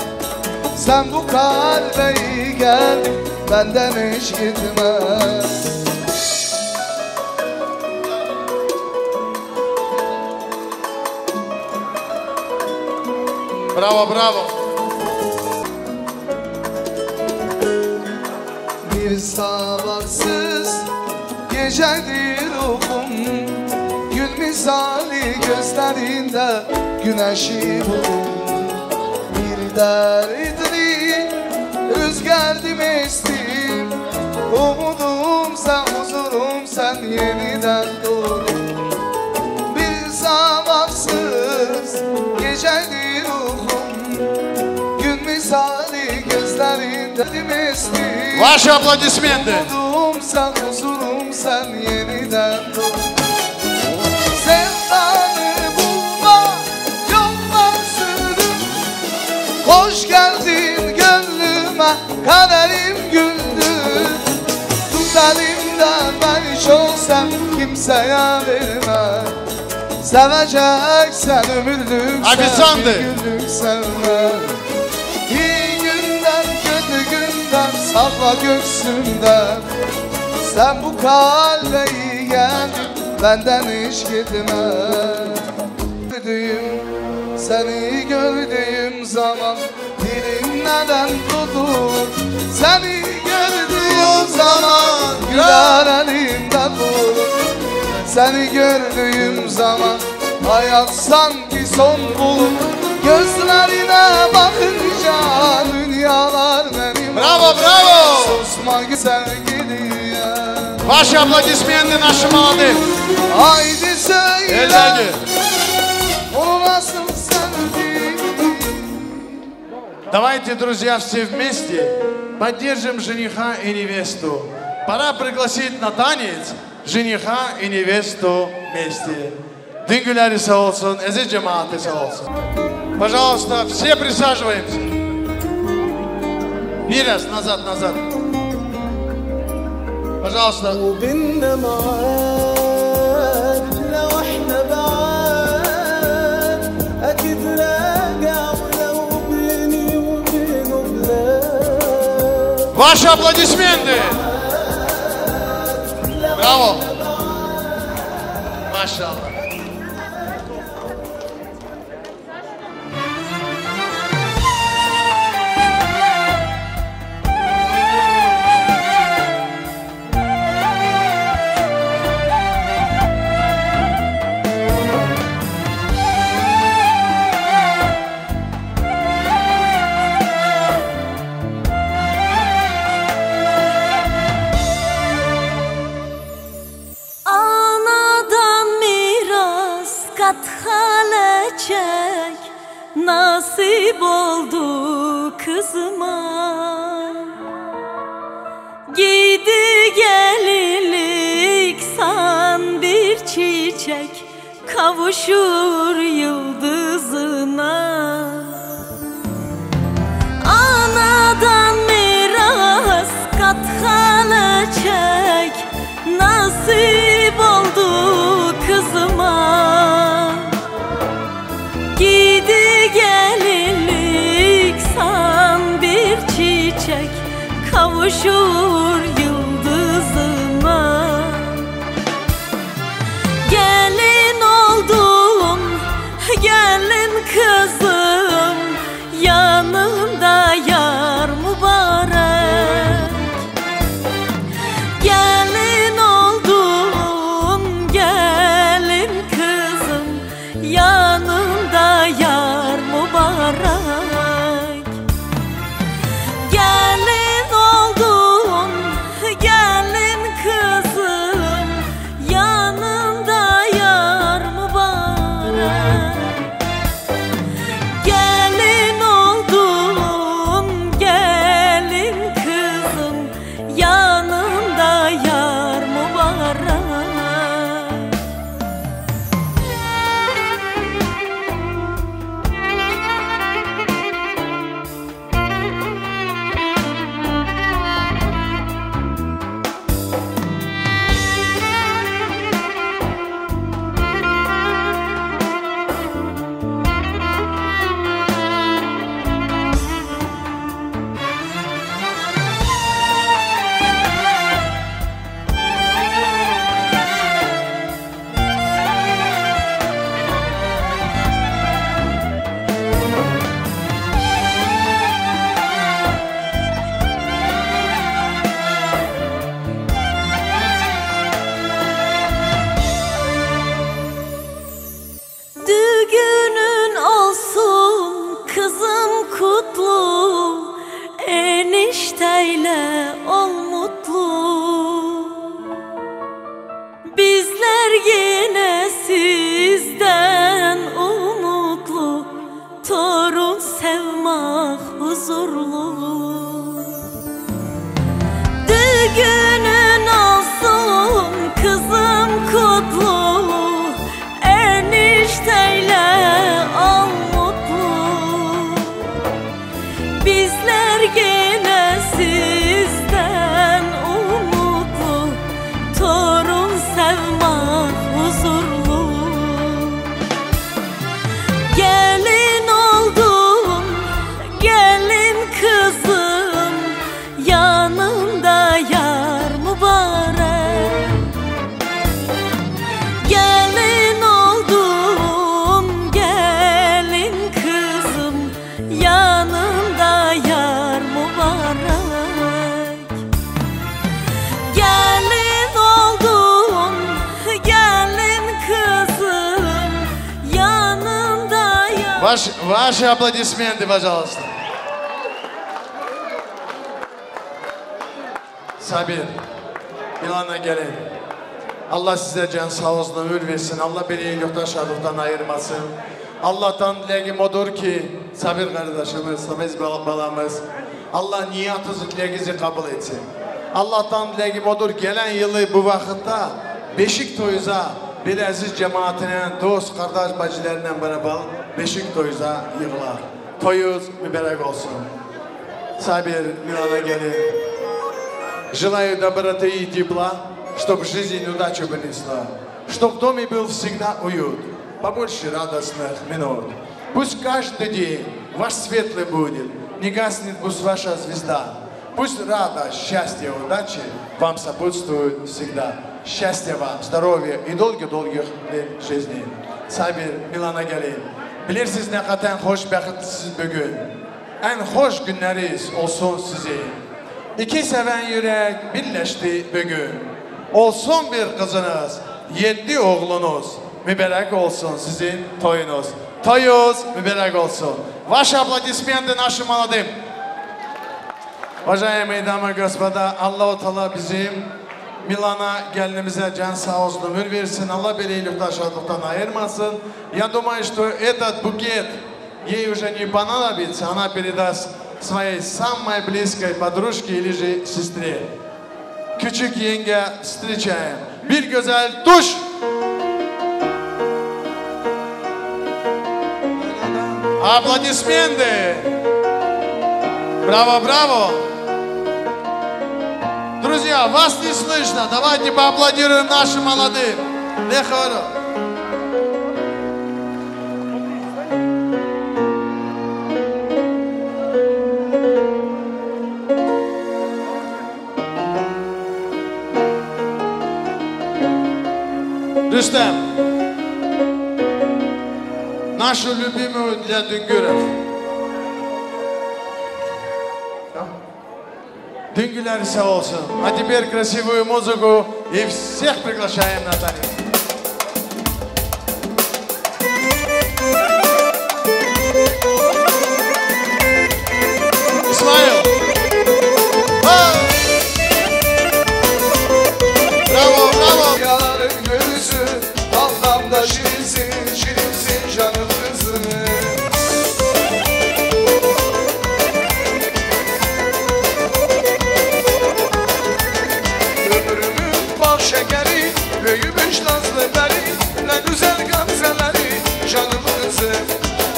Sen bu kalbe iyi geldin, benden hiç gitmem. Bravo, bravo. Bir sabahsız gecedir ruhum, gül misali gözlerinde güneşi buldum. Bir dertli rüzgardım estim, umudum sen, huzurum sen, yeniden doğdum. Bir sabahsız gecedir Ваши аплодисменты. Umudum sen, huzurum sen, yeniden doğ. Sevdanı bulma yoldan sürdüm, hoş geldin gönlüme, kaderim güldü. Tut elimden beni çok sev, kimseye verme. Seveceksen ömürlük sev, bir günlük sevme. İyi günden, kötü günden, sakla göksünden. Sen bu kalbe iyi geldin, benden hiç gitme. Seni gördüğüm zaman dilim neden tutur? Seni gördüğüm zaman güler elimden vurur. Seni gördüğüm zaman hayat sanki son bulur. Gözlerine bakınca dünyalar benim. Bravo, bravo. Ama güzel gidiyor. Ваши аплодисменты наши молодые. Haydi söyle. Ellerdi. Onu nasıl sevdin? Давайте, друзья, все вместе поддержим жениха и невесту. Пора пригласить на танец жениха и невесту вместе. Düngüleri sağ olsun, Aziz cemaati sağ olsun. Пожалуйста, все присаживаемся. Biraz назад, назад. Пожалуйста. وبيننا معاد لو احنا بعاد اكيد راجع ولو بيني وبينه بلاد. Ваши аплодисменты. Браво. Машаллах. Nasip oldu kızıma, giydi gelinlik san bir çiçek, kavuşur yıldızına. Anadan miras kat hala çek, nasip oldu kızıma. Giydi gelinlik san bir çiçek, kavuşur yıldızıma. Gelin oldum, gelin kızım, yanında yar mübarek. Gelin oldum, gelin kızım, yanında yar mübarek. Gelin oldum, gelin kızım, yanında yar mübarek. Gelin oldum, gelin kızım, yanında yar mübarek. Düğünün olsun kızım kutlu, enişteyle ol mutlu. Bizler yine sizden umutlu, torun sevmek huzurlu. Düğünün olsun kızım kutlu, enişteyle ol mutlu. Bizler gene sizden umutlu, torun sevmek huzurlu. Gelin oldum, gelin kızım, yanında yar mübarek. Gelin oldum, gelin kızım, yanında yar mübarek. Gelin oldum, gelin kızım, yanında yar. Ваши аплодисменты, пожалуйста. Sabir, Milan'a gelin. Allah size can sağ olsun, ömür versin. Allah beni iyilikten, şadlıktan ayırmasın. Allah'tan dileğim odur ki, Sabir kardeşimiz, Samet balamız, Allah niyatınızı, dileğinizi kabul etsin. Allah'tan dileğim odur, gelen yılı bu vakitte Beşik Toyuz'a bir aziz cemaatine, dost, kardeş, bacılarından beraber Beşik Toyuz'a yığılar. Toyuz mübarek olsun. Sabir, Milана gelin. Желаю доброты и тепла, чтобы жизнь удачу принесла, чтобы в доме был всегда уют, побольше радостных минут. Пусть каждый день ваш светлый будет, не гаснет пусть ваша звезда. Пусть радость, счастье, удачи вам сопутствуют всегда. Счастья вам, здоровья и долгих-долгих лет жизни. Sabir, Milana gelin. Bilirsiniz ne kadar hoş bəxtsiz bugün. En hoş günleriniz olsun sizin. İki seven yürek birleşti bugün. Olsun bir kızınız, 7 oğlunuz. Mübarek olsun sizin toyunuz. Toyunuz mübarek olsun. Ваши аплодисменты нашим молодым. Уважаемые дамы и господа, Аллаху Teala bizim Milana gelinimize can sağ olsun, ömür versin. Allah beni iyilikten, şadlıktan ayırmasın. Я думаю, что этот букет ей уже не понадобится. Она передаст своей самой близкой подружке или же сестре. Küçük yenge встречаем. Bir güzel duş. Аплодисменты. Браво, браво. Друзья, вас не слышно. Давайте поаплодируем нашим молодым. Лехоро. Рустам, нашу любимую для Düngürов. Düngüler sağ olsun. А теперь красивую музыку и всех приглашаем на танец. Исмаил. Bravo, bravo. Yarın gözü, Allah'ımda şirinsin, şirinsin canım kızım. Ömrümün bal şekeri, büyümüş nazlı beri, ne güzel gamzeleri, canım kızım.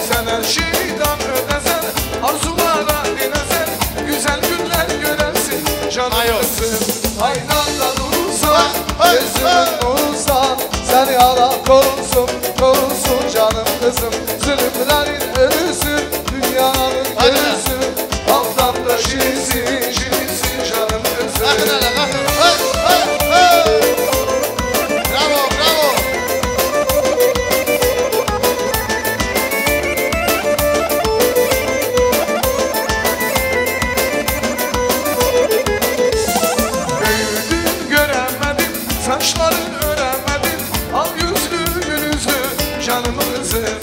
Sen her şeyden ödezen, arzulara dinezen, güzel günler göresin, canım kızım. Aynanda durursa, gözümün olsa, sen yana korunsun, korunsun canım kızım. Zulümlerin ölüsü, dünyanın ölüsü, Allah'ımda şirinsin, şirinsin canım kızım. Bravo, bravo. Büyüdün göremedim, saçların öremedim, al yüzlü gülüzlü canım kızım.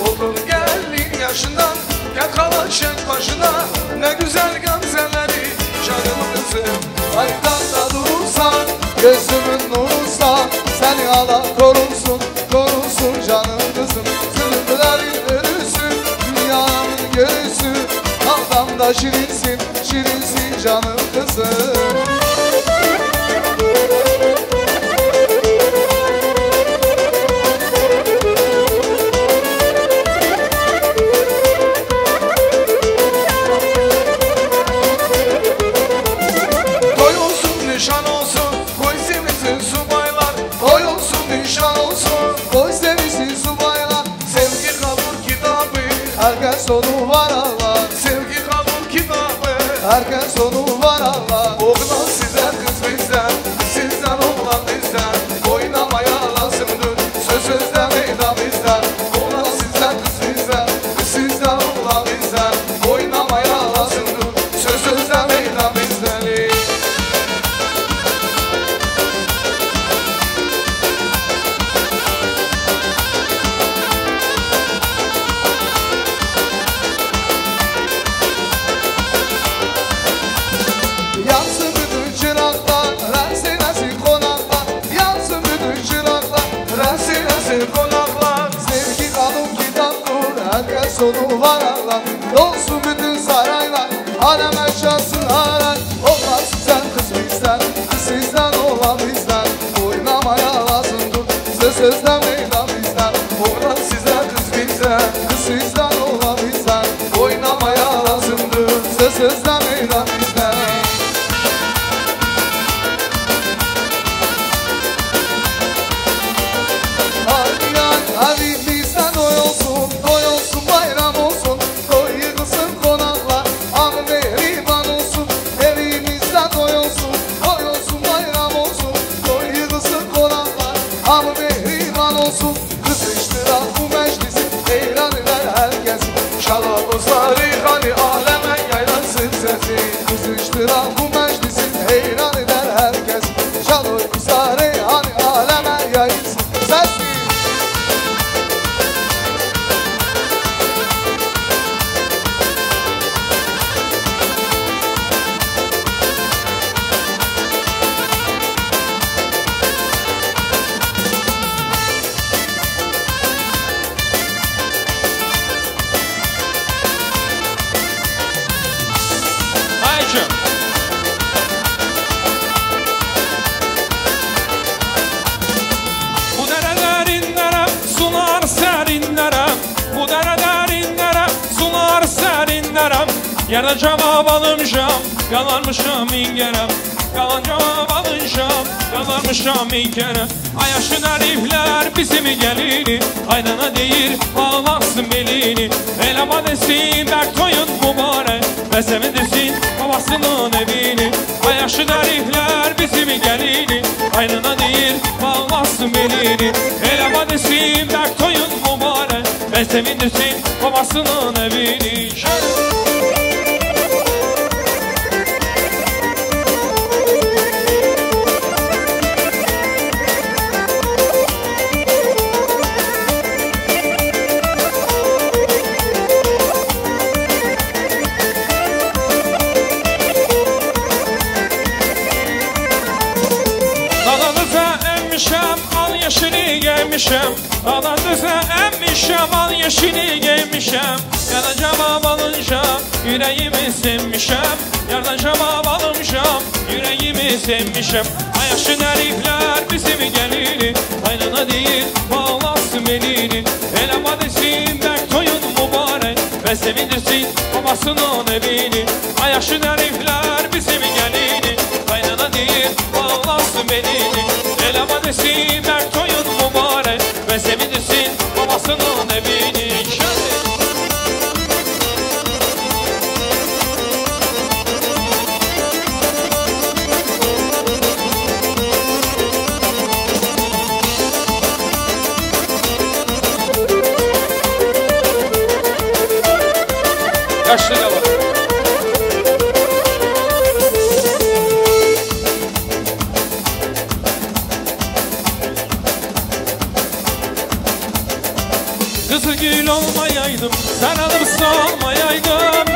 Oldun gelin yaşından, yakalaşın başına, ne güzel gamzeleri canım kızım. Aydan da durursan, gözümün nursa, sen yana korunsun, korunsun canım kızım. Zulümlerin ölüsü, dünyanın göğüsü, Allah'ımda şirinsin, şirinsin canım kızım. Toy olsun, nişan olsun, koy sevinsin subaylar. Toy olsun, nişan olsun, koy sevinsin subaylar. Sevgi kabul kitabı, herkes onu var Allah. Sevgi kabul kitabı, herkes onu var Allah. Oğlan sizden, kız bizden, sizden oğlan bizden. Oynamaya lazımdır, söz sözden meydan bizden. Oğlan sizden, kız bizden, sizden oğlan bizden. Oynamaya lazımdır, söz sözden meydan bizden. Yansın bütün çırağı, herkes onu vararlar. Dolsun bütün saraylar, alem yaşasın haray. Onlar sizden kız bizden, kız sizden olan bizden. Oynamaya lazımdır, sözden meydan bizden. Onlar sizden kız bizden, kız sizden olan bizden. Oynamaya lazımdır, sözden meydan bizden. Habib bizden doyulsun, doyulsun bayram olsun. Koy yığılsın konaklar, anı mehriban olsun. Evimizden doyulsun, doyulsun bayram olsun. Koy yığılsın konaklar, anı mehriban olsun. Kızıştıran bu meclisi, eyran eder herkes. Şala dostları hani aleme yaylansın sesi. Kızıştıran bu meclisi, eyran eder herkes. Şala dostları hani aleme yaylansın sesi. Bu derelerinlere sular serinlere, bu derelerinlere sular serinlere. Yerden cevap alınmışam, yalanmışam min kere. Yalan cevap alınmışam, yalanmışam min kere. Ayaşın herifler bizim gelini, aynana değil bağlarsın belini. Elama desin Berktoy'un mübarek, ve sevindirsin babasının evini. Ayaşın herifler bizim gelini, aynana değil bağlarsın belini. Elama desin Berktoy'un mübarek, ve sevindirsin babasının evini. Al yeşili giymişim, alan düze emmişim. Al yeşili giymişim, yerden cevap alınacağım. Yüreğimi sevmişim, yerden cevap alınacağım. Yüreğimi sevmişim. Ayaşın herifler bizim gelini, aynana değil bağlasın belini. Elema desin Berktoy'un mübarek, ve sevindirsin babasının evini. Ayaşın herifler bizim gelini, aynana değil bağlasın belini. Elama desin Berktoy'un mübarek, ve sevindirsin babasının evini. Yaşlı gaba. Kızı gül olmayaydım, sarılıp solmayaydım.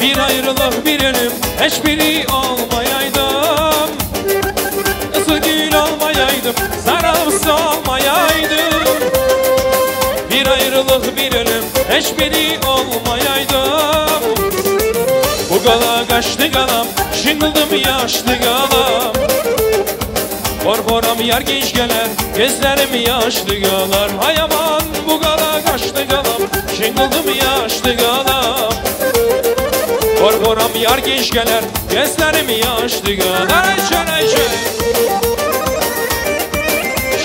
Bir ayrılık bir ölüm, hiçbiri olmayaydım. Kızı gül olmayaydım, sarılıp solmayaydım. Bir ayrılık bir ölüm, hiçbiri olmayaydım. Bu gala kaçtı galam, şıngıldım yaşlı galam. Korporam yer genç geler, gözlerim yaşlı galar. Hay aman bu gala kaçtı galam, şıngıldım yaşlı galam. Korporam yer genç geler, gözlerim yaşlı galar. Şöyle şöyle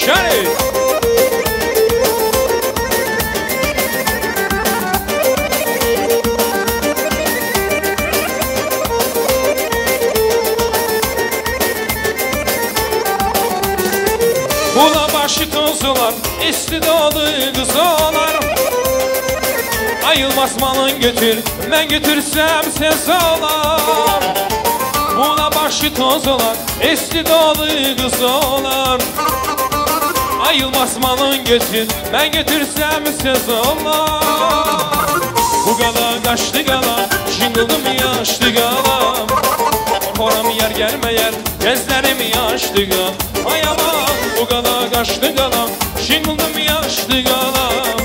şöyle. Bula başı tozlar, istidalı kızlar. Ayılmaz malın götür, ben götürsem ses ağlar. Bula başı tozlar, istidalı kızlar. Ayılmaz malın götür, ben götürsem ses ağlar. Bu gala kaçtı gala, şıngıldım yaşlı galam. Koram yer gelmeyer, gözlerim yaşlı galam. Ay aman bu gala kaçtı galam, şıngıldım yaşlı galam.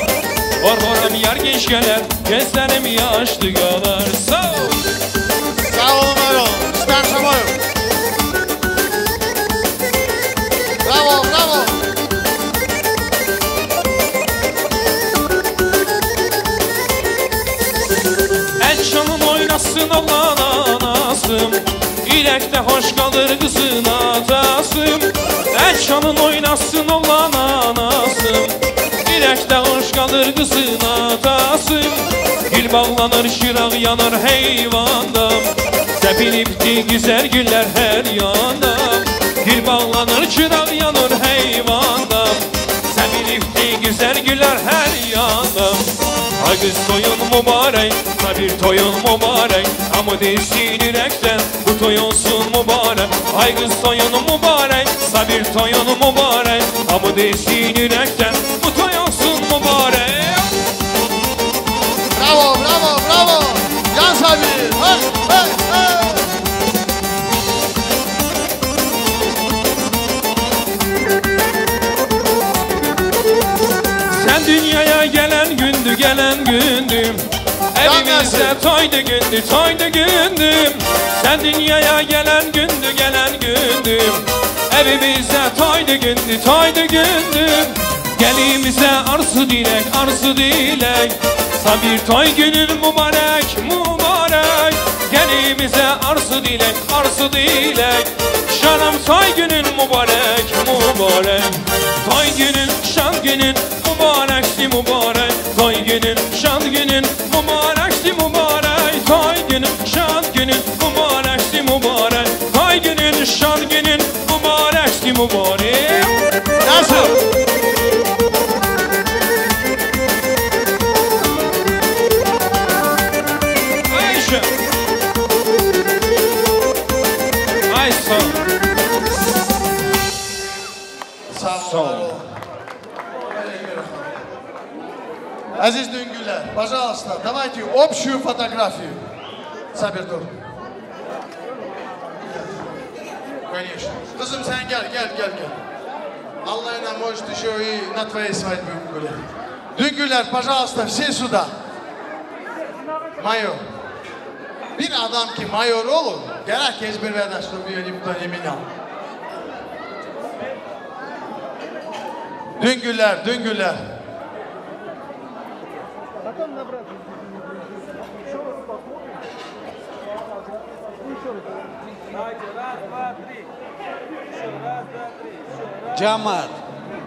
Korkuram yar geç gelir, gözlerim yaşlı kalır. Sağ ol. Sağ olun, var olun. İster Şamoyev. Bravo, bravo. El çalım oynasın Allah'ın anasım, İlekte hoş kalır kızın atasım. El çalın oynasın Allah'ın anasım, İlekte hoş kalır kızın atasım. Gül bağlanır, şıraq yanar heyvandam, Sepinipti güzel güller her yandam. Gül bağlanır, şıraq yanar heyvandam, Sepinipti güzel güller her yandam. Ay kız toyun mübarek, sabir toyun mübarek, ama değilsin yürekten, bu toy olsun mübarek. Ay kız toyun mübarek, sabir toyun mübarek, ama değilsin yürekten, bu toy olsun mübarek. Bravo, bravo, bravo. Can Sabir. Hey, hey, hey. Sen dünyaya gelen gündü, gelen gündüm. Evimizde toydu gündü, toydu gündüm. Sen dünyaya gelen gündü, gelen gündüm. Evimizde toydu gündü, toydu gündüm. Gelimize arzu dilek, arzu dilek. Sabir toy günün mübarek, mübarek. Gelimize arzu dilek, arzu dilek. Şanım toy günün mübarek, mübarek. Toy günün, şan günün mübarekti mübarek. Toy günün, şan günün mübarekti mübarek. Toy günün, şan günün mübarekti mübarek. Toy günün, şan günün mübarekti mübarek. Nasıl? Ayşe. Ay sağ ol. Sağ olun. Aziz Düngüller, пожалуйста, давайте общую фотографию. Sabir dur. Конечно. Kızım sen gel. Allah может еще и на твоей свадьбе гулять. Düngüller, пожалуйста, все сюда. Mayor. Bir adam ki mayor olur, herkes bir verdaş tutuyor, nimdan emin al. Düngüller. Cemaat,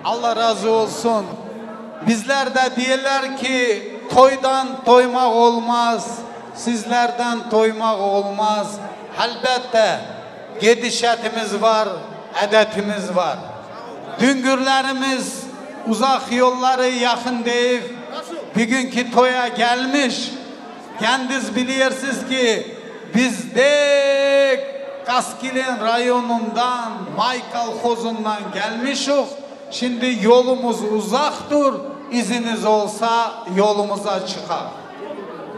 Allah razı olsun. Bizler de diyorlar ki toydan toymak olmaz, sizlerden toymak olmaz. Elbette gidişatımız var, adetimiz var. Düngürlerimiz uzak yolları yakın değil. Bugünkü toya gelmiş. Kendiniz bilirsiniz ki biz de Kaskilin rayonundan, May kolxozundan gelmişiz. Şimdi yolumuz uzaktır. İzniniz olsa yolumuza çıkar.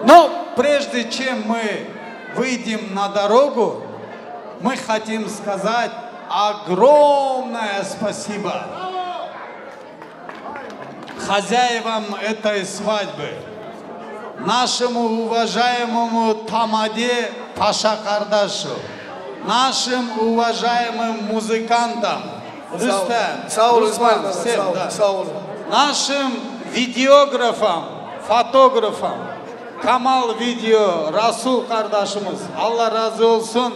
Но прежде чем мы выйдем на дорогу, мы хотим сказать огромное спасибо хозяевам этой свадьбы, нашему уважаемому Тамаде Паша Кардашу, нашим уважаемым музыкантам, Рустам, всем, нашим видеографам, фотографам, Камал Видео, Расул Кардашимыз, Allah разы olsun.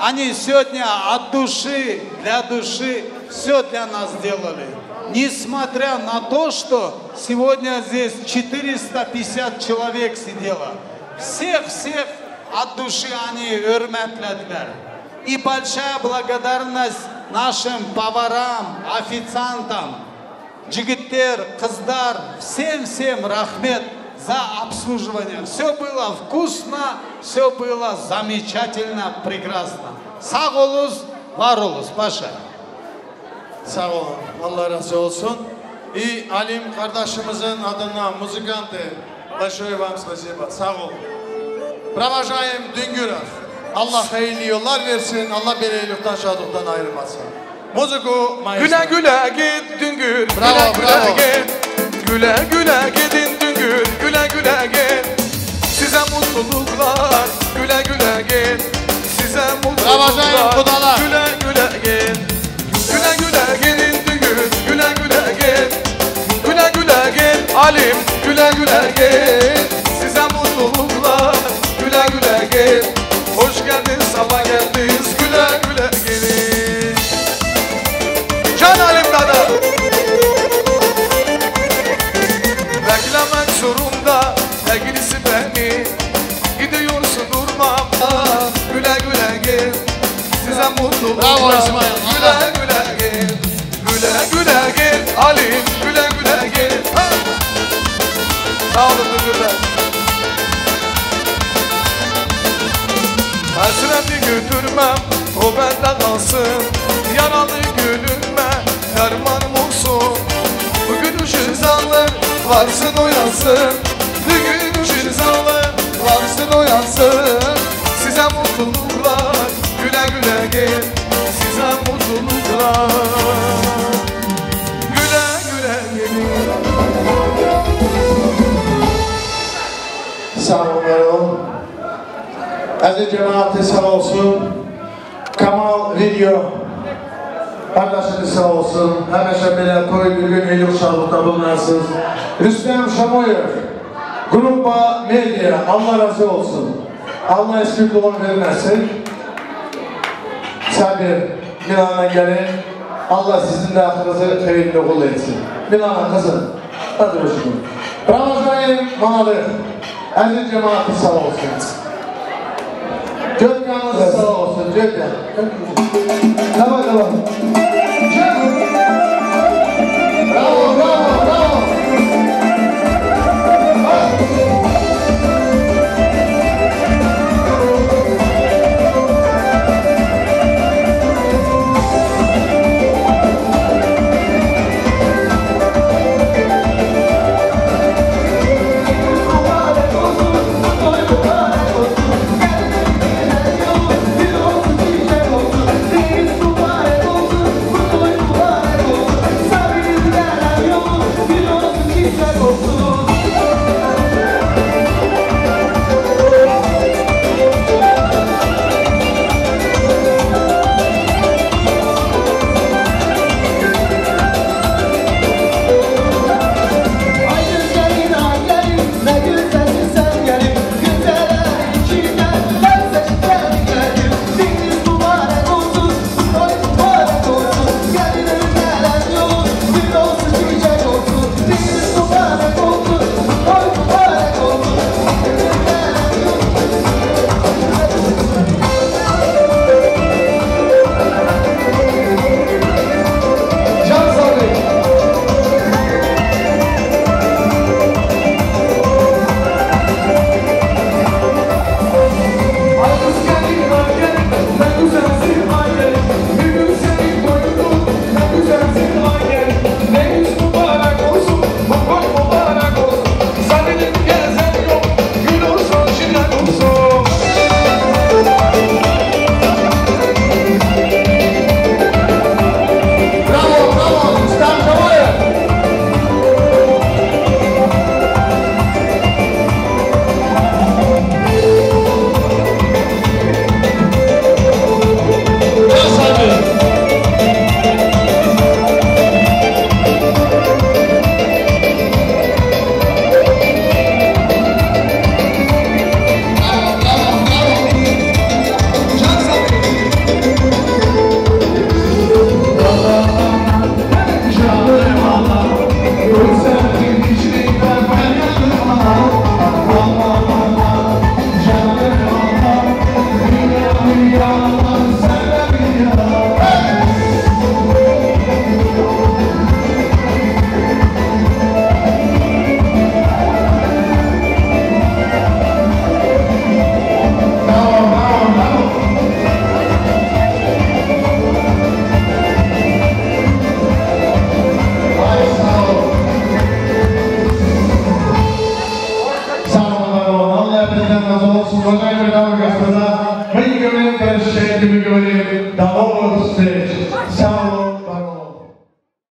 Они сегодня от души, для души все для нас сделали. Несмотря на то, что сегодня здесь 450 человек сидело, всех от души они hürmetlediler. И большая благодарность нашим поварам, официантам, жигиттер, қыздар, всем рахмет за обслуживание. Все было вкусно, все было замечательно, прекрасно. Sağ olunuz, var olunuz, Paşa. Sağ olun, Allah razı olsun. И Алим kardeşimizin adına muzikantı, большое вам спасибо, sağ olun. Провожаем Düngürer. Allah hayırlı yollar versin, Allah beleylikten şadıktan ayırmasın. Muziku maestro. Güle güle git Düngür. Bravo, Güle git. Güle güle gidin Düngür. Halim güle güle git, size mutluluklar. Güle güle git, hoş geldin, sabah geldiniz. Güle güle gelin. Can Halim dada. Beklemek zorunda, sevgilisi beni. Gidiyorsun durmam, güle güle git, size mutluluklar. Bravo İsmail. Güle güle git, güle güle git. Halim güle güle git. Sağ olun müdürler. Hasreti götürmem, o bende kalsın. Yaralı gülüme dermanım olsun. Bugün ışık alır, varsın uyansın. Bugün ışık alır, varsın uyansın. Size mutluluklar, güle güle git. Size mutluluklar, güle güle gelin. Sağ olun, var olun. Aziz cemaati sağ olsun. Kamal Video kardeşiniz sağ olsun. Həmişə belə toy bugün elif şahlıqda bulunasınız. Rüstem Şamoyev, Grupa Media, Allah razı olsun. Allah eskildiğini vermesin. Sabir, Milana gelin. Allah sizin de aklınızı hayırlı kul etsin. Milana kızım, hadi başım. Ramazan'ın malı, aziz cemaati sağ olsun. Gökhan'ınız sağ olsun, Gökhan. Devam.